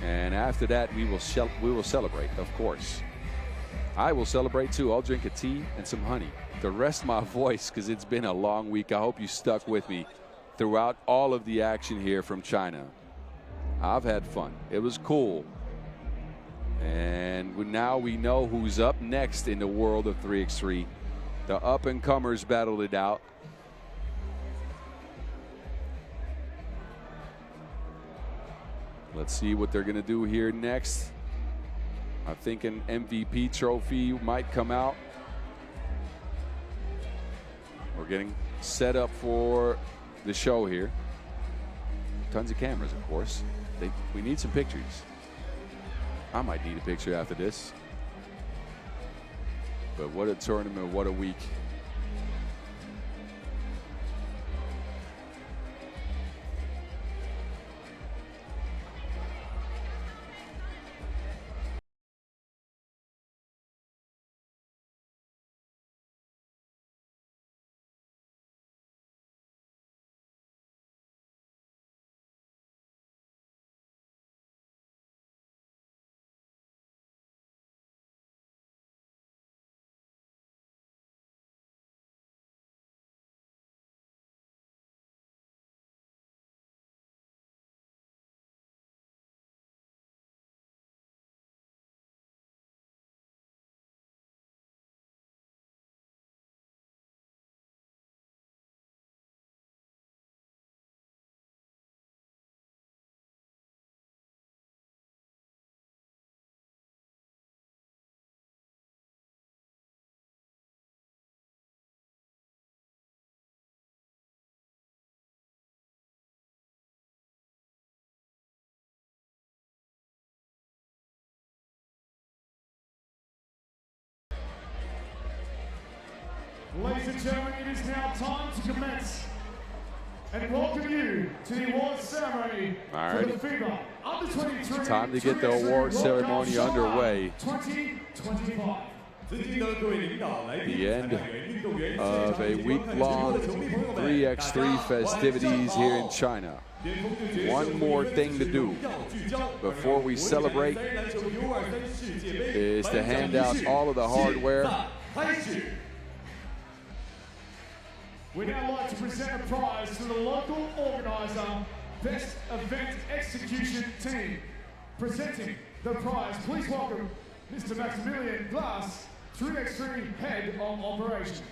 And after that, we will celebrate, of course. I will celebrate too. I'll drink a tea and some honey to rest my voice, because it's been a long week. I hope you stuck with me throughout all of the action here from China. I've had fun. It was cool. And now we know who's up next in the world of 3x3. The up-and-comers battled it out. Let's see what they're going to do here next. I think an MVP trophy might come out. We're getting set up for the show here. Tons of cameras, of course. We need some pictures. I might need a picture after this. But what a tournament, what a week. Ladies and gentlemen, it is now time to commence and welcome you to the awards ceremony for the FIBA Under 23. Time to get the award ceremony underway. 2025. The end of a week-long 3x3 festivities here in China. One more thing to do before we celebrate is to hand out all of the hardware. We'd now like to present a prize to the local organizer, Best Event Execution Team. Presenting the prize, please welcome Mr. Maximilian Glass, 3x3 Head of Operations.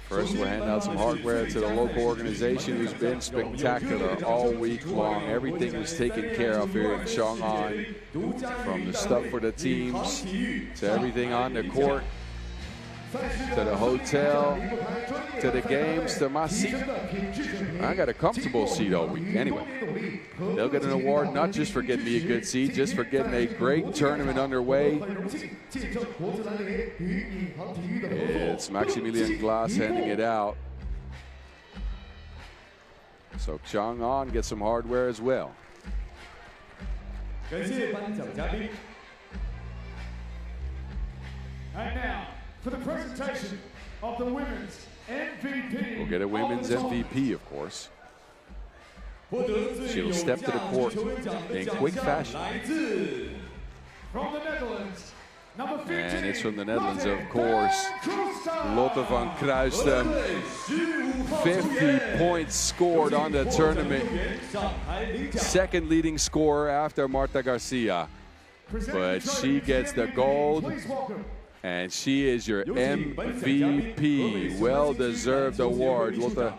First, we'll hand out some hardware to the local organization who's been spectacular all week long. Everything was taken care of here in Xiong An, from the stuff for the teams to everything on the court, to the hotel, to the games, to my seat. I got a comfortable seat all week. Anyway, they'll get an award not just for getting me a good seat, just for getting a great tournament underway. It's Maximilian Glass handing it out. So Xiong An gets some hardware as well. And now, for the presentation of the women's MVP. We'll get a women's MVP, of course. She'll step to the court in quick fashion. From the Netherlands, number 15. And it's from the Netherlands, of course. Lotte van Kruistem. 50 points scored on the tournament. Second leading scorer after Marta Garcia. But she gets the gold. And she is your MVP. Well-deserved award, Lotte,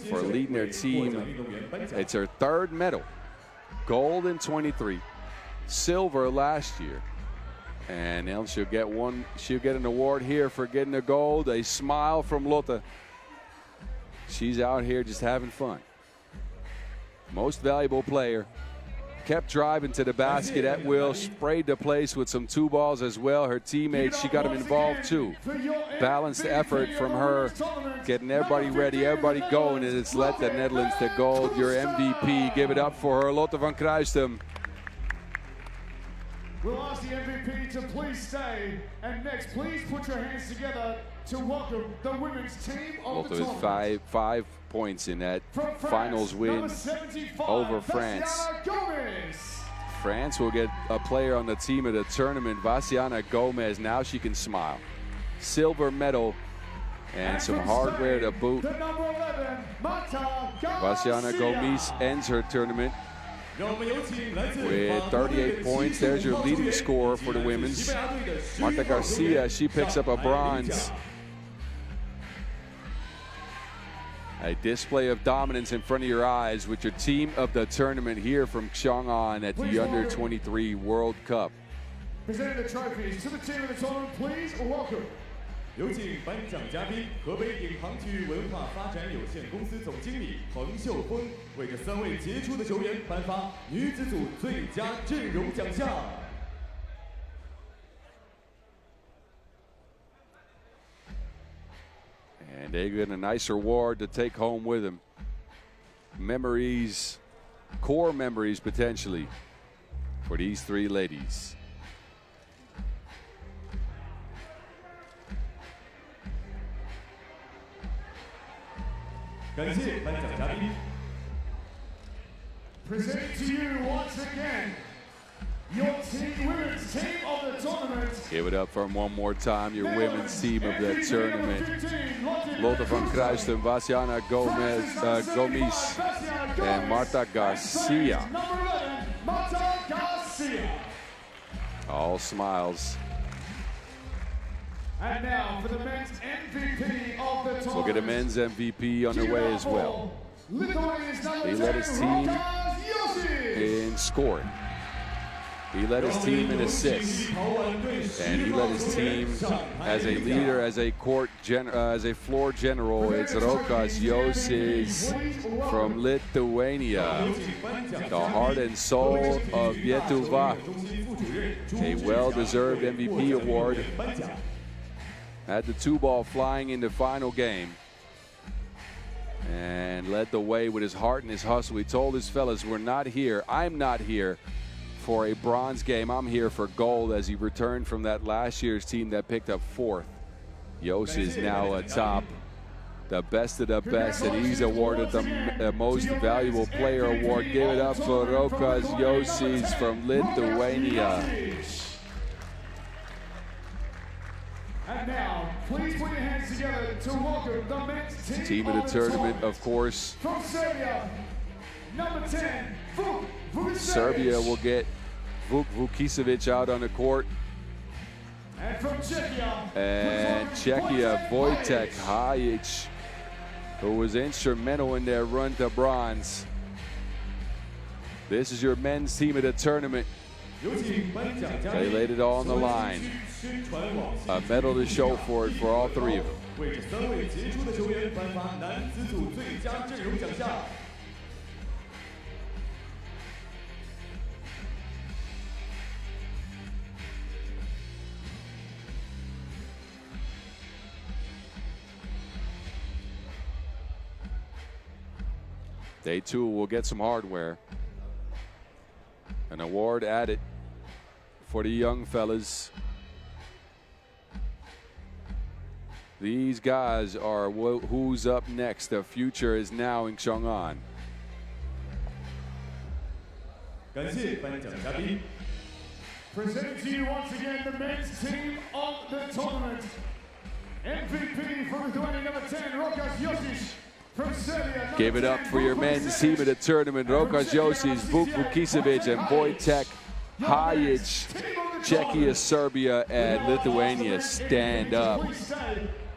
for leading her team. It's her third medal. Gold in 23, silver last year. And now she'll get an award here for getting the gold. A smile from Lotte. She's out here just having fun. Most valuable player. Kept driving to the basket at will, sprayed the place with some 2 balls as well. Her teammates, she got them involved too. Balanced effort from her, getting everybody ready, everybody going, and it's led the Netherlands to gold. Your MVP, give it up for her, Lotte van Kruistem. We'll ask the MVP to please stay, and next, please put your hands together to welcome the women's team of the tournament. With five points in that finals win over France. France will get a player on the team of the tournament, Vassiana Gomez. Now she can smile. Silver medal and some hardware to boot. Vassiana Gomez ends her tournament with 38 points. There's your leading scorer for the women's. Marta Garcia, she picks up a bronze. A display of dominance in front of your eyes with your team of the tournament here from Xiong An at the U23 World Cup. Presenting the trophies to the team of the tournament, please welcome 有请颁奖嘉宾河北颍航体育文化发展有限公司总经理彭秀峰，为这3位杰出的球员颁发女子组最佳阵容奖项。 And they get a nice reward to take home with them. Memories, core memories potentially, for these 3 ladies. 感谢颁奖嘉宾。Present to you once again your women's team of the tournament. Give it up for them one more time, your women's team of the tournament. Lotte van Kruisten, Vasiana Gomis, and Marta Garcia. All smiles. And now for the men's MVP of the tournament. We'll get a men's MVP on their way as well. He led his team in scoring. He led his team in assists, and he led his team as a leader, as a floor general. It's Rokas Josis from Lithuania, the heart and soul of Lietuva. A well-deserved MVP award. Had the 2-ball flying in the final game, and led the way with his heart and his hustle. He told his fellas, "We're not here. I'm not here for a bronze game. I'm here for gold," as he returned from that last year's team that picked up 4th. Yos is now atop, the best of the best, and he's awarded the most valuable player award. Give it up for Rokas Josis from Lithuania. And now, please put your hands together to welcome the men's team of the tournament, of course. From Serbia, number 10, Vuk Vukicevic. Serbia will get Vuk Vukicevic out on the court. And from Czechia, Wojtek Hajic, who was instrumental in their run to bronze. This is your men's team of the tournament. They laid it all on the line. A medal to show for it for all 3 of them. Day 2 will get some hardware. An award added for the young fellas. These guys are who's up next. The future is now in Xiong An. Presenting to you once again the men's team of the tournament. MVP from Lithuania, number 10, Rokas Josis. From Serbia, give it up for your men's team of the tournament. Rokas Josis, Vuk Vukicevic, and Wojtek Hajic. Czechia, Serbia, and Lithuania stand up.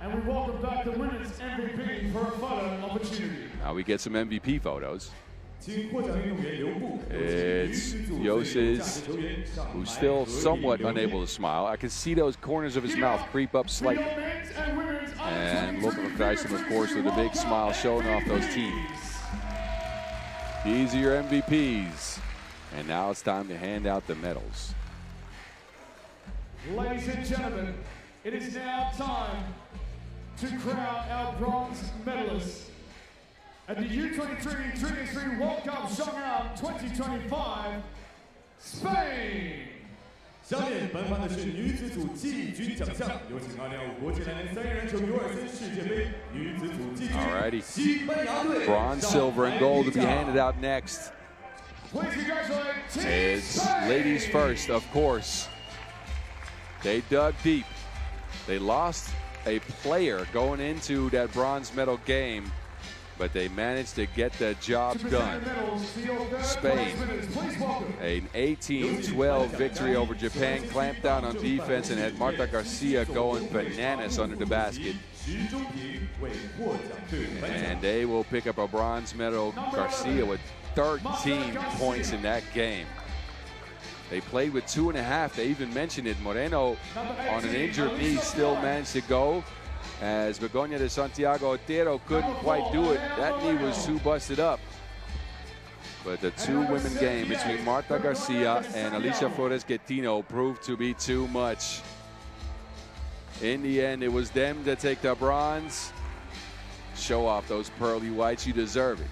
And we welcome back the women's MVP for a photo opportunity. Now we get some MVP photos. It's Josis, who's still somewhat unable to smile. I can see those corners of his mouth creep up slightly. And Lotte van Kruisten, of course, with a big smile showing off those teams. These are your MVPs. And now it's time to hand out the medals. Ladies and gentlemen, it is now time to crown our bronze medalists at the U23 3x3 World Cup Xiong An 2025, Spain. 下面颁发的是女子组季军奖项，有请2025国际篮联3人球尤尔森世界杯女子组季军。Alrighty. 西班牙队 Bronze, silver, and gold to be handed out next. Please congratulate Team It's Spain. ladies first, of course. They dug deep. They lost a player going into that bronze medal game, but they managed to get the job done. Spain, an 18-12 victory over Japan, clamped down on defense and had Marta Garcia going bananas under the basket. And they will pick up a bronze medal. Garcia with 13 points in that game. They played with 2.5. They even mentioned it. Moreno on an injured knee still managed to go, as Begoña de Santiago Otero couldn't quite do it. That knee was too busted up. But the two-women game between Marta Garcia and Alicia Flores-Guetino proved to be too much. In the end, it was them to take the bronze. Show off those pearly whites. You deserve it.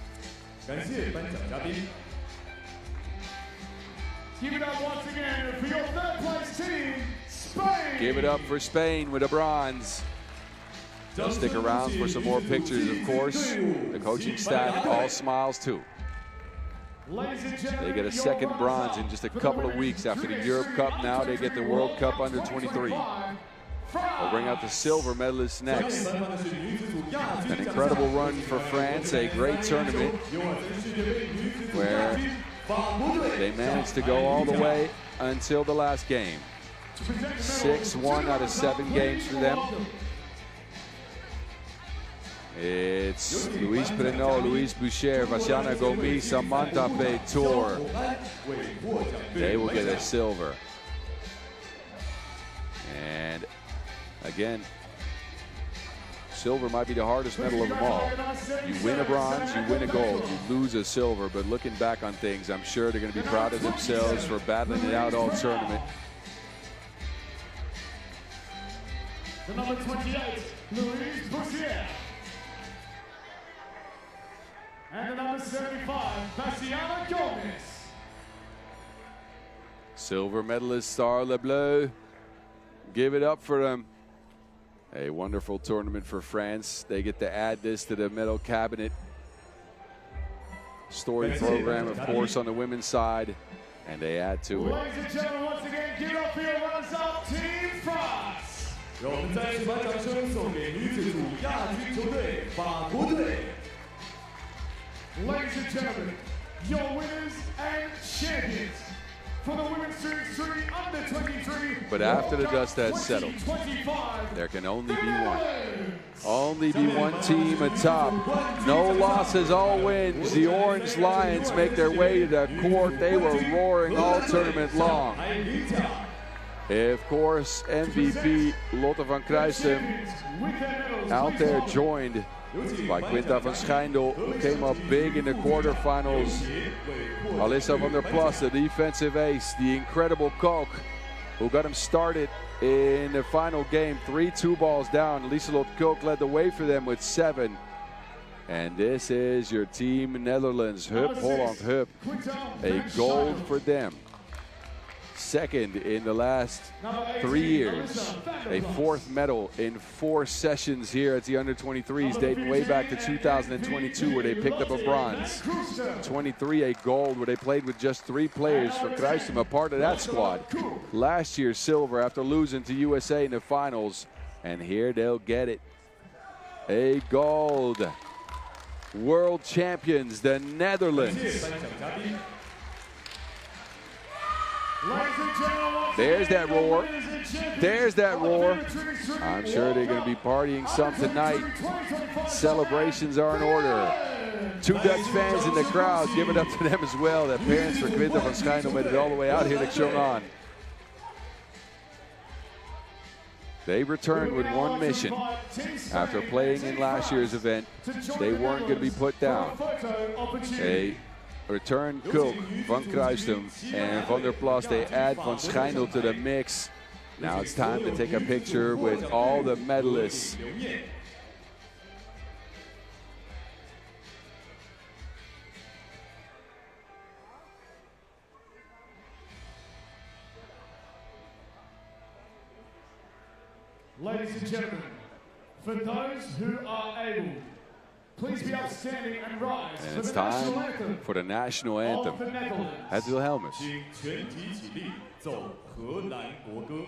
Give it up once again for your third place team, Spain. Give it up for Spain with a bronze. They'll stick around for some more pictures, of course. The coaching staff all smiles too. They get a second bronze in just a couple of weeks after the Europe Cup. Now they get the World Cup under 23. We'll bring out the silver medalists next. An incredible run for France, a great tournament where they managed to go all the way until the last game. 6-1 out of 7 games for them. It's Luis Prenot, Luis Boucher, Vasiana Gomis, Samantha Peitor. They will get a silver. And again, silver might be the hardest medal of them all. You win a bronze, you win a gold, you lose a silver, but looking back on things, I'm sure they're going to be proud of themselves for battling it out all tournament. The number 28, Luis Boucher. And the number 75, Vasiana Gomis. Silver medalist Star Le Bleu. Give it up for them. A wonderful tournament for France. They get to add this to the medal cabinet. Story program, of course, on the women's side, and they add to it. Ladies and gentlemen, once again, give it up for your runners-up, Team France. 让我们再次把掌声送给女子组亚军球队法国队。 Ladies and gentlemen, your winners and champions for the Women's 3x3 under 23. But after the dust has settled, there can only be one. Only be one team atop. No losses, all wins. The Orange Lions make their way to the court. They were roaring all tournament long. Of course, MVP Lotte van Kruijsen out there, joined by Quinta van Schijndel, who came up big in the quarterfinals. Alyssa van der Plas, the defensive ace, the incredible Koch, who got him started in the final game, 3 2-balls down. Lieselot Koch led the way for them with 7. And this is your team Netherlands, Hup Holland Hup, a gold for them. Second in the last 3 years, a 4th medal in 4 sessions here at the under-23s, dating way back to 2022, where they picked up a bronze. 23, a gold, where they played with just 3 players for Kruijsen, a part of that squad. Last year, silver after losing to USA in the finals, and here they'll get it. A gold. World champions, the Netherlands. There's that roar. There's that roar. I'm sure they're going to be partying some tonight. Celebrations are in order. 2 Dutch fans in the crowd. Give it up to them as well. The parents for Quinta van Schijndel made it all the way out here to Xiong An. They returned with one mission. After playing in last year's event, they weren't going to be put down. They return Koch, Van Kruijsen, and Van der Plas. They add Van Schijndel to the mix. Now it's time to take a picture with all the medalists. Ladies and gentlemen, for those who are able, please be upstanding and rise And for it's the national time anthem for the national anthem. of the Netherlands. Het Wilhelmus. 请全体起立，奏荷兰国歌。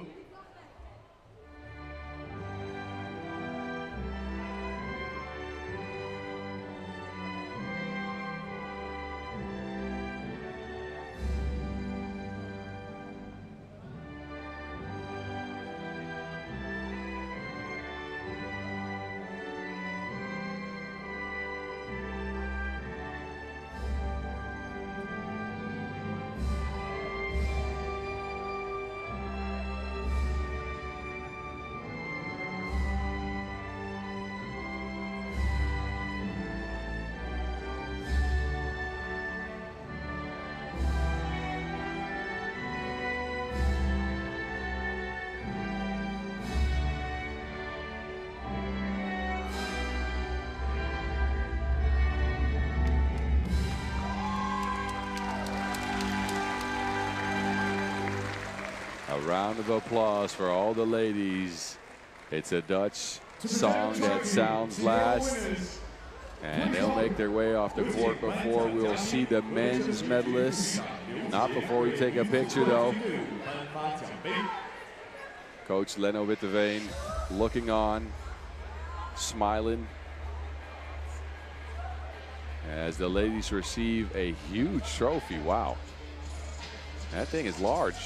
round of applause for all the ladies. It's a Dutch song that sounds last. And they'll make their way off the court before we'll see the men's medalists. Not before we take a picture, though. Coach Leno Witteveen looking on, smiling, as the ladies receive a huge trophy. Wow. That thing is large.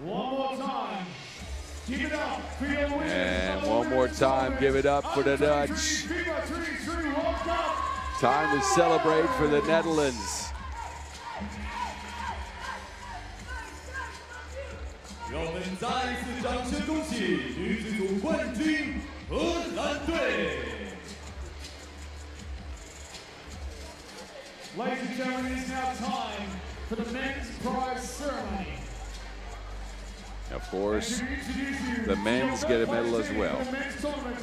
One more time. Give it up for your winners. And one more time, give it up for the Dutch. FIBA 3x3 World Cup. Time to celebrate for the Netherlands. 让我们再一次掌声恭喜女子组冠军荷兰队。 Ladies and gentlemen, it is now time for the men's prize ceremony. Of course, the men's get a medal as well. The men's tournament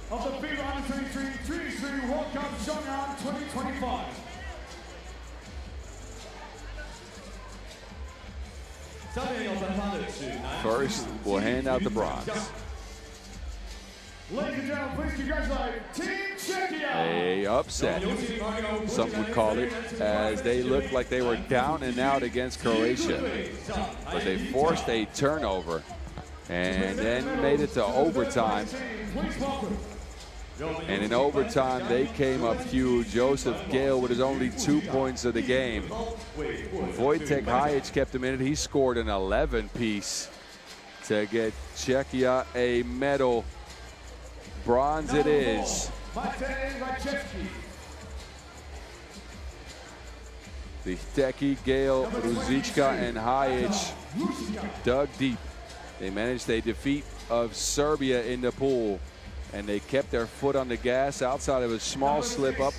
of the FIBA U23 World Cup Xiong An 2025. First, we'll hand out the bronze. Ladies and gentlemen, please congratulate Team Czechia. A upset, some would call it, as they looked like they were down and out against Croatia. But they forced a turnover and then made it to overtime. And in overtime, they came up huge. Joseph Gale with his only 2 points of the game. Wojtek Hajic kept him in it. He scored an 11-piece to get Czechia a medal. Bronze it is. Lichtecki, Gale, Ruzicka, and Hajic dug deep. They managed a defeat of Serbia in the pool, and they kept their foot on the gas outside of a small slip up.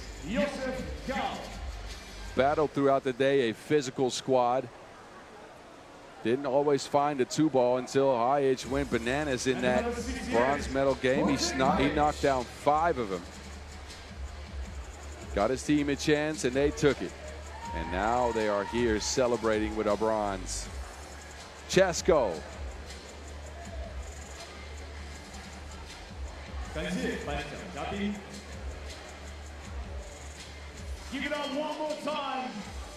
Battled throughout the day, a physical squad. Didn't always find a 2-ball until Hajic went bananas in that bronze medal game. He knocked down 5 of them. Got his team a chance, and they took it. And now they are here celebrating with a bronze. Chesko. Give it up one more time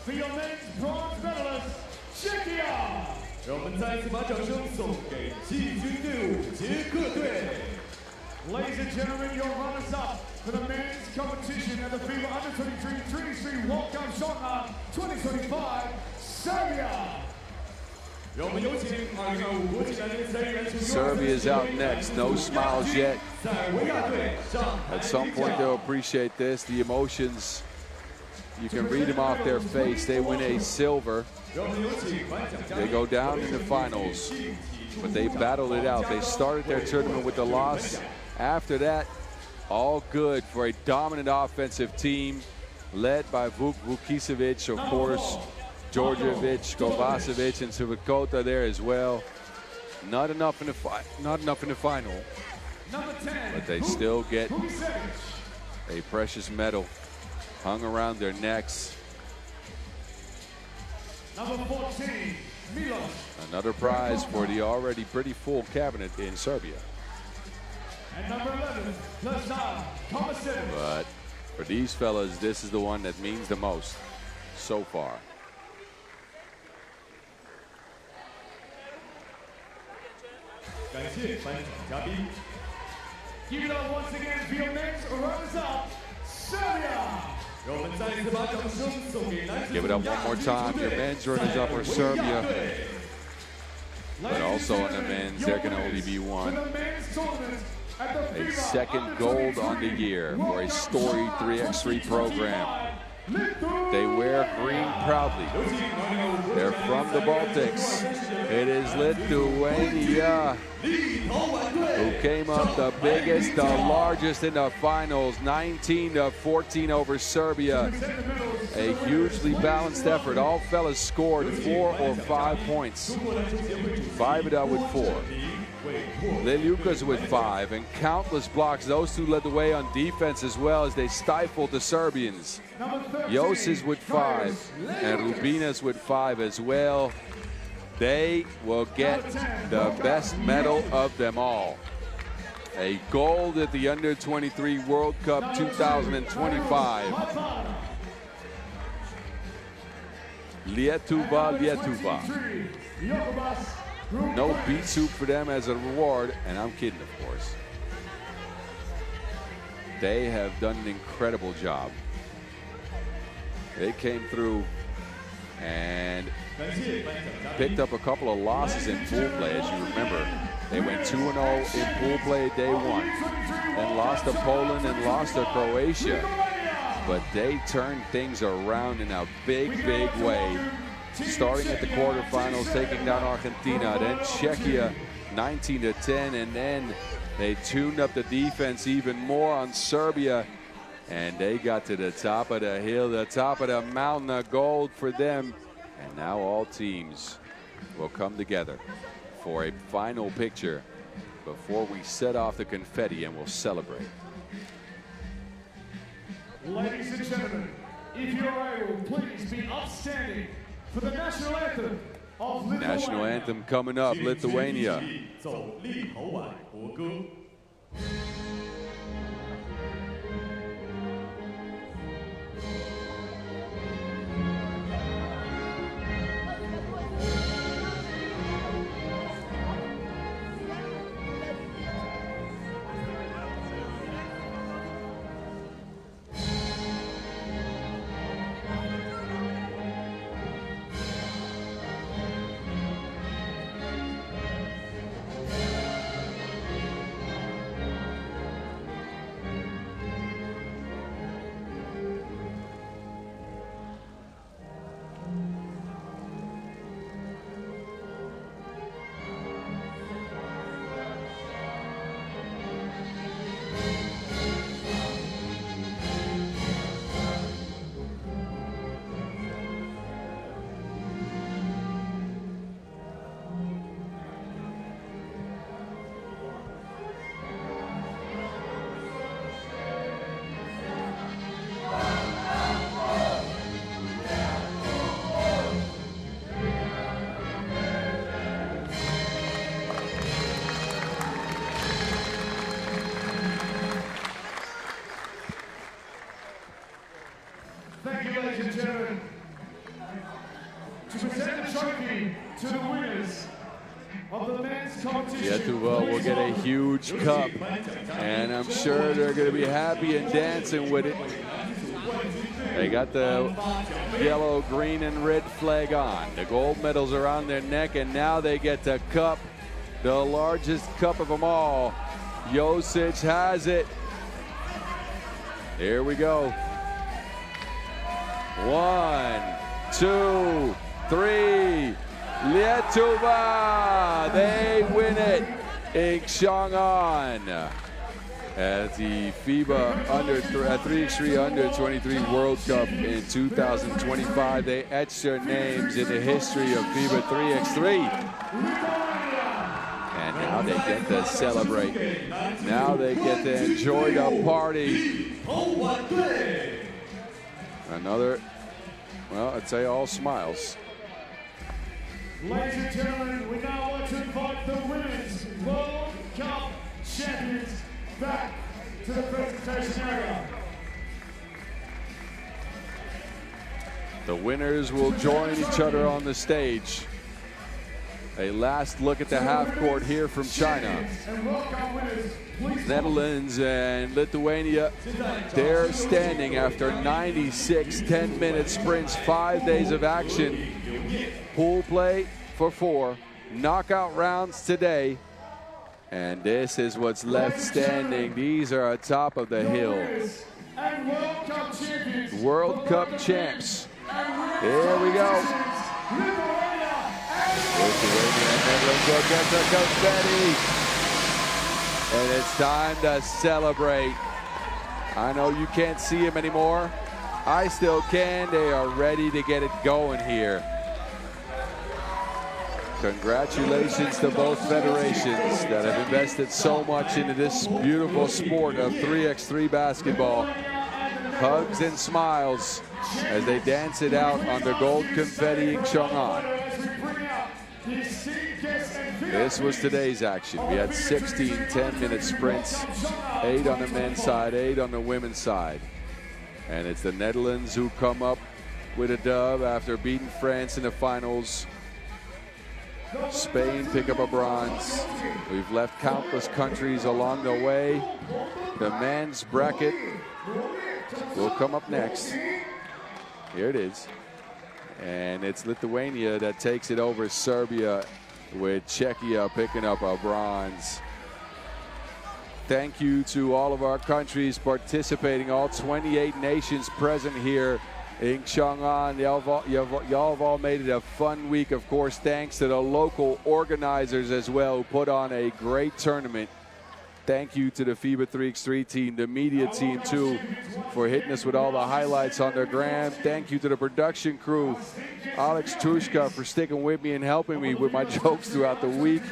for your men's bronze medalist, Czechia. 让我们再一次把掌声送给季军队伍捷克队。 Ladies and gentlemen, your runners-up for the men's competition at the FIBA U23 3x3 World Cup Xiong An 2025, Serbia. 让我们有请2025国际男篮3人球 Serbia's out next. No smiles yet. At some point, they'll appreciate this. The emotions, you can read them off their face. They win a silver. They go down in the finals, but they battled it out. They started their tournament with a loss. After that, all good for a dominant offensive team led by Vuk Vukicevic, of course, Djordjevic, Kovacevic, and Subakota there as well. Not enough in the final, but they still get a precious medal hung around their necks. Number 14, Milos. Another prize for the already pretty full cabinet in Serbia. And number 11, Lazar Kovacevic. But for these fellas, this is the one that means the most so far. Give it up once again for your men's runners-up, Serbia. Give it up one more time. Your men's runners-up are Serbia. But also on the men's, there can only be one. A second gold on the year for a storied 3x3 program. They wear green proudly. They're from the Baltics. It is Lithuania who came up the biggest, the largest in the finals, 19-14 over Serbia. A hugely balanced effort. All fellas scored 4 or 5 points. FIBA with 4. Leliukas with 5, and countless blocks. Those two led the way on defense as well as they stifled the Serbians. Josis with 5, and Rubinas with 5 as well. they will get the best medal of them all. A gold at the U23 World Cup 2025. Lietuva. No beet soup for them as a reward, and I'm kidding, of course. They have done an incredible job. They came through and picked up a couple of losses in pool play, as you remember. They went 2-0 in pool play day one, and lost to Poland and lost to Croatia. But they turned things around in a big, big way. Starting at the quarterfinals, taking down Argentina, then Czechia 19-10, and then they tuned up the defense even more on Serbia, and they got to the top of the hill, the top of the mountain, of gold for them. And now all teams will come together for a final picture before we set off the confetti and we'll celebrate. Ladies and gentlemen, if you're able, please be upstanding for the national anthem of Lithuania. National anthem coming up, Lithuania. Thank you, ladies and gentlemen. To present the trophy to the winners of the men's competition. Lietuva will get a huge cup, and I'm sure they're going to be happy and dancing with it. They got the yellow, green, and red flag on. The gold medals are on their neck, and now they get the cup, the largest cup of them all. Josic has it. Here we go. 1, 2, 3. Lietuva, they win it in Xiong An at the FIBA 3x3 U23 World Cup in 2025. They etched their names in the history of FIBA 3x3. And now they get to celebrate. Now they get to enjoy the party. Another, well, I'd say all smiles. Ladies and gentlemen, we now want to invite the Women's World Cup champions back to the presentation area. The winners will join each other on the stage. A last look at the half court here from China. Netherlands and Lithuania, they're standing after 96 10-minute sprints, 5 days of action. Pool play for 4, knockout rounds today, and this is what's left standing. These are atop of the hill. World Cup champs. Here we go. Lithuania and Netherlands will get the confetti. And it's time to celebrate. I know you can't see them anymore. I still can. They are ready to get it going here. Congratulations to both federations that have invested so much into this beautiful sport of 3x3 basketball. Hugs and smiles as they dance it out on the gold confetti in Xiong An. This was today's action. We had 16 10-minute sprints, 8 on the men's side, 8 on the women's side. And it's the Netherlands who come up with a dub after beating France in the finals. Spain pick up a bronze. We've left countless countries along the way. The men's bracket will come up next. Here it is. And it's Lithuania that takes it over Serbia, with Czechia picking up a bronze. Thank you to all of our countries participating, all 28 nations present here in Xiong An. Y'all have all made it a fun week, of course, thanks to the local organizers as well, who put on a great tournament. Thank you to the FIBA 3x3 team, the media team too, for hitting us with all the highlights on their gram. Thank you to the production crew, Alex Tushka, for sticking with me and helping me with my jokes throughout the week.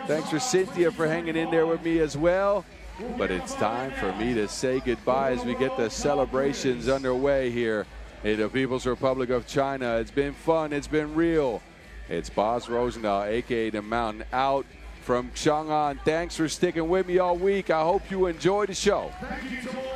Thanks for Cynthia for hanging in there with me as well. But it's time for me to say goodbye as we get the celebrations underway here in the People's Republic of China. It's been fun, it's been real. It's Boz Rosendahl, aka The Mountain, out from Xiong An. Thanks for sticking with me all week. I hope you enjoyed the show. Thank you to all